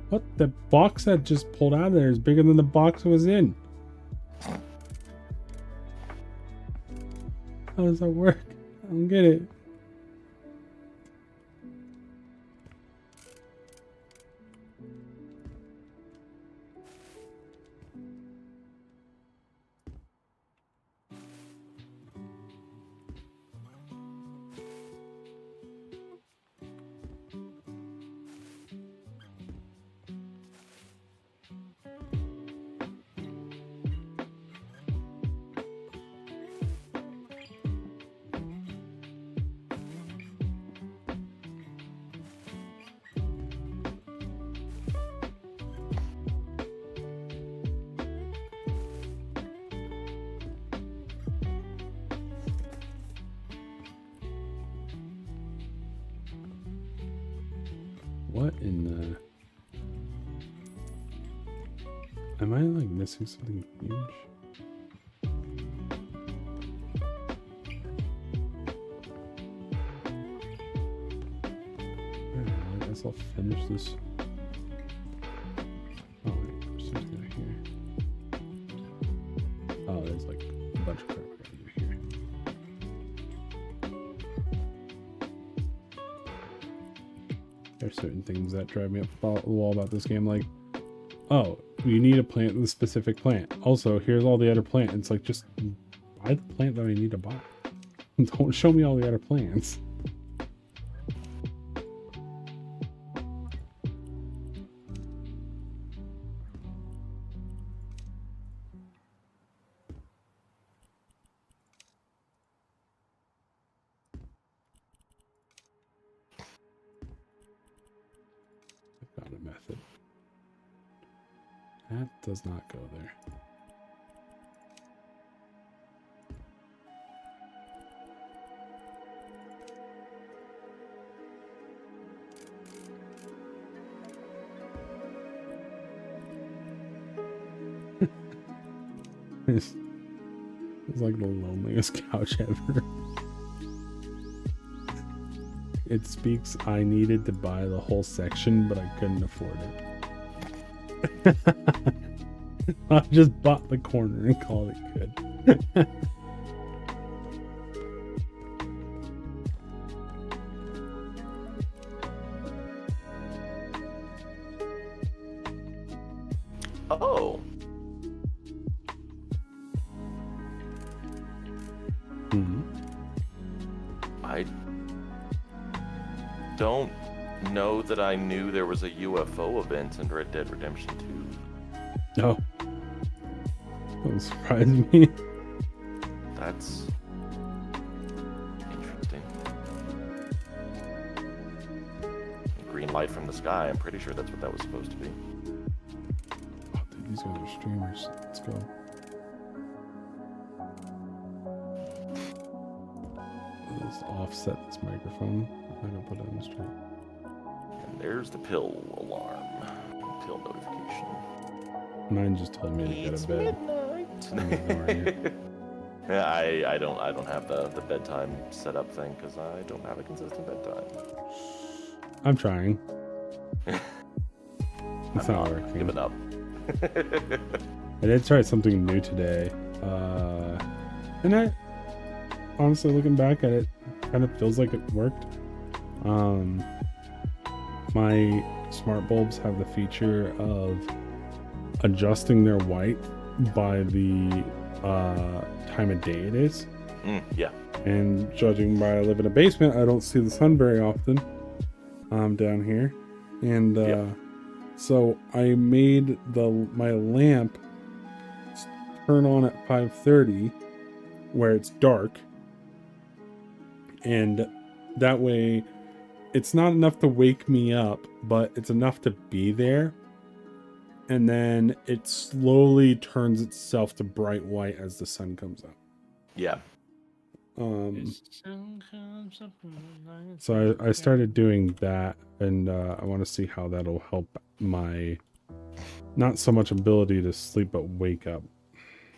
What? The box that just pulled out of there is bigger than the box it was in. How does that work? I don't get it. What in the... Am I like missing something huge? guess I'll finish this. Oh wait, there's something here. Oh, there's like a bunch of crap here. There's certain things that drive me up the wall about this game, like, oh, you need to plant the specific plant. Also, here's all the other plants. It's like, just buy the plant that I need to buy. Don't show me all the other plants. I found a method. That does not go there. It's like the loneliest couch ever. It speaks, I needed to buy the whole section, but I couldn't afford it. I just bought the corner and called it good. Oh. I don't know that I knew there was a UFO event in Red Dead Redemption 2. No. That would surprise me. That's interesting. Green light from the sky, I'm pretty sure that's what that was supposed to be. Oh, dude, these guys are streamers. Let's go. Let's offset this microphone. I'm gonna put it on the stream. And there's the pill alarm. Pill notification. Mine just told me to go to bed. I'm ignoring it. Yeah, I don't have the bedtime setup thing because I don't have a consistent bedtime. I'm trying. It's not working. Giving up. I did try something new today. And I honestly, looking back at it, kind of feels like it worked. My smart bulbs have the feature of adjusting their white by the time of day it is. Yeah. And judging by I live in a basement, I don't see the sun very often. Down here, and so I made my lamp turn on at 5:30, where it's dark, and that way it's not enough to wake me up, but it's enough to be there. And then it slowly turns itself to bright white as the sun comes up. Yeah. So I started doing that, and I want to see how that'll help my not so much ability to sleep, but wake up.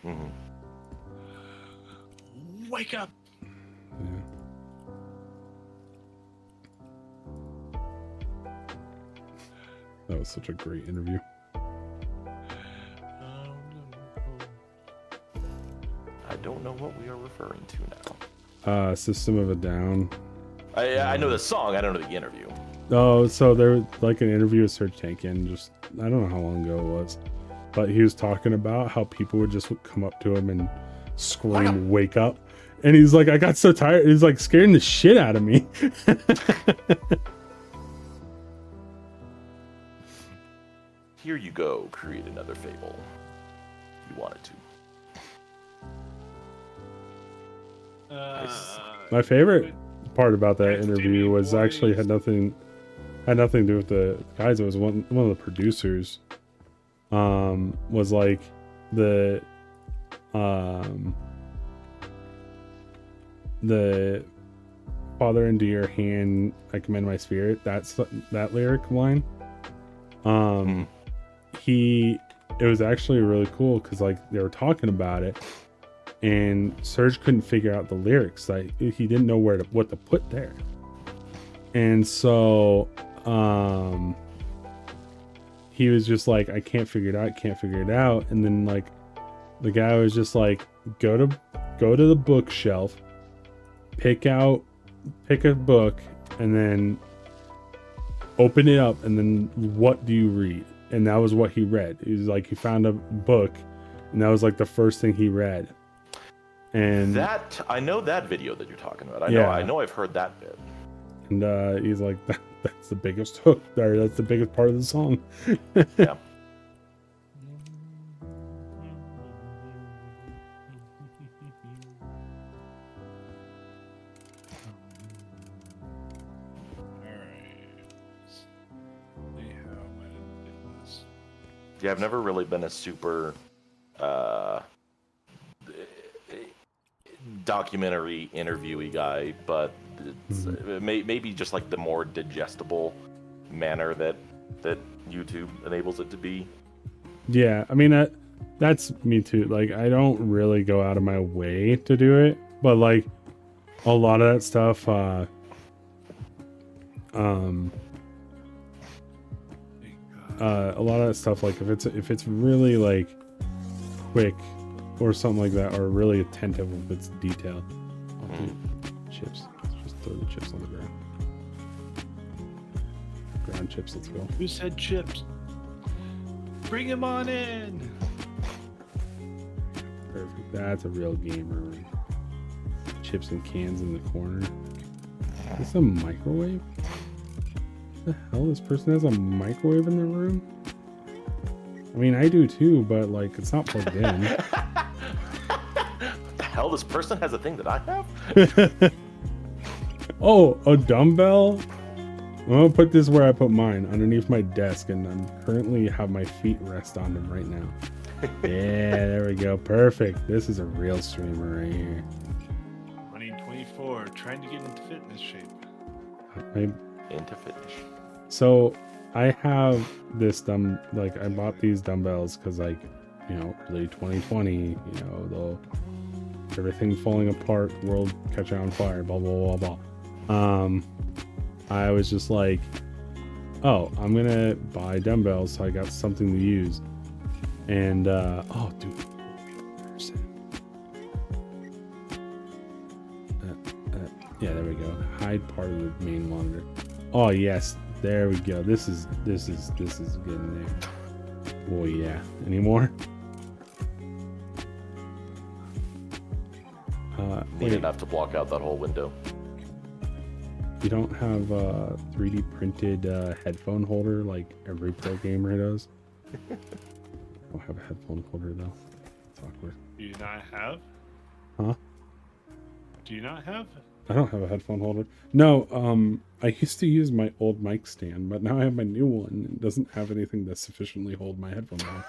Mm-hmm. Wake up! Yeah. That was such a great interview. I don't know what we are referring to now. System of a Down. I know the song, I don't know the interview. Oh, so there was like an interview with Serge Tankian, just I don't know how long ago it was, but he was talking about how people would just come up to him and scream, "Wake up!" And he's like, I got so tired. He's like scaring the shit out of me. Here you go, create another fable. You wanted to. My favorite part about that interview was actually had nothing to do with the guys. It was one of the producers. Was like the Father into your hand I commend my spirit. That's that lyric line. It was actually really cool because like they were talking about it. And Serge couldn't figure out the lyrics. Like he didn't know what to put there. And so he was just like, I can't figure it out. And then like the guy was just like, go to the bookshelf, pick a book, and then open it up, and then what do you read? And that was what he read. He was like, he found a book, and that was like the first thing he read. And that, I know that video that you're talking about. I know I've heard that bit. And he's like, that's the biggest hook, or that's the biggest part of the song. Yeah. Yeah, I've never really been a super documentary interviewee guy, but it's maybe just like the more digestible manner that YouTube enables it to be. Yeah, I mean that's me too. Like, I don't really go out of my way to do it, but like a lot of that stuff, a lot of that stuff, like if it's really like quick or something like that, or really attentive with its detail, I'll do chips. Just throw the chips on the ground. Ground chips, let's go. Who said chips? Bring him on in. Perfect. That's a real gamer. Chips and cans in the corner. Is this a microwave? What the hell? This person has a microwave in their room? I mean, I do too, but like, it's not plugged in. What the hell? This person has a thing that I have? Oh, a dumbbell? I'm gonna put this where I put mine, underneath my desk, and I'm currently have my feet rest on them right now. Yeah, there we go. Perfect. This is a real streamer right here. 2024, trying to get into fitness shape. Into fitness. So I have this I bought these dumbbells because, like, you know, early 2020, you know, everything falling apart, world catching on fire, blah blah blah blah. I was just like, oh, I'm gonna buy dumbbells, so I got something to use. And oh dude, yeah, there we go. Hide part of the main monitor. Oh yes, there we go. This is getting there. Oh yeah. Any more? Need enough to block out that whole window. You don't have a 3D printed headphone holder like every pro gamer does? I don't have a headphone holder though. It's awkward. Do you not have? Huh? Do you not have? I don't have a headphone holder. No, I used to use my old mic stand, but now I have my new one. It doesn't have anything to sufficiently hold my headphone on.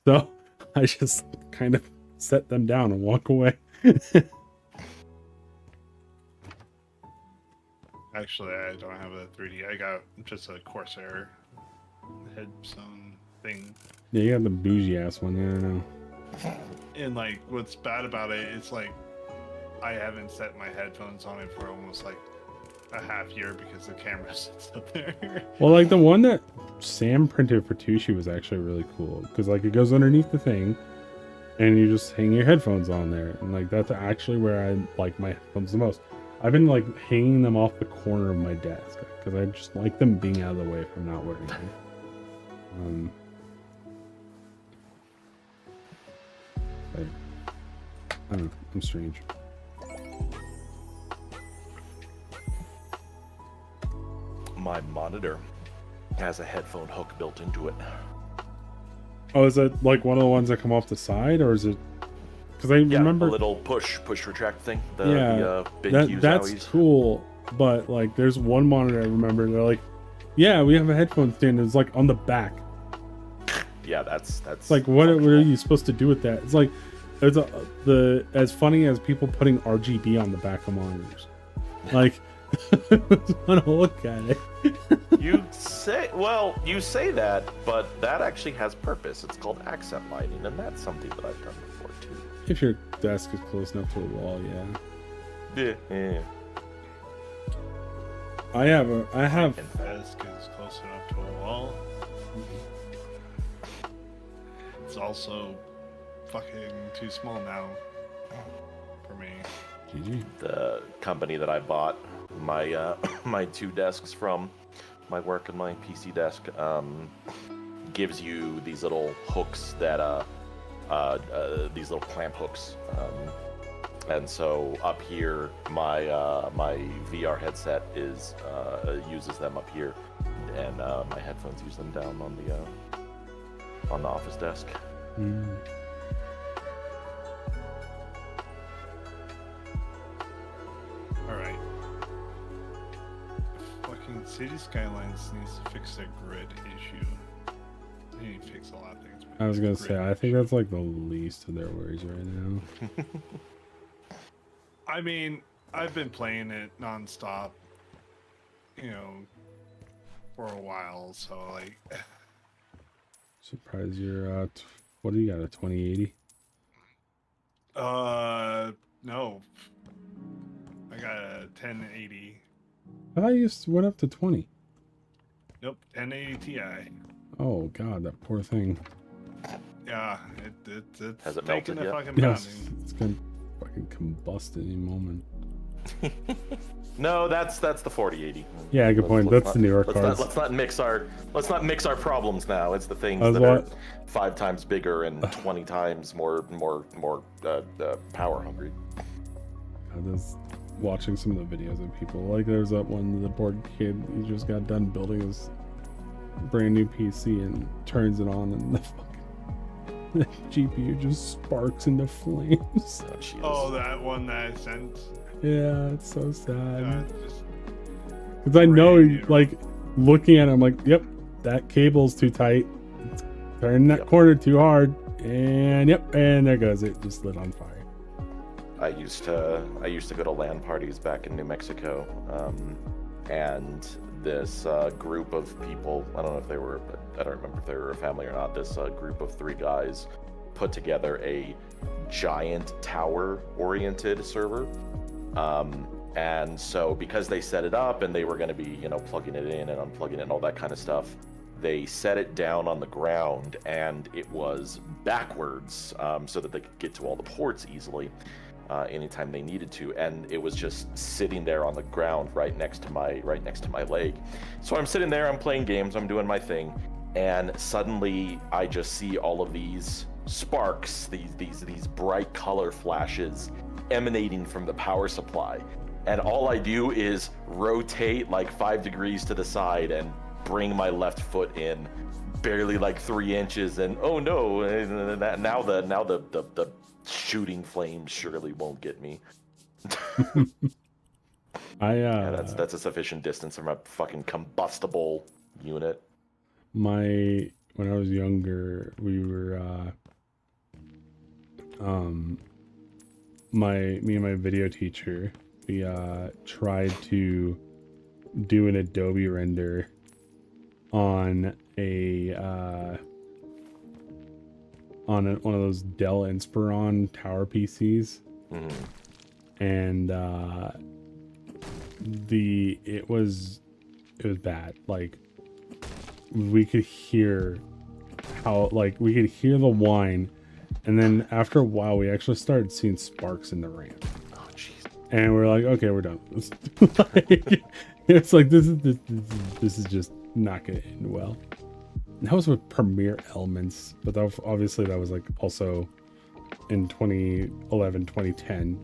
So I just kind of set them down and walk away. Actually, I don't have a 3D. I got just a Corsair headphone thing. Yeah, you got the bougie ass one. Yeah, I know. And like, what's bad about it, it's like I haven't set my headphones on it for almost like a half year because the camera sits up there. Well, like the one that Sam printed for Tushi was actually really cool because like it goes underneath the thing, and you just hang your headphones on there, and like that's actually where I like my headphones the most. I've been like hanging them off the corner of my desk because I just like them being out of the way if I'm not wearing them. But, I don't know. I'm strange. My monitor has a headphone hook built into it. Oh, is it like one of the ones that come off the side, or is it? Because I remember a little push retract thing. The big that's Zowies. cool. But like, there's one monitor I remember. They're like, yeah, we have a headphone stand. It's like on the back. Yeah, that's It's like what are you supposed to do with that? It's like there's as funny as people putting RGB on the back of monitors. Like, I want to look at it. You say that, but that actually has purpose. It's called accent lighting, and that's something that I've done before too. If your desk is close enough to the wall, yeah. Yeah. I have Desk is close enough to a wall. It's also fucking too small now for me. GG. The company that I bought my my 2 desks from, my work and my PC desk, gives you these little hooks that these little clamp hooks, and so up here my my VR headset is uses them up here, and my headphones use them down on the office desk. Alright. Fucking City Skylines needs to fix their grid issue. They need to fix a lot of things. I was gonna Grid say, I think that's like the least of their worries right now. I mean, I've been playing it nonstop, you know, for a while, so like. Surprised you're what do you got, a 2080? No. I got a 1080. I thought you went up to 20. Nope, 1080 Ti. Oh god, that poor thing. Yeah, it's Has it taking melted a yet? fucking Yes, pounding. it's gonna fucking combust any moment. No, that's the 4080. Yeah, good point. That's the newer cards. Let's not mix our problems now. It's the things That's that are what- 5 times bigger and 20 times more power hungry. I was watching some of the videos of people. Like there's that one, the bored kid, he just got done building his brand new PC and turns it on and the GPU just sparks into flames. Oh, that one that I sent. Yeah, it's so sad. Just Because I know, crazy. like, looking at it, I'm like, yep, that cable's too tight. It's turning that corner too hard. And yep, and there goes it. Just lit on fire. I used to go to LAN parties back in New Mexico, and this group of people, I don't know if they were, I don't remember if they were a family or not, this group of 3 guys put together a giant tower-oriented server. And so because they set it up and they were going to be, you know, plugging it in and unplugging it and all that kind of stuff, they set it down on the ground and it was backwards, so that they could get to all the ports easily anytime they needed to. And it was just sitting there on the ground right next to my leg. So I'm sitting there, I'm playing games, I'm doing my thing, and suddenly I just see all of these sparks, these bright color flashes emanating from the power supply. And all I do is rotate like 5 degrees to the side and bring my left foot in barely like 3 inches, and oh no, now the shooting flames surely won't get me. Yeah, that's a sufficient distance from a fucking combustible unit. When I was younger, we were me and my video teacher, we tried to do an Adobe render on one of those Dell Inspiron tower PCs. And it was bad. Like, we could hear the whine, and then after a while we actually started seeing sparks in the RAM. Oh jeez. And we're like, okay, we're done. Like, it's like this is just not gonna end well. And that was with Premiere Elements, but obviously that was like also in 2011, 2010.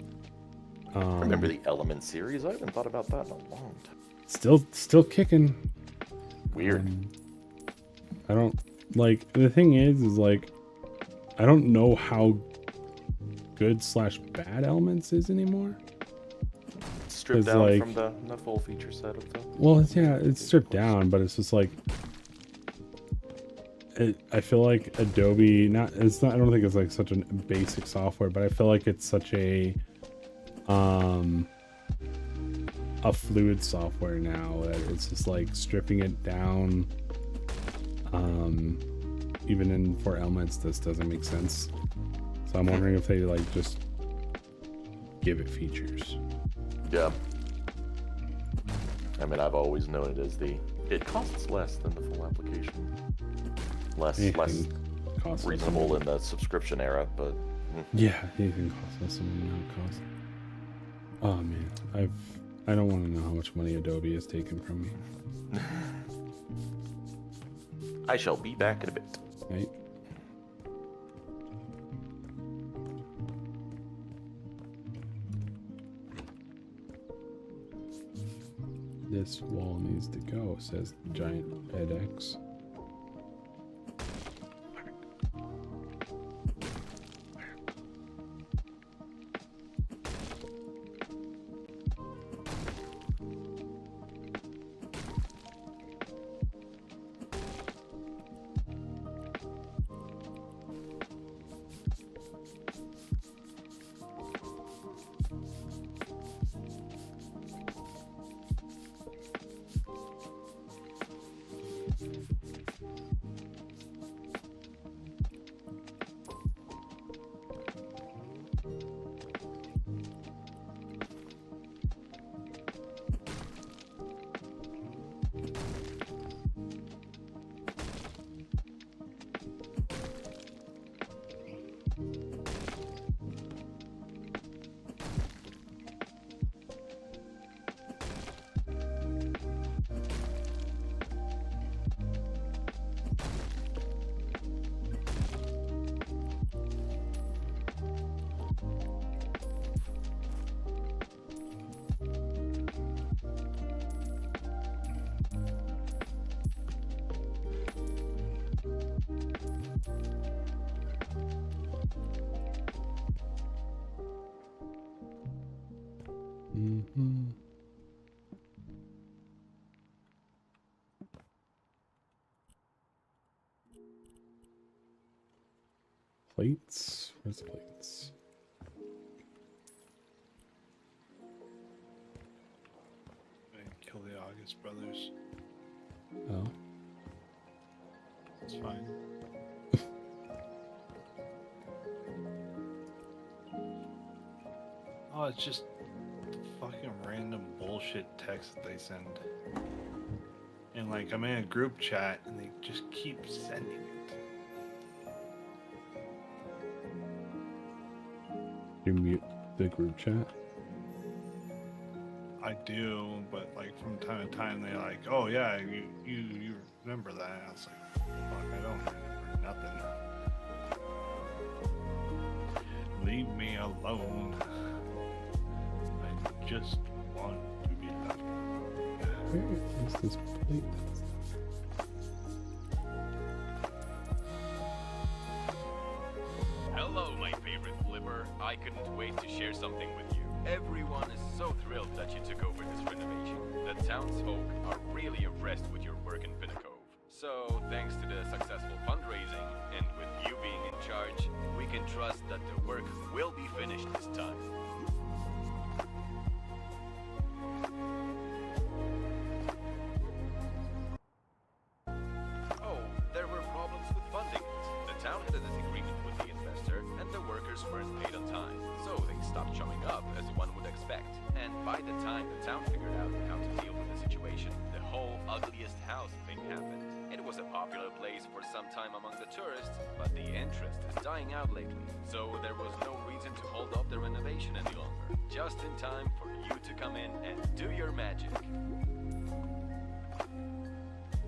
Remember the Element series? I haven't thought about that in a long time. Still kicking. Weird. I don't like, the thing is like, I don't know how good / bad Elements is anymore. Stripped It's down like- from the full feature set of the. Well, yeah, it's stripped down, but it's just like, I feel like Adobe, I don't think it's like such a basic software, but I feel like it's such a fluid software now that it's just like stripping it down. Even for Elements, this doesn't make sense. So I'm wondering if they like just give it features. Yeah. I mean, I've always known it as it costs less than the full application. Less Anything costs less reasonable than- in the subscription era, but Yeah, anything costs less than what it costs. Oh man, I don't want to know how much money Adobe has taken from me. I shall be back in a bit. Right? This wall needs to go, says the giant edX. Mm-hmm. Plates? Where's the plates? Kill the August brothers. Oh. It's fine. Oh, it's just fucking random bullshit text that they send. And like, I'm in a group chat and they just keep sending it. You mute the group chat? I do, but like from time to time they're like, "Oh yeah, you remember that?" I was like, "Fuck, I don't remember nothing. Leave me alone. I just want to be left." Where is this plate? Hello, my favorite flipper. I couldn't wait to share something with you. Everyone is so thrilled that you took over this renovation. The townsfolk are really impressed with your work in Pinnacove. So, thanks to the successful fundraising, and with you being in charge, we can trust that the work will be finished this time. Oh, there were problems with funding. The town had a disagreement with the investor, and the workers weren't paid on time, so they stopped showing up, as one would expect. And by the time the town figured out how to deal with the situation, the whole ugliest house thing happened. It was a popular place for some time among the tourists, but the interest is dying out lately, so there was no reason to hold up the renovation any longer. Just in time for you to come in and do your magic.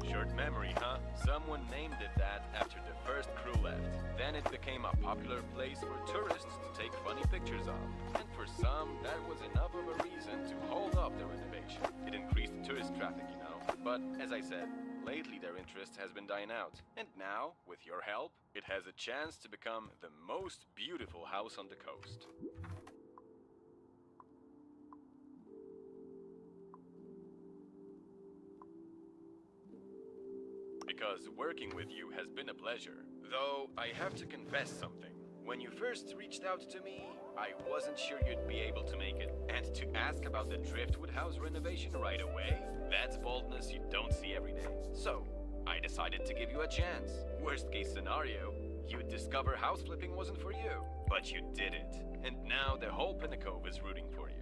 Short memory, huh? Someone named it that after the first crew left. Then it became a popular place for tourists to take funny pictures of. And for some, that was enough of a reason to hold up the renovation. It increased tourist traffic, you know. But as I said, lately their interest has been dying out. And now, with your help, it has a chance to become the most beautiful house on the coast. Because working with you has been a pleasure. Though, I have to confess something. When you first reached out to me, I wasn't sure you'd be able to make it. And to ask about the Driftwood House renovation right away, that's boldness you don't see every day. So, I decided to give you a chance. Worst case scenario, you'd discover house flipping wasn't for you. But you did it. And now the whole Pinnacove is rooting for you.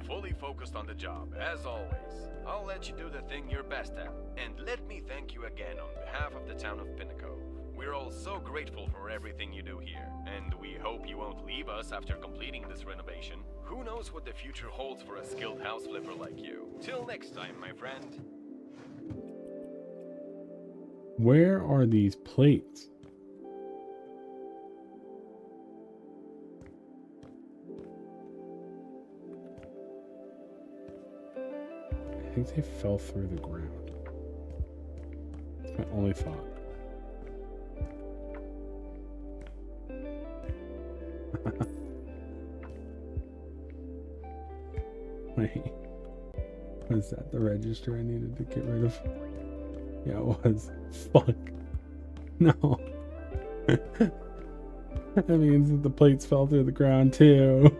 fully focused on the job, as always. I'll let you do the thing you're best at. And let me thank you again on behalf of the town of Pinnacle. We're all so grateful for everything you do here, and we hope you won't leave us after completing this renovation. Who knows what the future holds for a skilled house flipper like you. Till next time, my friend. Where are these plates? I think they fell through the ground. That's my only thought. Wait. Was that the register I needed to get rid of? Yeah, it was. Fuck. No. That means that the plates fell through the ground too.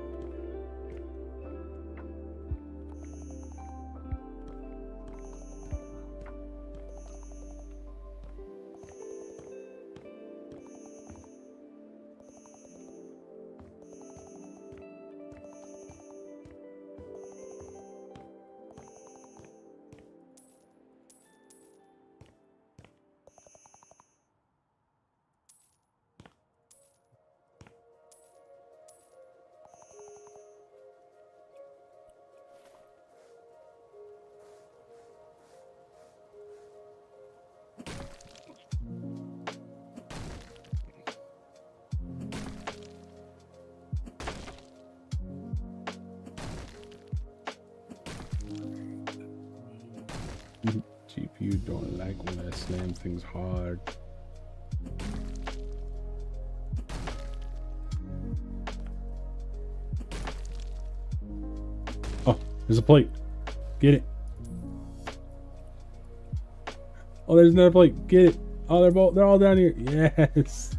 GPU don't like when I slam things hard. Oh, there's a plate. Get it. Oh, there's another plate. Get it. Oh, they're all down here. Yes.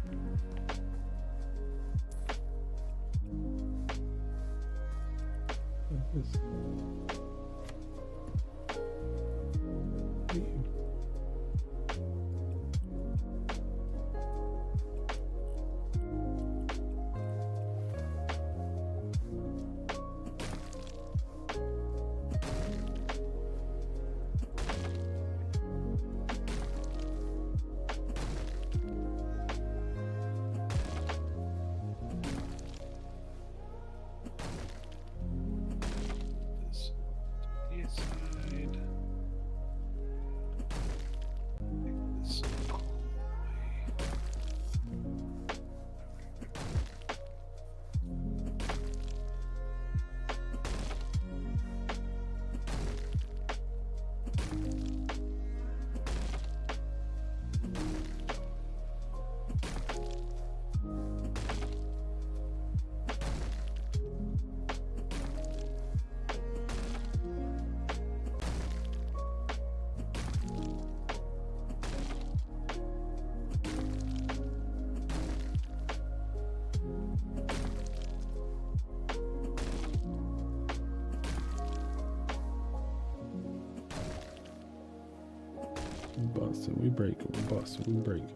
Bust it, we break it, we bust it, we break it.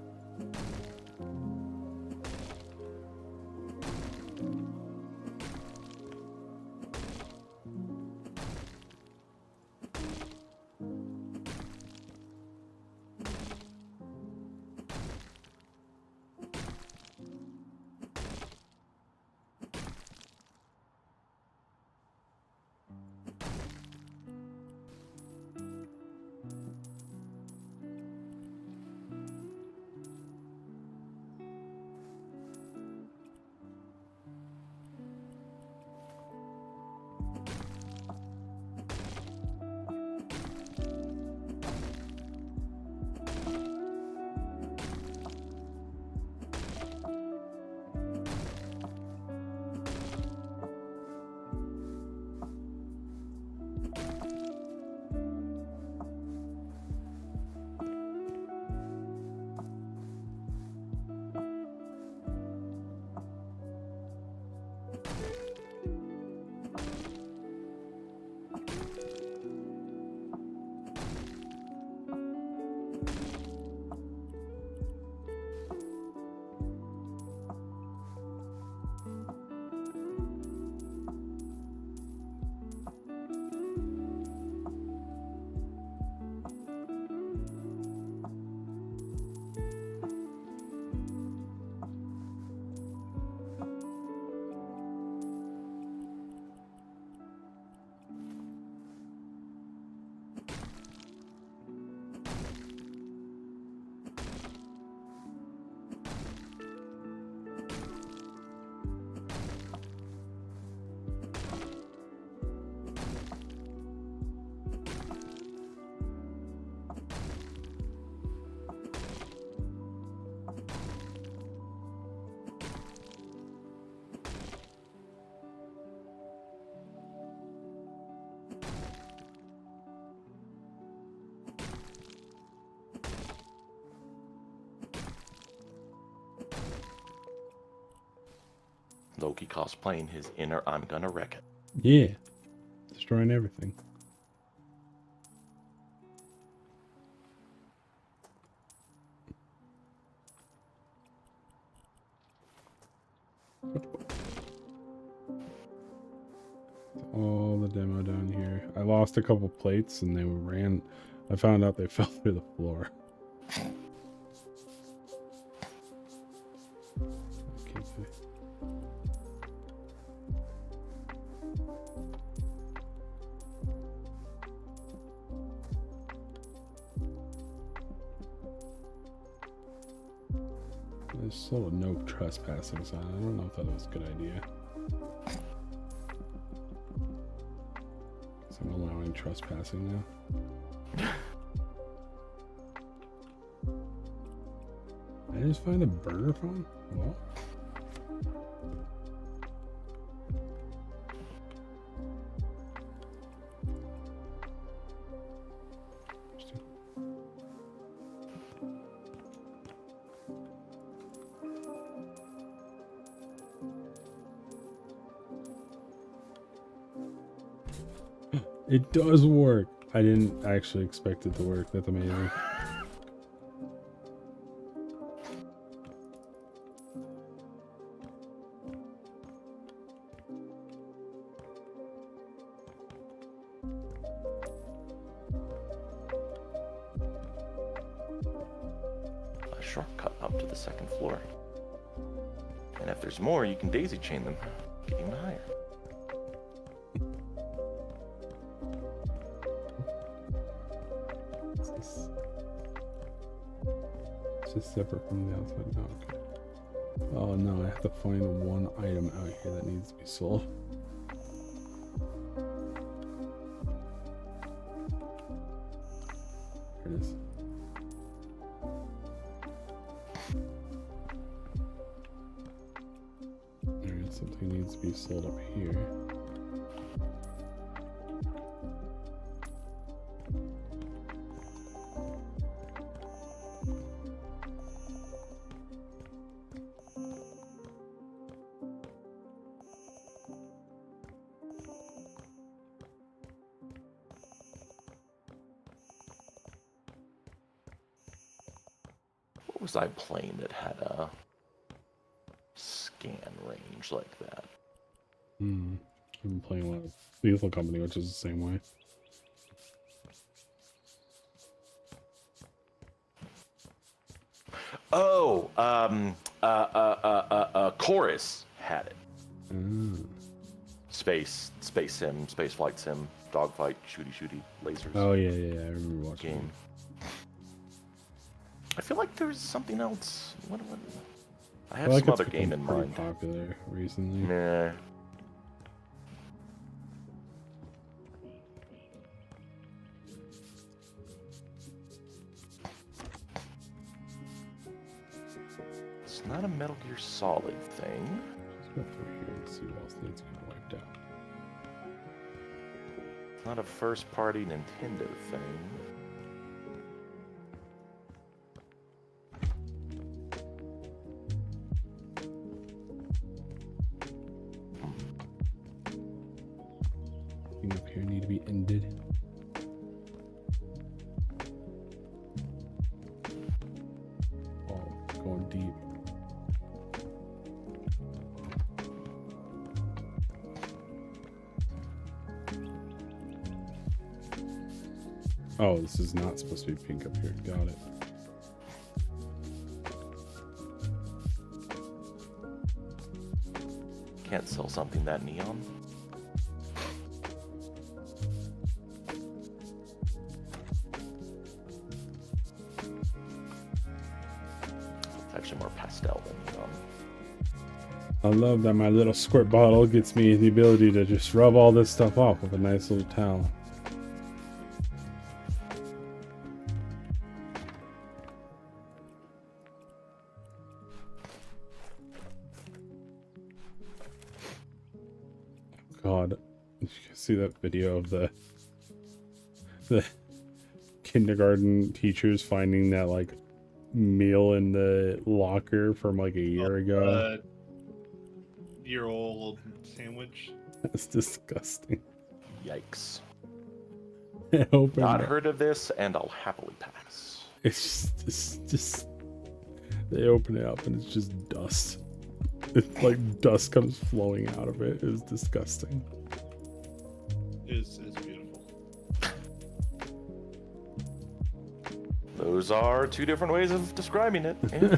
Loki cosplaying his inner I'm gonna wreck it. Yeah. Destroying everything. All the demo down here. I lost a couple plates and they ran. I found out they fell through the floor. Okay. There's still a no trespassing sign. I don't know if that was a good idea. So I'm allowing trespassing now. Did I just find a burner phone? Well. It does work. I didn't actually expect it to work. That's amazing. A shortcut up to the second floor. And if there's more, you can daisy chain them, get even higher. It's just separate from the outside. No, okay. Oh no, I have to find one item out here that needs to be sold. Here it is. Alright, something needs to be sold up here. What was I playing that had a scan range like that? I've been playing a lot of Lethal Company, which is the same way. Oh, Chorus had it. Space sim, space flight sim, dogfight, shooty, lasers. Oh yeah, I remember watching game. I feel like there's something else. What? I have some other game in mind. Popular recently. Nah. It's not a Metal Gear Solid thing. Let's go through here and see what else needs to get wiped out. It's not a first-party Nintendo thing. Thing up here need to be ended. Oh, going deep. Oh, this is not supposed to be pink up here. Got it. Can't sell something that neon. It's actually more pastel than neon. I love that my little squirt bottle gets me the ability to just rub all this stuff off with a nice little towel. God, you see that video of the kindergarten teachers finding that like meal in the locker from like a year ago? 8-year-old sandwich. That's disgusting. Yikes. Open Not it. heard of this, and I'll happily pass. It's just they open it up and it's just dust. It's like dust comes flowing out of it. It's disgusting. It's beautiful. Those are two different ways of describing it. Yeah.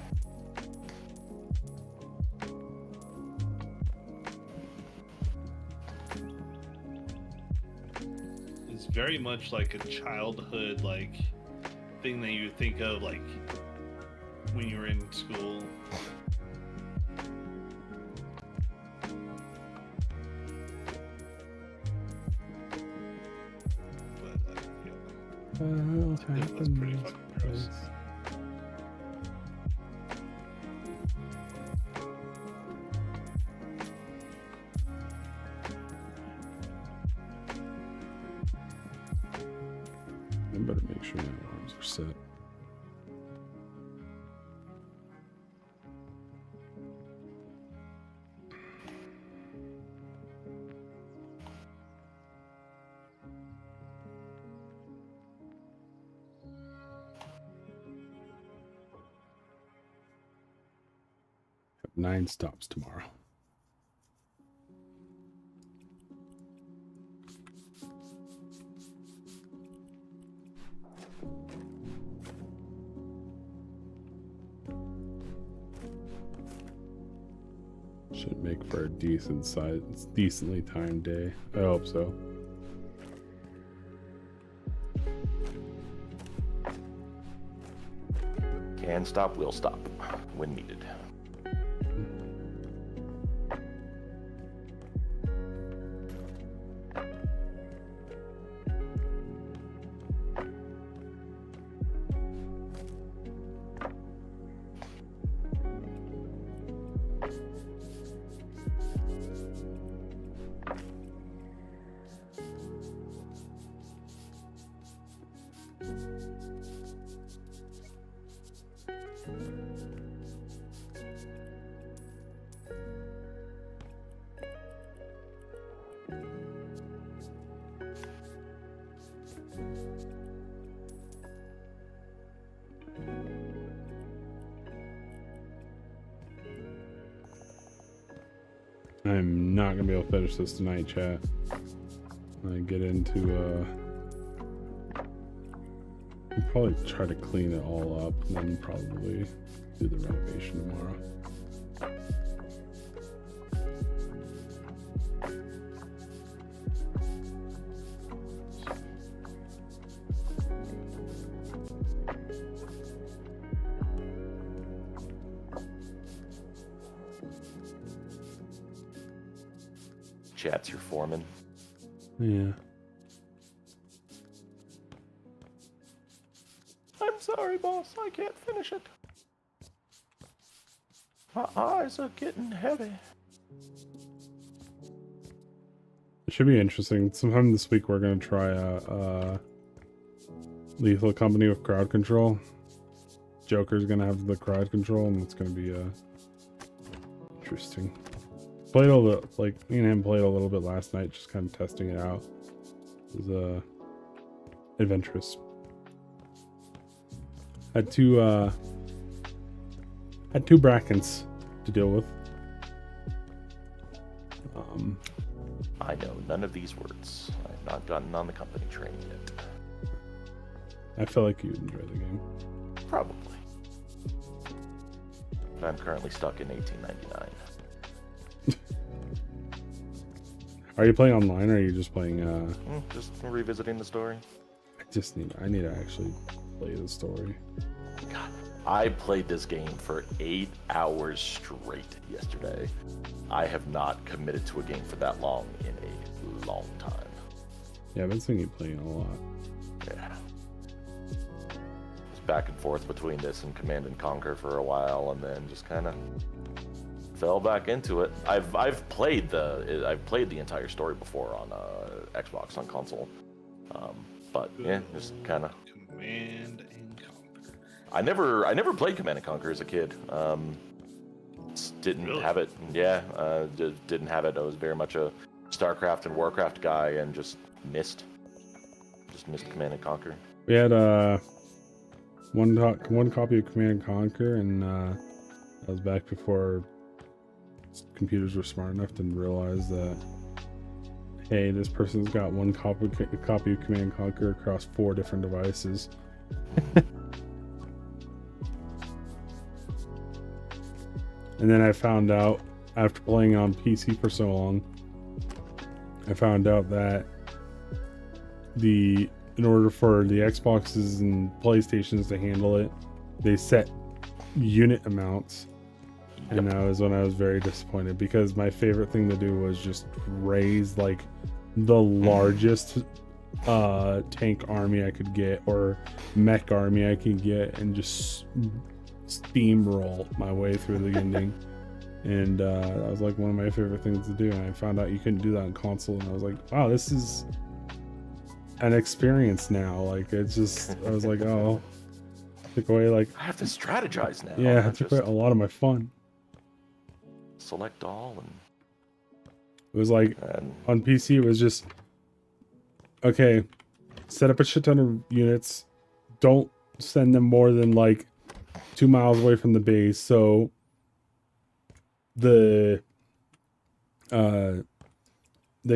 It's very much like a childhood like thing that you think of like when you were in school. But like, yeah. That's pretty fucking gross. I better make sure my alarms are set. Have 9 stops tomorrow. Should make for a decently timed day. I hope so. Can stop, will stop when needed. I'm not gonna be able to finish this tonight, chat. I get into I'll probably try to clean it all up and then probably do the renovation tomorrow. Chat's your foreman. Yeah. I'm sorry, boss. I can't finish it. My eyes are getting heavy. It should be interesting. Sometime this week we're gonna try Lethal Company with crowd control. Joker's gonna have the crowd control, and it's gonna be interesting. Played a little, like me and him played a little bit last night, just kind of testing it out. It was adventurous. Had two Brackens to deal with. I know none of these words. I've not gotten on the company train yet. I feel like you'd enjoy the game. Probably. But I'm currently stuck in 1899. Are you playing online, or are you just playing? Just revisiting the story. I need to actually play the story. God, I played this game for 8 hours straight yesterday. I have not committed to a game for that long in a long time. Yeah, I've been seeing you playing a lot. Yeah. Just back and forth between this and Command and Conquer for a while, and then just kind of fell back into it. I've played the entire story before on Xbox on console, but yeah, just kind of. Command and Conquer. I never played Command and Conquer as a kid. didn't Really? have it. Yeah, didn't have it. I was very much a StarCraft and Warcraft guy, and just missed Command and Conquer. We had one copy of Command and Conquer, and that was back before computers were smart enough to realize that, hey, this person's got one copy of Command and Conquer across 4 different devices. And then I found out, after playing on PC for so long, I found out that in order for the Xboxes and PlayStations to handle it, they set unit amounts. And that was when I was very disappointed, because my favorite thing to do was just raise like the largest tank army I could get, or mech army I could get, and just steamroll my way through the ending. And that was like one of my favorite things to do, and I found out you couldn't do that on console, and I was like, wow, this is an experience now. Like, it's just, I was like, oh, took away, like, I have to strategize now. yeah, I it took away a lot of my fun. Select all, and It was like, on PC, it was just, okay, set up a shit ton of units, don't send them more than like 2 miles away from the base, so they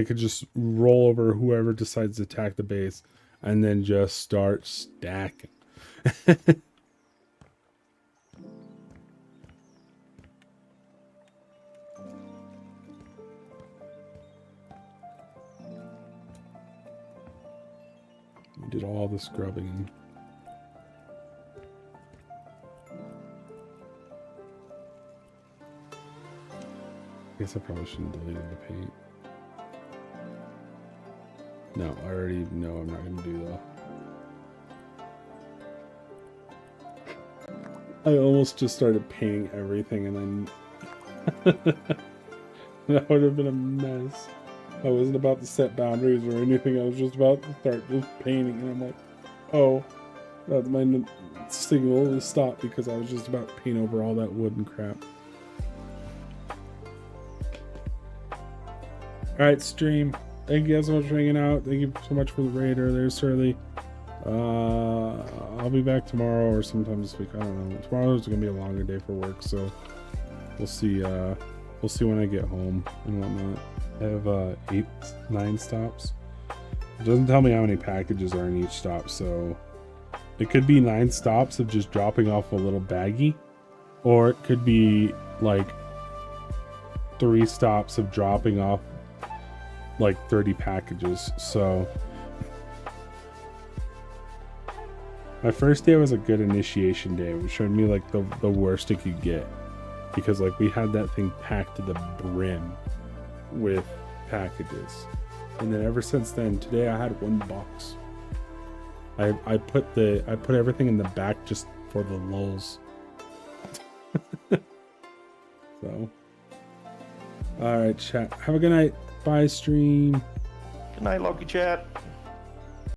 could just roll over whoever decides to attack the base, and then just start stacking. We did all the scrubbing. I guess I probably shouldn't delete the paint. No, I already know I'm not going to do that. I almost just started painting everything, and then that would have been a mess. I wasn't about to set boundaries or anything. I was just about to start just painting, and I'm like, oh, that's my signal to stop, because I was just about to paint over all that wood and crap. Alright, stream. Thank you guys so much for hanging out. Thank you so much for the raid earlier, Surly. I'll be back tomorrow or sometime this week. I don't know. Tomorrow's gonna be a longer day for work, so we'll see. We'll see when I get home and whatnot. I have 9 stops. It doesn't tell me how many packages are in each stop, so it could be 9 stops of just dropping off a little baggie, or it could be like 3 stops of dropping off like 30 packages. So my first day was a good initiation day. It showed me like the worst it could get, because like we had that thing packed to the brim with packages, and then ever since then, today I had 1 box. I put everything in the back just for the lulz. So all right, chat, have a good night. Bye, stream. Good night, Loki chat.